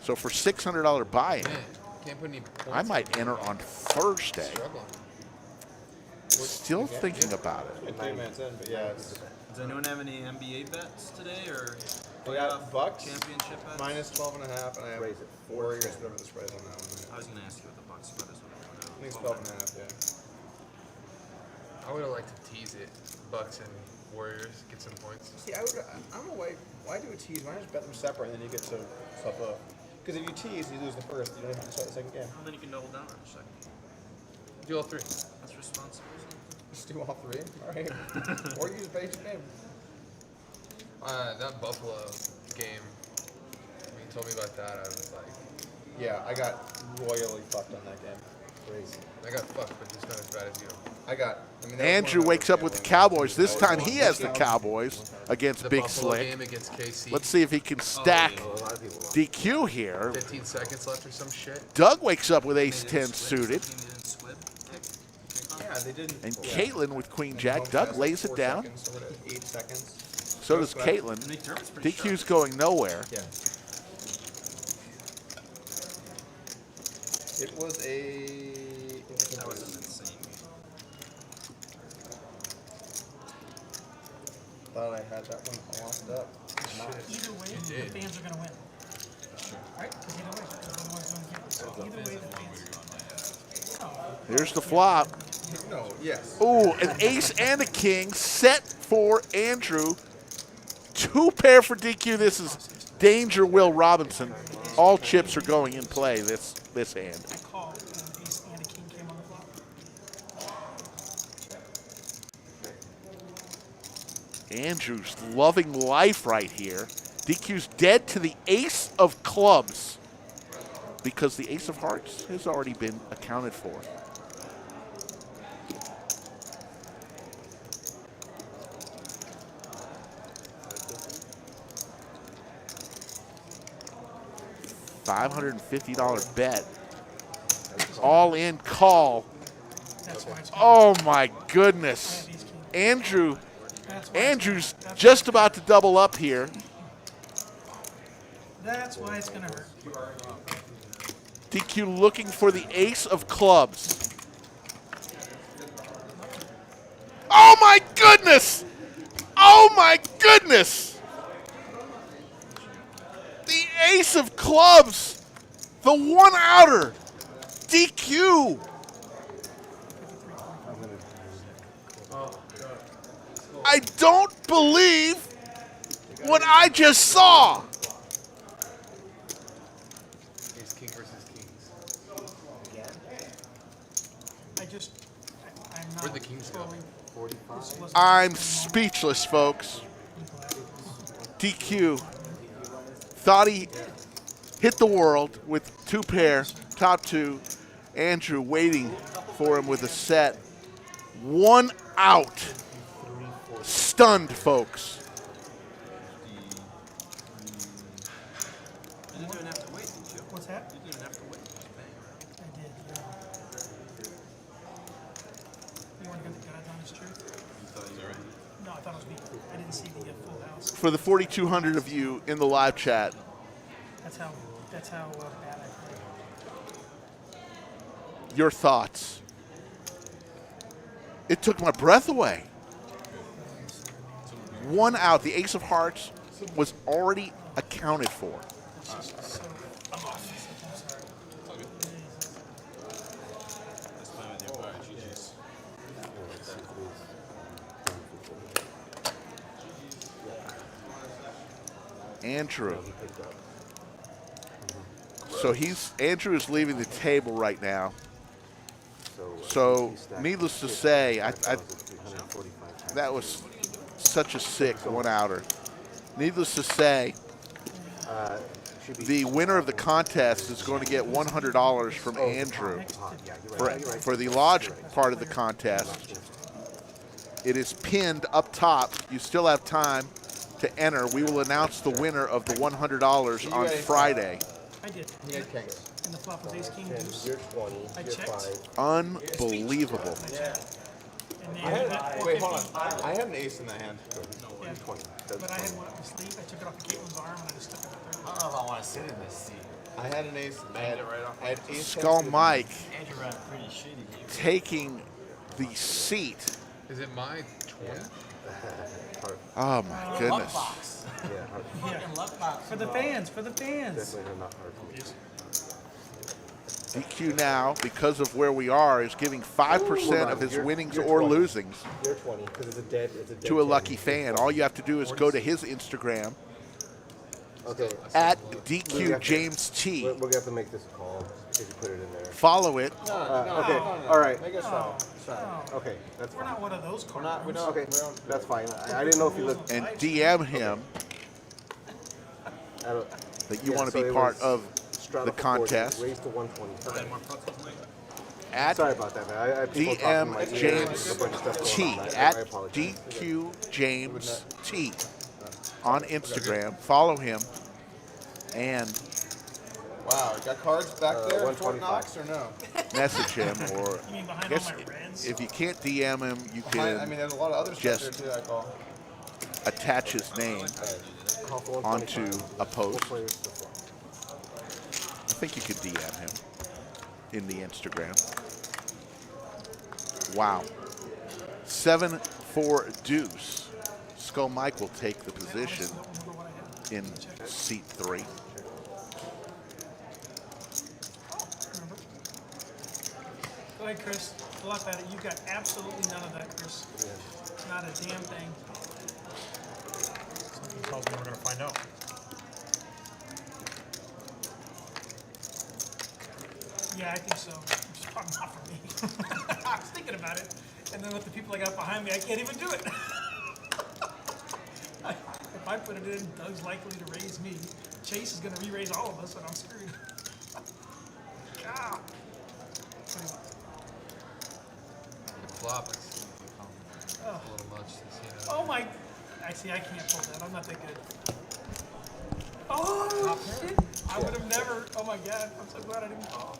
So for $600 buy-in, Man, can't put any points I might enter on Thursday. Struggling. Still thinking about it. 3 minutes in, but yeah, it's. Does anyone have any NBA bets today, or We got Bucks championship bets? minus 12.5, and I have Warriors whatever the spread is on that one. I was gonna ask you what the Bucks spread is. I think it's 12.5, yeah. I would have liked to tease it. Bucks and Warriors get some points. See, I don't know why do a tease? Why not just bet them separate and then you get to stuff up? Because if you tease, you lose the first. You don't have to start the second game. Well, then you can double down on the second. Do all three. That's responsible. Just do all three. All right. Or use base game. That Buffalo game, when you told me about that, I was like... Yeah, I got royally fucked on that game. Crazy. I got fucked, but just not as bad as you. Andrew wakes up with the Cowboys. This time he has the Cowboys against The Big Buffalo Slick. game against KC. Let's see if he can stack DQ here. 15 seconds left or some shit. Doug wakes up with ace-10 suited. Yeah, they didn't. And Caitlin with Queen Jack. Doug lays it down. 8 seconds. So does Caitlin. DQ's going nowhere. Yeah. It was a... That was an insane game. Thought I had that one locked up. Either way, the fans are going to win. Right? Because either way, everyone's going to get it. So either way, the fans. Here's the flop. No, yes. Ooh, an ace and a king set for Andrew. 2 pair for DQ. This is Danger Will Robinson. All chips are going in play this hand. I called an ace and a king came on the flop. Andrew's loving life right here. DQ's dead to the ace of clubs because the ace of hearts has already been accounted for. $550 bet. All in call. Oh my goodness. Andrew's just about to double up here. That's why it's going to hurt. DQ looking for the ace of clubs. Oh my goodness! Oh my goodness! The ace of clubs! The one outer! DQ! I don't believe what I just saw! Ace king versus kings. I'm Where'd the kings go? I'm speechless, folks. DQ thought he hit the world with 2 pair, top 2. Andrew waiting for him with a set. 1 out. Stunned, folks. You didn't even have to wait, did you? What's that? You didn't even have to wait. Just bang, right? I did, yeah. You want to get the God's honest truth? You thought you were ready. No, I thought it was me. I didn't see the full house. For the 4,200 of you in the live chat, That's how bad I played. your thoughts. It took my breath away. 1 out. The ace of hearts was already accounted for. I'm off. I'm sorry. Let's play with your bar, GG's. Andrew. So Andrew is leaving the table right now. So needless to say, that was such a sick 1 outer. Needless to say, the winner of the contest is going to get $100 from Andrew for the lodge part of the contest. It is pinned up top. You still have time to enter. We will announce the winner of the $100 on Friday. I did. He had kings. And the flop was ace king deuce. You're 20. I You're checked. 5. Unbelievable. And I had, wait, hold on. I had an ace in that hand. Yeah. 20. But I had one up my sleeve. I took it off of Caitlin's arm and I just stuck it up there. I don't know if I want to sit in this seat. I had an ace. I had ace. Skull Mike Andrew ran a pretty shitty game. taking the seat. Is it my 20? Oh my goodness. Yeah, hard. Yeah. For the fans, for the fans. Definitely not hard for me. DQ now, because of where we are, is giving 5% of his winnings or 20. losings You're 20 because it's a dead. to a lucky fan. All you have to do is go to his Instagram Okay. at DQ James T. We're gonna have to make this a call if you put it in there. Follow it. Okay. All right. Make us stop. Stop. Okay. That's We're fine. not one of those We're cards. not. We don't. Okay. We don't. That's fine. I didn't know if you looked. And DM him I don't, that you yeah, want so to be it part was of Strata the for 40, contest. raised to 120. At Sorry about that, man. I people talking in my DM ear, James there's a bunch of stuff going T on. I at apologize. DQ James T on Instagram. Follow him and Wow, you got cards back there in Fort 125. Knox or no? message him, or You mean behind I guess all my reds? if you can't DM him, you I mean, can there's a lot of other stuff just there too. I call. attach his name Call for onto 125. a post. Players to four. I think you could DM him in the Instagram. Wow. 7-4 deuce. Skull Mike will take the position in seat 3. Go ahead, Chris. Pull up at it. You got absolutely none of that, Chris. Not a damn thing. Something tells me we're going to find out. Yeah, I think so. It's probably not for me. I was thinking about it, and then with the people I got behind me, I can't even do it. If I put it in, Doug's likely to raise me. Chase is going to re-raise all of us, and I'm screwed. Ah. Flop. It's a little much to see. Oh my! I see. I can't pull that. I'm not that good. Oh shit! I would have never. Oh my god! I'm so glad I didn't call.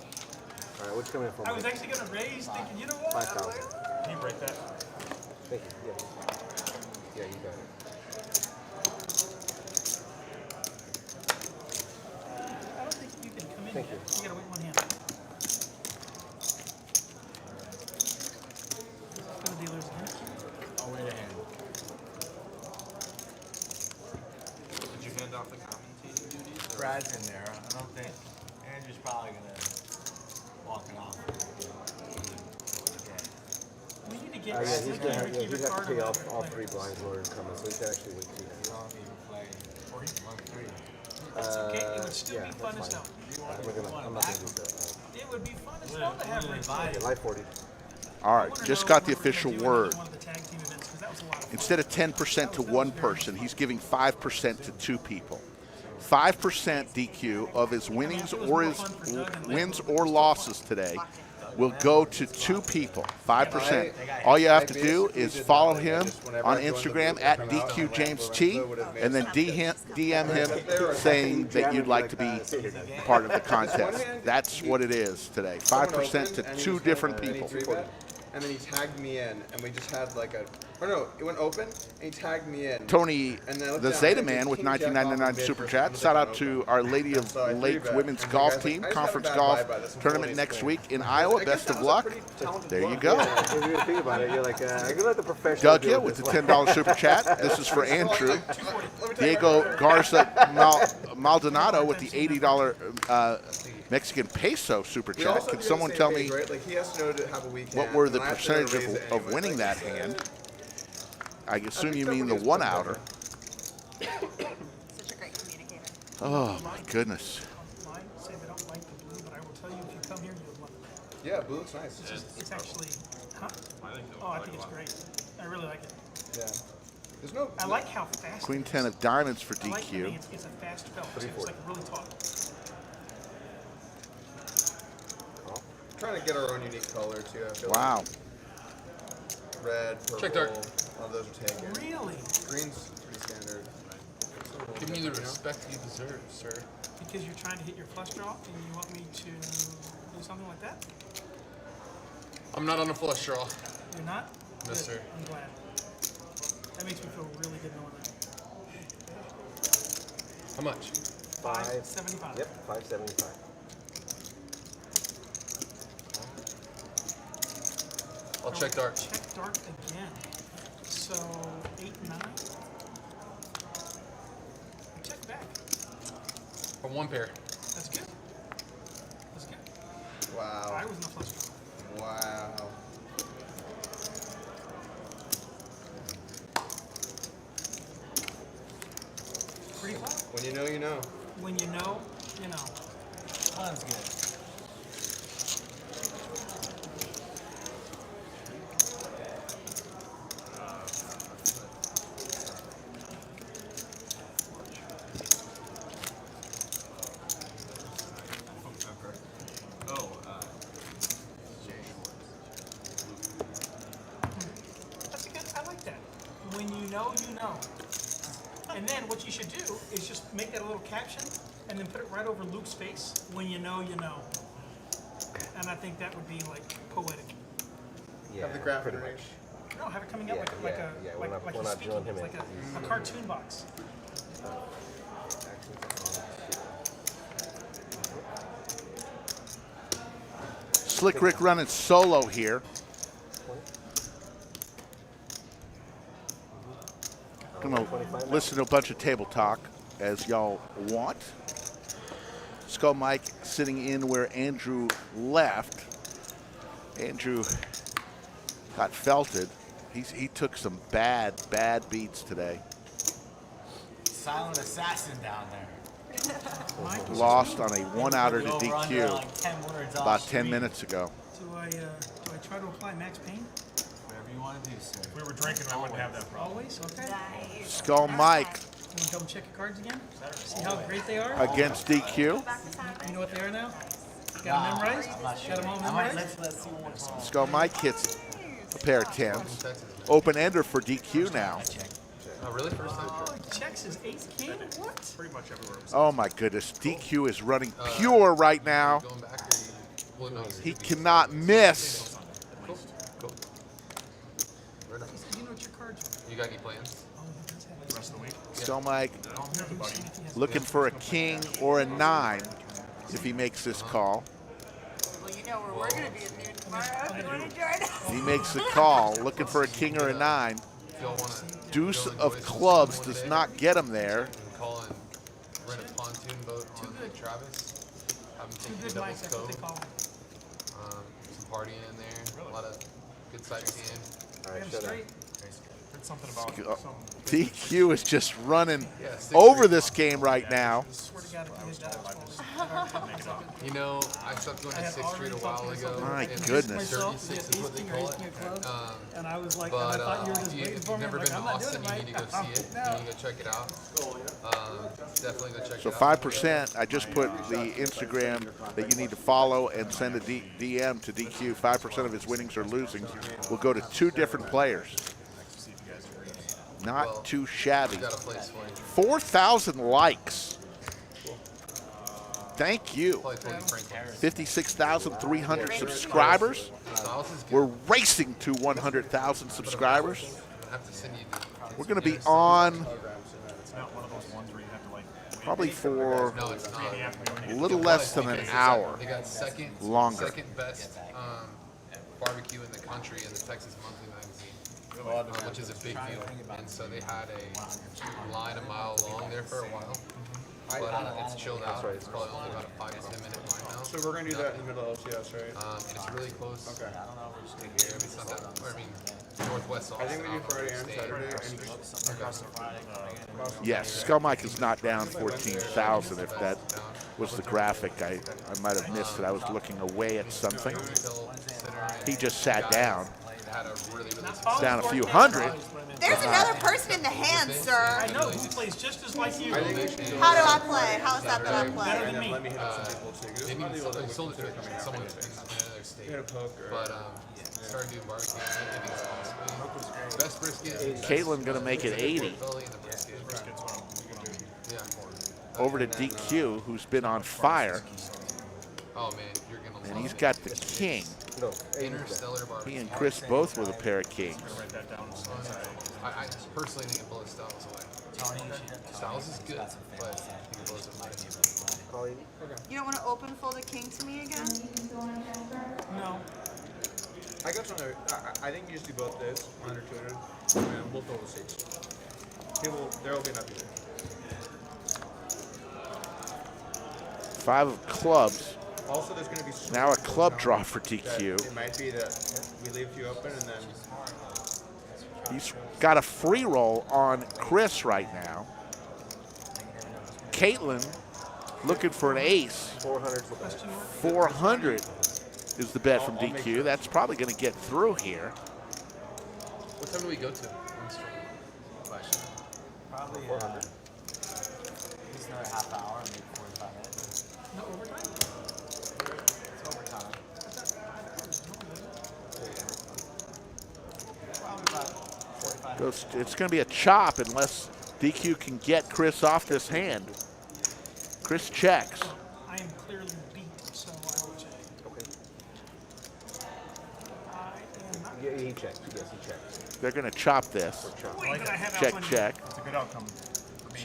All right, what's coming in for I was Mike? actually gonna raise, thinking, you know what? 5,000. Can you break that? Thank you. Yeah. Yeah, you got it. I don't think you can come in Thank yet. you. You gotta wait one hand. For the dealers again. I'll wait a hand. Did you hand off the commentating duties? or- Brad's in there. I don't think Andrew's probably gonna walk it off. We need to get Yeah, he's Ricky gonna or have, keep he'd a have card to pay of off other all players. 3 blinds in order to come in, so he can actually wait 2 You hands. don't even play 1-3. It's okay. It would still be fun as hell. I'm not gonna do that. It would be fun as hell to have Ricky. Okay, live 40. All right, just got the When we're official gonna do word. one of the tag team events, 'cause that was a lot of fun. Instead of 10% to one person, he's giving 5% to 2 people. 5% DQ of his winnings or his wins or losses today will go to 2 people. 5%. All you have to do is follow him on Instagram at DQJamesT and then DM him saying that you'd like to be part of the contest. That's what it is today. 5% to 2 different people. And then he tagged me in, and we just had like a. Or no, it went open, and he tagged me in. Tony, And then I looked the down, Zeta and it Man was with King Jack off $19.99 and bid super for chat. something Shout that out didn't to open. our Lady of So I Lake three-bet, women's and the golf guy's like, team, I just had a conference bad golf vibe by this tournament one next thing. week in Iowa. I guess Best that of was a luck. pretty talented There you blind. go. Yeah, if you really think about it, you're like, I can let the professional Doug do ya it with the this way. $10 super chat. This is for Andrew. Diego Garza Maldonado with the $80 Mexican peso super We chat. also Can have to be on someone the tell same me page, right? Like he has to know to have a weekend. what were the and I have to know to percentage raise it of anyway. winning Like, that hand? I assume you mean the one-outer. Such a great communicator. Oh, my goodness. Mine say they don't like the blue, but I will tell you if you come here, you'll love it. Yeah, blue looks nice. It's actually, huh? Oh, I think it's great. I really like it. Yeah. There's no. I like how fast. Queen it is. 10 of diamonds for I like the way DQ. it's a fast felt. Too. It's like really taut. Trying to get our own unique color too. I feel Wow. Like red, purple. Check dark. All of those are taken. Really? Green's pretty standard. Give me the respect you deserve, sir. Because you're trying to hit your flush draw and you want me to do something like that? I'm not on a flush draw. You're not? No, Good. sir. I'm glad. That makes me feel really good knowing that. How much? 575. Yep, 575. I'll check dark. Check dark again. So 8, 9. Check back. Or one pair. That's good. That's good. Wow. I was in a flush draw. Wow. Pretty flat. When you know, you know. When you know, you know. Sounds good. That's a good. I like that. When you know, you know. And then what you should do is just make that a little caption and then put it right over Luke's face. When you know, you know. And I think that would be like poetic. Yeah, Have the graphic pretty range. No, have it coming out Yeah, like yeah, a yeah, like, when I- like when he's I speaking. joined him It's in- like a cartoon box. Slick Rick running solo here. Gonna listen to a bunch of table talk as y'all want. Skull Mike sitting in where Andrew left. Andrew got felted. He took some bad beats today. Silent assassin down there. Lost on a one-outer to Over under DQ like 10 words off about 10 screen. minutes ago. Do I try to apply max pain? Whatever you want to do, sir. If we were drinking, I wouldn't have that problem. Always, okay. Skull Mike Want to double check your cards again? See how great they are? against DQ. You know what they are now? Got them memorized? I'm not sure. Got them all I might, memorized? let's see one more. Skull Mike hits a pair of 10s. Open ender for DQ now. Oh, really? First time? Oh, he checks his ace king? What? Pretty much everywhere. Oh my goodness, DQ is running pure right now. Going back or well, no, He cannot miss. Cool. Cool. Very nice. You know what your cards are. You got any plans? Oh, he does have The rest of the week. Skull Mike it. looking for a king or a 9 if he makes this call. Well, you know where we're going to be at noon tomorrow. You want to join us? He makes the call, looking for a king or a 9. If y'all want to Deuce of clubs does not get him there. call and rent a pontoon boat on Travis. Have Too them take you good, to Mike. Devil's That's what they Cove. call them. Some partying in there. A lot of good sightseeing. All right, Damn shut up. straight. Heard something about some. DQ is just running Yeah, 6-3. over this game right now. Swear to God, if he hit that, I was You know, I stopped going to 6th Street a while ago. My and goodness. 36 is what they call it. and I was like, and I But thought you were just if waiting you've for me. never I'm been like, to I'm not doing Austin, it, you need to go Mike. see it. No. You need to go check it out. Definitely go check So it out. 5%, I just put the Instagram that you need to follow and send a DM to DQ. 5% of his winnings or losings will go to 2 different players. Not too shabby. Got a place for you. 4,000 likes. Thank you. Probably told you Frank. 56,300 subscribers. Styles is good. We're racing to 100,000 subscribers. I have to send you the We're going to be on It's not one of those ones where you have to like. wait probably for No, it's not. a little less than an hour. They got second best barbecue in the country in the Texas Monthly magazine, which is a big deal. And so they had a line a mile long there for a while. But it's chilled out. It's probably only about a 5 to 10 minute line now. So we're going to do that in the middle of LCS, right? And it's really close. Okay. To here. I mean, it's not that. I mean, northwest. I think we do Friday and Saturday. Yes, Skull Mike is not down 14,000. If that was the graphic, I might have missed it. I was looking away at something. He just sat down. Down a few hundred. There's another person in the hand, sir. I know, who plays just as like you. How do I play? How is that that I play? Better than me. Let me hit up some people too. Maybe sold it to someone in another state. But started doing barbecue. I think it's awesome. Best brisket. Caitlin going to make it 80. Yeah. Over to DQ, who's been on fire. Oh man, you're gonna love And he's it. got the king. Interstellar barbecue. He and Chris both with a pair of kings. I personally think it blows Styles away. Styles is good, but I think it blows it away. You don't want to open fold a king to me again? No. I got something. I think you just do both this, 100, 200, and we'll fill the seats. There will be enough people. 5 of clubs. Also, there's going to be Now a club draw for DQ. It might be that we leave a few open and then. He's got a free roll on Chris right now. Caitlin looking for an ace. 400 is the bet from DQ. That's probably going to get through here. What time do we go to? Probably 400. at least another half hour, maybe 45 minutes. No overtime? It's overtime. Probably about 45 minutes. It's going to be a chop unless DQ can get Chris off this hand. Chris checks. I am clearly beat, so I will check. Okay. I am not. Yeah, he checked. Yes, he checked. They're going to chop this. Wait, but I have Check, out check. It's a good outcome for me.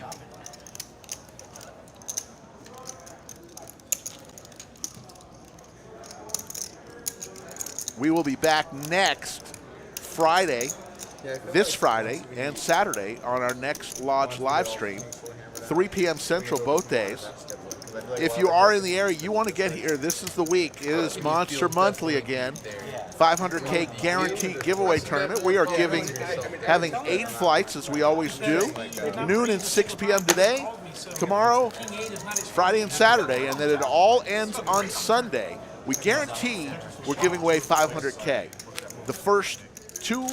We will be back next Friday, this Friday and Saturday on our next Lodge live stream, 3 p.m. Central both days. If you are in the area, you want to get here, this is the week. It is Monster Monthly again. 500K guaranteed giveaway tournament. We are having 8 flights as we always do. Noon and 6 p.m. today, tomorrow, Friday and Saturday, and then it all ends on Sunday. We guarantee we're giving away 500K. The first 2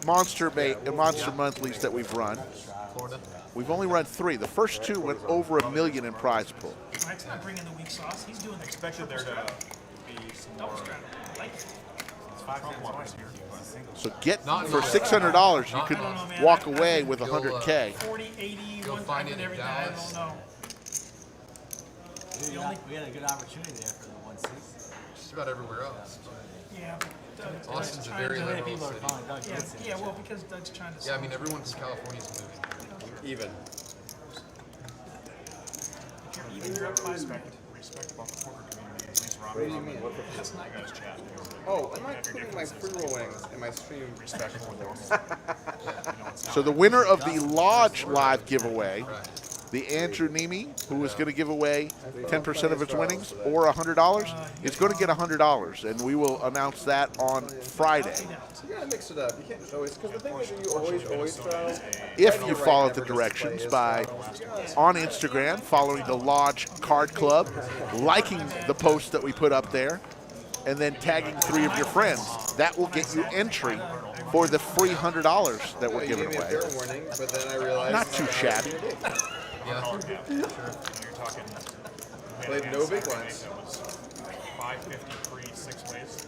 Monster Monthlies that we've run, we've only run 3. The first 2 went over $1 million in prize pool. Mike's not bringing the weak sauce. He's doing the Expected there to be some more. double straddle. I like it. It's 5 kilometers here. So get for $600, you could walk away with 100K. 40, 80, Go find it in everything. I Dallas. don't know. We had a good opportunity there for the 160. Just about everywhere else. Yeah. Doug's Austin's a trying very to- Many liberal people are city. calling Doug Yeah, Gibson. yeah, well, because Doug's trying to. Yeah, I mean everyone from California is moving. Even. If you're even, you're up 5 Respect about the poker community. At least Ron What do you mean? That's not guys chat. Oh, I'm not putting my free roll winnings in my stream. Respectful with So the winner of the Lodge live giveaway, the Andrew Neeme, who is going to give away 10% of its winnings or $100, is going to get $100, and we will announce that on Friday. You gotta mix it up. You can't just always, because the thing is, you always straddle. If you follow the directions by on Instagram, following the Lodge Card Club, liking the post that we put up there, and then tagging 3 of your friends, that will get you entry for the free $100 that we're You giving gave me a away. fair warning, but then I realized. Not too shabby. Yeah. you're talking. Played no big ones. It was 553 6 ways.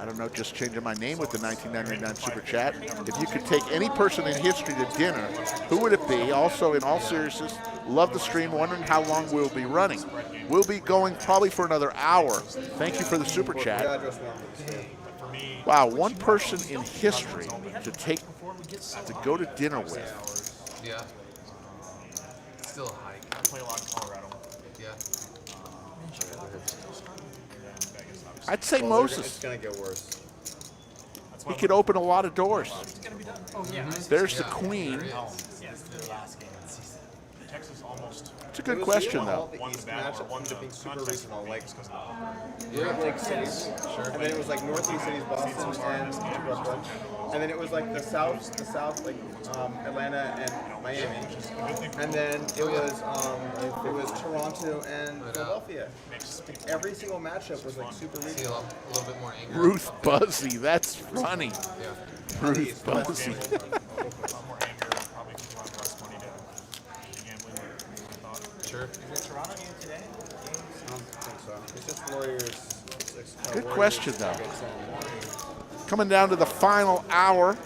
I don't know, just changing my name with the 1999 Super Chat. If you could take any person in history to dinner, who would it be? Also, in all seriousness, love the stream, wondering how long we'll be running. We'll be going probably for another hour. Thank you for the Super Chat. Wow, one person in history to go to dinner with. Yeah. Still a hike. I play a lot of Colorado. Yeah. I'd say It's Moses. gonna get worse. He could open a lot of doors. Oh, yeah. There's the queen. Texas almost. It's a good question, though. The East matchup ended up being super regional, like Yeah. like cities, and then it was like Northeast cities, Boston and Brooklyn, and then it was like the South like Atlanta and Miami, and then it was Toronto and Philadelphia. Every single matchup was like super See a regional. little bit more anger. Ruth Buzzy, that's funny. Yeah. Ruth Buzzy. A lot more anger, probably because we'll have less money to gambling. I thought. Sure. Is it Toronto game today? I don't think so. It's just Warriors. Good question, though. Coming down to the final hour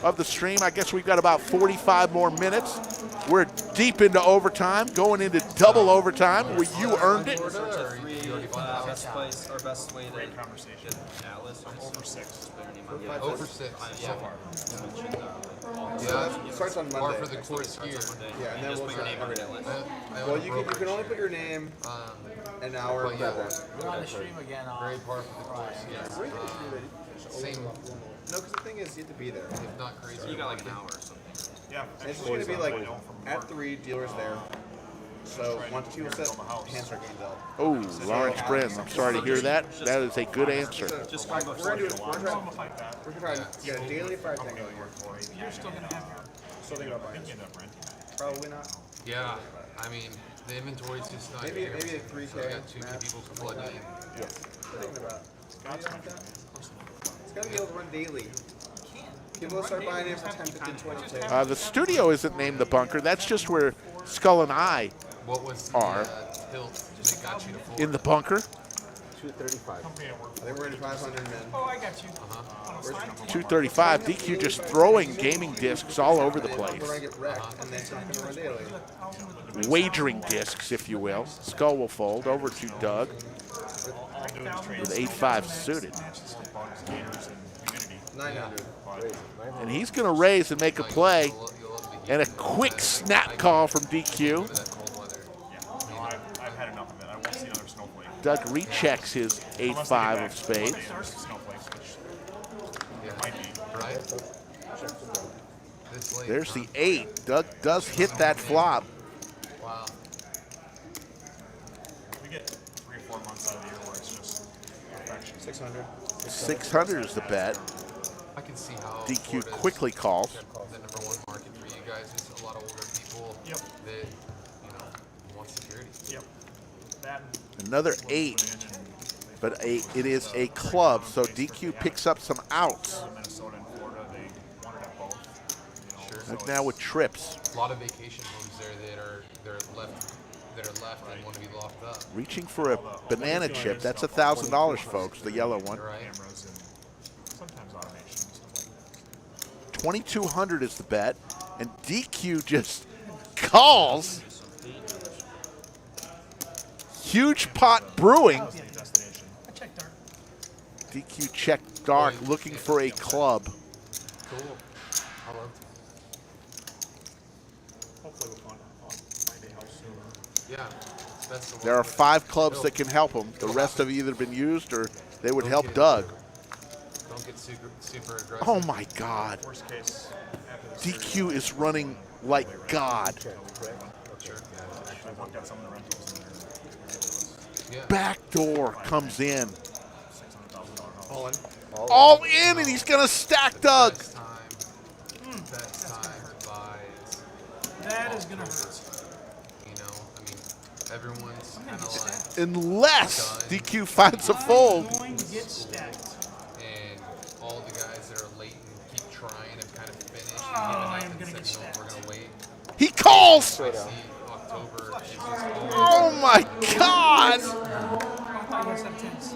of the stream. I guess we've got about 45 more minutes. We're deep into overtime, going into double overtime where you earned it. Best place or best way to Great conversation. Atlas. I'm over 6. Over 6 so far. Yeah, it starts on Par Monday. for the course skier. Yeah, and then Just we'll put your name on every it. day. I Well, own a you can only brokerage. put your name an hour But yeah, before. We're on the stream again on Very par for the course. Friday. Yeah. St. thing is you have to be there. If not crazy, So you got like an hour or something. Yeah. It's just gonna be like at 3 dealers there. So once people set, hands start getting dealt. Oh, Lawrence Brennan. I'm sorry to hear that. That is a good answer. Just We're go gonna do it. We're I'm gonna gonna fight that. try to get a daily fire tank going here. You're still gonna have your. Still thinking about buying. Probably not. Yeah, I mean, the inventory's just not Maybe here. maybe a 3K. So I got too many people flooding in. Yes. Thinking about. It's gotta be able to run daily. People will start buying it for 10, 15, 20K. The studio isn't named the bunker. That's just where Skull and I What was the are tilt that got you to 4? in the bunker. 235. I think we're in 500 men. Oh, I got you. 235. DQ just throwing gaming discs all over the We're place. gonna get wrecked, and then it's not gonna run daily. Wagering discs, if you will. Skull will fold over to Doug with 8-5 suited. 900. And he's going to raise and make a play. And a quick snap call from DQ. I've had enough of it. I won't see another snowflake. Doug rechecks his 8-5 of spades. There's snowflakes, which Yeah. might be. Right? This late, There's huh? the 8. Doug does hit that flop. Wow. We get 3 or 4 months out of the year where it's just perfection. 600. 600 is the bet. I can see how DQ Florida's quickly calls. the #1 market for you guys is a lot of older people Yep. that, want security. Yep. That Another 8. But it is a club, so DQ picks up some outs. Minnesota and Florida, they wanted at both. Sure. Like now with trips. A lot of vacation homes there that are left and want to be locked up. Reaching for a banana chip. That's $1,000, folks, the yellow one. Right. Cameras and sometimes automation and stuff like that. 2,200 is the bet. And DQ just calls. Huge pot brewing. Destination. I checked dark. DQ checked dark, looking for a club. Cool. I love Hopefully we'll find a house soon. Yeah. That's the There are one. 5 clubs that can help him. The rest have either been used or they would help Doug. Don't get super aggressive. Oh my God. Worst case, after the DQ is running like God. Sure. actually looked at some of the rentals and they're Yeah. Backdoor comes in. $600,000 All in. All in, and he's going to stack Doug. Best time to buy is, That is gonna hurt. everyone's kind of like, Unless DQ finds a fold. I'm going to get stacked. and all the guys that are late and keep trying have kind of finished. Oh, I am gonna get said, we're gonna wait. He calls. I see October is just over. Oh my God. I guess I'm tense.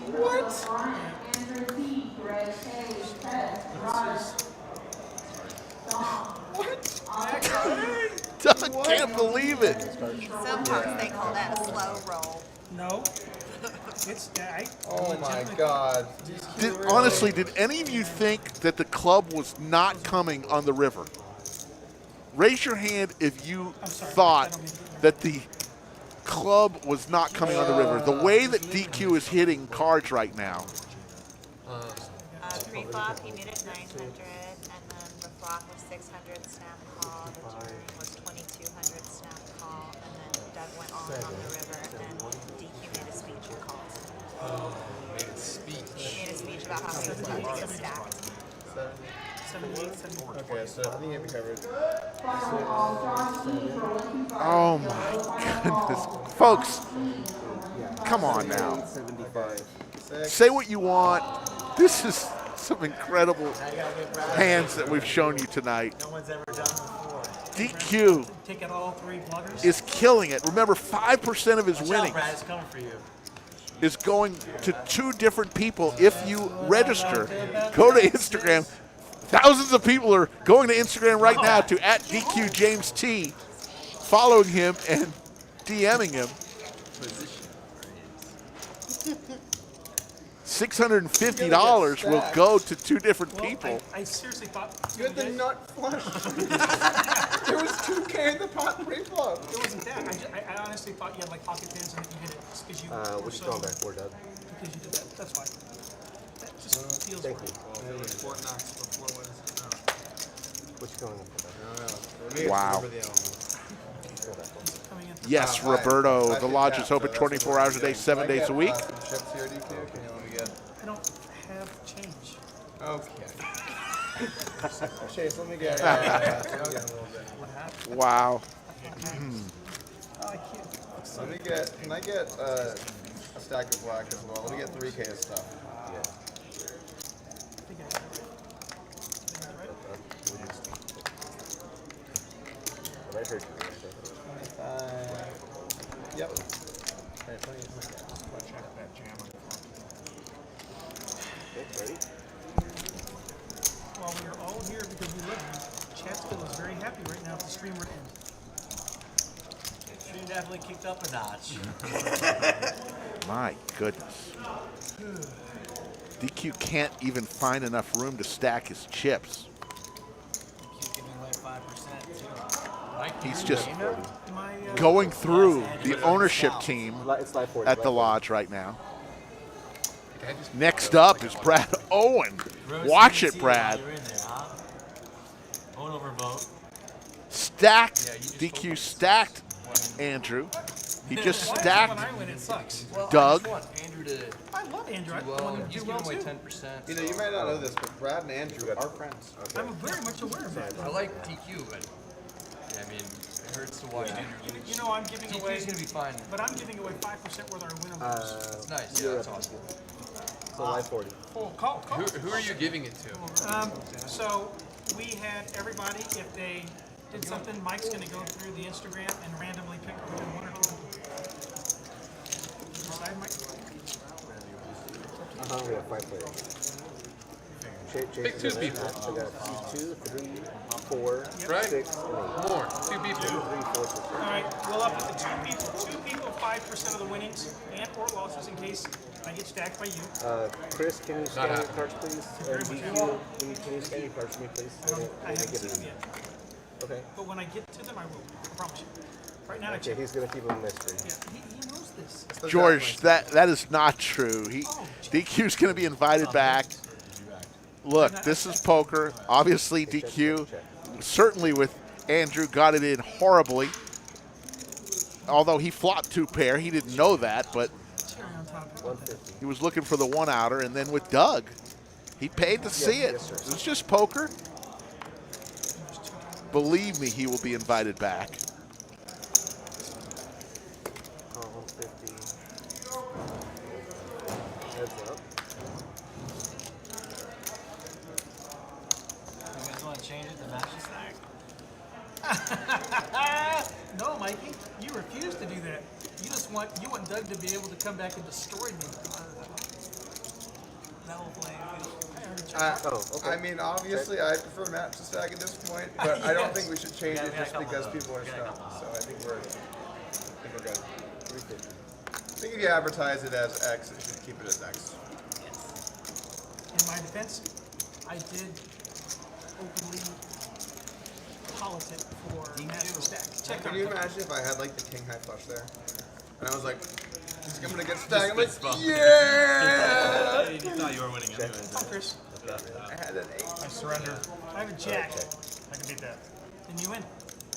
Doug can't believe it. Some folks, they call that a slow roll. No. It's Oh my God. Honestly, did any of you think that the club was not coming on the river? Raise your hand if you thought that the club was not coming on the river. The way that DQ is hitting cards right now. Pre-flop, he made it 900, and then the flop was 600 snap call, the turn was 2200 snap call, and then Doug went all in on the river, and DQ made a speech and called. Made a speech. He made a speech about how he was about to get stacked. 78, 74. Okay, so I think it'll be covered. Oh my goodness. Folks, come on now. 75. Say what you want. This is some incredible hands that we've shown you tonight. No one's ever done before. DQ take out all 3 bluggers. is killing it. Remember, 5% of his Watch out, winnings Brad, it's coming for you. is going to 2 different people. If you register, go to Instagram. Thousands of people are going to Instagram right now to @DQJamesT, following him and DMing him. $650 will go to 2 different people. I seriously thought You had the nut flush. There was 2K in the pot pre-flop. it wasn't that. I honestly thought you had like pocket pins and that you hit it because you. What you throwing back for, Doug? Because you did that. That's fine. That just feels Thank right. you. Fort Knox before Wednesday. What you going for? Wow. Remember the element. Yes, Hi. Roberto. I The think lodge that, is open so that's 24 what we're hours a day, doing. 7 Can I days get, a week. Some chips here, DQ? Can you let me get? I don't have change. Okay. Chase, let me get. Let me get a little bit. Wow. Oh, I can't. Let me get. Can I get a stack of black as well? Let me get 3K of stuff. I think I got it right. I heard you. Yep. Check that jam on the front. Ready? Well, we are all here because we love you. Chatskill is very happy right now if the stream were to end. She definitely kicked up a notch. My goodness. DQ can't even find enough room to stack his chips. Keep giving away 5% too. He's just My, going through the ownership team It's live 40. at the lodge right now. Next up is Brad Owen. Watch it, Brad. You're in there, huh? Owen over vote. Stacked, DQ stacked Andrew. He just When stacked I win, it sucks. Well, Doug. I just want Andrew to I love Andrew. I do want well, him and to he's do well giving away too. 10%. You know, you might not know this, but Brad and Andrew are friends. I'm very much aware of that. I like DQ, but yeah, I mean, it hurts to watch Andrew lose. You know, I'm giving away. DQ's gonna be fine. But I'm giving away 5% whether I win or lose. That's nice. Yeah, that's awesome. So live 40. Oh, call. Who are you giving it to? So we had everybody, if they did something, Mike's going to go through the Instagram and randomly pick within one or two people. Decide, Mike? We have 5 players. Pick 2 people. I got 2, 3, 4, Right? 6, and 8. More. 2 people. 2, 3, 4, 6. All right, we'll up it to 2 people, 5% of the winnings and or losses in case I get stacked by you. Chris, can you scan your happening. cards, please? Very And much. DQ, can you scan your cards for me, please? I haven't seen them yet. Okay. But when I get to them, I will. I promise you. Right now, I Okay, check. he's going to keep them a mystery. Yeah, he knows this. George. That is not true. DQ's going to be invited back. Look, this is poker. Obviously, DQ, certainly with Andrew, got it in horribly. Although he flopped 2 pair, he didn't know that, but Cherry on top. 150. he was looking for the 1-outer. And then with Doug, he paid to see it. Yes, sir. It's just poker. Believe me, he will be invited back. 150. Heads up. You guys want to change it to match the stack? No, Mikey, you refuse to do that. You want Doug to be able to come back and destroy me. Level playing field. I mean, obviously, I prefer Matt to stack at this point, but I don't think we should change it just because people are stuck. So I think we're good. 350. I think if you advertise it as X, it should keep it as X. In my defense, I did openly politic for master stack. Check Can out you that. imagine if I had like the king high flush there, and I was like, I'm gonna get stacked. I'm like, spot. yeah. You thought you were winning anyway. Come on, Chris. I had an 8. I surrender. I have a jack. I can beat that. Then you win.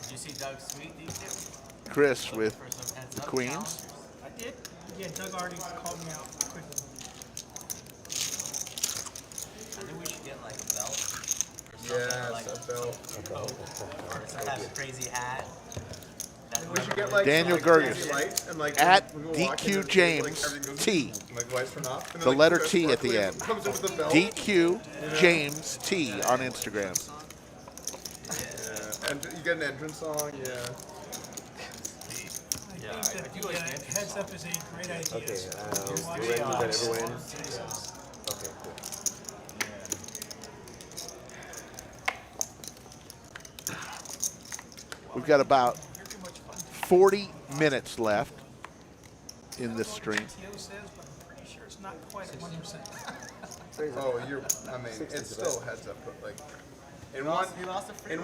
Did you see Doug's tweet, DQ? Chris with For some heads the up queens. challengers? I did. Yeah, Doug already called me out quickly. I think we should get like a belt. Or something, Yes, like a belt. Or have a crazy hat. We should get like Daniel some, like, Gerges. crazy lights and, like, At when we walk in DQ and, like, James everything goes, T. and, like lights turn off. And The then, like, letter goes T at the sparkly end. and comes in with the belt. DQ James T on Instagram. Yeah. And you get an entrance song. Yeah. I think that heads up is a great idea. Okay, You're you watching ready? odds. Got everyone? Okay, cool. We've got about 40 minutes left in this stream. TO says, but I'm pretty sure it's not quite at 1%. Oh, I mean, it's still heads up. But like, in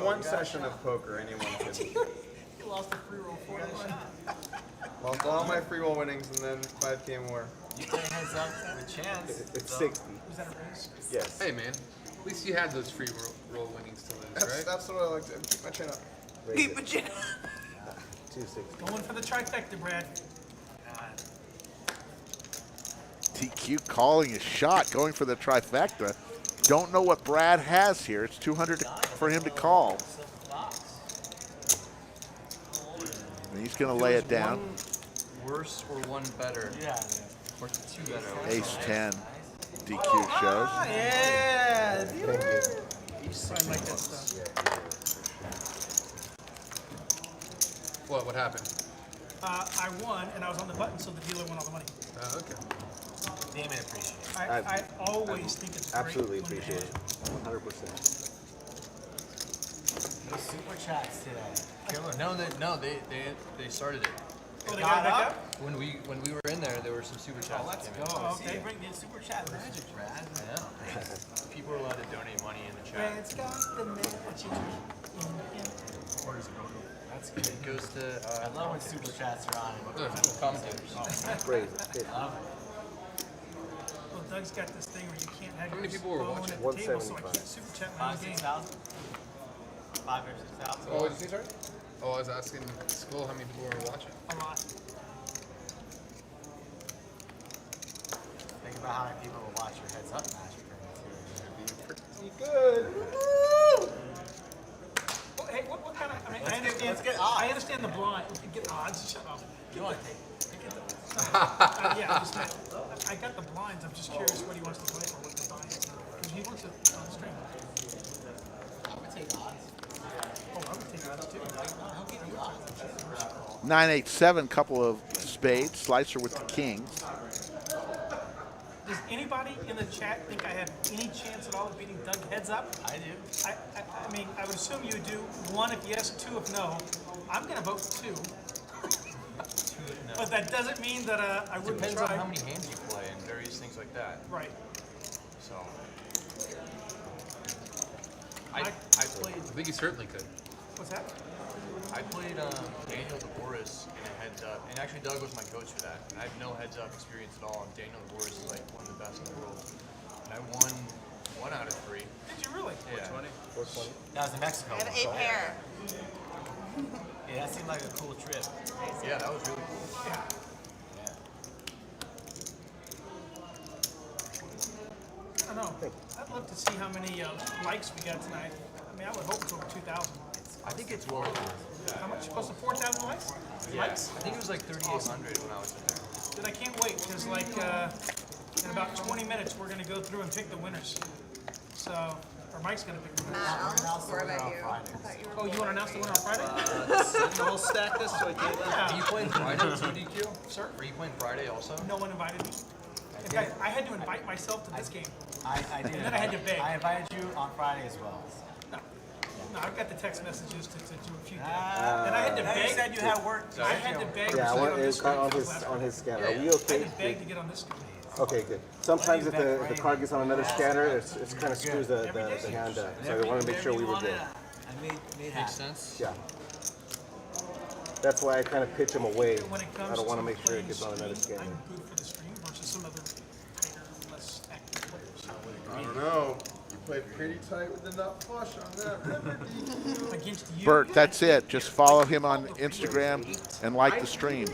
one session of poker, anyone can. He lost the free roll 4-1. Lost all my free roll winnings and then 5K more. You play heads up with chance. It's so 60. Was that a raise? Yes. Hey, man. At least you had those free roll winnings to lose, right? That's what I like to keep my chin up. Keep my chin. 260. Going for the trifecta, Brad. DQ calling his shot, going for the trifecta. Don't know what Brad has here. It's 200 for him to call. And he's going to lay it down. One worse or one better? Yeah. Or two better? Ace 10. DQ shows. Yeah. I like that stuff. What happened? I won, and I was on the button, so the dealer won all the money. Okay. Damon appreciate it. I always think it's great. Absolutely when appreciate it. 100%. No super chats today. No, they started it. Oh, they got it back up? When we were in there were some super chats. Oh, let's that came go. in. Oh, okay. Bring the super chat magic, Brad. I know. People are allowed to donate money in the chat. Brad's got the magic in him. Where does it go? That's good. It goes to. I love when super chats are on. Commentators. Great. Well, Doug's got this thing where you can't have How many your people were phone watching? at the table, so I 175. can't super chat my own 5,000, game. 6,000? 5 or 6,000? Oh, what did you say, sorry? Oh, I was asking school how many people were watching. A lot. Think about how many people will watch your heads up match for me, too. Pretty good. Well, hey, what kind of? I mean, let's get odds. I understand the blind. We can get odds. Shut up. You want to take it? Yeah, I got the blinds. I'm just curious what he wants to play for with the blinds. Because he wants it on the stream. I would take odds. Oh, I would take odds too. I'll give you odds. 987, couple of spades. Slicer with the kings. Does anybody in the chat think I have any chance at all of beating Doug heads up? I do. I mean, I would assume you do. 1 if yes, 2 if no. I'm going to vote 2. But that doesn't mean that I wouldn't Depends try. on how many hands you play and various things like that. Right. So. I played. I think you certainly could. What's that? I played Daniel DeBoris in a heads up, and actually Doug was my coach for that. And I have no heads up experience at all. And Daniel DeBoris is like one of the best in the world. And I won 1 out of 3. Did you really? Yeah. 420? That was in Mexico. I have 8 pair. Yeah, that seemed like a cool trip. Yeah, that was really cool. Yeah. I don't know. I'd love to see how many likes we got tonight. I mean, I would hope it's over 2,000. I think it's well over. How much? Close to 4,000 likes? Yeah. Likes? I think it was like 3,800 when I was in there. Dude, I can't wait because like in about 20 minutes we're gonna go through and pick the winners. So, or Mike's gonna pick the winners. I'll score about you. I thought you were Oh, you want to announce the winner on Friday? We'll stack this so I can't. Are you playing Friday too, DQ? Sir? Are you playing Friday also? No one invited me. In fact, I had to invite myself to this game. I did. And then I had to beg. I invited you on Friday as well. No, I've got the text messages to do a few things. And I had to You beg. said you had work. I had to beg. Yeah, to I get want on this it screen on last his night. on his scanner. Yeah. Are we I had okay? to beg to get on this screen. Okay, good. Sometimes if the card gets on another scanner, it kind of screws the hand up. So I want to make sure we were good. I made Makes happen. sense. Yeah. That's why I kind of pitch him away. When it comes I don't want to to make sure it playing gets on another stream, scanner. I'm good for the stream versus some other tighter, less active players. I don't know. You played pretty tight with the nut flush on that. Against you. Bert, yeah, that's it. Just follow him on Instagram and like the stream.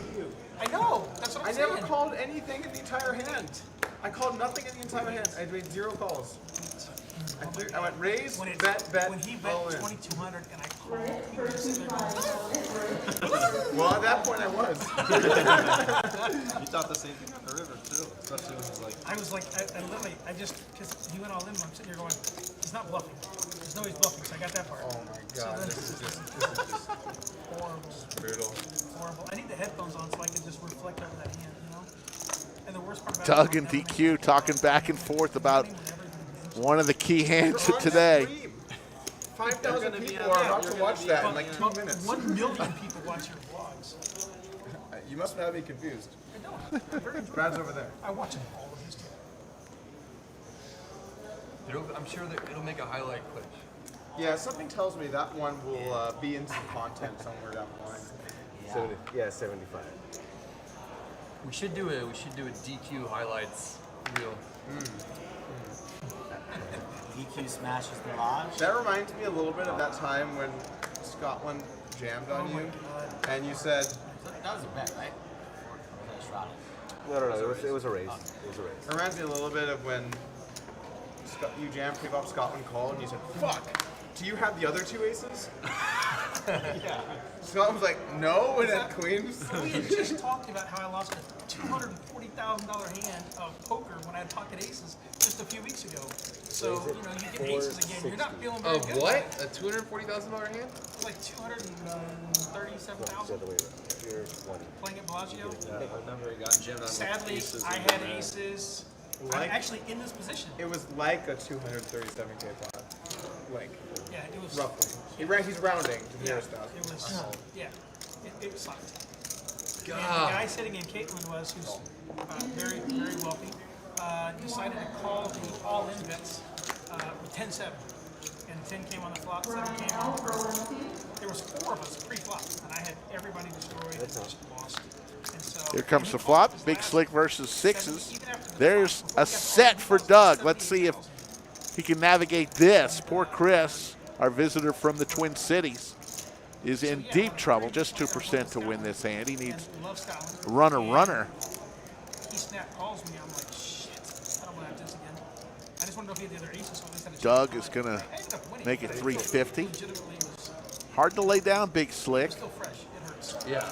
I know. That's what I'm I saying. never called anything in the entire hand. I called nothing in the entire hand. I made 0 calls. I went raise, When, bet, when he bet all in. 2,200 and I called, he was sitting there going, Well, at that point I was. You thought the same thing on the river too, especially when he's like. I was like, I literally, because he went all in, I'm sitting here going, he's not bluffing. There's no he's bluffing, so I got that part. Oh my god, this is just Horrible. brutal. Horrible. I need the headphones on so I can just reflect over that hand, you know? And the worst part about Doug it, and DQ talking back and forth about one of the key hands of today. 5,000 people are about to watch that in like 2 minutes. 1 million people watch your vlogs. You must have me confused. I don't. I'm very Brad's over there. I watch them all of his stuff. I'm sure that it'll make a highlight clip. Yeah, something tells me that one will be in some content somewhere down the line. 75. We should do a DQ highlights reel. DQ smashes the lodge. That reminds me a little bit of that time when Scotland jammed on you, and you said, That was a bet, right? Or was that a straddle? No. It was a raise. It was a raise. it reminds me a little bit of when you jammed pre-flop Scotland called, and you said, "Fuck, do you have the other two aces?" Yeah. Scotland was like, "No," and had queens. We had just talked about how I lost a $240,000 hand of poker when I had pocket aces just a few weeks ago. So, you get aces again. You're not feeling very good. Of what? A $240,000 hand? It's like $237,000 You're 20. playing at Bellagio. I remember he got jammed on Sadly, aces I and had then, aces. Like- I'm actually in this position. It was like a 237K pot, like Yeah, it was. roughly. He's rounding to Yeah, near stuff. it was. Yeah, it sucked. And the God. guy sitting in Caitlin who's very, very wealthy, decided to call the all-in bets with 10-7. And 10 came on the flop, 7 came on the flop. There was 4 of us pre-flop, and I had everybody destroyed and just lost. And so Here comes the flop. Big Slick versus sixes. There's a set for Doug. Let's see if he can navigate this. Poor Chris, our visitor from the Twin Cities, is in deep trouble. Just 2% to win this hand. He needs runner. he snap calls me. I'm like, shit, I don't want to have this again. I just want to know if he had the other aces, so at least I had a chance. Doug is going to make it 350. Hard to lay down, Big Slick. Still fresh. It hurts. Yeah.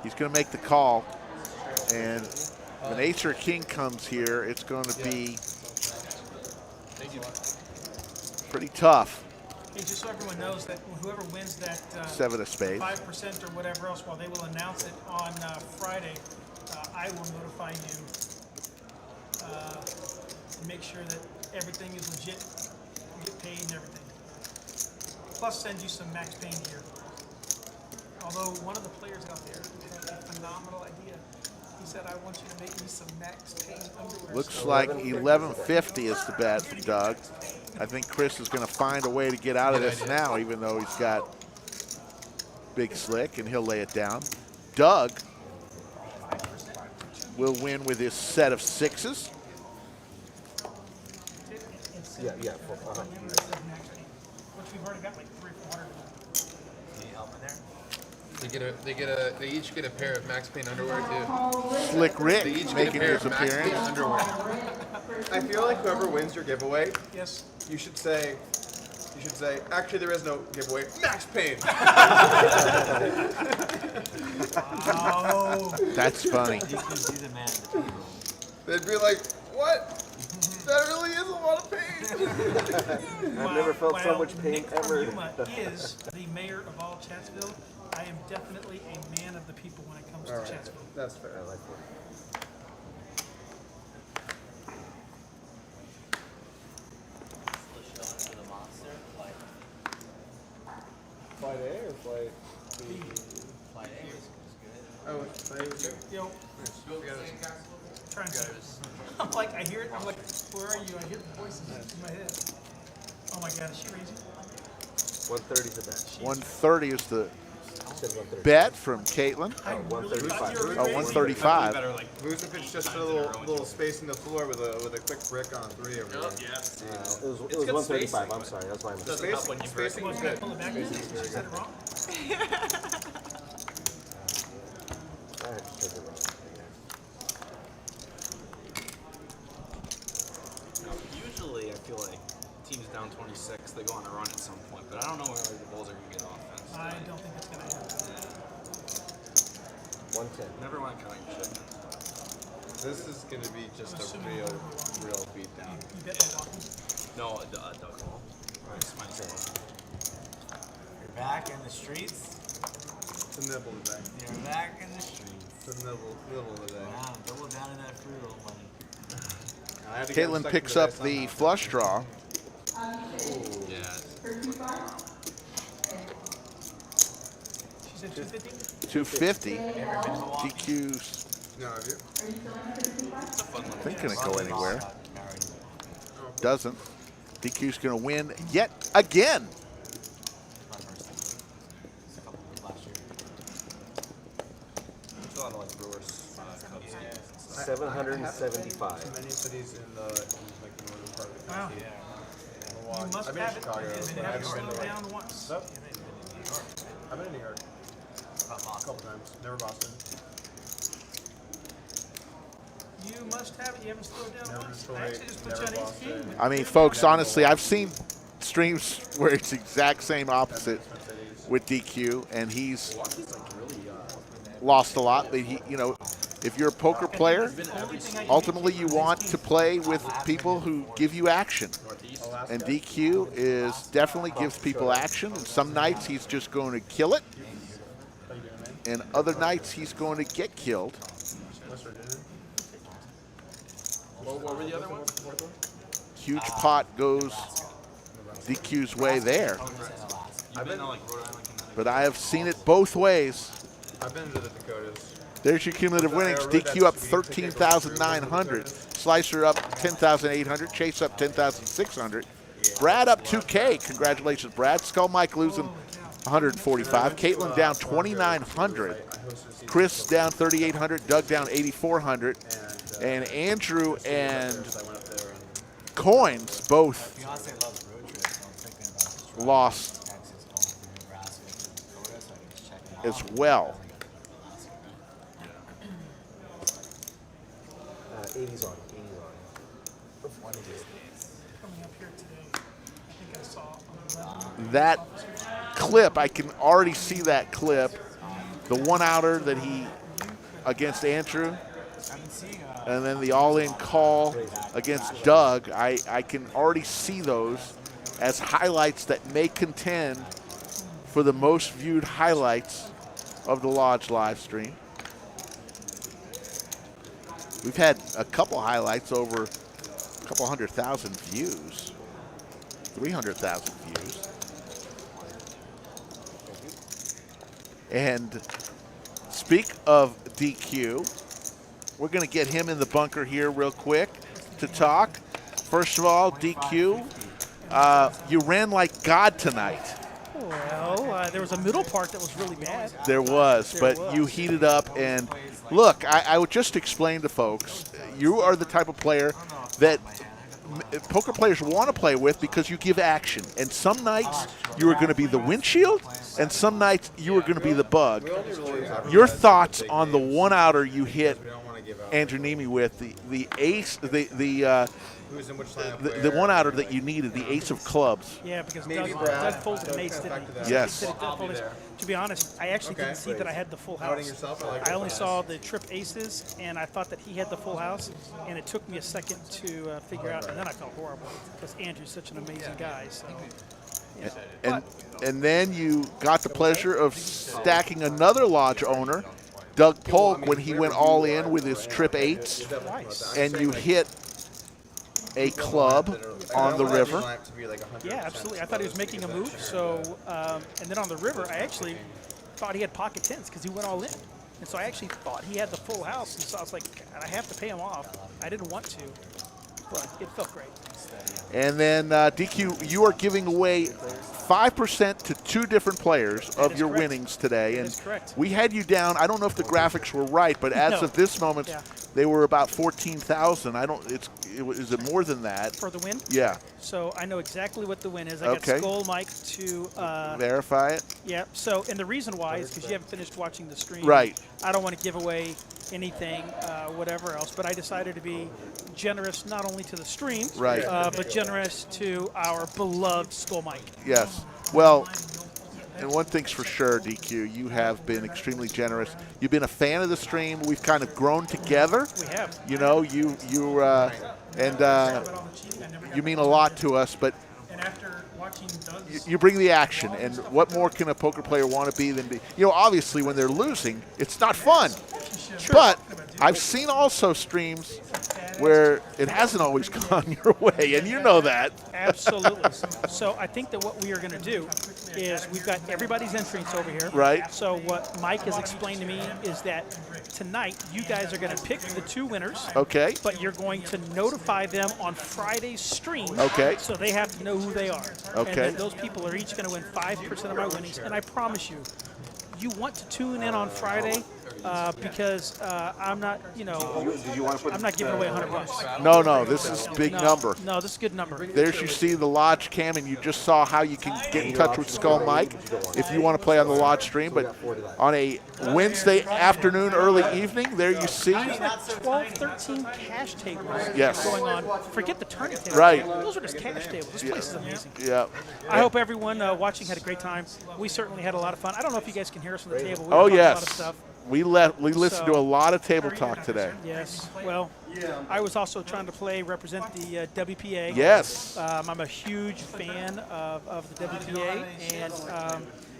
He's going to make the call. And when ace or king comes here, it's going to be pretty tough. Hey, just so everyone knows that whoever wins that 7 of spades. 5% or whatever else, while they will announce it on Friday, I will notify you to make sure that everything is legit, you get paid and everything. Plus send you some Max Payne gear. Although one of the players out there had a phenomenal idea. He said, I want you to make me some Max Payne underwear. Looks like 1150 is the bet for Doug. I think Chris is going to find a way to get out of this now, even though he's got Big Slick, and he'll lay it down. Doug will win with his set of sixes. Yeah. Which we've already got like 300-400. Need help in They there? they each get a pair of Max Payne underwear too. Slick They Rick each get a making pair his of Max Payne appearance. underwear. I feel like whoever wins your giveaway, Yes. you should say, actually there is no giveaway. Max Payne. Oh. That's funny. He's a man at the table. They'd be like, what? That really is a lot of pain. I've never felt so much pain Nick ever. Yuma is the mayor of all Chatsville. I am definitely a man of the people when it comes All to right, Chatsville. that's fair. I like that. To the monster, like Flight A or flight B? flight A is good. Oh, flight A was good. Yo, trying to. I'm like, I hear it. I'm like, where are you? I hear the voices in my head. Oh my God, is she raising? 130 to bet. 130 is the Said 130. bet from Caitlin. I really thought you were Oh, raising. 135. Lose if it's just a little space in the floor with a quick brick on 3 over there. It was 135. I'm sorry. That's my mistake. Spacing was Can I good. pull it back? She said it wrong. I had to check it out. Usually, I feel like teams down 26, they go on a run at some point, but I don't know where the Bulls are going to get offense. I don't think it's going to happen. 110. Never want to count your shit. This is going to be just a real beatdown. You bet my walking. No, Doug Hall. You're back in the streets. The nibble today. You're back in the streets. The nibble today. Wow, double down in that free roll money. I had to get Caitlin second picks today up the somehow. flush draw. Yeah. She said 250? 250. DQ's No, have you? thinking it go anywhere. Doesn't. DQ's going to win yet again. It's a lot of like Brewers. Cubs games. 775. Too many cities in the northern part of the Wow. country. You must I've been in have it, Chicago, and but I have it haven't been slowed to down once. Nope. I've been in New York. A couple times. Never Boston. You must have it. You haven't slowed down Never once. Detroit, I actually just put never you on Boston. 18. I mean, folks, honestly, I've seen streams where it's the exact same opposite with DQ, and he's lost a lot. But he, you know, if you're a poker player, ultimately you want to play with people who give you action. And DQ is definitely gives people action. And some nights he's just going to kill it, and other nights he's going to get killed. What were the other ones? Huge pot goes DQ's way there. You've been to like Rhode Island, But I have seen it both ways. I've been to the Dakotas. There's your cumulative winnings. DQ up 13,900. Slicer up 10,800. Chase up 10,600. Brad up 2K. Congratulations, Brad. Skull Mike losing 145. Caitlin down 2,900. Chris down 3,800. Doug down 8,400. And Andrew and Coins both lost as well. 80's on. 80's on. Coming up here today, I think I saw on That clip, I can already see that clip. The one-outer that he against Andrew, and then the all-in call against Doug. I can already see those as highlights that may contend for the most viewed highlights of the Lodge live stream. We've had a couple highlights over a couple 100,000 views, 300,000 views. And speak of DQ, we're going to get him in the bunker here real quick to talk. First of all, DQ, you ran like God tonight. Well, there was a middle part that was really bad. There was, but you heated up. And look, I would just explain to folks, you are the type of player that poker players want to play with because you give action. And some nights you are going to be the windshield, and some nights you are going to be the bug. Your thoughts on the one-outer you hit Andrew Neeme with, the ace, the one-outer that you needed, the ace of clubs. Yeah, because Doug folded an ace, didn't he? Yes. To be honest, I actually didn't see that I had the full house. I only saw the trip aces, and I thought that he had the full house, and it took me a second to figure out, and then I felt horrible because Andrew's such an amazing guy. So. Yeah. And then you got the pleasure of stacking another lodge owner, Doug Polk, when he went all in with his trip eights, and you hit a club on the river. Yeah, absolutely. I thought he was making a move. So, and then on the river, I actually thought he had pocket tens because he went all in. And so I actually thought he had the full house. And so I was like, God, I have to pay him off. I didn't want to, but it felt great. And then DQ, you are giving away 5% to two different players of your winnings today. And we had you down. I don't know if the graphics were right, but as of this moment, they were about 14,000. I don't. Is it more than that? For the win? Yeah. So I know exactly what the win is. I got Skull Mike to verify it. Yeah. So, and the reason why is because you haven't finished watching the stream. Right. I don't want to give away anything, whatever else. But I decided to be generous not only to the stream, but generous to our beloved Skull Mike. Yes. Well, and one thing's for sure, DQ, you have been extremely generous. You've been a fan of the stream. We've kind of grown together. We have. You know, you mean a lot to us, but you bring the action. And what more can a poker player want to be than be? You know, obviously when they're losing, it's not fun. But I've seen also streams where it hasn't always gone your way, and you know that. Absolutely. So I think that what we are going to do is we've got everybody's entrance over here. Right. So what Mike has explained to me is that tonight you guys are going to pick the two winners. Okay. But you're going to notify them on Friday's stream. Okay. So they have to know who they are. Okay. And then those people are each going to win 5% of my winnings. And I promise you, you want to tune in on Friday, because I'm not, Did you want to put I'm not giving away $100. No, this is big No, number. No, this is a good number. There's you see the Lodge cam, and you just saw how you can get in touch with Skull Mike if you want to play on the Lodge stream. But on a Wednesday afternoon, early evening, there you see. 12, 13 cash tables Yes. going on. Forget the tourney tables. Right. Those are just cash tables. This place is amazing. Yeah. I hope everyone watching had a great time. We certainly had a lot of fun. I don't know if you guys can hear us on the table. We Oh were talking a lot of yes. stuff. We listened to a lot of table talk today. Yes. Well, I was also trying to represent the WPA. Yes. I'm a huge fan of the WPA, and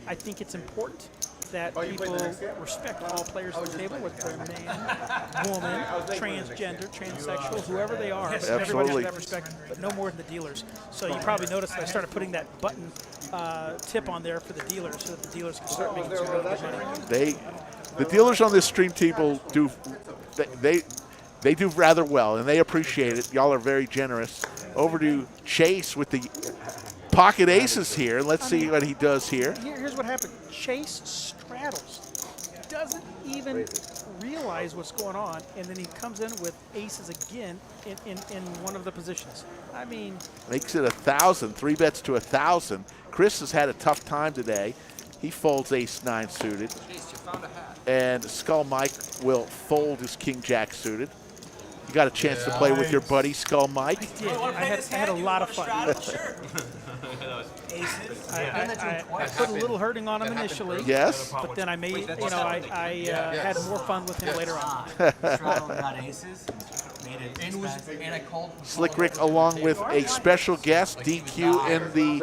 I think it's important that people respect all players at the table, whether they're man, woman, transgender, transsexual, whoever they are. But everybody has that respect, but no more than the dealers. So you probably noticed that I started putting that button tip on there for the dealers, so that the dealers can start making some really good money. The dealers on this stream table do they do rather well, and they appreciate it. Y'all are very generous. Over to Chase with the pocket aces here. Let's see what he does here. Here's what happened. Chase straddles. Doesn't even realize what's going on, and then he comes in with aces again in one of the positions. I mean, makes it 1,000. 3 bets to 1,000. Chris has had a tough time today. He folds ace-9 suited. And Skull Mike will fold his king-jack suited. You got a chance to play with your buddy Skull Mike? I did. I had a lot of fun. I put a little hurting on him initially. Yes. But then I made, I had more fun with him later on. Got aces. And I called Slick Rick along with a special guest, DQ, in the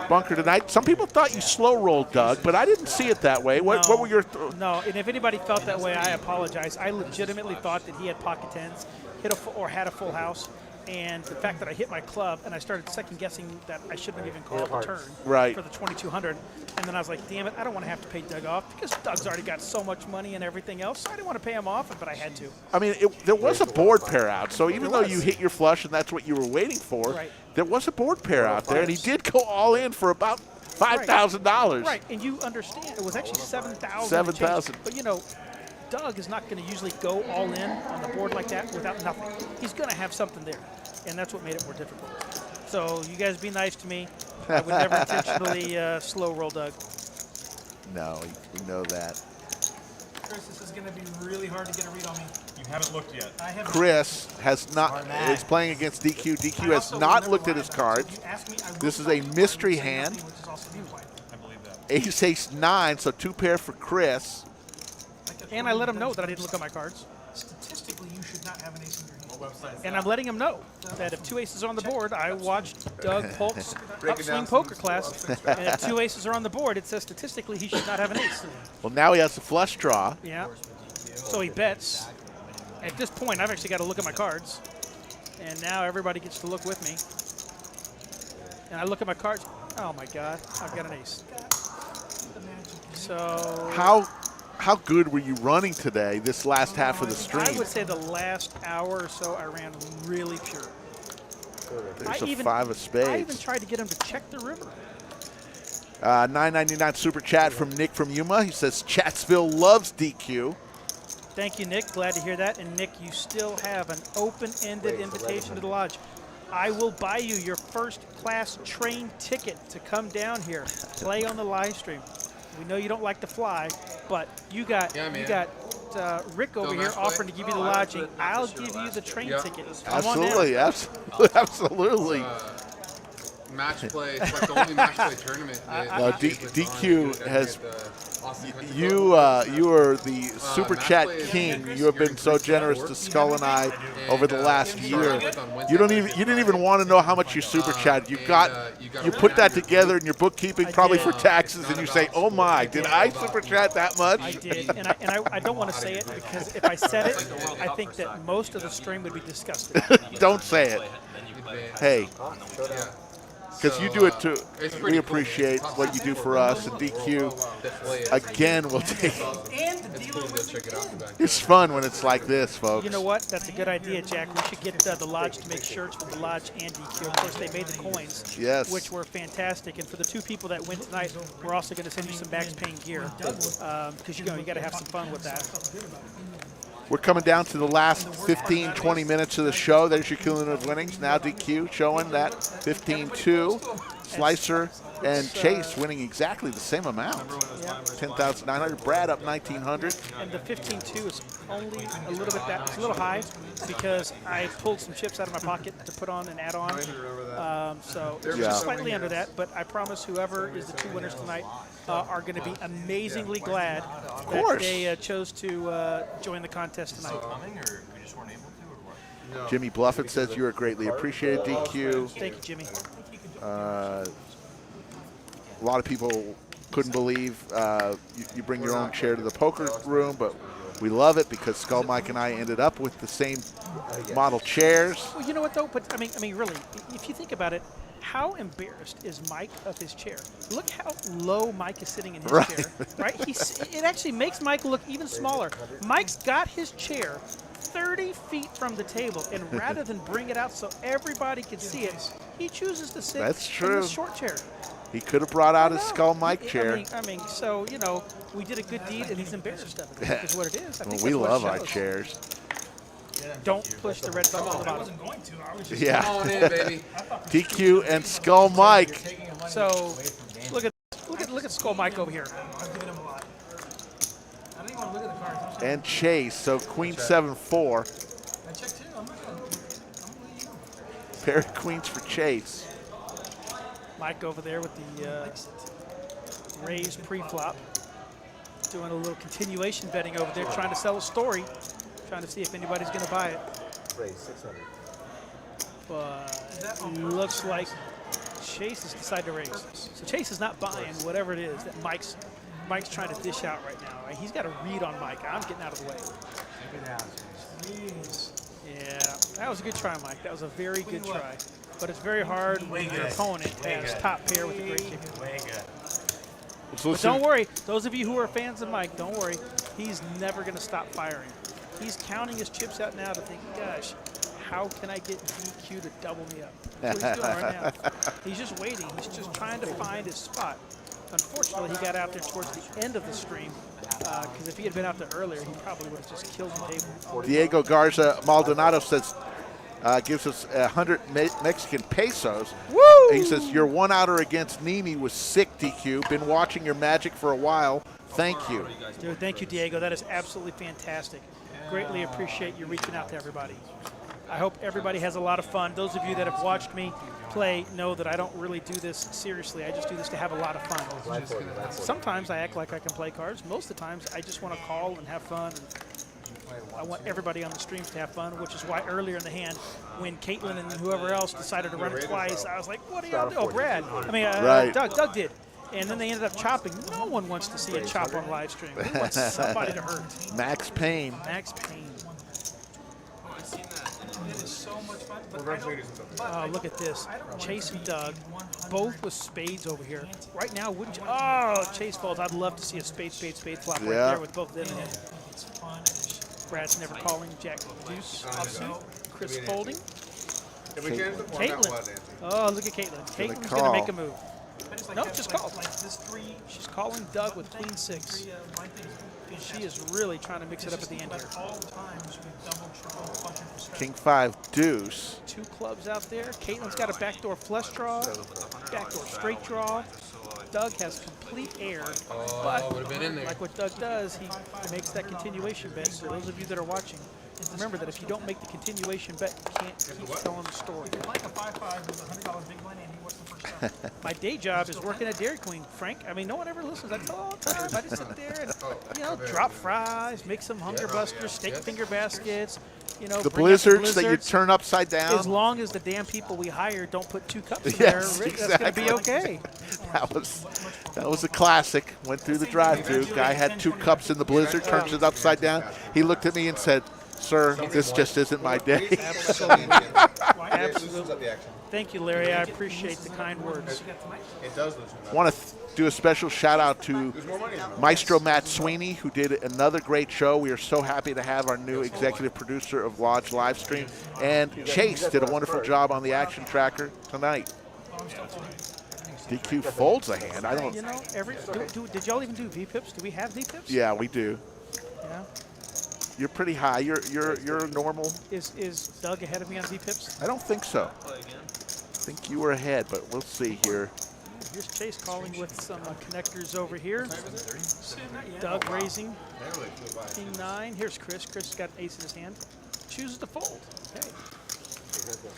bunker tonight. Some people thought you slow rolled, Doug, but I didn't see it that way. What were your No, and if anybody felt that way, I apologize. I legitimately thought that he had pocket tens, had a full house, and the fact that I hit my club and I started second guessing that I shouldn't have even called the turn for the 2,200, and then I was like, damn it, I don't want to have to pay Doug off because Doug's already got so much money and everything else, so I didn't want to pay him off, but I had to. I mean, there was a board pair out, so even though you hit your flush and that's what you were waiting for, there was a board pair out there, and he did go all in for about $5,000. Right, and you understand, it was actually 7,000. 7,000. But Doug is not going to usually go all in on the board like that without nothing. He's going to have something there, and that's what made it more difficult. So you guys be nice to me. I would never intentionally slow roll Doug. No, we know that. Chris, this is going to be really hard to get a read on me. You haven't looked yet. I haven't. Chris has not is playing against DQ. DQ has not looked at his cards. This is a mystery hand. I believe that. Ace-9, so 2 pair for Chris. And I let him know that I didn't look at my cards. Statistically, you should not have an ace in your hand. And I'm letting him know that if 2 aces are on the board, I watched Doug Polk's upswing poker class, and if 2 aces are on the board, it says statistically he should not have an ace. Well, now he has a flush draw. Yeah. So he bets. At this point, I've actually got to look at my cards, and now everybody gets to look with me. And I look at my cards. Oh my God, I've got an ace. So how good were you running today, this last half of the stream? I would say the last hour or so I ran really pure. There's a 5 of spades. I even tried to get him to check the river. $9.99 super chat from Nick from Yuma. He says Chatsville loves DQ. Thank you, Nick. Glad to hear that. And Nick, you still have an open-ended invitation to the lodge. I will buy you your first-class train ticket to come down here, play on the live stream. We know you don't like to fly, but you got Rick over here offering to give you the lodging. I'll give you the train ticket. Absolutely, absolutely. Match play. It's like the only match play tournament. DQ has. You are the super chat king. You have been so generous to Skull and I over the last year. You didn't even want to know how much you super chatted. You put that together in your bookkeeping, probably for taxes, and you say, "Oh my, did I super chat that much?" I did, and I don't want to say it because if I said it, I think that most of the stream would be disgusted. Don't say it. Hey. because you do it too. We appreciate what you do for us. And DQ, again, will take. It's fun when it's like this, folks. You know what? That's a good idea, Jack. We should get the Lodge to make shirts for the Lodge and DQ. Of course, they made the coins, yes, which were fantastic. And for the 2 people that win tonight, we're also going to send you some Max Payne gear because you got to have some fun with that. We're coming down to the last 15, 20 minutes of the show. There's your cumulative winnings. Now DQ showing that 15-2. Slicer and Chase winning exactly the same amount. 10,900. Brad up 1,900. And the 15-2 is only a little bit it's a little high because I pulled some chips out of my pocket to put on and add on. So it's just slightly under that. But I promise whoever is the 2 winners tonight are going to be amazingly glad that they chose to join the contest tonight. Jimmy Bluffett says you are greatly appreciated, DQ. Thank you, Jimmy. A lot of people couldn't believe you bring your own chair to the poker room, but we love it because Skull Mike and I ended up with the same model chairs. Well, you know what though? But I mean, really, if you think about it, how embarrassed is Mike of his chair? Look how low Mike is sitting in his chair, right? It actually makes Mike look even smaller. Mike's got his chair 30 feet from the table, and rather than bring it out so everybody can see it, he chooses to sit in the short chair. He could have brought out his Skull Mike chair. I mean, so, you know, we did a good deed, and he's embarrassed of it. That's what it is. I think we love our chairs. Don't push the red button on the bottom. Yeah. Come on in, baby. DQ and Skull Mike. So, look at Skull Mike over here. And Chase, so Queen 7-4. Pair of queens for Chase. Mike over there with the raised pre-flop. Doing a little continuation betting over there, trying to sell a story. Trying to see if anybody's going to buy it. Raise 600. But it looks like Chase has decided to raise. So Chase is not buying whatever it is that Mike's trying to dish out right now. Right? He's got a read on Mike. I'm getting out of the way. Yeah, that was a good try, Mike. That was a very good try. But it's very hard when your opponent has top pair with a great kicker. But don't worry, those of you who are fans of Mike, don't worry. He's never going to stop firing. He's counting his chips out now to think, gosh, how can I get DQ to double me up? That's what he's doing right now. He's just waiting. He's just trying to find his spot. Unfortunately, he got out there towards the end of the stream because if he had been out there earlier, he probably would have just killed the table. Diego Garza Maldonado says, gives us 100 Mexican pesos. Woo! He says, your one-outer against Neeme was sick, DQ. Been watching your magic for a while. Thank you. Dude, thank you, Diego. That is absolutely fantastic. Greatly appreciate you reaching out to everybody. I hope everybody has a lot of fun. Those of you that have watched me play know that I don't really do this seriously. I just do this to have a lot of fun. Sometimes I act like I can play cards. Most of the times I just want to call and have fun. And I want everybody on the streams to have fun, which is why earlier in the hand, when Caitlin and whoever else decided to run it twice, I was like, what are y'all doing? Oh, Brad. I mean, Doug did. And then they ended up chopping. No one wants to see a chop on live stream. Who wants somebody to hurt? Max Payne. Max Payne. It is so much fun. Oh, look at this. Chase and Doug, both with spades over here. Right now, wouldn't you? Oh, Chase folds. I'd love to see a spade flop right there with both of them in it. Brad's never calling. Jack deuce offsuit. Chris folding. Caitlin. Oh, look at Caitlin. Caitlin's going to make a move. Nope, just call. She's calling Doug with queen 6. She is really trying to mix it up at the end here. King 5 deuce. 2 clubs out there. Caitlin's got a backdoor flush draw, backdoor straight draw. Doug has complete air, but like what Doug does, he makes that continuation bet. So those of you that are watching, remember that if you don't make the continuation bet, you can't keep telling the story. Like a 5-5 with $100 big money, and he wants the first time. My day job is working at Dairy Queen, Frank. I mean, no one ever listens. I tell all the time. I just sit there and, drop fries, make some hunger busters, steak finger baskets. The blizzards that you turn upside down. As long as the damn people we hire don't put 2 cups in there, that's going to be okay. That was a classic. Went through the drive-thru. Guy had 2 cups in the blizzard, turns it upside down. He looked at me and said, "Sir, this just isn't my day." Absolutely. Absolutely. Thank you, Larry. I appreciate the kind words. It does loosen up. Want to do a special shout out to Maestro Matt Sweeney, who did another great show. We are so happy to have our new executive producer of Lodge Livestream. And Chase did a wonderful job on the action tracker tonight. DQ folds a hand. I don't. You know, did y'all even do V-pips? Do we have V-pips? Yeah, we do. Yeah. You're pretty high. You're normal. Is Doug ahead of me on V-pips? I don't think so. I think you were ahead, but we'll see here. Here's Chase calling with some connectors over here. Doug raising. King 9. Here's Chris. Chris has got an ace in his hand. Chooses to fold. Okay.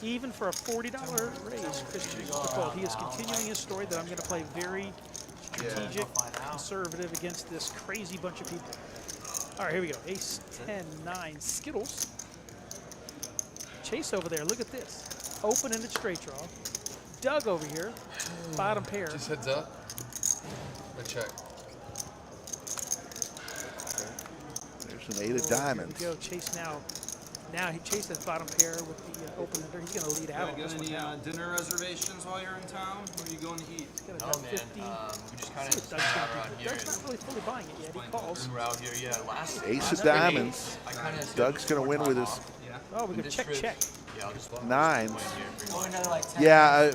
Even for a $40 raise, Chris chooses to fold. He is continuing his story that I'm going to play very strategic, conservative against this crazy bunch of people. All right, here we go. Ace, 10, 9, Skittles. Chase over there. Look at this. Open-ended straight draw. Doug over here. Bottom pair. Just heads up. I check. There's an 8 of diamonds. Here we go. Chase now. Now he chases bottom pair with the open-ender. He's going to lead out. Got any dinner reservations while you're in town? Where are you going to eat? Oh man, we just kind of around here. Doug's not really fully buying it yet. He calls. We're out here, yeah. Ace of diamonds. Doug's going to win with his Oh, we can check. Yeah, I'll just 9s. Yeah,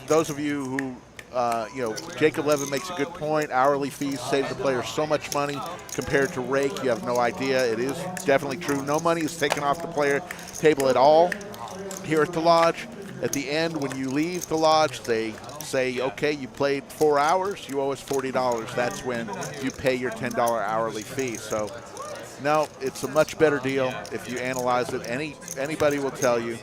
those of you who, Jacob Levin makes a good point. Hourly fees save the player so much money compared to rake. You have no idea. It is definitely true. No money is taken off the player table at all here at the Lodge. At the end, when you leave the Lodge, they say, okay, you played 4 hours, you owe us $40. That's when you pay your $10 hourly fee. So, no, it's a much better deal if you analyze it. Anybody will tell you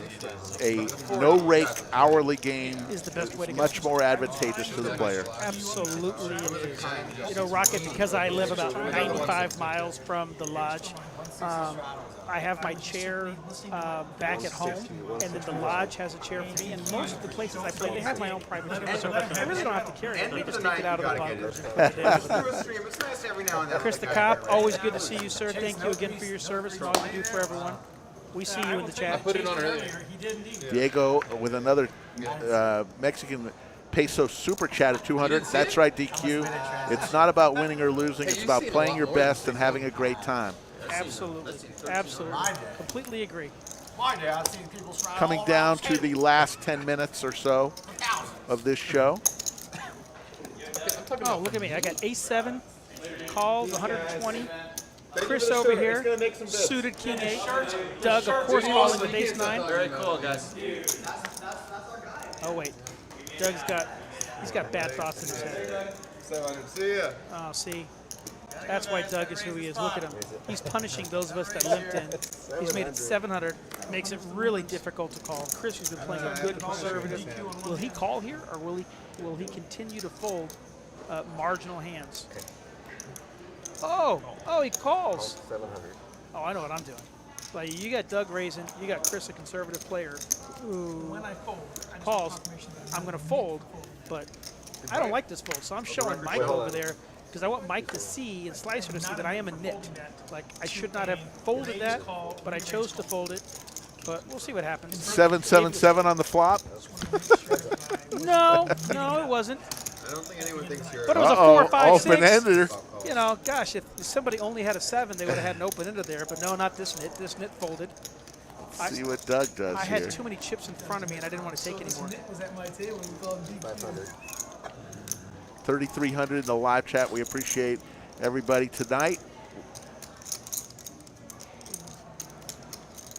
a no-rake hourly game is the best way to much more advantageous to the player. Absolutely it is. You know, Rocket, because I live about 95 miles from the Lodge, I have my chair back at home, and then the Lodge has a chair for me. And most of the places I play, they have my own private chair, so I really don't have to carry it. They just take it out of the bunkers. Chris the Cop, always good to see you, sir. Thank you again for your service and all you do for everyone. We see you in the chat. I put it on earlier. Diego with another Mexican peso super chat at 200. That's right, DQ. It's not about winning or losing. It's about playing your best and having a great time. Absolutely. Absolutely. Completely agree. Coming down to the last 10 minutes or so of this show. Oh, look at me. I got ace-7, calls, 120. Chris over here, suited king 8. Doug, of course, calling with ace-9. Very cool, guys. Oh, wait. He's got bad thoughts in his head. 700. See ya. Oh, see. That's why Doug is who he is. Look at him. He's punishing those of us that limped in. He's made it 700. Makes it really difficult to call. Chris, who's been playing a good conservative, will he call here, or will he continue to fold marginal hands? Oh, he calls. 700. Oh, I know what I'm doing. Like, you got Doug raising, you got Chris, a conservative player, who calls. I'm going to fold, but I don't like this fold, so I'm showing Mike over there because I want Mike to see and Slicer to see that I am a nit. Like, I should not have folded that, but I chose to fold it. But we'll see what happens. 777 on the flop. No, it wasn't. I don't think anyone thinks you're. But it was a 4, 5, 6. Open-ender. You know, gosh, if somebody only had a 7, they would have had an open-ender there. But no, not this nit. This nit folded. See what Doug does I here. had too many chips in front of me, and I didn't want to take anymore. Was at my table. We called him 500. 3,300 in the live chat. We appreciate everybody tonight.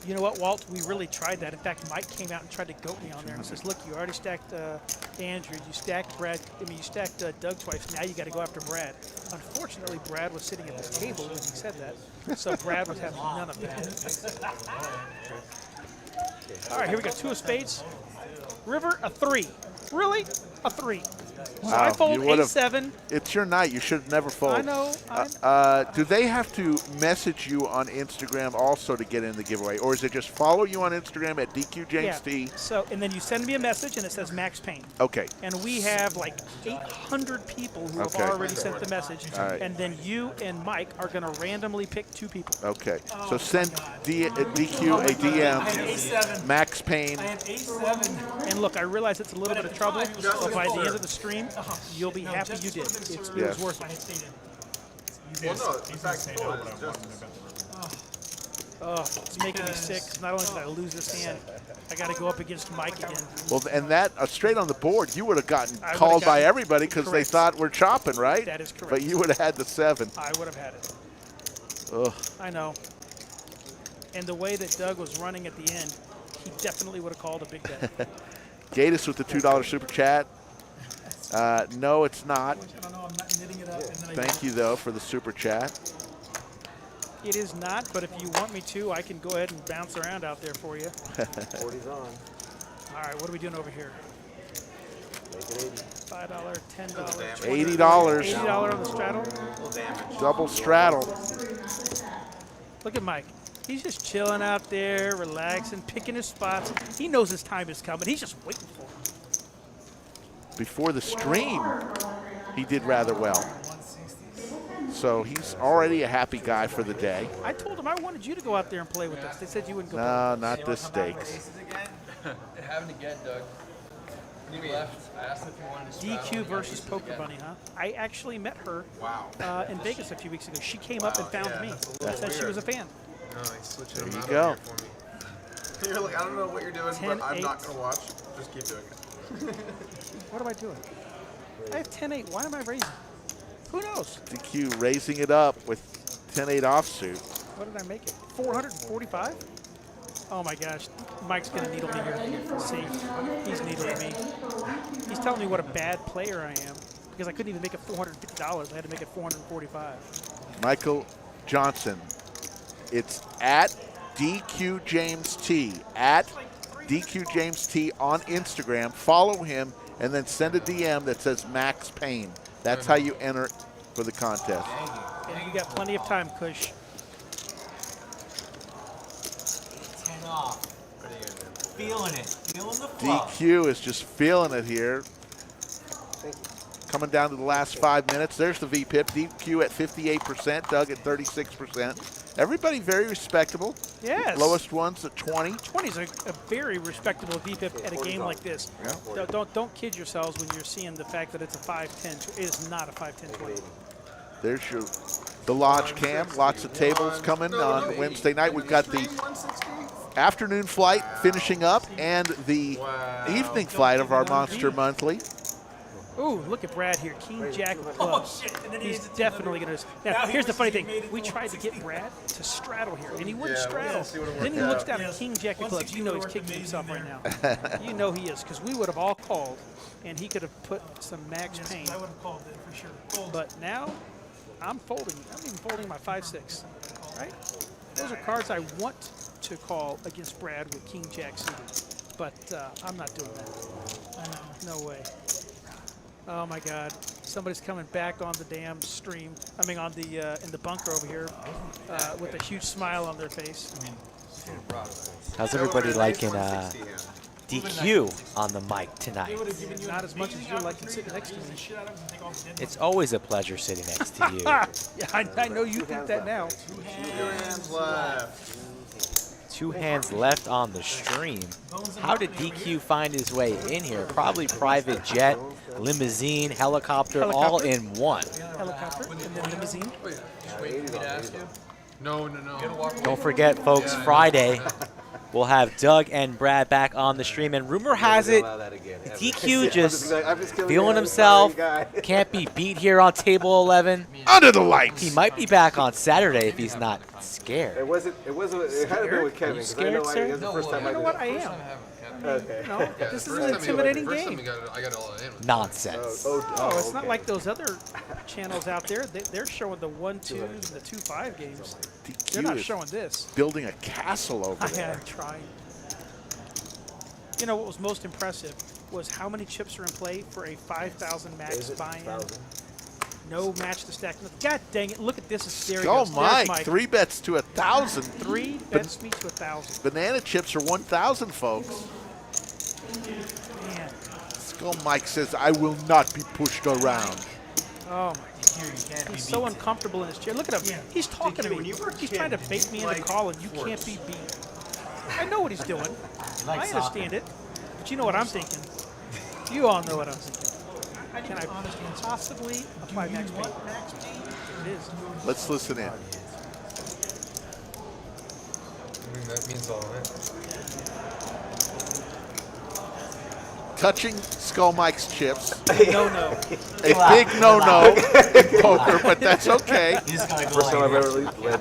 You know what, Walt? We really tried that. In fact, Mike came out and tried to goat me on there and says, "Look, you already stacked Andrew. You stacked Brad. You stacked Doug twice. Now you got to go after Brad." Unfortunately, Brad was sitting at this table when he said that, so Brad was having none of that. All right, here we go. 2 of spades. River, a 3. Really? A 3. So I fold you would've- A7. It's your night. You should never fold. I know. Do they have to message you on Instagram also to get in the giveaway, or is it just follow you on Instagram at DQJamesT? So, and then you send me a message, and it says Max Payne. Okay. And we have like 800 people who have already sent the message. All right. And then you and Mike are going to randomly pick 2 people. Okay. So send DQ a DM. Max Payne. I had A7. And look, I realize it's a little bit of trouble, but by the end of the stream, you'll be happy you did. It was worth it. Well, no, in fact, it's just Oh, it's making me sick. Not only did I lose this hand, I got to go up against Mike again. Well, and that straight on the board, you would have gotten I would've called by gotten- everybody because they correct. thought we're chopping, right? That is correct. But you would have had the 7. I would have had it. Ugh. I know. And the way that Doug was running at the end, he definitely would have called a big bet. Gatus with the $2 super chat. No, it's not. I don't know, I'm not knitting it up. And then Thank you, though, for the super chat. It is not, but if you want me to, I can go ahead and bounce around out there for you. 40's on. All right, what are we doing over here? Make it 80. $5, $10, $80. $80 on the straddle. Double straddle. Look at Mike. He's just chilling out there, relaxing, picking his spots. He knows his time is coming. He's just waiting for it. Before the stream, he did rather well. So he's already a happy guy for the day. I told him I wanted you to go out there and play with us. They said you wouldn't go. No, not this stakes. It happened again, Doug. When you left, I asked if you wanted to DQ versus Poker Bunny, huh? I actually met her in Vegas a few weeks ago. She came up and found me. Said she was a fan. No, he's switching There them you out go. over here for me. You're like, I don't know what you're doing, but I'm not going to watch. Just keep doing it. What am I doing? I have 10-8. Why am I raising? Who knows? DQ raising it up with 10-8 offsuit. What did I make it? 445? Oh my gosh. Mike's going to needle me here. See, he's needling me. He's telling me what a bad player I am because I couldn't even make it $450. I had to make it $445. Michael Johnson. It's at DQJamesT. At DQJamesT on Instagram. Follow him and then send a DM that says Max Payne. That's how you enter for the contest. And you got plenty of time, Kush. 10 off. Feeling it. Feeling the flow. DQ is just feeling it here. Coming down to the last 5 minutes. There's the VPIP. DQ at 58%. Doug at 36%. Everybody very respectable. Yes. Lowest ones at 20. 20 is a very respectable VPIP at a game like this. Yeah. Don't kid yourselves when you're seeing the fact that it's a 5-10. It is not a 5-10-20. There's the lodge cam. Lots of tables coming on Wednesday night. We've got the afternoon flight finishing up and the evening flight of our Monster Monthly. Ooh, look at Brad here. King Jack of Oh, clubs. shit. And then he He's hits it definitely going to. Now, Now he here's the funny wishes he thing. made it We more tried to get sexy. Brad to straddle here, and he wouldn't Yeah, straddle. we'll see what it Then he worked looks out. down at King Jack of clubs. You know he's kicking himself right now. You know he is, because we would have all called, and he could have put some Max Payne. I would have called it for sure. But now, I'm folding. I'm even folding my 5-6. Right? Those are cards I want to call against Brad with King Jack suited. But I'm not doing that. I know. No way. Oh my God! Somebody's coming back on the damn stream. I mean, on the in the bunker over here, with a huge smile on their face. How's everybody liking DQ on the mic tonight? Not as much as you're liking sitting next to me. It's always a pleasure sitting next to you. Yeah, I know you think that now. 2 hands left. 2 hands left on the stream. How did DQ find his way in here? Probably private jet, limousine, helicopter, all in one. Helicopter and then limousine. No. Don't forget, folks, Friday, we'll have Doug and Brad back on the stream. And rumor has it, DQ just feeling himself, can't be beat here on table 11. Under the lights. He might be back on Saturday if he's not scared. It had to be with Kevin. 'Cause I know scared, it's the first time You I know did what? it. I am. Okay. No, this is an intimidating game. I got all in. Nonsense. Oh, it's not like those other channels out there. They're showing the 1-2s and the 2-5 games. They're not is showing this. building a castle over I there. am trying. You know what was most impressive was how many chips are in play for a 5,000 max buy-in. No match to stack. God dang it! Look at this. There he Go, goes. There's Mike. 3 bets to 1,000. 3 bets me to 1,000. Banana chips are 1,000, folks. Man. Skull Mike says, I will not be pushed around. Oh my! He's so uncomfortable in his chair. Look at him. He's talking to me. He's trying to bait me into calling. You can't be beat. I know what he's doing. I understand it. But you know what I'm thinking. You all know what I'm thinking. Can I possibly apply max speed? It is. Let's listen in. I mean, that means all right. Touching Skull Mike's chips. No. A big no-no in poker, but that's okay. First time I've ever let.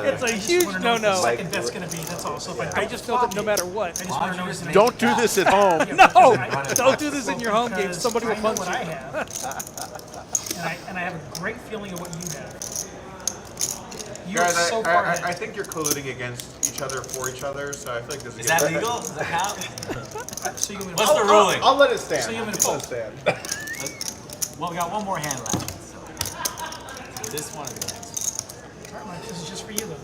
It's a huge no-no. Mike, That's going to be. That's all. So if I just know that no matter what. I just want to know. Don't do this at home. No, don't do this in your home game. Somebody will punch what you. I have, and I have a great feeling of what you have. You are Guys, so far I ahead. think you're colluding against each other for each other, so I feel like this Is that legal? Does that count? So you want me to What's the fold? ruling? I'll let it stand. So you want me to I'll fold? let it stand. Well, we got one more hand left. So this one is next. All right, Mike, this is just for you, though.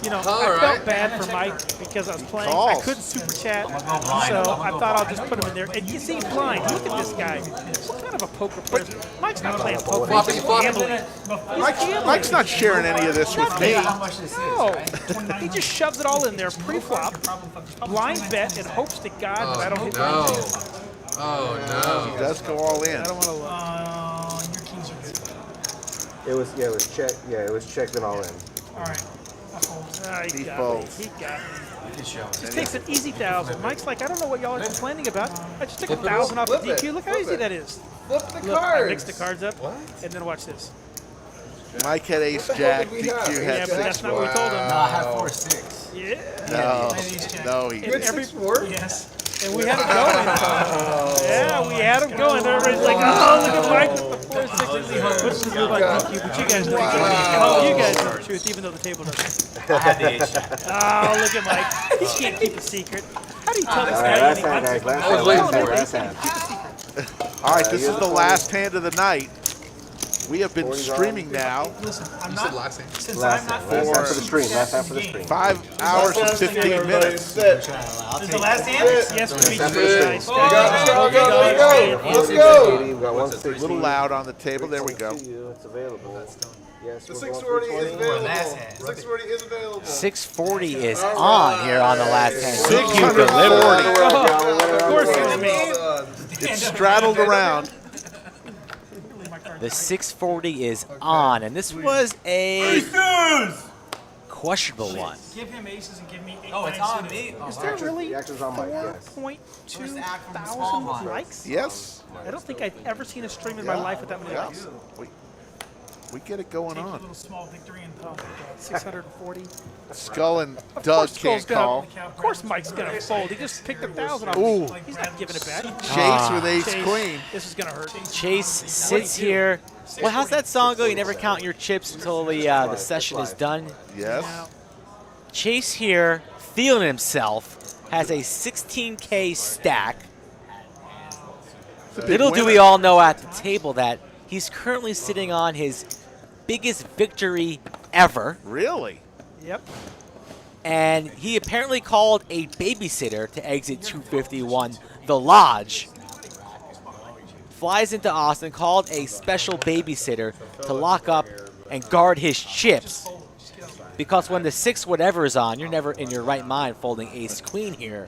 You know, All I right. felt bad for Mike because I was playing. I calls. couldn't super chat, I'm gonna go blind. so I'm gonna I go thought I'll blind. just put him in there. And you see, he's blind. Look at this guy. What kind of a poker player? Mike's not playing poker. Floppy, He's floppy. gambling. Mike's not sharing any of this with me. How much this No, is, right? he just shoves it all in there pre-flop, blind bet, and hopes to God that I don't hit No. anything. Oh, He does go all in. I don't want to look. Your keys are good. it was check. Yeah, it was checked and all in. All right. I fold. He He got folds. me. He got me. Good show. Just takes an easy 1,000. Mike's like, I don't know what y'all are complaining about. I just took Flip it 1,000 off the flip it, DQ. Look how flip easy it. that is. Flip the Look, I cards. mixed the cards up, and then watch this. Mike had ace jack, did we have? DQ Yeah, had but six. that's not what we told him. No, I had 4-6. Yeah. No, he And didn't. every, Yes. and we had him going. Yeah, we had him going. Everybody's like, oh, look at Mike with the 4-6. What's the move on DQ? But you guys know the truth. Oh, you guys know the truth, even though the table doesn't. I had the ace jack. Oh, look at Mike. He can't keep a secret. How do you tell this All guy right, last anything? hand, guys. I was waiting for Last hand. All right, this is the last hand of the night. We have been 40's streaming now Listen, I'm You not. said last name. Since Last I'm not hand. Last hand for the forced stream. to Last hand for the game. stream. 5 hours and 15 minutes. I'll Is take the last it. hand? Yes, we That's do. it. Nice. We Let's go. We got A little loud on the table. There we go. It's available. Yes, The we're 640 going is for 20. available. last hand. 640 is available. 640 is on here on the last hand. 640. Of course it's me. Well done. It's straddled around. The 640 is on, and this was a questionable one. Give him aces and give me 8. Oh, it's on me. Oh, Is there really The action's on Mike, yes. 4.2 act from the small thousand blinds. likes? Yes. I don't think I've ever seen a stream in my life with that many Yeah. likes. We get it going Take a on. little small victory and Oh my God, 640. Skull and Of Doug course, Skull's can't call. Of course, Mike's gonna fold. He just picked 1,000 off. Ooh. He's not giving it back. Chase with ace Chase, queen. This is gonna hurt. Chase sits here. Well, how's that song go? You never count your chips until the session is done. Yes. Chase here, feeling himself, has a 16K stack. Big Little do winner. we all know at the table that he's currently sitting on his biggest victory ever. Really? Yep. And he apparently called a babysitter to exit 251, the Lodge. Flies into Austin, called a special babysitter to lock up and guard his chips. Because when the 6 whatever is on, you're never in your right mind folding ace queen here.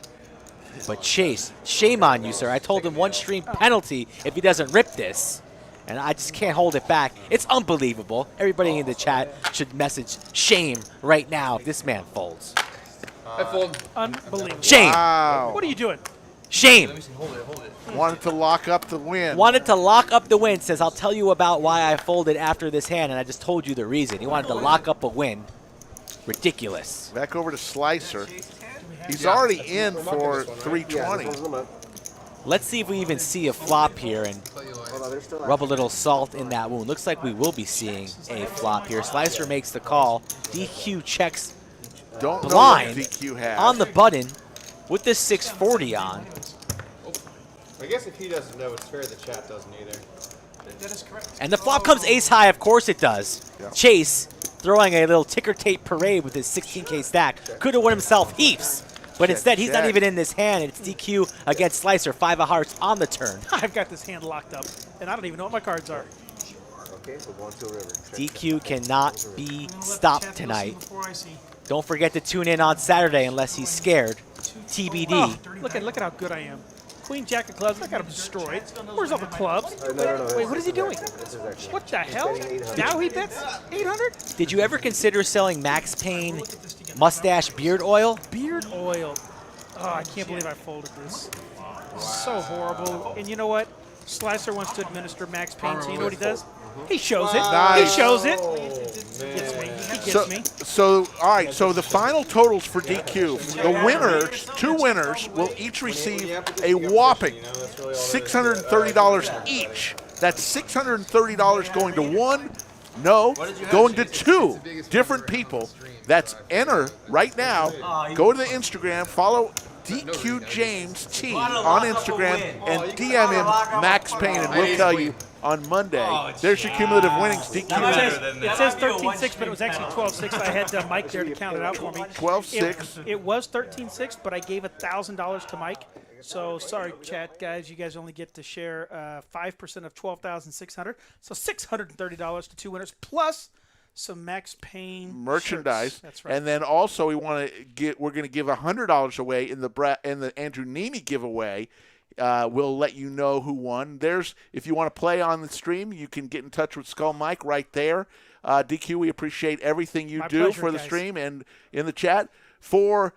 But Chase, shame on you, sir. I told him 1 stream penalty if he doesn't rip this. And I just can't hold it back. It's unbelievable. Everybody in the chat should message shame right now if this man folds. I fold. Unbelievable. Shame. Wow. What are you doing? Shame. Hold it, hold it. Wanted to lock up the win. Wanted to lock up the win. Says, I'll tell you about why I folded after this hand, and I just told you the reason. He wanted to lock up a win. Ridiculous. Back over to Slicer. He's already in for 320. Let's see if we even see a flop here and rub a little salt in that wound. Looks like we will be seeing a flop here. Slicer makes the call. DQ checks Don't blind know what DQ has. on the button with the 640 on. I guess if he doesn't know, it's fair the chat doesn't either. That is correct. And the flop comes ace high. Of course it does. Yeah. Chase throwing a little ticker tape parade with his 16K stack. Could have won himself heaps. But instead, he's not even in this hand. It's DQ against Slicer. 5 of hearts on the turn. I've got this hand locked up, and I don't even know what my cards are. Okay, we're going to a river. DQ cannot be stopped tonight. Before I see. Don't forget to tune in on Saturday unless he's scared. TBD. Oh, look at how good I am. Queen Jack of clubs. I got him destroyed. Where's all the clubs? Wait, what is he doing? What the hell? Now he bets 800? Did you ever consider selling Max Payne mustache beard oil? Beard oil. Oh, I can't believe I folded this. So horrible. And you know what? Slicer wants to administer Max Payne, so you know what he does? He shows it. Nice. He shows it. He gets me. He gets me. So, all right, so the final totals for DQ. The winners, 2 winners, will each receive a whopping $630 each. That's $630 going to one, no, going to 2 different people. That's enter right now. Go to the Instagram, follow DQ James T on Instagram, and DM him Max Payne, and we'll tell you on Monday. There's your cumulative winnings. DQ. It says 13-6, but it was actually 12-6. I had Mike there to count it out for me. 12-6. It was 13-6, but I gave $1,000 to Mike. So sorry, chat guys. You guys only get to share 5% of 12,600. So $630 to 2 winners plus some Max Payne merchandise. Shirts. That's right. And then also we're going to give $100 away in the Andrew Neeme giveaway. We'll let you know who won. If you want to play on the stream, you can get in touch with Skull Mike right there. DQ, we appreciate everything you do for the stream and in the chat. For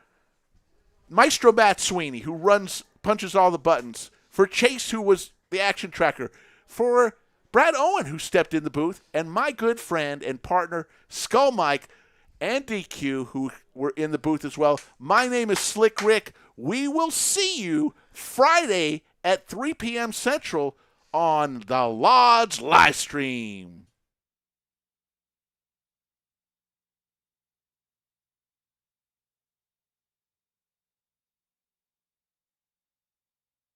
Maestro Matt Sweeney, who punches all the buttons. For Chase, who was the action tracker. For Brad Owen, who stepped in the booth. And my good friend and partner, Skull Mike, and DQ, who were in the booth as well. My name is Slick Rick. We will see you Friday at 3 p.m. Central on the Lodge live stream.